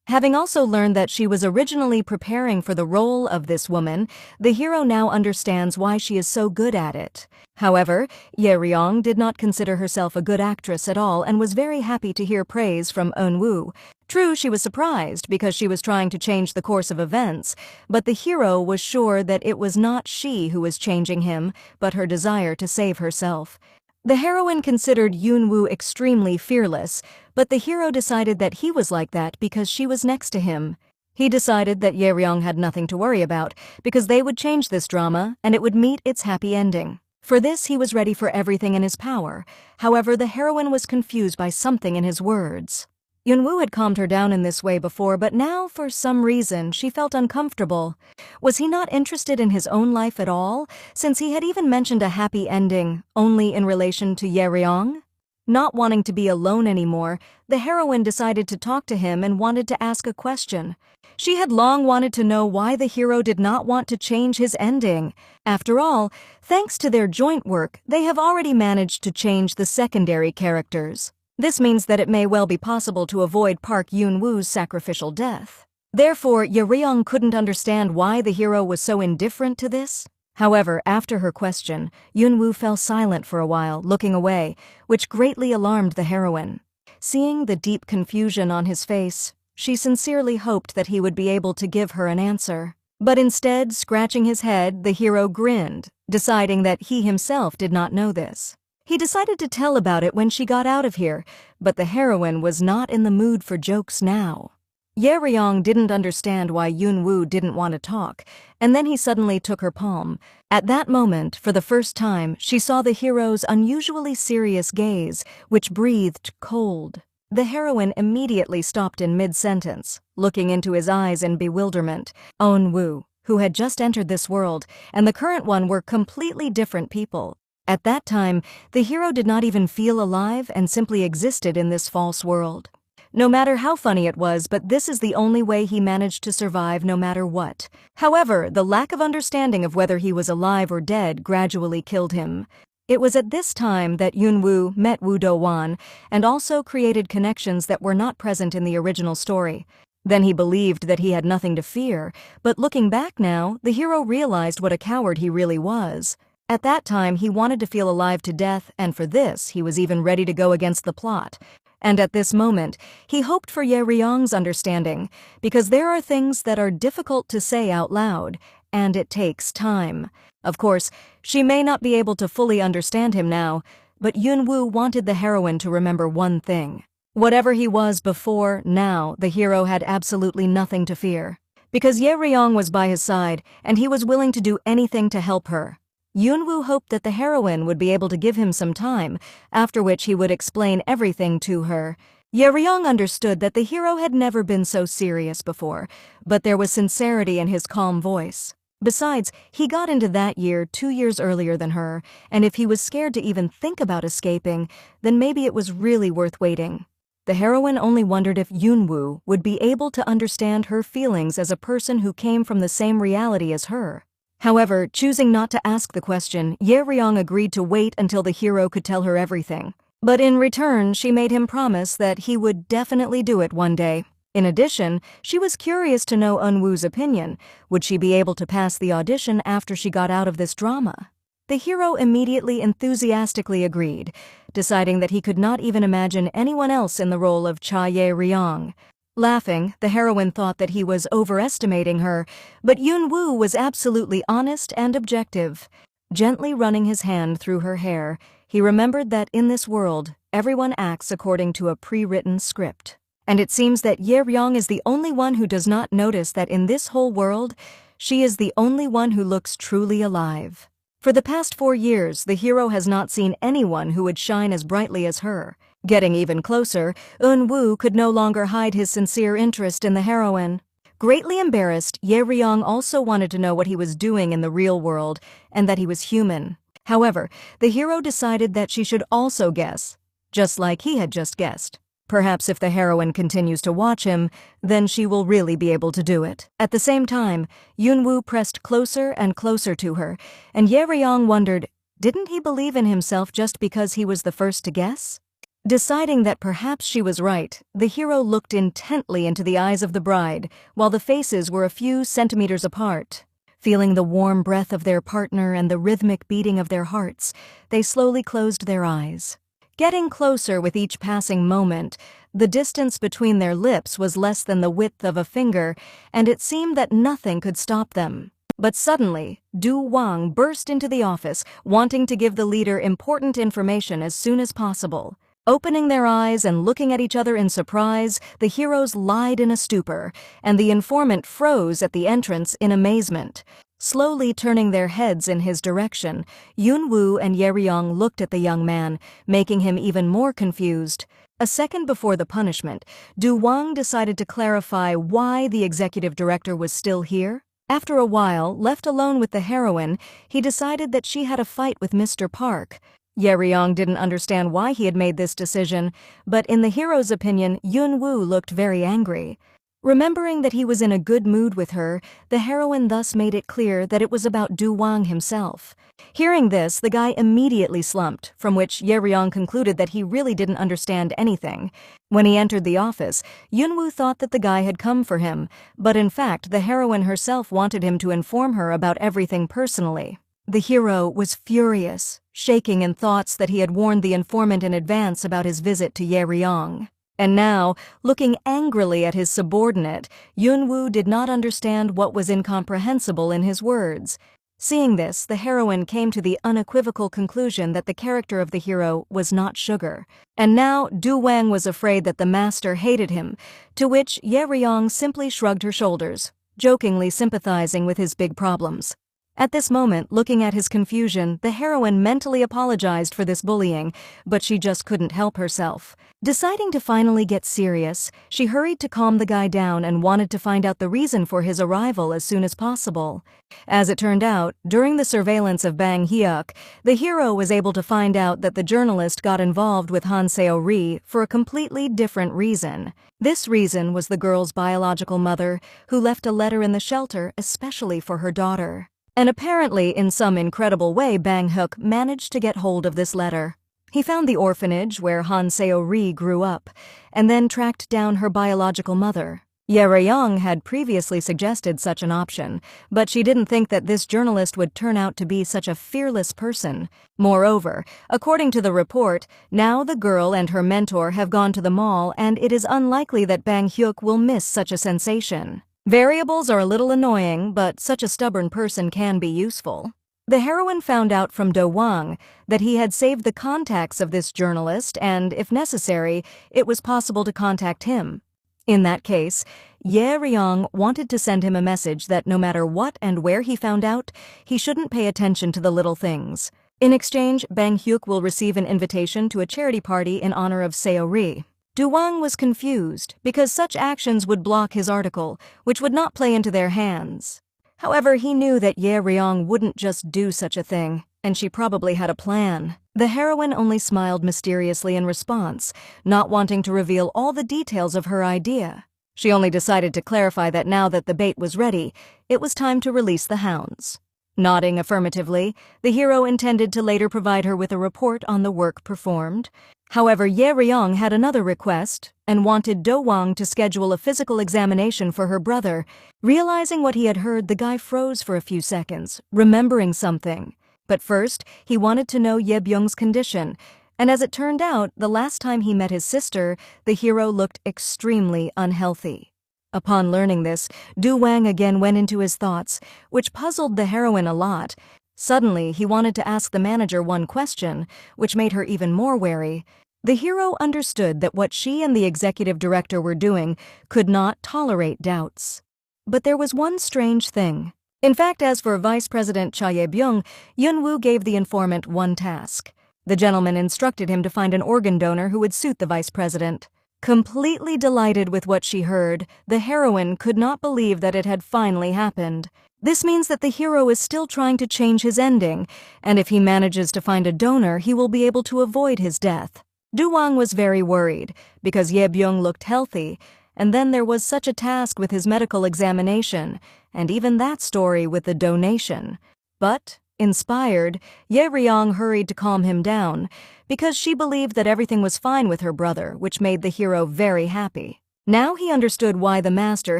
Having also learned that she was originally preparing for the role of this woman, the hero now understands why she is so good at it. However, Ye Ryong did not consider herself a good actress at all and was very happy to hear praise from Eun-woo. True, she was surprised because she was trying to change the course of events, but the hero was sure that it was not she who was changing him, but her desire to save herself. The heroine considered Yun-woo extremely fearless, but the hero decided that he was like that because she was next to him. He decided that Ye Ryong had nothing to worry about because they would change this drama and it would meet its happy ending. For this, he was ready for everything in his power. However, the heroine was confused by something in his words. Yun-woo had calmed her down in this way before, but now, for some reason, she felt uncomfortable. Was he not interested in his own life at all, since he had even mentioned a happy ending only in relation to Ye Ryong? Not wanting to be alone anymore, the heroine decided to talk to him and wanted to ask a question. She had long wanted to know why the hero did not want to change his ending. After all, thanks to their joint work, they have already managed to change the secondary characters. This means that it may well be possible to avoid Park Yun-woo's sacrificial death. Therefore, Ye Ryong couldn't understand why the hero was so indifferent to this. However, after her question, Yun-woo fell silent for a while, looking away, which greatly alarmed the heroine. Seeing the deep confusion on his face, she sincerely hoped that he would be able to give her an answer. But instead, scratching his head, the hero grinned, deciding that he himself did not know this. He decided to tell about it when she got out of here, but the heroine was not in the mood for jokes now. Ye Ryong didn't understand why Yun-woo didn't want to talk, and then he suddenly took her palm. At that moment, for the first time, she saw the hero's unusually serious gaze, which breathed cold. The heroine immediately stopped in mid-sentence, looking into his eyes in bewilderment. Eun-woo, who had just entered this world, and the current one were completely different people. At that time, the hero did not even feel alive and simply existed in this false world. No matter how funny it was, but this is the only way he managed to survive no matter what. However, the lack of understanding of whether he was alive or dead gradually killed him. It was at this time that Yun-woo met Woo Do-won and also created connections that were not present in the original story. Then he believed that he had nothing to fear, but looking back now, the hero realized what a coward he really was. At that time, he wanted to feel alive to death, and for this, he was even ready to go against the plot. And at this moment, he hoped for Ye Ryong's understanding, because there are things that are difficult to say out loud, and it takes time. Of course, she may not be able to fully understand him now, but Yun-woo wanted the heroine to remember one thing. Whatever he was before, now, the hero had absolutely nothing to fear. Because Ye Ryong was by his side, and he was willing to do anything to help her. Yun-woo hoped that the heroine would be able to give him some time, after which he would explain everything to her. Ye Ryong understood that the hero had never been so serious before, but there was sincerity in his calm voice. Besides, he got into that year 2 years earlier than her, and if he was scared to even think about escaping, then maybe it was really worth waiting. The heroine only wondered if Yun-woo would be able to understand her feelings as a person who came from the same reality as her. However, choosing not to ask the question, Ye Ryong agreed to wait until the hero could tell her everything. But in return, she made him promise that he would definitely do it one day. In addition, she was curious to know Eun-woo's opinion. Would she be able to pass the audition after she got out of this drama? The hero immediately enthusiastically agreed, deciding that he could not even imagine anyone else in the role of Cha Ye Ryong. Laughing, the heroine thought that he was overestimating her, but Yun-woo was absolutely honest and objective. Gently running his hand through her hair, he remembered that in this world, everyone acts according to a pre-written script. And it seems that Ye Ryong is the only one who does not notice that in this whole world, she is the only one who looks truly alive. For the past 4 years, the hero has not seen anyone who would shine as brightly as her. Getting even closer, Eun-woo could no longer hide his sincere interest in the heroine. Greatly embarrassed, Ye Ryong also wanted to know what he was doing in the real world and that he was human. However, the hero decided that she should also guess, just like he had just guessed. Perhaps if the heroine continues to watch him, then she will really be able to do it. At the same time, Yunwoo pressed closer and closer to her, and Ye Ryong wondered, didn't he believe in himself just because he was the first to guess? Deciding that perhaps she was right, the hero looked intently into the eyes of the bride, while the faces were a few centimeters apart. Feeling the warm breath of their partner and the rhythmic beating of their hearts, they slowly closed their eyes. Getting closer with each passing moment, the distance between their lips was less than the width of a finger, and it seemed that nothing could stop them. But suddenly, Du Wang burst into the office, wanting to give the leader important information as soon as possible. Opening their eyes and looking at each other in surprise, the heroes lied in a stupor, and the informant froze at the entrance in amazement. Slowly turning their heads in his direction, Yunwoo and Ye Ryong looked at the young man, making him even more confused. A second before the punishment, Du Wang decided to clarify why the executive director was still here. After a while, left alone with the heroine, he decided that she had a fight with Mr. Park. Ye Ryong didn't understand why he had made this decision, but in the hero's opinion, Yunwoo looked very angry. Remembering that he was in a good mood with her, the heroine thus made it clear that it was about Du Wang himself. Hearing this, the guy immediately slumped, from which Ye Ryong concluded that he really didn't understand anything. When he entered the office, Yunwoo thought that the guy had come for him, but in fact the heroine herself wanted him to inform her about everything personally. The hero was furious, shaking in thoughts that he had warned the informant in advance about his visit to Ye Ryong. And now, looking angrily at his subordinate, Yunwoo did not understand what was incomprehensible in his words. Seeing this, the heroine came to the unequivocal conclusion that the character of the hero was not sugar. And now, Du Wang was afraid that the master hated him, to which Ye Ryong simply shrugged her shoulders, jokingly sympathizing with his big problems. At this moment, looking at his confusion, the heroine mentally apologized for this bullying, but she just couldn't help herself. Deciding to finally get serious, she hurried to calm the guy down and wanted to find out the reason for his arrival as soon as possible. As it turned out, during the surveillance of Bang Hyuk, the hero was able to find out that the journalist got involved with Han Seo-ri for a completely different reason. This reason was the girl's biological mother, who left a letter in the shelter especially for her daughter. And apparently, in some incredible way, Bang Hyuk managed to get hold of this letter. He found the orphanage where Han Seo-ri grew up, and then tracked down her biological mother. Ye Ryong had previously suggested such an option, but she didn't think that this journalist would turn out to be such a fearless person. Moreover, according to the report, now the girl and her mentor have gone to the mall, and it is unlikely that Bang Hyuk will miss such a sensation. Variables are a little annoying, but such a stubborn person can be useful. The heroine found out from Do Wang that he had saved the contacts of this journalist and, if necessary, it was possible to contact him. In that case, Ye Ryong wanted to send him a message that no matter what and where he found out, he shouldn't pay attention to the little things. In exchange, Bang Hyuk will receive an invitation to a charity party in honor of Seo-ri. Du Wang was confused because such actions would block his article, which would not play into their hands. However, he knew that Ye Ryong wouldn't just do such a thing, and she probably had a plan. The heroine only smiled mysteriously in response, not wanting to reveal all the details of her idea. She only decided to clarify that now that the bait was ready, it was time to release the hounds. Nodding affirmatively, the hero intended to later provide her with a report on the work performed. However, Ye Ryong had another request and wanted Do Wang to schedule a physical examination for her brother. Realizing what he had heard, the guy froze for a few seconds, remembering something. But first, he wanted to know Ye Byung's condition, and as it turned out, the last time he met his sister, the hero looked extremely unhealthy. Upon learning this, Du Wang again went into his thoughts, which puzzled the heroine a lot. Suddenly, he wanted to ask the manager one question, which made her even more wary. The hero understood that what she and the executive director were doing could not tolerate doubts. But there was one strange thing. In fact, as for Vice President Cha Ye-byung, Yunwoo gave the informant one task. The gentleman instructed him to find an organ donor who would suit the vice president. Completely delighted with what she heard, the heroine could not believe that it had finally happened. This means that the hero is still trying to change his ending, and if he manages to find a donor, he will be able to avoid his death. Du-wang was very worried, because Ye Byung looked healthy, and then there was such a task with his medical examination, and even that story with the donation. But, inspired, Ye Ryong hurried to calm him down, because she believed that everything was fine with her brother, which made the hero very happy. Now he understood why the master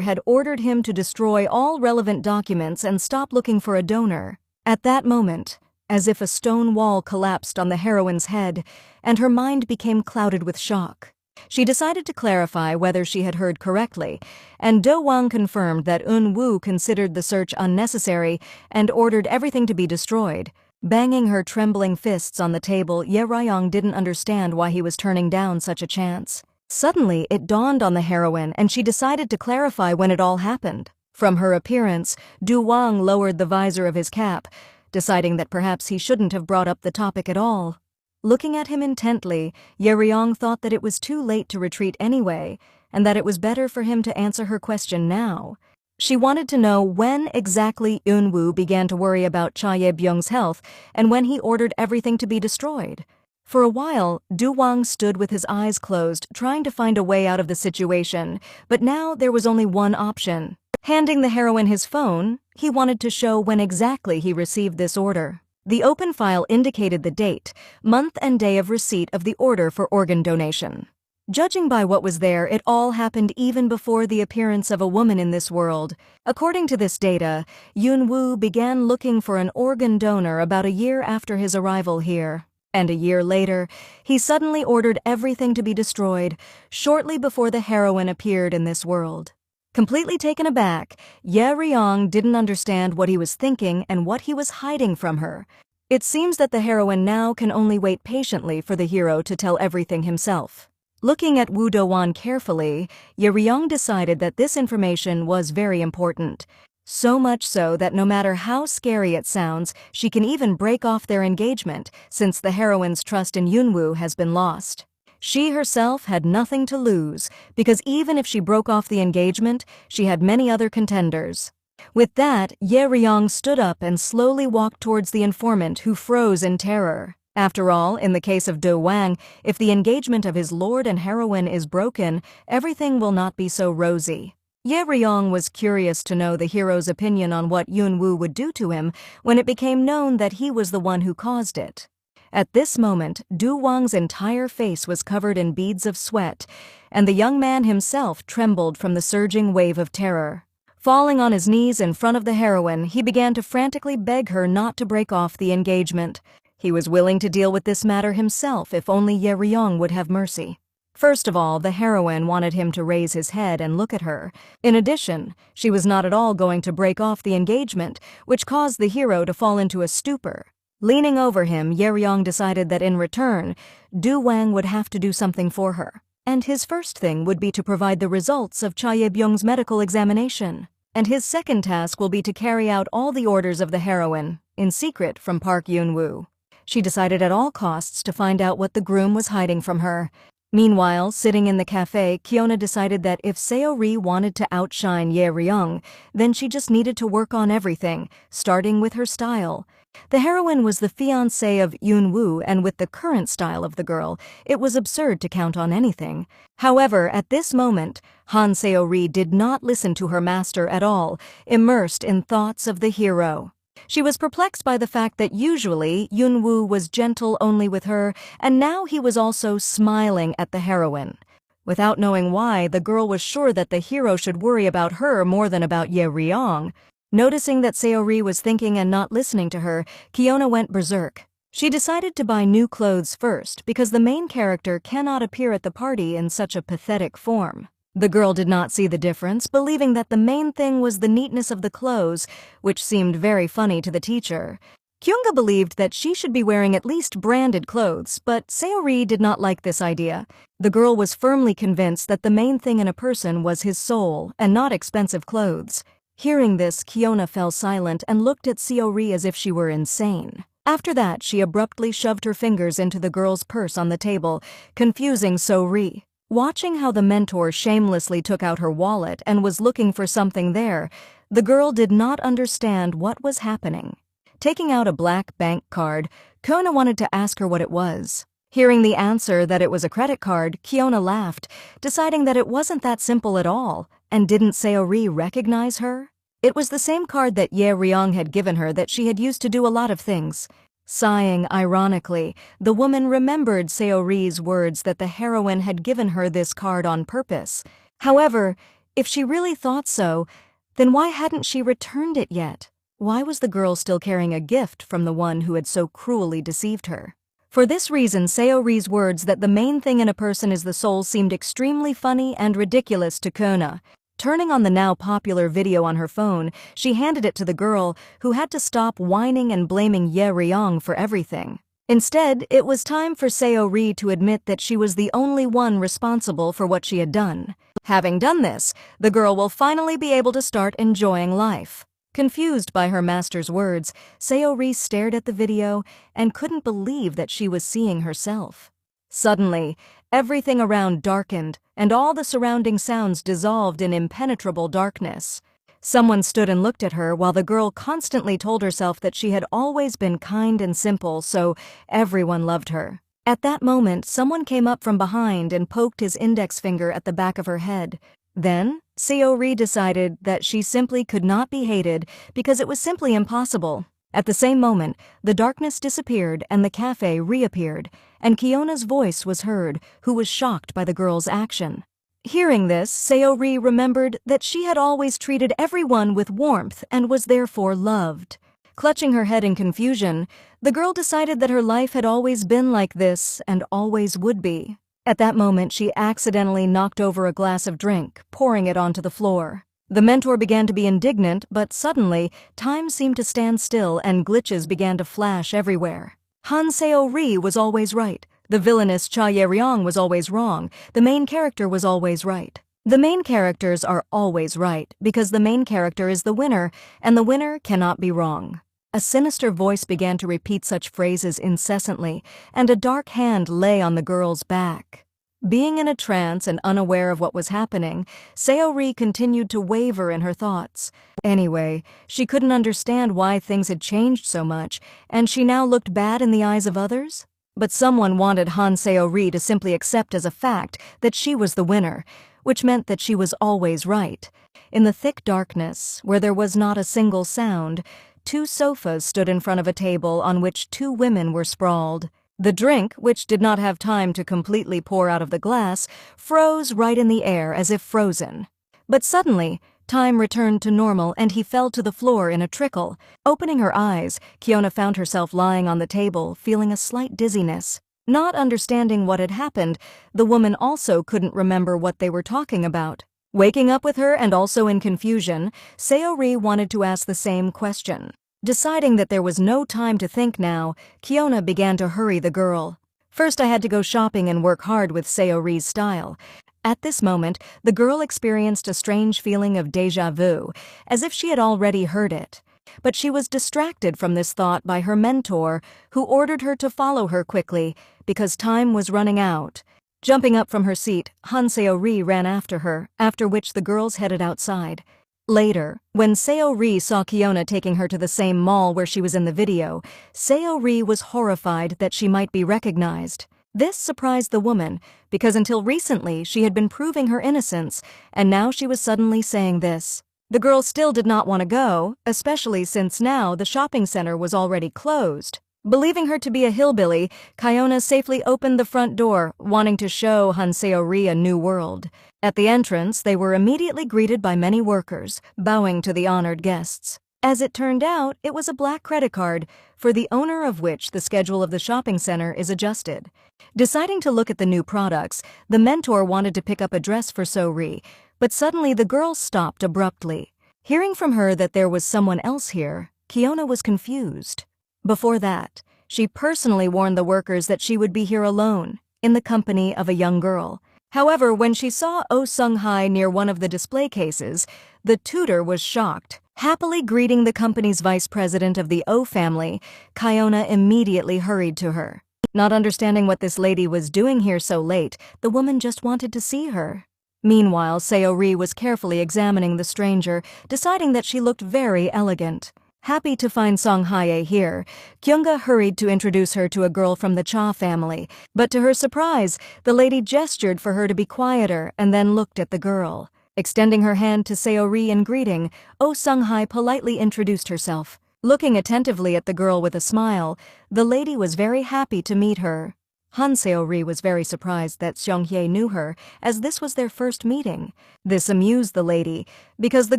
had ordered him to destroy all relevant documents and stop looking for a donor. At that moment, as if a stone wall collapsed on the heroine's head, and her mind became clouded with shock. She decided to clarify whether she had heard correctly, and Do Wang confirmed that Wu considered the search unnecessary and ordered everything to be destroyed. Banging her trembling fists on the table, Ye Ryong didn't understand why he was turning down such a chance. Suddenly, it dawned on the heroine, and she decided to clarify when it all happened. From her appearance, Du Wang lowered the visor of his cap, deciding that perhaps he shouldn't have brought up the topic at all. Looking at him intently, Ye Ryong thought that it was too late to retreat anyway, and that it was better for him to answer her question now. She wanted to know when exactly Wu began to worry about Cha Ye Byung's health and when he ordered everything to be destroyed. For a while, Du Wang stood with his eyes closed, trying to find a way out of the situation, but now there was only one option. Handing the heroine his phone, he wanted to show when exactly he received this order. The open file indicated the date, month and day of receipt of the order for organ donation. Judging by what was there, it all happened even before the appearance of a woman in this world. According to this data, Wu began looking for an organ donor about a year after his arrival here. And a year later, he suddenly ordered everything to be destroyed, shortly before the heroine appeared in this world. Completely taken aback, Ye Ryong didn't understand what he was thinking and what he was hiding from her. It seems that the heroine now can only wait patiently for the hero to tell everything himself. Looking at Wu Do-wan carefully, Ye Ryong decided that this information was very important. So much so that no matter how scary it sounds, she can even break off their engagement, since the heroine's trust in Wu has been lost. She herself had nothing to lose, because even if she broke off the engagement, she had many other contenders. With that, Ye Ryong stood up and slowly walked towards the informant, who froze in terror. After all, in the case of Do Wang, if the engagement of his lord and heroine is broken, everything will not be so rosy. Ye Ryong was curious to know the hero's opinion on what Wu would do to him when it became known that he was the one who caused it. At this moment, Du Wang's entire face was covered in beads of sweat, and the young man himself trembled from the surging wave of terror. Falling on his knees in front of the heroine, he began to frantically beg her not to break off the engagement. He was willing to deal with this matter himself if only Ye Ryong would have mercy. First of all, the heroine wanted him to raise his head and look at her. In addition, she was not at all going to break off the engagement, which caused the hero to fall into a stupor. Leaning over him, Ye Ryong decided that in return, Du Wang would have to do something for her. And his first thing would be to provide the results of Cha Ye Byung's medical examination. And his second task will be to carry out all the orders of the heroine, in secret from Park Wu. She decided at all costs to find out what the groom was hiding from her. Meanwhile, sitting in the cafe, Kiona decided that if Seo-ri wanted to outshine Ye Ryong, then she just needed to work on everything, starting with her style. The heroine was the fiancée of Wu, and with the current style of the girl, it was absurd to count on anything. However, at this moment, Han Seo-ri did not listen to her master at all, immersed in thoughts of the hero. She was perplexed by the fact that usually Wu was gentle only with her, and now he was also smiling at the heroine. Without knowing why, the girl was sure that the hero should worry about her more than about Ye Ryong. Noticing that Seo-ri was thinking and not listening to her, Kiona went berserk. She decided to buy new clothes first because the main character cannot appear at the party in such a pathetic form. The girl did not see the difference, believing that the main thing was the neatness of the clothes, which seemed very funny to the teacher. Kyunga believed that she should be wearing at least branded clothes, but Seo-ri did not like this idea. The girl was firmly convinced that the main thing in a person was his soul, and not expensive clothes. Hearing this, Kiona fell silent and looked at Seo-ri as if she were insane. After that, she abruptly shoved her fingers into the girl's purse on the table, confusing Seo-ri. Watching how the mentor shamelessly took out her wallet and was looking for something there, the girl did not understand what was happening. Taking out a black bank card, Kiona wanted to ask her what it was. Hearing the answer that it was a credit card, Kiona laughed, deciding that it wasn't that simple at all, and didn't Seori recognize her? It was the same card that Ye Ryong had given her that she had used to do a lot of things. Sighing ironically, the woman remembered Seori's words that the heroine had given her this card on purpose. However, if she really thought so, then why hadn't she returned it yet? Why was the girl still carrying a gift from the one who had so cruelly deceived her? For this reason, Seori's words that the main thing in a person is the soul seemed extremely funny and ridiculous to Kiona. Turning on the now popular video on her phone, she handed it to the girl, who had to stop whining and blaming Ye Ryong for everything. Instead, it was time for Seori to admit that she was the only one responsible for what she had done. Having done this, the girl will finally be able to start enjoying life. Confused by her master's words, Seori stared at the video and couldn't believe that she was seeing herself. Suddenly, everything around darkened, and all the surrounding sounds dissolved in impenetrable darkness. Someone stood and looked at her while the girl constantly told herself that she had always been kind and simple, so everyone loved her. At that moment, someone came up from behind and poked his index finger at the back of her head. Then, Seori decided that she simply could not be hated because it was simply impossible. At the same moment, the darkness disappeared and the cafe reappeared, and Kiona's voice was heard, who was shocked by the girl's action. Hearing this, Seori remembered that she had always treated everyone with warmth and was therefore loved. Clutching her head in confusion, the girl decided that her life had always been like this and always would be. At that moment, she accidentally knocked over a glass of drink, pouring it onto the floor. The mentor began to be indignant, but suddenly, time seemed to stand still and glitches began to flash everywhere. Han Seori was always right. The villainess Cha Ye-ryong was always wrong. The main character was always right. The main characters are always right because the main character is the winner, and the winner cannot be wrong. A sinister voice began to repeat such phrases incessantly, and a dark hand lay on the girl's back. Being in a trance and unaware of what was happening, Seori continued to waver in her thoughts. Anyway, she couldn't understand why things had changed so much, and she now looked bad in the eyes of others. But someone wanted Han Seori to simply accept as a fact that she was the winner, which meant that she was always right. In the thick darkness, where there was not a single sound, 2 sofas stood in front of a table on which 2 women were sprawled. The drink, which did not have time to completely pour out of the glass, froze right in the air as if frozen. But suddenly, time returned to normal and he fell to the floor in a trickle. Opening her eyes, Kiona found herself lying on the table, feeling a slight dizziness. Not understanding what had happened, the woman also couldn't remember what they were talking about. Waking up with her and also in confusion, Seori wanted to ask the same question. Deciding that there was no time to think now, Kiona began to hurry the girl. First, I had to go shopping and work hard with Seori's style. At this moment, the girl experienced a strange feeling of déjà vu, as if she had already heard it. But she was distracted from this thought by her mentor, who ordered her to follow her quickly, because time was running out. Jumping up from her seat, Han Seori ran after her, after which the girls headed outside. Later, when Seori saw Kiona taking her to the same mall where she was in the video, Seori was horrified that she might be recognized. This surprised the woman, because until recently she had been proving her innocence, and now she was suddenly saying this. The girl still did not want to go, especially since now the shopping center was already closed. Believing her to be a hillbilly, Kiona safely opened the front door, wanting to show Han Seori a new world. At the entrance, they were immediately greeted by many workers, bowing to the honored guests. As it turned out, it was a black credit card, for the owner of which the schedule of the shopping center is adjusted. Deciding to look at the new products, the mentor wanted to pick up a dress for Seori, but suddenly the girl stopped abruptly. Hearing from her that there was someone else here, Kiona was confused. Before that, she personally warned the workers that she would be here alone, in the company of a young girl. However, when she saw Oh Sung-hai near one of the display cases, the tutor was shocked. Happily greeting the company's vice president of the Oh family, Kiona immediately hurried to her. Not understanding what this lady was doing here so late, the woman just wanted to see her. Meanwhile, Sayori was carefully examining the stranger, deciding that she looked very elegant. Happy to find Songhae here, Kyunga hurried to introduce her to a girl from the Cha family, but to her surprise, the lady gestured for her to be quieter and then looked at the girl. Extending her hand to Sayori in greeting, Oh Sunghae politely introduced herself. Looking attentively at the girl with a smile, the lady was very happy to meet her. Han Seori was very surprised that Seonghye knew her, as this was their first meeting. This amused the lady, because the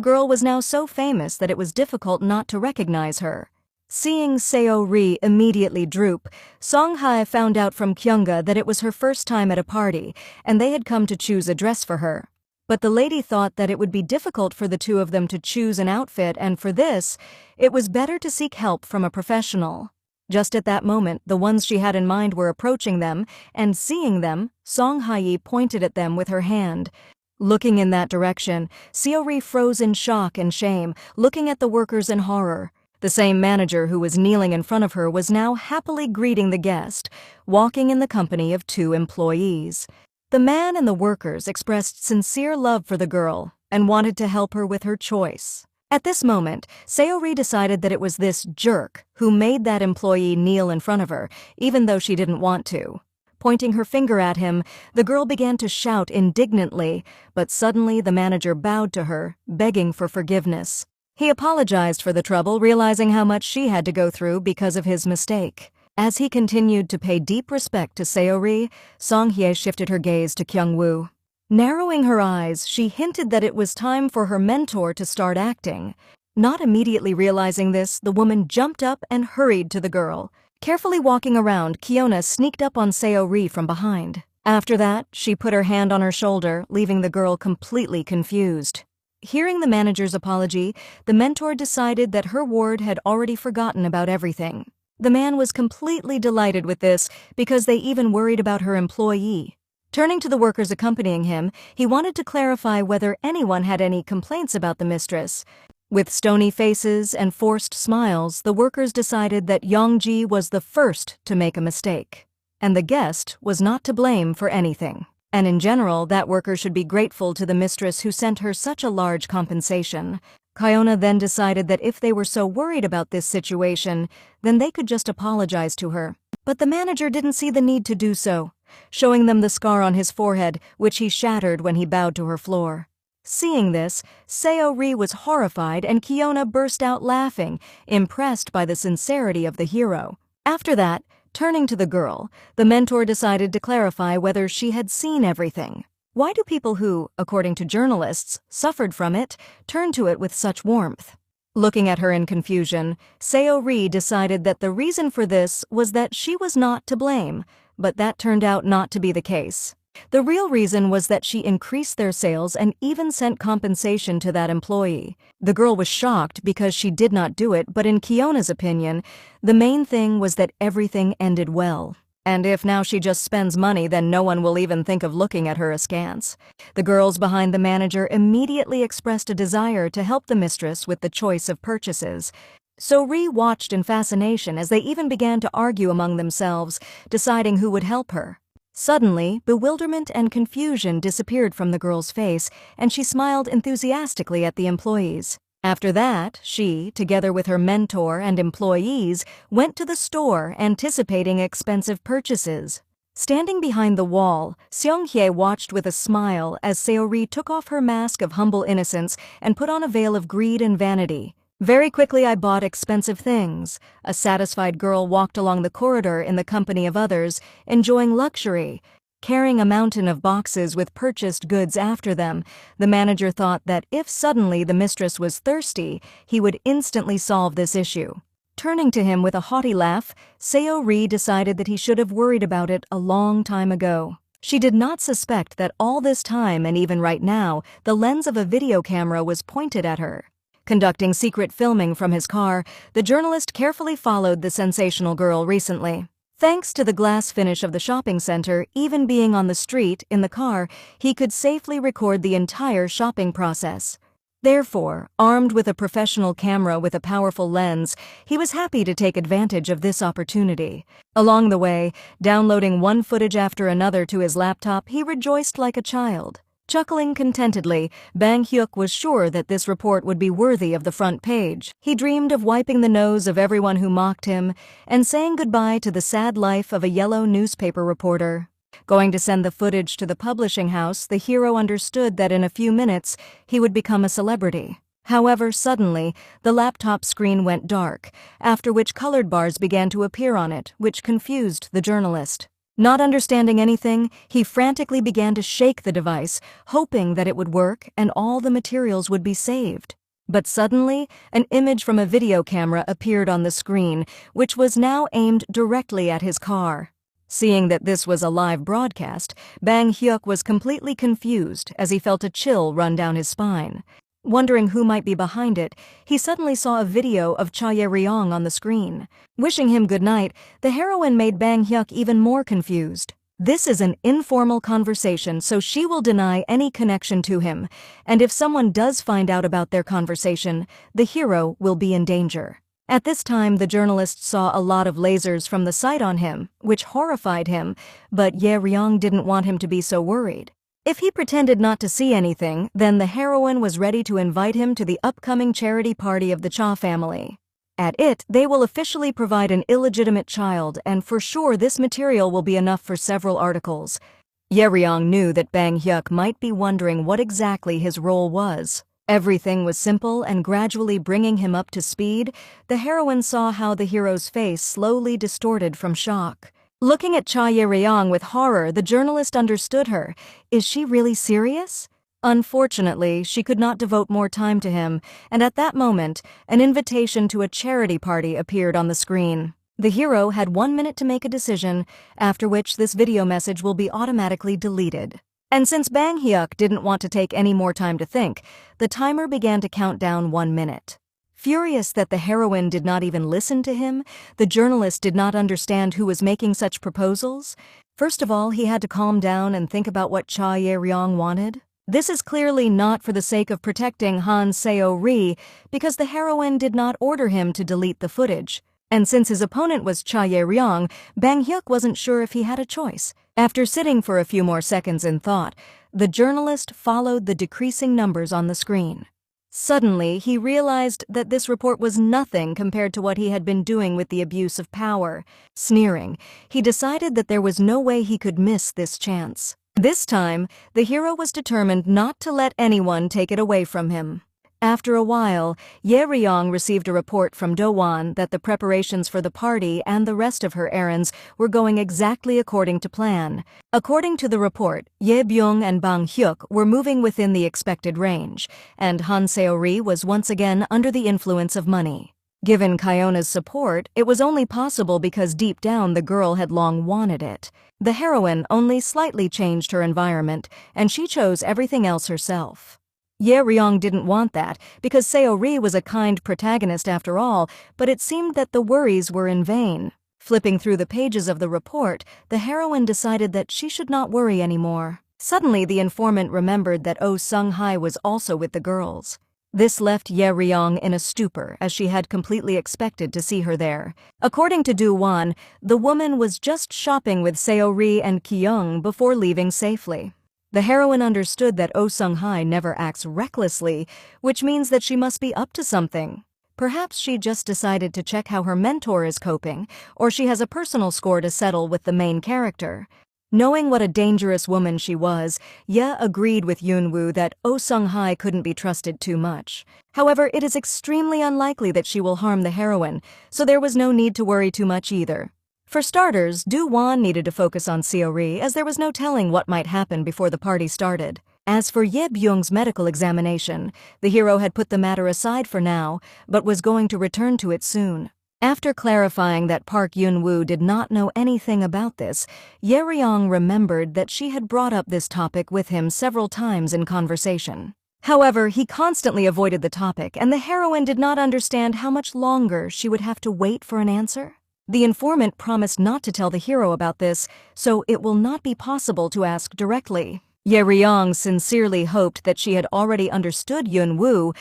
girl was now so famous that it was difficult not to recognize her. Seeing Seori immediately droop, Songhae found out from Kyunga that it was her first time at a party, and they had come to choose a dress for her. But the lady thought that it would be difficult for the two of them to choose an outfit, and for this, it was better to seek help from a professional. Just at that moment, the ones she had in mind were approaching them, and seeing them, Songhae pointed at them with her hand. Looking in that direction, Seori froze in shock and shame, looking at the workers in horror. The same manager who was kneeling in front of her was now happily greeting the guest, walking in the company of 2 employees. The man and the workers expressed sincere love for the girl and wanted to help her with her choice. At this moment, Seori decided that it was this jerk who made that employee kneel in front of her, even though she didn't want to. Pointing her finger at him, the girl began to shout indignantly, but suddenly the manager bowed to her, begging for forgiveness. He apologized for the trouble, realizing how much she had to go through because of his mistake. As he continued to pay deep respect to Seori, Songhye shifted her gaze to Kyungwoo. Narrowing her eyes, she hinted that it was time for her mentor to start acting. Not immediately realizing this, the woman jumped up and hurried to the girl. Carefully walking around, Kiona sneaked up on Seori from behind. After that, she put her hand on her shoulder, leaving the girl completely confused. Hearing the manager's apology, the mentor decided that her ward had already forgotten about everything. The man was completely delighted with this because they even worried about her employee. Turning to the workers accompanying him, he wanted to clarify whether anyone had any complaints about the mistress. With stony faces and forced smiles, the workers decided that Yongji was the first to make a mistake, and the guest was not to blame for anything. And in general, that worker should be grateful to the mistress who sent her such a large compensation. Kiona then decided that if they were so worried about this situation, then they could just apologize to her. But the manager didn't see the need to do so, showing them the scar on his forehead, which he shattered when he bowed to her floor. Seeing this, Seori was horrified and Kiona burst out laughing, impressed by the sincerity of the hero. After that, turning to the girl, the mentor decided to clarify whether she had seen everything. Why do people who, according to journalists, suffered from it, turn to it with such warmth? Looking at her in confusion, Seori decided that the reason for this was that she was not to blame, but that turned out not to be the case. The real reason was that she increased their sales and even sent compensation to that employee. The girl was shocked because she did not do it, but in Kiona's opinion, the main thing was that everything ended well. And if now she just spends money, then no one will even think of looking at her askance. The girls behind the manager immediately expressed a desire to help the mistress with the choice of purchases. So Ri watched in fascination as they even began to argue among themselves, deciding who would help her. Suddenly, bewilderment and confusion disappeared from the girl's face, and she smiled enthusiastically at the employees. After that, she, together with her mentor and employees, went to the store anticipating expensive purchases. Standing behind the wall, Seonghye watched with a smile as Seori took off her mask of humble innocence and put on a veil of greed and vanity. Very quickly I bought expensive things. A satisfied girl walked along the corridor in the company of others, enjoying luxury. Carrying a mountain of boxes with purchased goods after them, the manager thought that if suddenly the mistress was thirsty, he would instantly solve this issue. Turning to him with a haughty laugh, Seori decided that he should have worried about it a long time ago. She did not suspect that all this time and even right now, the lens of a video camera was pointed at her. Conducting secret filming from his car, the journalist carefully followed the sensational girl recently. Thanks to the glass finish of the shopping center, even being on the street, in the car, he could safely record the entire shopping process. Therefore, armed with a professional camera with a powerful lens, he was happy to take advantage of this opportunity. Along the way, downloading one footage after another to his laptop, he rejoiced like a child. Chuckling contentedly, Bang Hyuk was sure that this report would be worthy of the front page. He dreamed of wiping the nose of everyone who mocked him and saying goodbye to the sad life of a yellow newspaper reporter. Going to send the footage to the publishing house, the hero understood that in a few minutes he would become a celebrity. However, suddenly, the laptop screen went dark, after which colored bars began to appear on it, which confused the journalist. Not understanding anything, he frantically began to shake the device, hoping that it would work and all the materials would be saved. But suddenly, an image from a video camera appeared on the screen, which was now aimed directly at his car. Seeing that this was a live broadcast, Bang Hyuk was completely confused as he felt a chill run down his spine. Wondering who might be behind it, he suddenly saw a video of Cha Ye-ryong on the screen. Wishing him good night, the heroine made Bang Hyuk even more confused. This is an informal conversation, so she will deny any connection to him, and if someone does find out about their conversation, the hero will be in danger. At this time, the journalist saw a lot of lasers from the sight on him, which horrified him, but Ye-ryong didn't want him to be so worried. If he pretended not to see anything, then the heroine was ready to invite him to the upcoming charity party of the Cha family. At it, they will officially provide an illegitimate child, and for sure this material will be enough for several articles. Ye-ryong knew that Bang Hyuk might be wondering what exactly his role was. Everything was simple, and gradually bringing him up to speed, the heroine saw how the hero's face slowly distorted from shock. Looking at Cha Ye-ryong with horror, the journalist understood her. Is she really serious? Unfortunately, she could not devote more time to him, and at that moment, an invitation to a charity party appeared on the screen. The hero had 1 minute to make a decision, after which this video message will be automatically deleted. And since Bang Hyuk didn't want to take any more time to think, the timer began to count down 1 minute. Furious that the heroine did not even listen to him, the journalist did not understand who was making such proposals. First of all, he had to calm down and think about what Cha Ye-ryong wanted. This is clearly not for the sake of protecting Han Seo-ri, because the heroine did not order him to delete the footage. And since his opponent was Cha Ye-ryong, Bang Hyuk wasn't sure if he had a choice. After sitting for a few more seconds in thought, the journalist followed the decreasing numbers on the screen. Suddenly, he realized that this report was nothing compared to what he had been doing with the abuse of power. Sneering, he decided that there was no way he could miss this chance. This time, the hero was determined not to let anyone take it away from him. After a while, Ye-ryong received a report from Do-won that the preparations for the party and the rest of her errands were going exactly according to plan. According to the report, Ye-byung and Bang Hyuk were moving within the expected range, and Han Seo-ri was once again under the influence of money. Given Kyona's support, it was only possible because deep down the girl had long wanted it. The heroine only slightly changed her environment, and she chose everything else herself. Ye-ryong didn't want that, because Seo-ri was a kind protagonist after all, but it seemed that the worries were in vain. Flipping through the pages of the report, the heroine decided that she should not worry anymore. Suddenly, the informant remembered that Oh Sung-hae was also with the girls. This left Ye-ryong in a stupor, as she had completely expected to see her there. According to Do-won, the woman was just shopping with Seo-ri and Kyung before leaving safely. The heroine understood that Oh Sung-hae never acts recklessly, which means that she must be up to something. Perhaps she just decided to check how her mentor is coping, or she has a personal score to settle with the main character. Knowing what a dangerous woman she was, Ye agreed with Yoonwoo that Oh Sung-hae couldn't be trusted too much. However, it is extremely unlikely that she will harm the heroine, so there was no need to worry too much either. For starters, Do-won needed to focus on Seo-ri, as there was no telling what might happen before the party started. As for Ye-byung's medical examination, the hero had put the matter aside for now, but was going to return to it soon. After clarifying that Park Yoon-woo did not know anything about this, Ye-ryong remembered that she had brought up this topic with him several times in conversation. However, he constantly avoided the topic, and the heroine did not understand how much longer she would have to wait for an answer. The informant promised not to tell the hero about this, so it will not be possible to ask directly. Ye Ryong sincerely hoped that she had already understood Yun-woo,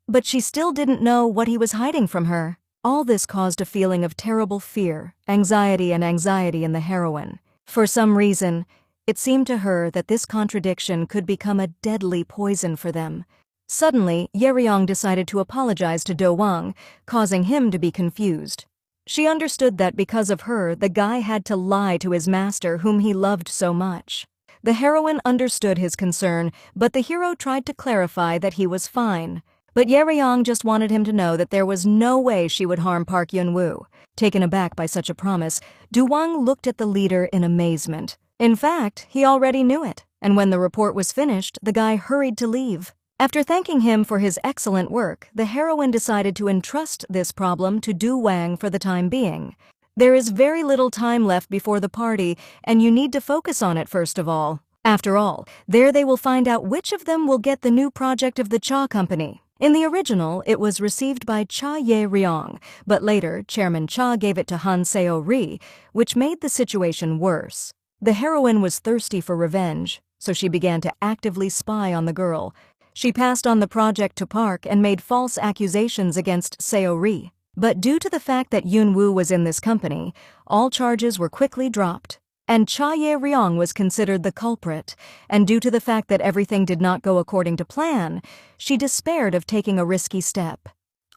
but she still didn't know what he was hiding from her. All this caused a feeling of terrible fear, anxiety in the heroine. For some reason, it seemed to her that this contradiction could become a deadly poison for them. Suddenly, Ye Ryong decided to apologize to Do Wang, causing him to be confused. She understood that because of her, the guy had to lie to his master whom he loved so much. The heroine understood his concern, but the hero tried to clarify that he was fine. But Ye Ryong just wanted him to know that there was no way she would harm Park Yun-woo. Taken aback by such a promise, Do Wang looked at the leader in amazement. In fact, he already knew it, and when the report was finished, the guy hurried to leave. After thanking him for his excellent work, the heroine decided to entrust this problem to Do Wang for the time being. There is very little time left before the party, and you need to focus on it first of all. After all, there they will find out which of them will get the new project of the Cha Company. In the original, it was received by Cha Ye Ryong, but later, Chairman Cha gave it to Han Seo-ri, which made the situation worse. The heroine was thirsty for revenge, so she began to actively spy on the girl. She passed on the project to Park and made false accusations against Seo-ri. But due to the fact that Yun-woo was in this company, all charges were quickly dropped. And Cha Ye Ryong was considered the culprit, and due to the fact that everything did not go according to plan, she despaired of taking a risky step.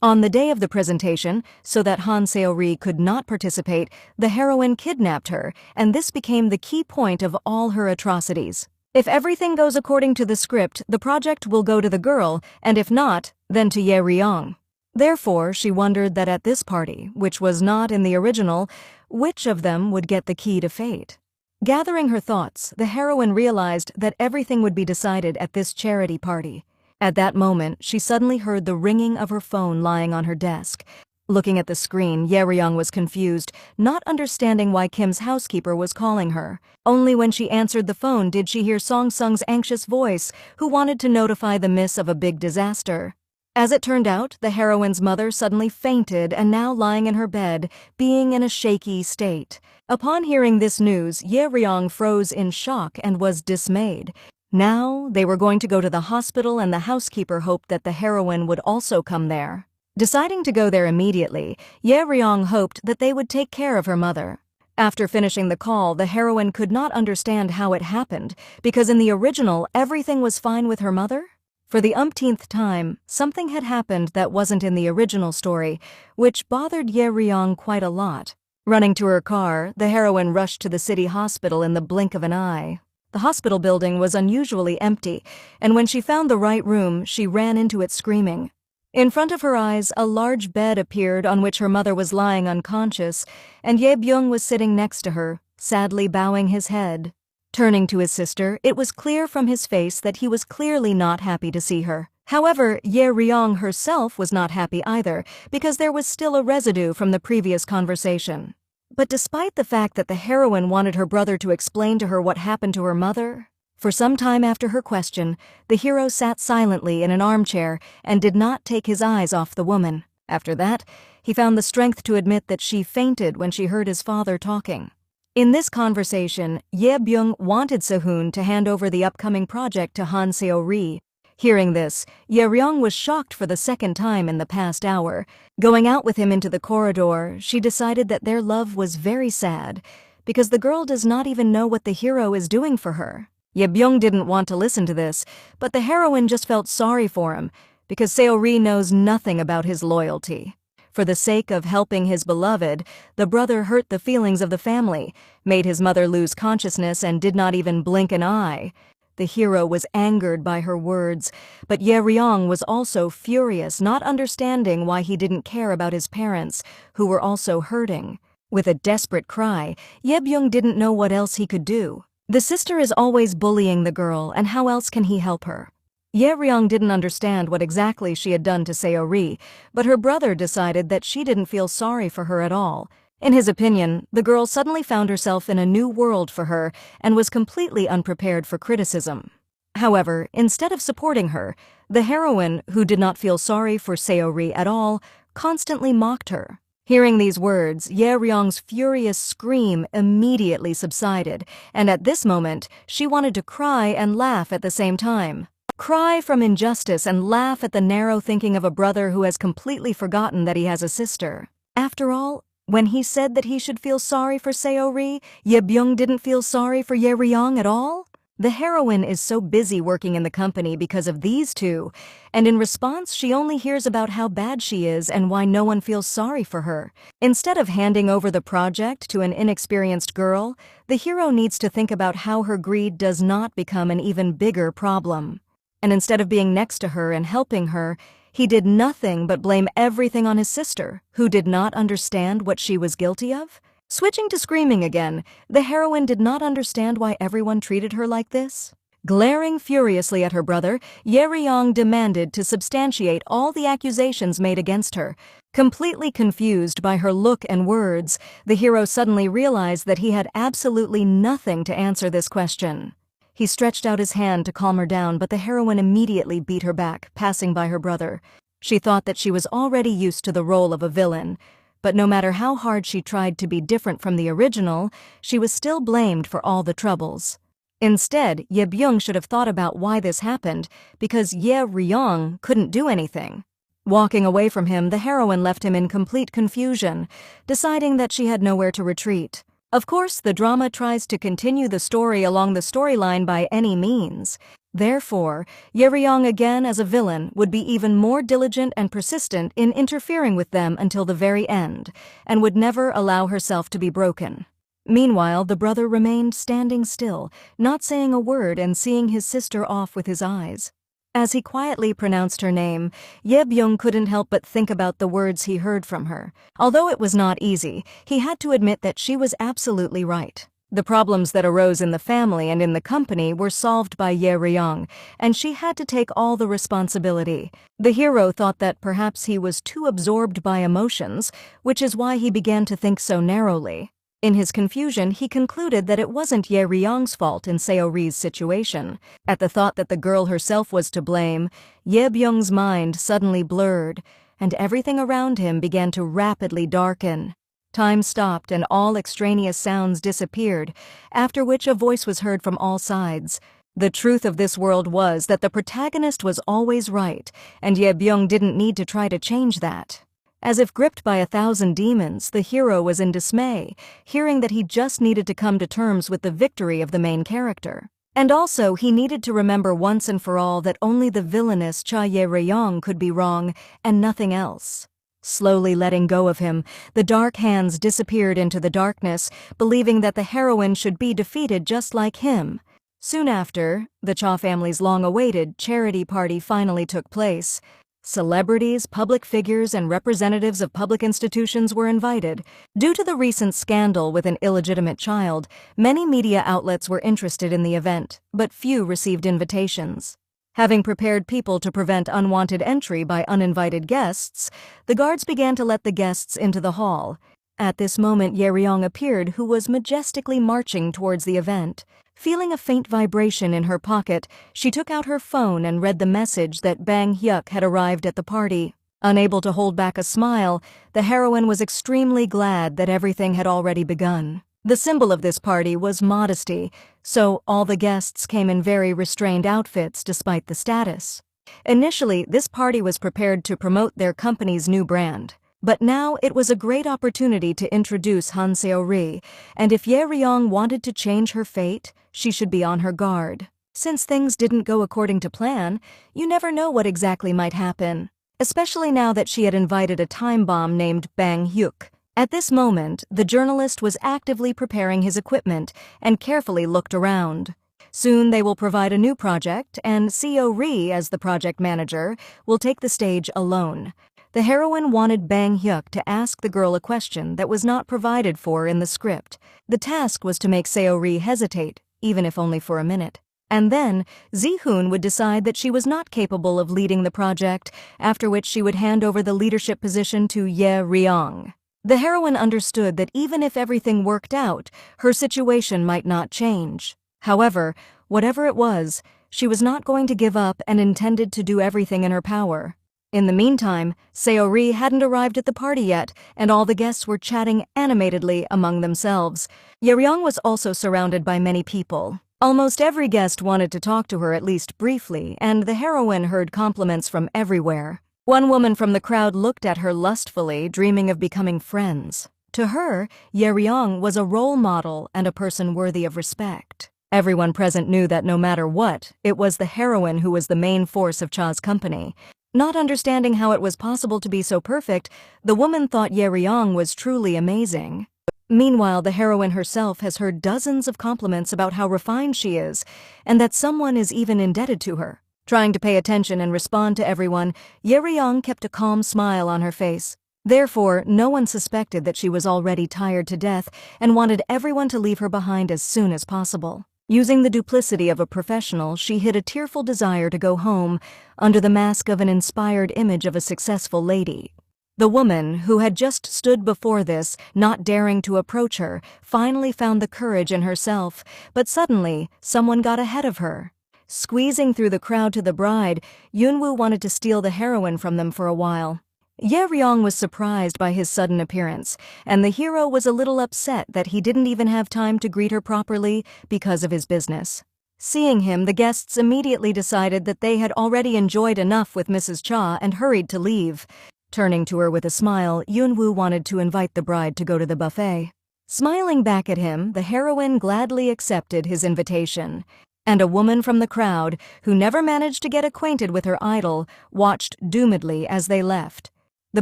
On the day of the presentation, so that Han Seo-ri could not participate, the heroine kidnapped her, and this became the key point of all her atrocities. If everything goes according to the script, the project will go to the girl, and if not, then to Ye Ryong. Therefore, she wondered that at this party, which was not in the original, which of them would get the key to fate? Gathering her thoughts, the heroine realized that everything would be decided at this charity party. At that moment, she suddenly heard the ringing of her phone lying on her desk. Looking at the screen, Ye Ryong was confused, not understanding why Kim's housekeeper was calling her. Only when she answered the phone did she hear Song Sung's anxious voice, who wanted to notify the miss of a big disaster. As it turned out, the heroine's mother suddenly fainted and now lying in her bed, being in a shaky state. Upon hearing this news, Ye Ryong froze in shock and was dismayed. Now, they were going to go to the hospital and the housekeeper hoped that the heroine would also come there. Deciding to go there immediately, Ye Ryong hoped that they would take care of her mother. After finishing the call, the heroine could not understand how it happened, because in the original, everything was fine with her mother. For the umpteenth time, something had happened that wasn't in the original story, which bothered Ye Ryong quite a lot. Running to her car, the heroine rushed to the city hospital in the blink of an eye. The hospital building was unusually empty, and when she found the right room, she ran into it screaming. In front of her eyes, a large bed appeared on which her mother was lying unconscious, and Ye Byung was sitting next to her, sadly bowing his head. Turning to his sister, it was clear from his face that he was clearly not happy to see her. However, Ye Ryong herself was not happy either, because there was still a residue from the previous conversation. But despite the fact that the heroine wanted her brother to explain to her what happened to her mother, for some time after her question, the hero sat silently in an armchair and did not take his eyes off the woman. After that, he found the strength to admit that she fainted when she heard his father talking. In this conversation, Ye Byung wanted Sehun to hand over the upcoming project to Han Seo-ri. Hearing this, Ye Ryong was shocked for the second time in the past hour. Going out with him into the corridor, she decided that their love was very sad, because the girl does not even know what the hero is doing for her. Ye Byung didn't want to listen to this, but the heroine just felt sorry for him, because Seo-ri knows nothing about his loyalty. For the sake of helping his beloved, the brother hurt the feelings of the family, made his mother lose consciousness and did not even blink an eye. The hero was angered by her words, but Ye Ryong was also furious, not understanding why he didn't care about his parents, who were also hurting. With a desperate cry, Ye Byung didn't know what else he could do. The sister is always bullying the girl, and how else can he help her? Ye Ryong didn't understand what exactly she had done to Seo-ri, but her brother decided that she didn't feel sorry for her at all. In his opinion, the girl suddenly found herself in a new world for her and was completely unprepared for criticism. However, instead of supporting her, the heroine, who did not feel sorry for Seo-ri at all, constantly mocked her. Hearing these words, Ye Ryong's furious scream immediately subsided, and at this moment, she wanted to cry and laugh at the same time. Cry from injustice and laugh at the narrow thinking of a brother who has completely forgotten that he has a sister. After all, when he said that he should feel sorry for Seori, Ye Byung didn't feel sorry for Ye Ryong at all? The heroine is so busy working in the company because of these two, and in response she only hears about how bad she is and why no one feels sorry for her. Instead of handing over the project to an inexperienced girl, the hero needs to think about how her greed does not become an even bigger problem. And instead of being next to her and helping her, he did nothing but blame everything on his sister, who did not understand what she was guilty of. Switching to screaming again, the heroine did not understand why everyone treated her like this. Glaring furiously at her brother, Ye Ryong demanded to substantiate all the accusations made against her. Completely confused by her look and words, the hero suddenly realized that he had absolutely nothing to answer this question. He stretched out his hand to calm her down, but the heroine immediately beat her back, passing by her brother. She thought that she was already used to the role of a villain, but no matter how hard she tried to be different from the original, she was still blamed for all the troubles. Instead, Ye Byung should have thought about why this happened, because Ye Ryong couldn't do anything. Walking away from him, the heroine left him in complete confusion, deciding that she had nowhere to retreat. Of course, the drama tries to continue the story along the storyline by any means. Therefore, Ye Ryong again as a villain would be even more diligent and persistent in interfering with them until the very end, and would never allow herself to be broken. Meanwhile, the brother remained standing still, not saying a word and seeing his sister off with his eyes. As he quietly pronounced her name, Ye Byung couldn't help but think about the words he heard from her. Although it was not easy, he had to admit that she was absolutely right. The problems that arose in the family and in the company were solved by Ye Ryong, and she had to take all the responsibility. The hero thought that perhaps he was too absorbed by emotions, which is why he began to think so narrowly. In his confusion, he concluded that it wasn't Ye Ryong's fault in Seori's situation. At the thought that the girl herself was to blame, Ye Byung's mind suddenly blurred, and everything around him began to rapidly darken. Time stopped and all extraneous sounds disappeared, after which a voice was heard from all sides. The truth of this world was that the protagonist was always right, and Ye Byung didn't need to try to change that. As if gripped by 1,000 demons, the hero was in dismay, hearing that he just needed to come to terms with the victory of the main character. And also, he needed to remember once and for all that only the villainous Cha Ye Ryong could be wrong, and nothing else. Slowly letting go of him, the dark hands disappeared into the darkness, believing that the heroine should be defeated just like him. Soon after, the Cha family's long-awaited charity party finally took place. Celebrities, public figures, and representatives of public institutions were invited. Due to the recent scandal with an illegitimate child, many media outlets were interested in the event, but few received invitations. Having prepared people to prevent unwanted entry by uninvited guests, the guards began to let the guests into the hall. At this moment, Ye Ryong appeared, who was majestically marching towards the event. Feeling a faint vibration in her pocket, she took out her phone and read the message that Bang Hyuk had arrived at the party. Unable to hold back a smile, the heroine was extremely glad that everything had already begun. The symbol of this party was modesty, so all the guests came in very restrained outfits despite the status. Initially, this party was prepared to promote their company's new brand. But now it was a great opportunity to introduce Han Seori, and if Ye Ryong wanted to change her fate, she should be on her guard. Since things didn't go according to plan, you never know what exactly might happen, especially now that she had invited a time bomb named Bang Hyuk. At this moment, the journalist was actively preparing his equipment and carefully looked around. Soon they will provide a new project, and Seori, as the project manager, will take the stage alone. The heroine wanted Bang Hyuk to ask the girl a question that was not provided for in the script. The task was to make Seori hesitate, even if only for a minute. And then, Ji-hoon would decide that she was not capable of leading the project, after which she would hand over the leadership position to Ye Ryong. The heroine understood that even if everything worked out, her situation might not change. However, whatever it was, she was not going to give up and intended to do everything in her power. In the meantime, Sayori hadn't arrived at the party yet, and all the guests were chatting animatedly among themselves. Yeryong was also surrounded by many people. Almost every guest wanted to talk to her at least briefly, and the heroine heard compliments from everywhere. One woman from the crowd looked at her lustfully, dreaming of becoming friends. To her, Yeryong was a role model and a person worthy of respect. Everyone present knew that no matter what, it was the heroine who was the main force of Cha's company. Not understanding how it was possible to be so perfect, the woman thought Yeryong was truly amazing. Meanwhile, the heroine herself has heard dozens of compliments about how refined she is, and that someone is even indebted to her. Trying to pay attention and respond to everyone, Yeryong kept a calm smile on her face. Therefore, no one suspected that she was already tired to death and wanted everyone to leave her behind as soon as possible. Using the duplicity of a professional, she hid a tearful desire to go home under the mask of an inspired image of a successful lady. The woman, who had just stood before this, not daring to approach her, finally found the courage in herself, but suddenly, someone got ahead of her. Squeezing through the crowd to the bride, Yunwoo wanted to steal the heroine from them for a while. Yeryong was surprised by his sudden appearance, and the hero was a little upset that he didn't even have time to greet her properly because of his business. Seeing him, the guests immediately decided that they had already enjoyed enough with Mrs. Cha and hurried to leave. Turning to her with a smile, Yunwoo wanted to invite the bride to go to the buffet. Smiling back at him, the heroine gladly accepted his invitation. And a woman from the crowd, who never managed to get acquainted with her idol, watched doomedly as they left. The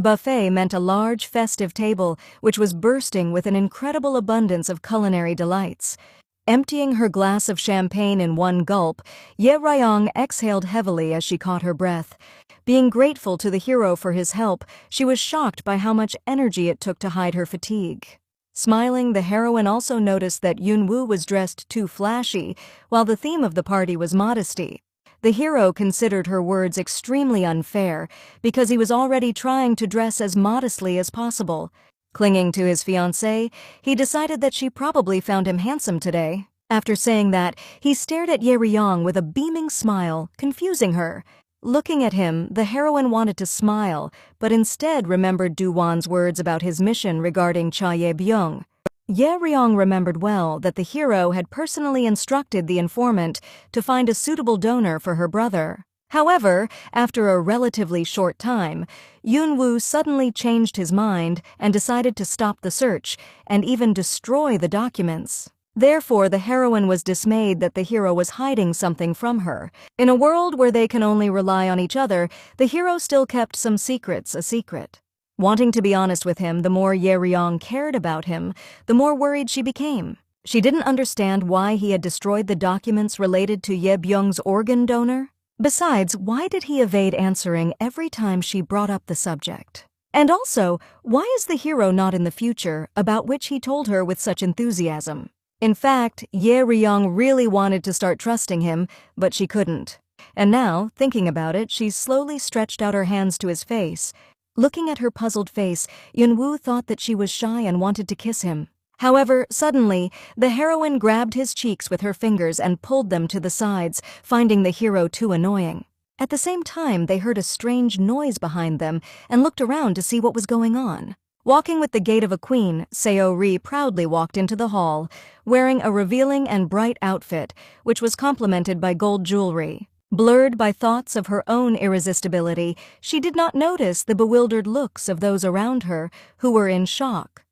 buffet meant a large, festive table, which was bursting with an incredible abundance of culinary delights. Emptying her glass of champagne in one gulp, Yeryong exhaled heavily as she caught her breath. Being grateful to the hero for his help, she was shocked by how much energy it took to hide her fatigue. Smiling, the heroine also noticed that Yunwoo was dressed too flashy, while the theme of the party was modesty. The hero considered her words extremely unfair because he was already trying to dress as modestly as possible. Clinging to his fiancée, he decided that she probably found him handsome today. After saying that, he stared at Yeryong with a beaming smile, confusing her. Looking at him, the heroine wanted to smile, but instead remembered Do-won's words about his mission regarding Cha Ye-byung. Yeryong remembered well that the hero had personally instructed the informant to find a suitable donor for her brother. However, after a relatively short time, Yunwoo suddenly changed his mind and decided to stop the search and even destroy the documents. Therefore, the heroine was dismayed that the hero was hiding something from her. In a world where they can only rely on each other, the hero still kept some secrets a secret. Wanting to be honest with him, the more Yeryong cared about him, the more worried she became. She didn't understand why he had destroyed the documents related to Ye-byung's organ donor. Besides, why did he evade answering every time she brought up the subject? And also, why is the hero not in the future, about which he told her with such enthusiasm? In fact, Yeryong really wanted to start trusting him, but she couldn't. And now, thinking about it, she slowly stretched out her hands to his face. Looking at her puzzled face, Yunwoo thought that she was shy and wanted to kiss him. However, suddenly, the heroine grabbed his cheeks with her fingers and pulled them to the sides, finding the hero too annoying. At the same time, they heard a strange noise behind them and looked around to see what was going on. Walking with the gait of a queen, Sayori proudly walked into the hall, wearing a revealing and bright outfit, which was complemented by gold jewelry. Blurred by thoughts of her own irresistibility, she did not notice the bewildered looks of those around her, who were in shock.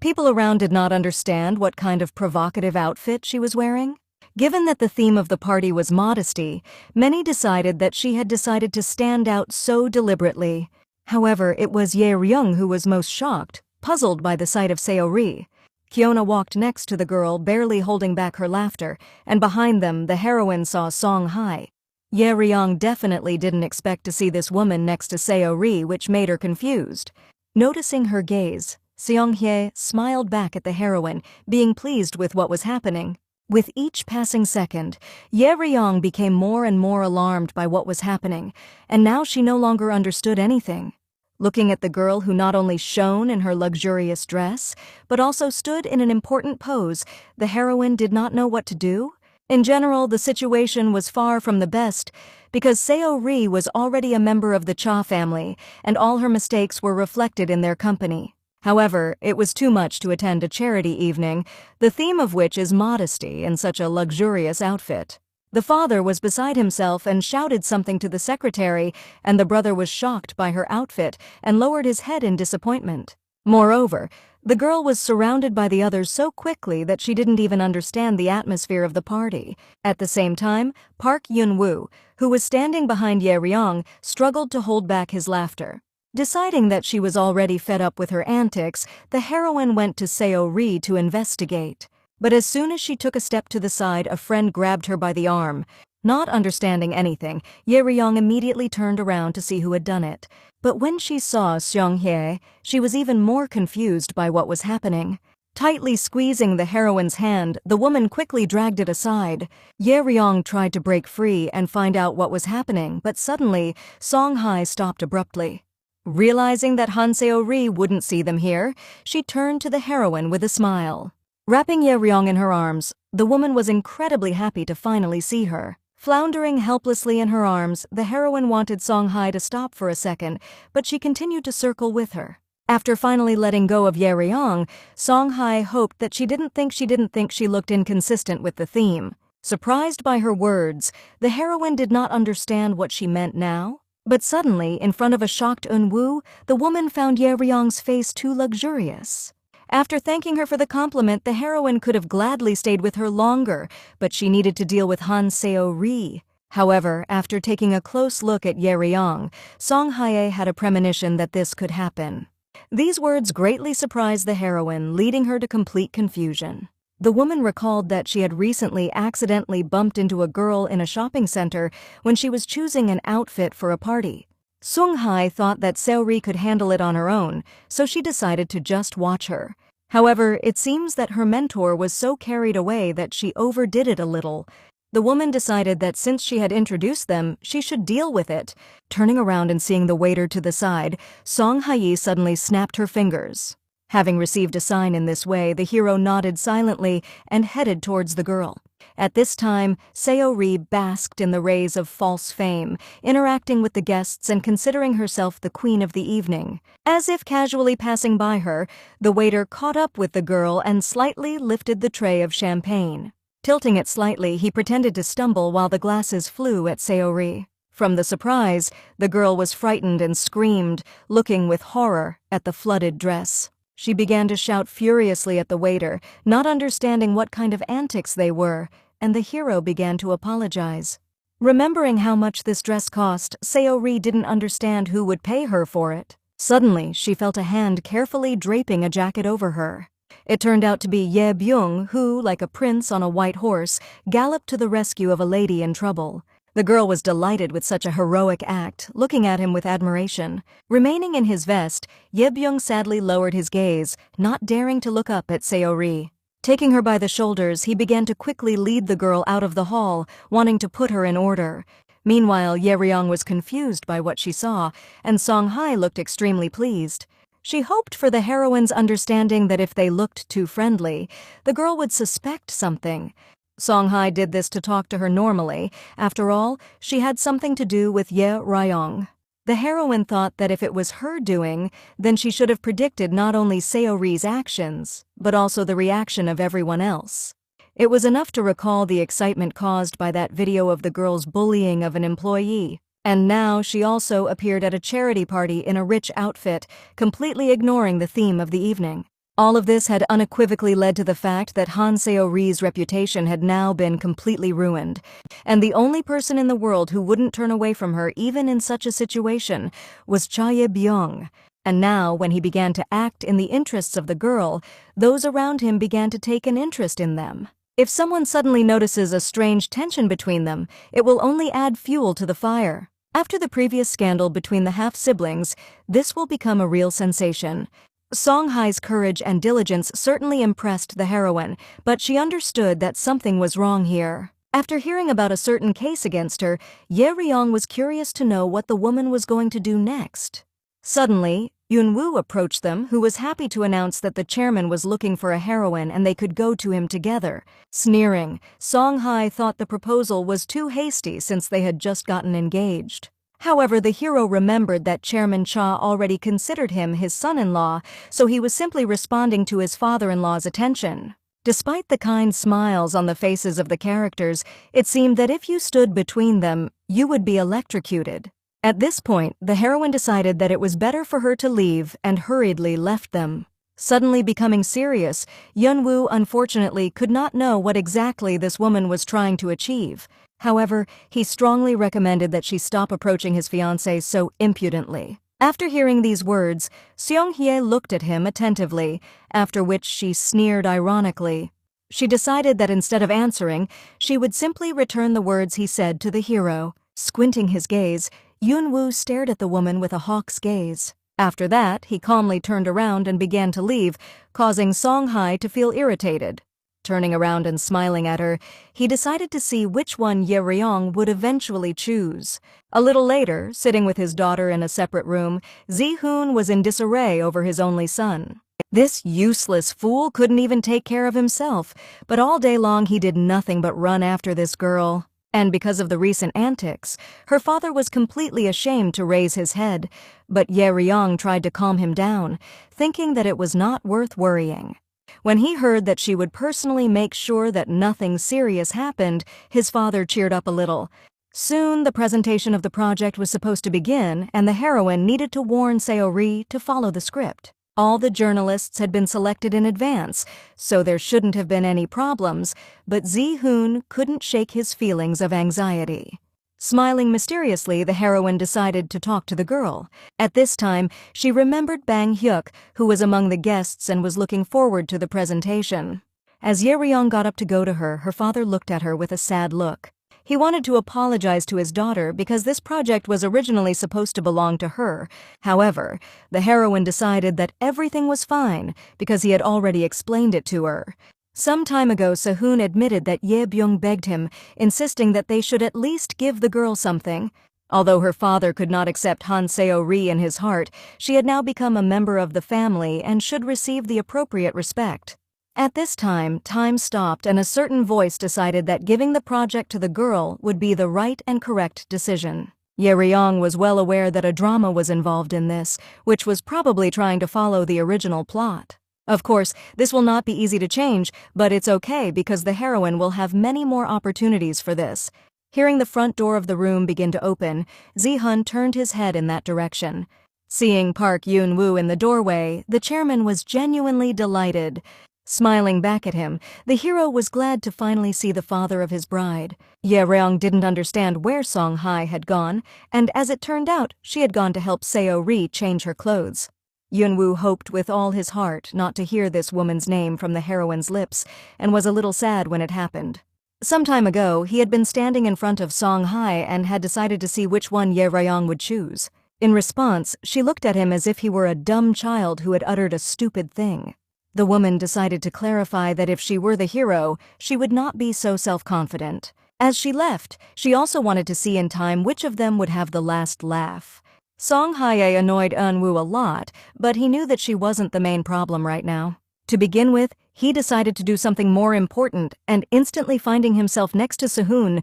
People around did not understand what kind of provocative outfit she was wearing. Given that the theme of the party was modesty, many decided that she had decided to stand out so deliberately. However, it was Yeryong who was most shocked, puzzled by the sight of Sayori. Kiona walked next to the girl, barely holding back her laughter, and behind them the heroine saw Song Hai. Yeryong definitely didn't expect to see this woman next to Sayori, which made her confused. Noticing her gaze, Seong-hye smiled back at the heroine, being pleased with what was happening. With each passing second, Yeryong became more and more alarmed by what was happening, and now she no longer understood anything. Looking at the girl who not only shone in her luxurious dress, but also stood in an important pose, the heroine did not know what to do. In general, the situation was far from the best, because Seori was already a member of the Cha family, and all her mistakes were reflected in their company. However, it was too much to attend a charity evening, the theme of which is modesty in such a luxurious outfit. The father was beside himself and shouted something to the secretary, and the brother was shocked by her outfit and lowered his head in disappointment. Moreover, the girl was surrounded by the others so quickly that she didn't even understand the atmosphere of the party. At the same time, Park Yun-woo, who was standing behind Ye Ryong, struggled to hold back his laughter. Deciding that she was already fed up with her antics, the heroine went to Seori to investigate. But as soon as she took a step to the side, a friend grabbed her by the arm. Not understanding anything, Ye Ryong immediately turned around to see who had done it. But when she saw Seong-hye, she was even more confused by what was happening. Tightly squeezing the heroine's hand, the woman quickly dragged it aside. Ye Ryong tried to break free and find out what was happening, but suddenly, Song-hye stopped abruptly. Realizing that Han Seori wouldn't see them here, she turned to the heroine with a smile. Wrapping Ye Ryong in her arms, the woman was incredibly happy to finally see her. Floundering helplessly in her arms, the heroine wanted Song-hye to stop for a second, but she continued to circle with her. After finally letting go of Ye Ryong, Song-hye hoped that she didn't think she looked inconsistent with the theme. Surprised by her words, the heroine did not understand what she meant now. But suddenly, in front of a shocked Eun-woo, the woman found Ye Ryong's face too luxurious. After thanking her for the compliment, the heroine could have gladly stayed with her longer, but she needed to deal with Han Seori. However, after taking a close look at Ye Ryong, Song-hye had a premonition that this could happen. These words greatly surprised the heroine, leading her to complete confusion. The woman recalled that she had recently accidentally bumped into a girl in a shopping center when she was choosing an outfit for a party. Sung-hye thought that Seori could handle it on her own, so she decided to just watch her. However, it seems that her mentor was so carried away that she overdid it a little. The woman decided that since she had introduced them, she should deal with it. Turning around and seeing the waiter to the side, Song-hye suddenly snapped her fingers. Having received a sign in this way, the hero nodded silently and headed towards the girl. At this time, Seori basked in the rays of false fame, interacting with the guests and considering herself the queen of the evening. As if casually passing by her, the waiter caught up with the girl and slightly lifted the tray of champagne. Tilting it slightly, he pretended to stumble while the glasses flew at Seori. From the surprise, the girl was frightened and screamed, looking with horror at the flooded dress. She began to shout furiously at the waiter, not understanding what kind of antics they were, and the hero began to apologize. Remembering how much this dress cost, Seori didn't understand who would pay her for it. Suddenly, she felt a hand carefully draping a jacket over her. It turned out to be Ye Byung who, like a prince on a white horse, galloped to the rescue of a lady in trouble. The girl was delighted with such a heroic act, looking at him with admiration. Remaining in his vest, Ye Byung sadly lowered his gaze, not daring to look up at Seori. Taking her by the shoulders, he began to quickly lead the girl out of the hall, wanting to put her in order. Meanwhile, Ye Ryong was confused by what she saw, and Song-hye looked extremely pleased. She hoped for the heroine's understanding that if they looked too friendly, the girl would suspect something. Song-hye did this to talk to her normally. After all, she had something to do with Ye Ryong. The heroine thought that if it was her doing, then she should have predicted not only Seori's actions, but also the reaction of everyone else. It was enough to recall the excitement caused by that video of the girl's bullying of an employee. And now she also appeared at a charity party in a rich outfit, completely ignoring the theme of the evening. All of this had unequivocally led to the fact that Han Seori's reputation had now been completely ruined, and the only person in the world who wouldn't turn away from her even in such a situation was Cha Ye Byung. And now, when he began to act in the interests of the girl, those around him began to take an interest in them. If someone suddenly notices a strange tension between them, it will only add fuel to the fire. After the previous scandal between the half-siblings, this will become a real sensation. Song-hye's courage and diligence certainly impressed the heroine, but she understood that something was wrong here. After hearing about a certain case against her, Ye Ryong was curious to know what the woman was going to do next. Suddenly, Yunwoo approached them, who was happy to announce that the chairman was looking for a heroine and they could go to him together. Sneering, Songhai thought the proposal was too hasty since they had just gotten engaged. However, the hero remembered that Chairman Cha already considered him his son-in-law, so he was simply responding to his father-in-law's attention. Despite the kind smiles on the faces of the characters, it seemed that if you stood between them, you would be electrocuted. At this point, the heroine decided that it was better for her to leave and hurriedly left them. Suddenly becoming serious, Yunwoo unfortunately could not know what exactly this woman was trying to achieve. However, he strongly recommended that she stop approaching his fiancée so impudently. After hearing these words, Seong-hye looked at him attentively, after which she sneered ironically. She decided that instead of answering, she would simply return the words he said to the hero. Squinting his gaze, Yunwoo stared at the woman with a hawk's gaze. After that, he calmly turned around and began to leave, causing Songhai to feel irritated. Turning around and smiling at her, he decided to see which one Ye Ryong would eventually choose. A little later, sitting with his daughter in a separate room, Ji-hoon was in disarray over his only son. This useless fool couldn't even take care of himself, but all day long he did nothing but run after this girl. And because of the recent antics, her father was completely ashamed to raise his head, but Ye Ryong tried to calm him down, thinking that it was not worth worrying. When he heard that she would personally make sure that nothing serious happened, his father cheered up a little. Soon, the presentation of the project was supposed to begin, and the heroine needed to warn Seori to follow the script. All the journalists had been selected in advance, so there shouldn't have been any problems, but Ji-hoon couldn't shake his feelings of anxiety. Smiling mysteriously, the heroine decided to talk to the girl. At this time, she remembered Bang Hyuk, who was among the guests and was looking forward to the presentation. As Ye Ryong got up to go to her, her father looked at her with a sad look. He wanted to apologize to his daughter because this project was originally supposed to belong to her. However, the heroine decided that everything was fine because he had already explained it to her. Some time ago, Sehun admitted that Ye Byung begged him, insisting that they should at least give the girl something. Although her father could not accept Han Seo-ri in his heart, she had now become a member of the family and should receive the appropriate respect. At this time stopped and a certain voice decided that giving the project to the girl would be the right and correct decision. Ye Ryong was well aware that a drama was involved in this, which was probably trying to follow the original plot. Of course, this will not be easy to change, but it's okay because the heroine will have many more opportunities for this. Hearing the front door of the room begin to open, Ji-hoon turned his head in that direction. Seeing Park Yun-woo in the doorway, the chairman was genuinely delighted. Smiling back at him, the hero was glad to finally see the father of his bride. Ye Ryong didn't understand where Songhai had gone, and as it turned out, she had gone to help Seo-ri change her clothes. Yunwoo hoped with all his heart not to hear this woman's name from the heroine's lips, and was a little sad when it happened. Some time ago, he had been standing in front of Songhai and had decided to see which one Ye Ryong would choose. In response, she looked at him as if he were a dumb child who had uttered a stupid thing. The woman decided to clarify that if she were the hero, she would not be so self-confident. As she left, she also wanted to see in time which of them would have the last laugh. Songhai annoyed Eunwoo a lot, but he knew that she wasn't the main problem right now. To begin with, he decided to do something more important, and instantly finding himself next to Sehun,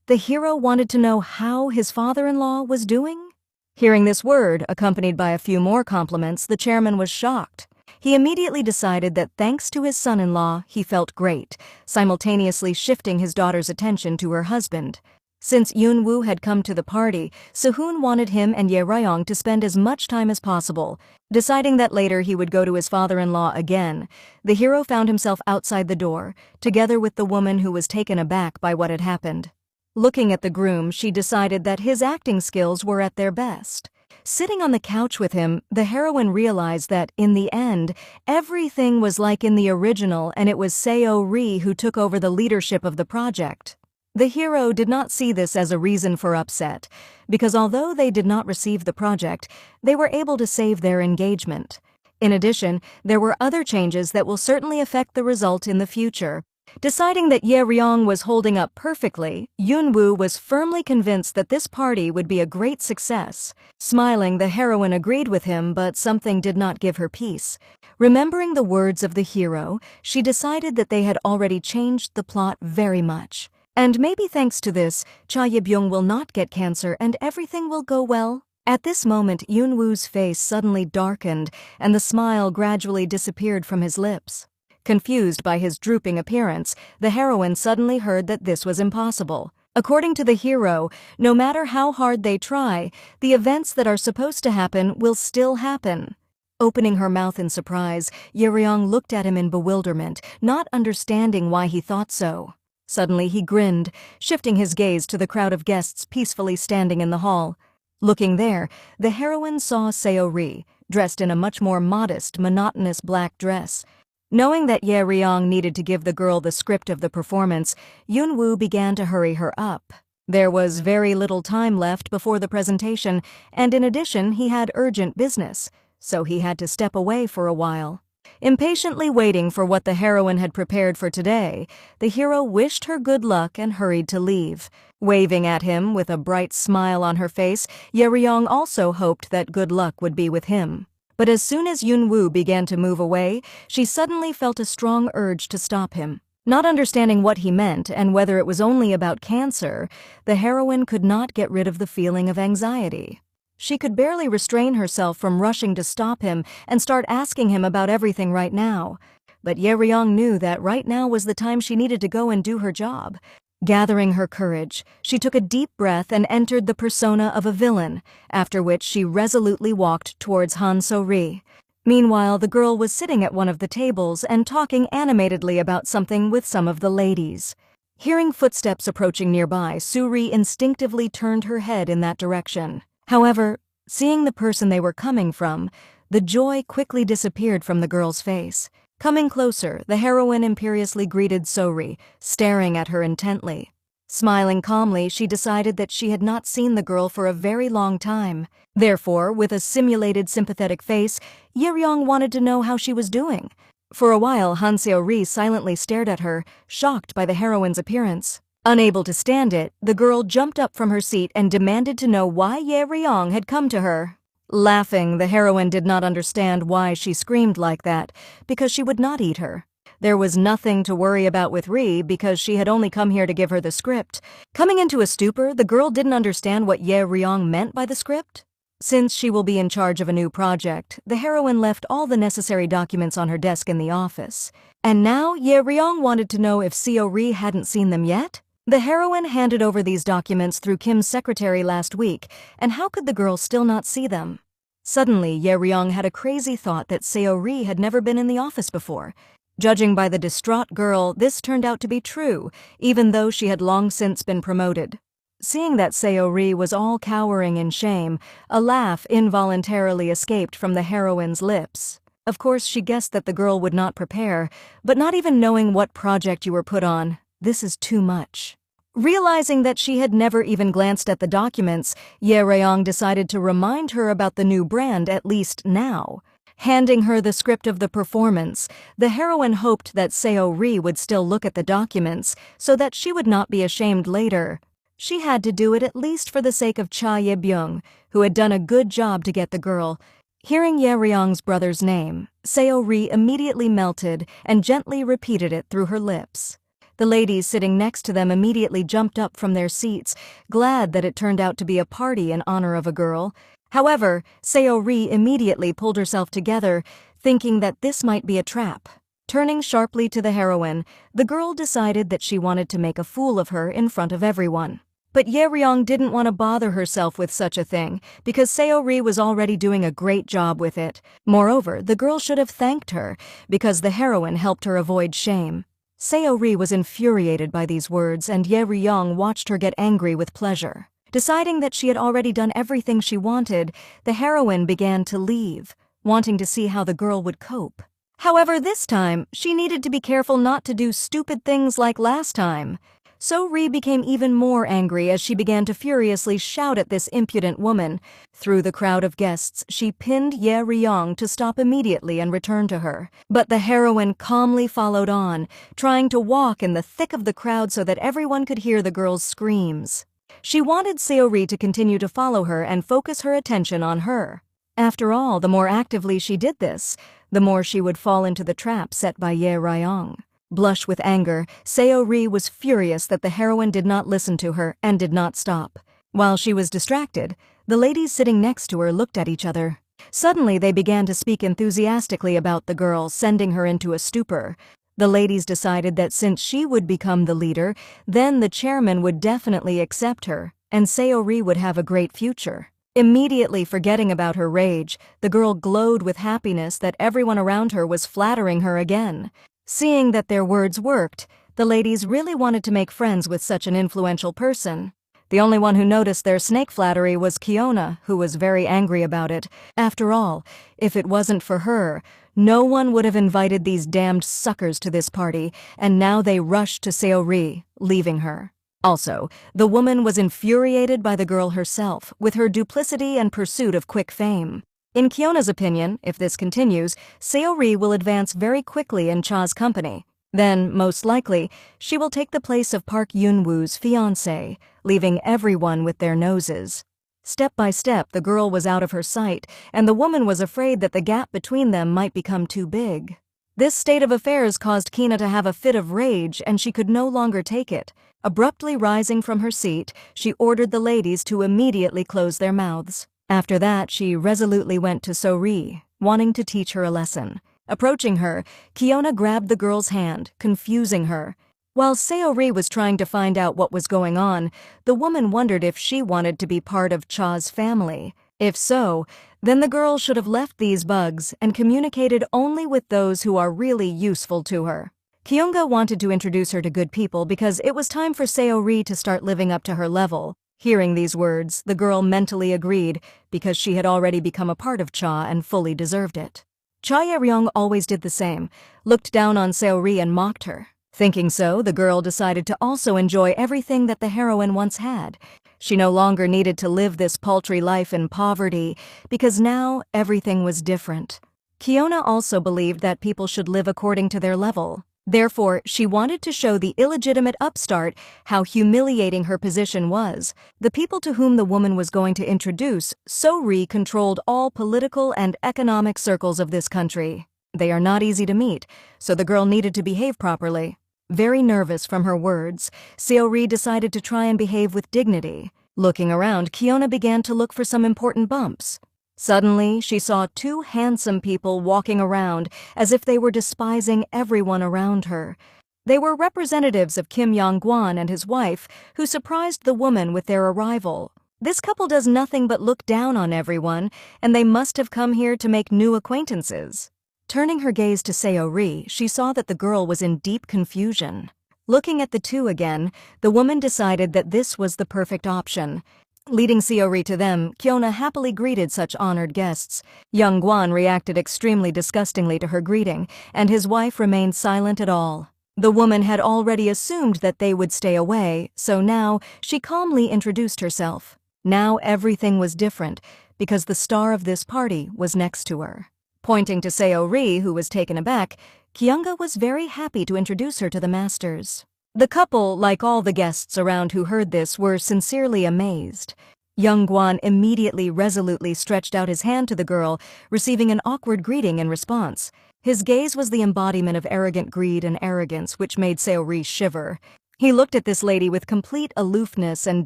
the hero wanted to know how his father-in-law was doing. Hearing this word, accompanied by a few more compliments, the chairman was shocked. He immediately decided that thanks to his son-in-law, he felt great, simultaneously shifting his daughter's attention to her husband. Since Yunwoo had come to the party, Sehun wanted him and Ye Ryong to spend as much time as possible. Deciding that later he would go to his father-in-law again, the hero found himself outside the door, together with the woman who was taken aback by what had happened. Looking at the groom, she decided that his acting skills were at their best. Sitting on the couch with him, the heroine realized that, in the end, everything was like in the original and it was Seo-ri who took over the leadership of the project. The hero did not see this as a reason for upset, because although they did not receive the project, they were able to save their engagement. In addition, there were other changes that will certainly affect the result in the future. Deciding that Ye Ryong was holding up perfectly, Yunwoo was firmly convinced that this party would be a great success. Smiling, the heroine agreed with him, but something did not give her peace. Remembering the words of the hero, she decided that they had already changed the plot very much. And maybe thanks to this, Cha Ye-byung will not get cancer and everything will go well. At this moment, Yunwoo's face suddenly darkened and the smile gradually disappeared from his lips. Confused by his drooping appearance, the heroine suddenly heard that this was impossible. According to the hero, no matter how hard they try, the events that are supposed to happen will still happen. Opening her mouth in surprise, Ye Ryong looked at him in bewilderment, not understanding why he thought so. Suddenly he grinned, shifting his gaze to the crowd of guests peacefully standing in the hall. Looking there, the heroine saw Seori, dressed in a much more modest, monotonous black dress. Knowing that Ye Ryong needed to give the girl the script of the performance, Yunwoo began to hurry her up. There was very little time left before the presentation, and in addition he had urgent business, so he had to step away for a while. Impatiently waiting for what the heroine had prepared for today, the hero wished her good luck and hurried to leave. Waving at him with a bright smile on her face, Ye Ryong also hoped that good luck would be with him. But as soon as Yunwoo began to move away, she suddenly felt a strong urge to stop him. Not understanding what he meant and whether it was only about cancer, the heroine could not get rid of the feeling of anxiety. She could barely restrain herself from rushing to stop him and start asking him about everything right now. But Ye Ryong knew that right now was the time she needed to go and do her job. Gathering her courage, she took a deep breath and entered the persona of a villain, after which she resolutely walked towards Han So-ri. Meanwhile, the girl was sitting at one of the tables and talking animatedly about something with some of the ladies. Hearing footsteps approaching nearby, Suri instinctively turned her head in that direction. However, seeing the person they were coming from, the joy quickly disappeared from the girl's face. Coming closer, the heroine imperiously greeted Sori, staring at her intently. Smiling calmly, she decided that she had not seen the girl for a very long time. Therefore, with a simulated sympathetic face, Ye Ryong wanted to know how she was doing. For a while, Han Seo-ri silently stared at her, shocked by the heroine's appearance. Unable to stand it, the girl jumped up from her seat and demanded to know why Ye Ryong had come to her. Laughing, the heroine did not understand why she screamed like that, because she would not eat her. There was nothing to worry about with Ri because she had only come here to give her the script. Coming into a stupor, the girl didn't understand what Ye Ryong meant by the script. Since she will be in charge of a new project, the heroine left all the necessary documents on her desk in the office. And now Ye Ryong wanted to know if Seo-ri hadn't seen them yet? The heroine handed over these documents through Kim's secretary last week, and how could the girl still not see them? Suddenly, Ye Ryong had a crazy thought that Seo-ri had never been in the office before. Judging by the distraught girl, this turned out to be true, even though she had long since been promoted. Seeing that Seo-ri was all cowering in shame, a laugh involuntarily escaped from the heroine's lips. Of course, she guessed that the girl would not prepare, but not even knowing what project you were put on, this is too much. Realizing that she had never even glanced at the documents, Ye Ryong decided to remind her about the new brand at least now. Handing her the script of the performance, the heroine hoped that Seo-ri would still look at the documents so that she would not be ashamed later. She had to do it at least for the sake of Cha Ye-byung, who had done a good job to get the girl. Hearing Ye Ryong's brother's name, Seo-ri immediately melted and gently repeated it through her lips. The ladies sitting next to them immediately jumped up from their seats, glad that it turned out to be a party in honor of a girl. However, Seo-ri immediately pulled herself together, thinking that this might be a trap. Turning sharply to the heroine, the girl decided that she wanted to make a fool of her in front of everyone. But Ye Ryong didn't want to bother herself with such a thing, because Seo-ri was already doing a great job with it. Moreover, the girl should have thanked her, because the heroine helped her avoid shame. Seo-ri was infuriated by these words, and Ye Ryong watched her get angry with pleasure. Deciding that she had already done everything she wanted, the heroine began to leave, wanting to see how the girl would cope. However, this time, she needed to be careful not to do stupid things like last time. So-ri became even more angry as she began to furiously shout at this impudent woman. Through the crowd of guests, she pinned Ye Ryong to stop immediately and return to her. But the heroine calmly followed on, trying to walk in the thick of the crowd so that everyone could hear the girl's screams. She wanted Seori to continue to follow her and focus her attention on her. After all, the more actively she did this, the more she would fall into the trap set by Ye Ryong. Blush with anger, Seori was furious that the heroine did not listen to her and did not stop. While she was distracted, the ladies sitting next to her looked at each other. Suddenly they began to speak enthusiastically about the girl, sending her into a stupor. The ladies decided that since she would become the leader, then the chairman would definitely accept her, and Seori would have a great future. Immediately forgetting about her rage, the girl glowed with happiness that everyone around her was flattering her again. Seeing that their words worked, the ladies really wanted to make friends with such an influential person. The only one who noticed their snake flattery was Kiona, who was very angry about it. After all, if it wasn't for her, no one would have invited these damned suckers to this party, and now they rushed to Seori, leaving her. Also, the woman was infuriated by the girl herself, with her duplicity and pursuit of quick fame. In Kiona's opinion, if this continues, Seori will advance very quickly in Cha's company. Then, most likely, she will take the place of Park Yun-woo's fiancé, leaving everyone with their noses. Step by step, the girl was out of her sight, and the woman was afraid that the gap between them might become too big. This state of affairs caused Kina to have a fit of rage, and she could no longer take it. Abruptly rising from her seat, she ordered the ladies to immediately close their mouths. After that, she resolutely went to Seori, wanting to teach her a lesson. Approaching her, Kiona grabbed the girl's hand, confusing her. While Seori was trying to find out what was going on, the woman wondered if she wanted to be part of Cha's family. If so, then the girl should have left these bugs and communicated only with those who are really useful to her. Kyunga wanted to introduce her to good people because it was time for Seori to start living up to her level. Hearing these words, the girl mentally agreed because she had already become a part of Cha and fully deserved it. Cha Ye-ryong always did the same, looked down on Seori and mocked her. Thinking so, the girl decided to also enjoy everything that the heroine once had. She no longer needed to live this paltry life in poverty because now everything was different. Kiona also believed that people should live according to their level. Therefore, she wanted to show the illegitimate upstart how humiliating her position was. The people to whom the woman was going to introduce, Seori controlled all political and economic circles of this country. They are not easy to meet, so the girl needed to behave properly. Very nervous from her words, Seori decided to try and behave with dignity. Looking around, Kiona began to look for some important bumps. Suddenly, she saw two handsome people walking around as if they were despising everyone around her. They were representatives of Kim Yong-gwan and his wife, who surprised the woman with their arrival. This couple does nothing but look down on everyone, and they must have come here to make new acquaintances. Turning her gaze to Seori, she saw that the girl was in deep confusion. Looking at the two again, the woman decided that this was the perfect option. Leading Seori to them, Kiona happily greeted such honored guests. Young-gwan reacted extremely disgustingly to her greeting, and his wife remained silent at all. The woman had already assumed that they would stay away, so now she calmly introduced herself. Now everything was different, because the star of this party was next to her. Pointing to Seori, who was taken aback, Kyunga was very happy to introduce her to the masters. The couple, like all the guests around who heard this, were sincerely amazed. Young-gwan immediately resolutely stretched out his hand to the girl, receiving an awkward greeting in response. His gaze was the embodiment of arrogant greed and arrogance, which made Seori shiver. He looked at this lady with complete aloofness and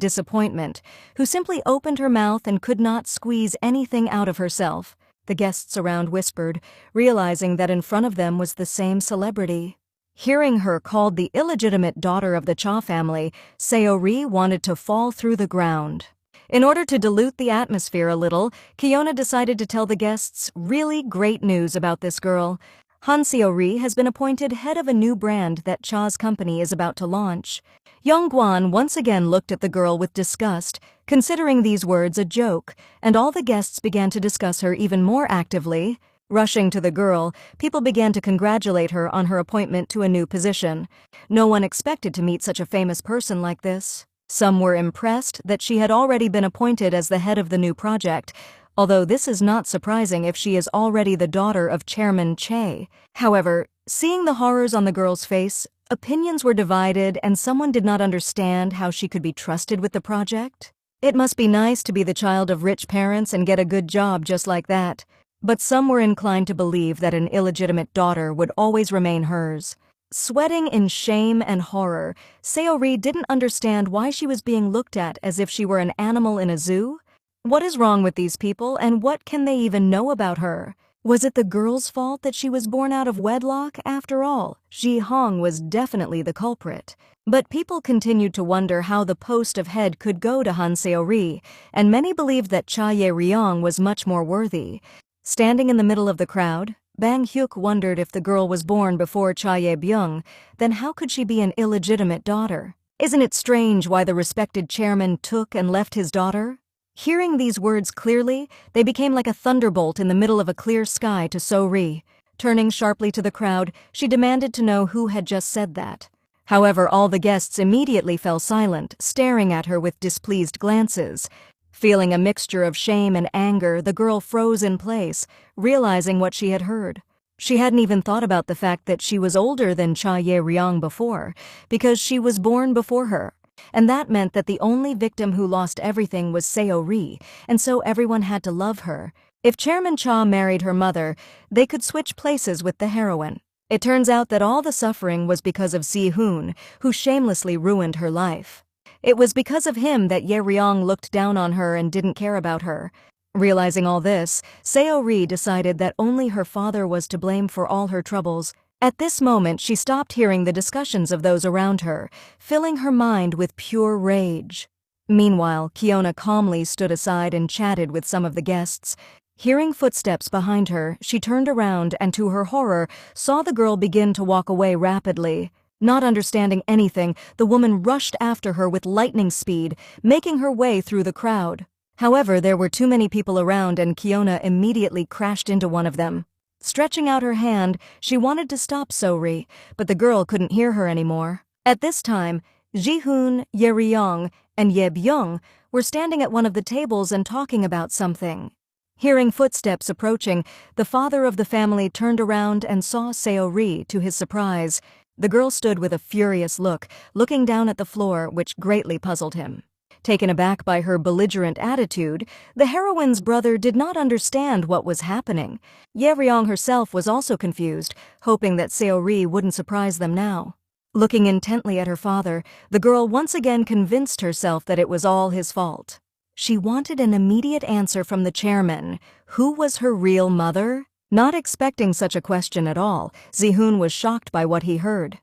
disappointment, who simply opened her mouth and could not squeeze anything out of herself. The guests around whispered, realizing that in front of them was the same celebrity. Hearing her called the illegitimate daughter of the Cha family, Seori wanted to fall through the ground. In order to dilute the atmosphere a little, Kiona decided to tell the guests really great news about this girl. Han Seori has been appointed head of a new brand that Cha's company is about to launch. Young-gwan once again looked at the girl with disgust, considering these words a joke, and all the guests began to discuss her even more actively. Rushing to the girl, people began to congratulate her on her appointment to a new position. No one expected to meet such a famous person like this. Some were impressed that she had already been appointed as the head of the new project, although this is not surprising if she is already the daughter of Chairman Che. However, seeing the horrors on the girl's face, opinions were divided and someone did not understand how she could be trusted with the project. It must be nice to be the child of rich parents and get a good job just like that. But some were inclined to believe that an illegitimate daughter would always remain hers. Sweating in shame and horror, Sayori didn't understand why she was being looked at as if she were an animal in a zoo. What is wrong with these people, and what can they even know about her? Was it the girl's fault that she was born out of wedlock? After all, Ji Hong was definitely the culprit. But people continued to wonder how the post of head could go to Han Sayori, and many believed that Cha Ye-ryong was much more worthy. Standing in the middle of the crowd, Bang Hyuk wondered if the girl was born before Cha Ye-byung, then how could she be an illegitimate daughter? Isn't it strange why the respected chairman took and left his daughter? Hearing these words clearly, they became like a thunderbolt in the middle of a clear sky to So-ri. Turning sharply to the crowd, she demanded to know who had just said that. However, all the guests immediately fell silent, staring at her with displeased glances. Feeling a mixture of shame and anger, the girl froze in place, realizing what she had heard. She hadn't even thought about the fact that she was older than Cha Ye-ryong before, because she was born before her. And that meant that the only victim who lost everything was Sayori, and so everyone had to love her. If Chairman Cha married her mother, they could switch places with the heroine. It turns out that all the suffering was because of Si-hoon, who shamelessly ruined her life. It was because of him that Ye-ryong looked down on her and didn't care about her. Realizing all this, Sayori decided that only her father was to blame for all her troubles. At this moment, she stopped hearing the discussions of those around her, filling her mind with pure rage. Meanwhile, Kiona calmly stood aside and chatted with some of the guests. Hearing footsteps behind her, she turned around and, to her horror, saw the girl begin to walk away rapidly. Not understanding anything, the woman rushed after her with lightning speed, making her way through the crowd. However, there were too many people around and Kiona immediately crashed into one of them. Stretching out her hand, she wanted to stop So-ri, but the girl couldn't hear her anymore. At this time, Ji-hoon, Ye-ryong, and Ye-byung were standing at one of the tables and talking about something. Hearing footsteps approaching, the father of the family turned around and saw Sayori, to his surprise. The girl stood with a furious look, looking down at the floor, which greatly puzzled him. Taken aback by her belligerent attitude, the heroine's brother did not understand what was happening. Ye-ryong herself was also confused, hoping that Sayori wouldn't surprise them now. Looking intently at her father, the girl once again convinced herself that it was all his fault. She wanted an immediate answer from the chairman. Who was her real mother? Not expecting such a question at all, Ji-hoon was shocked by what he heard.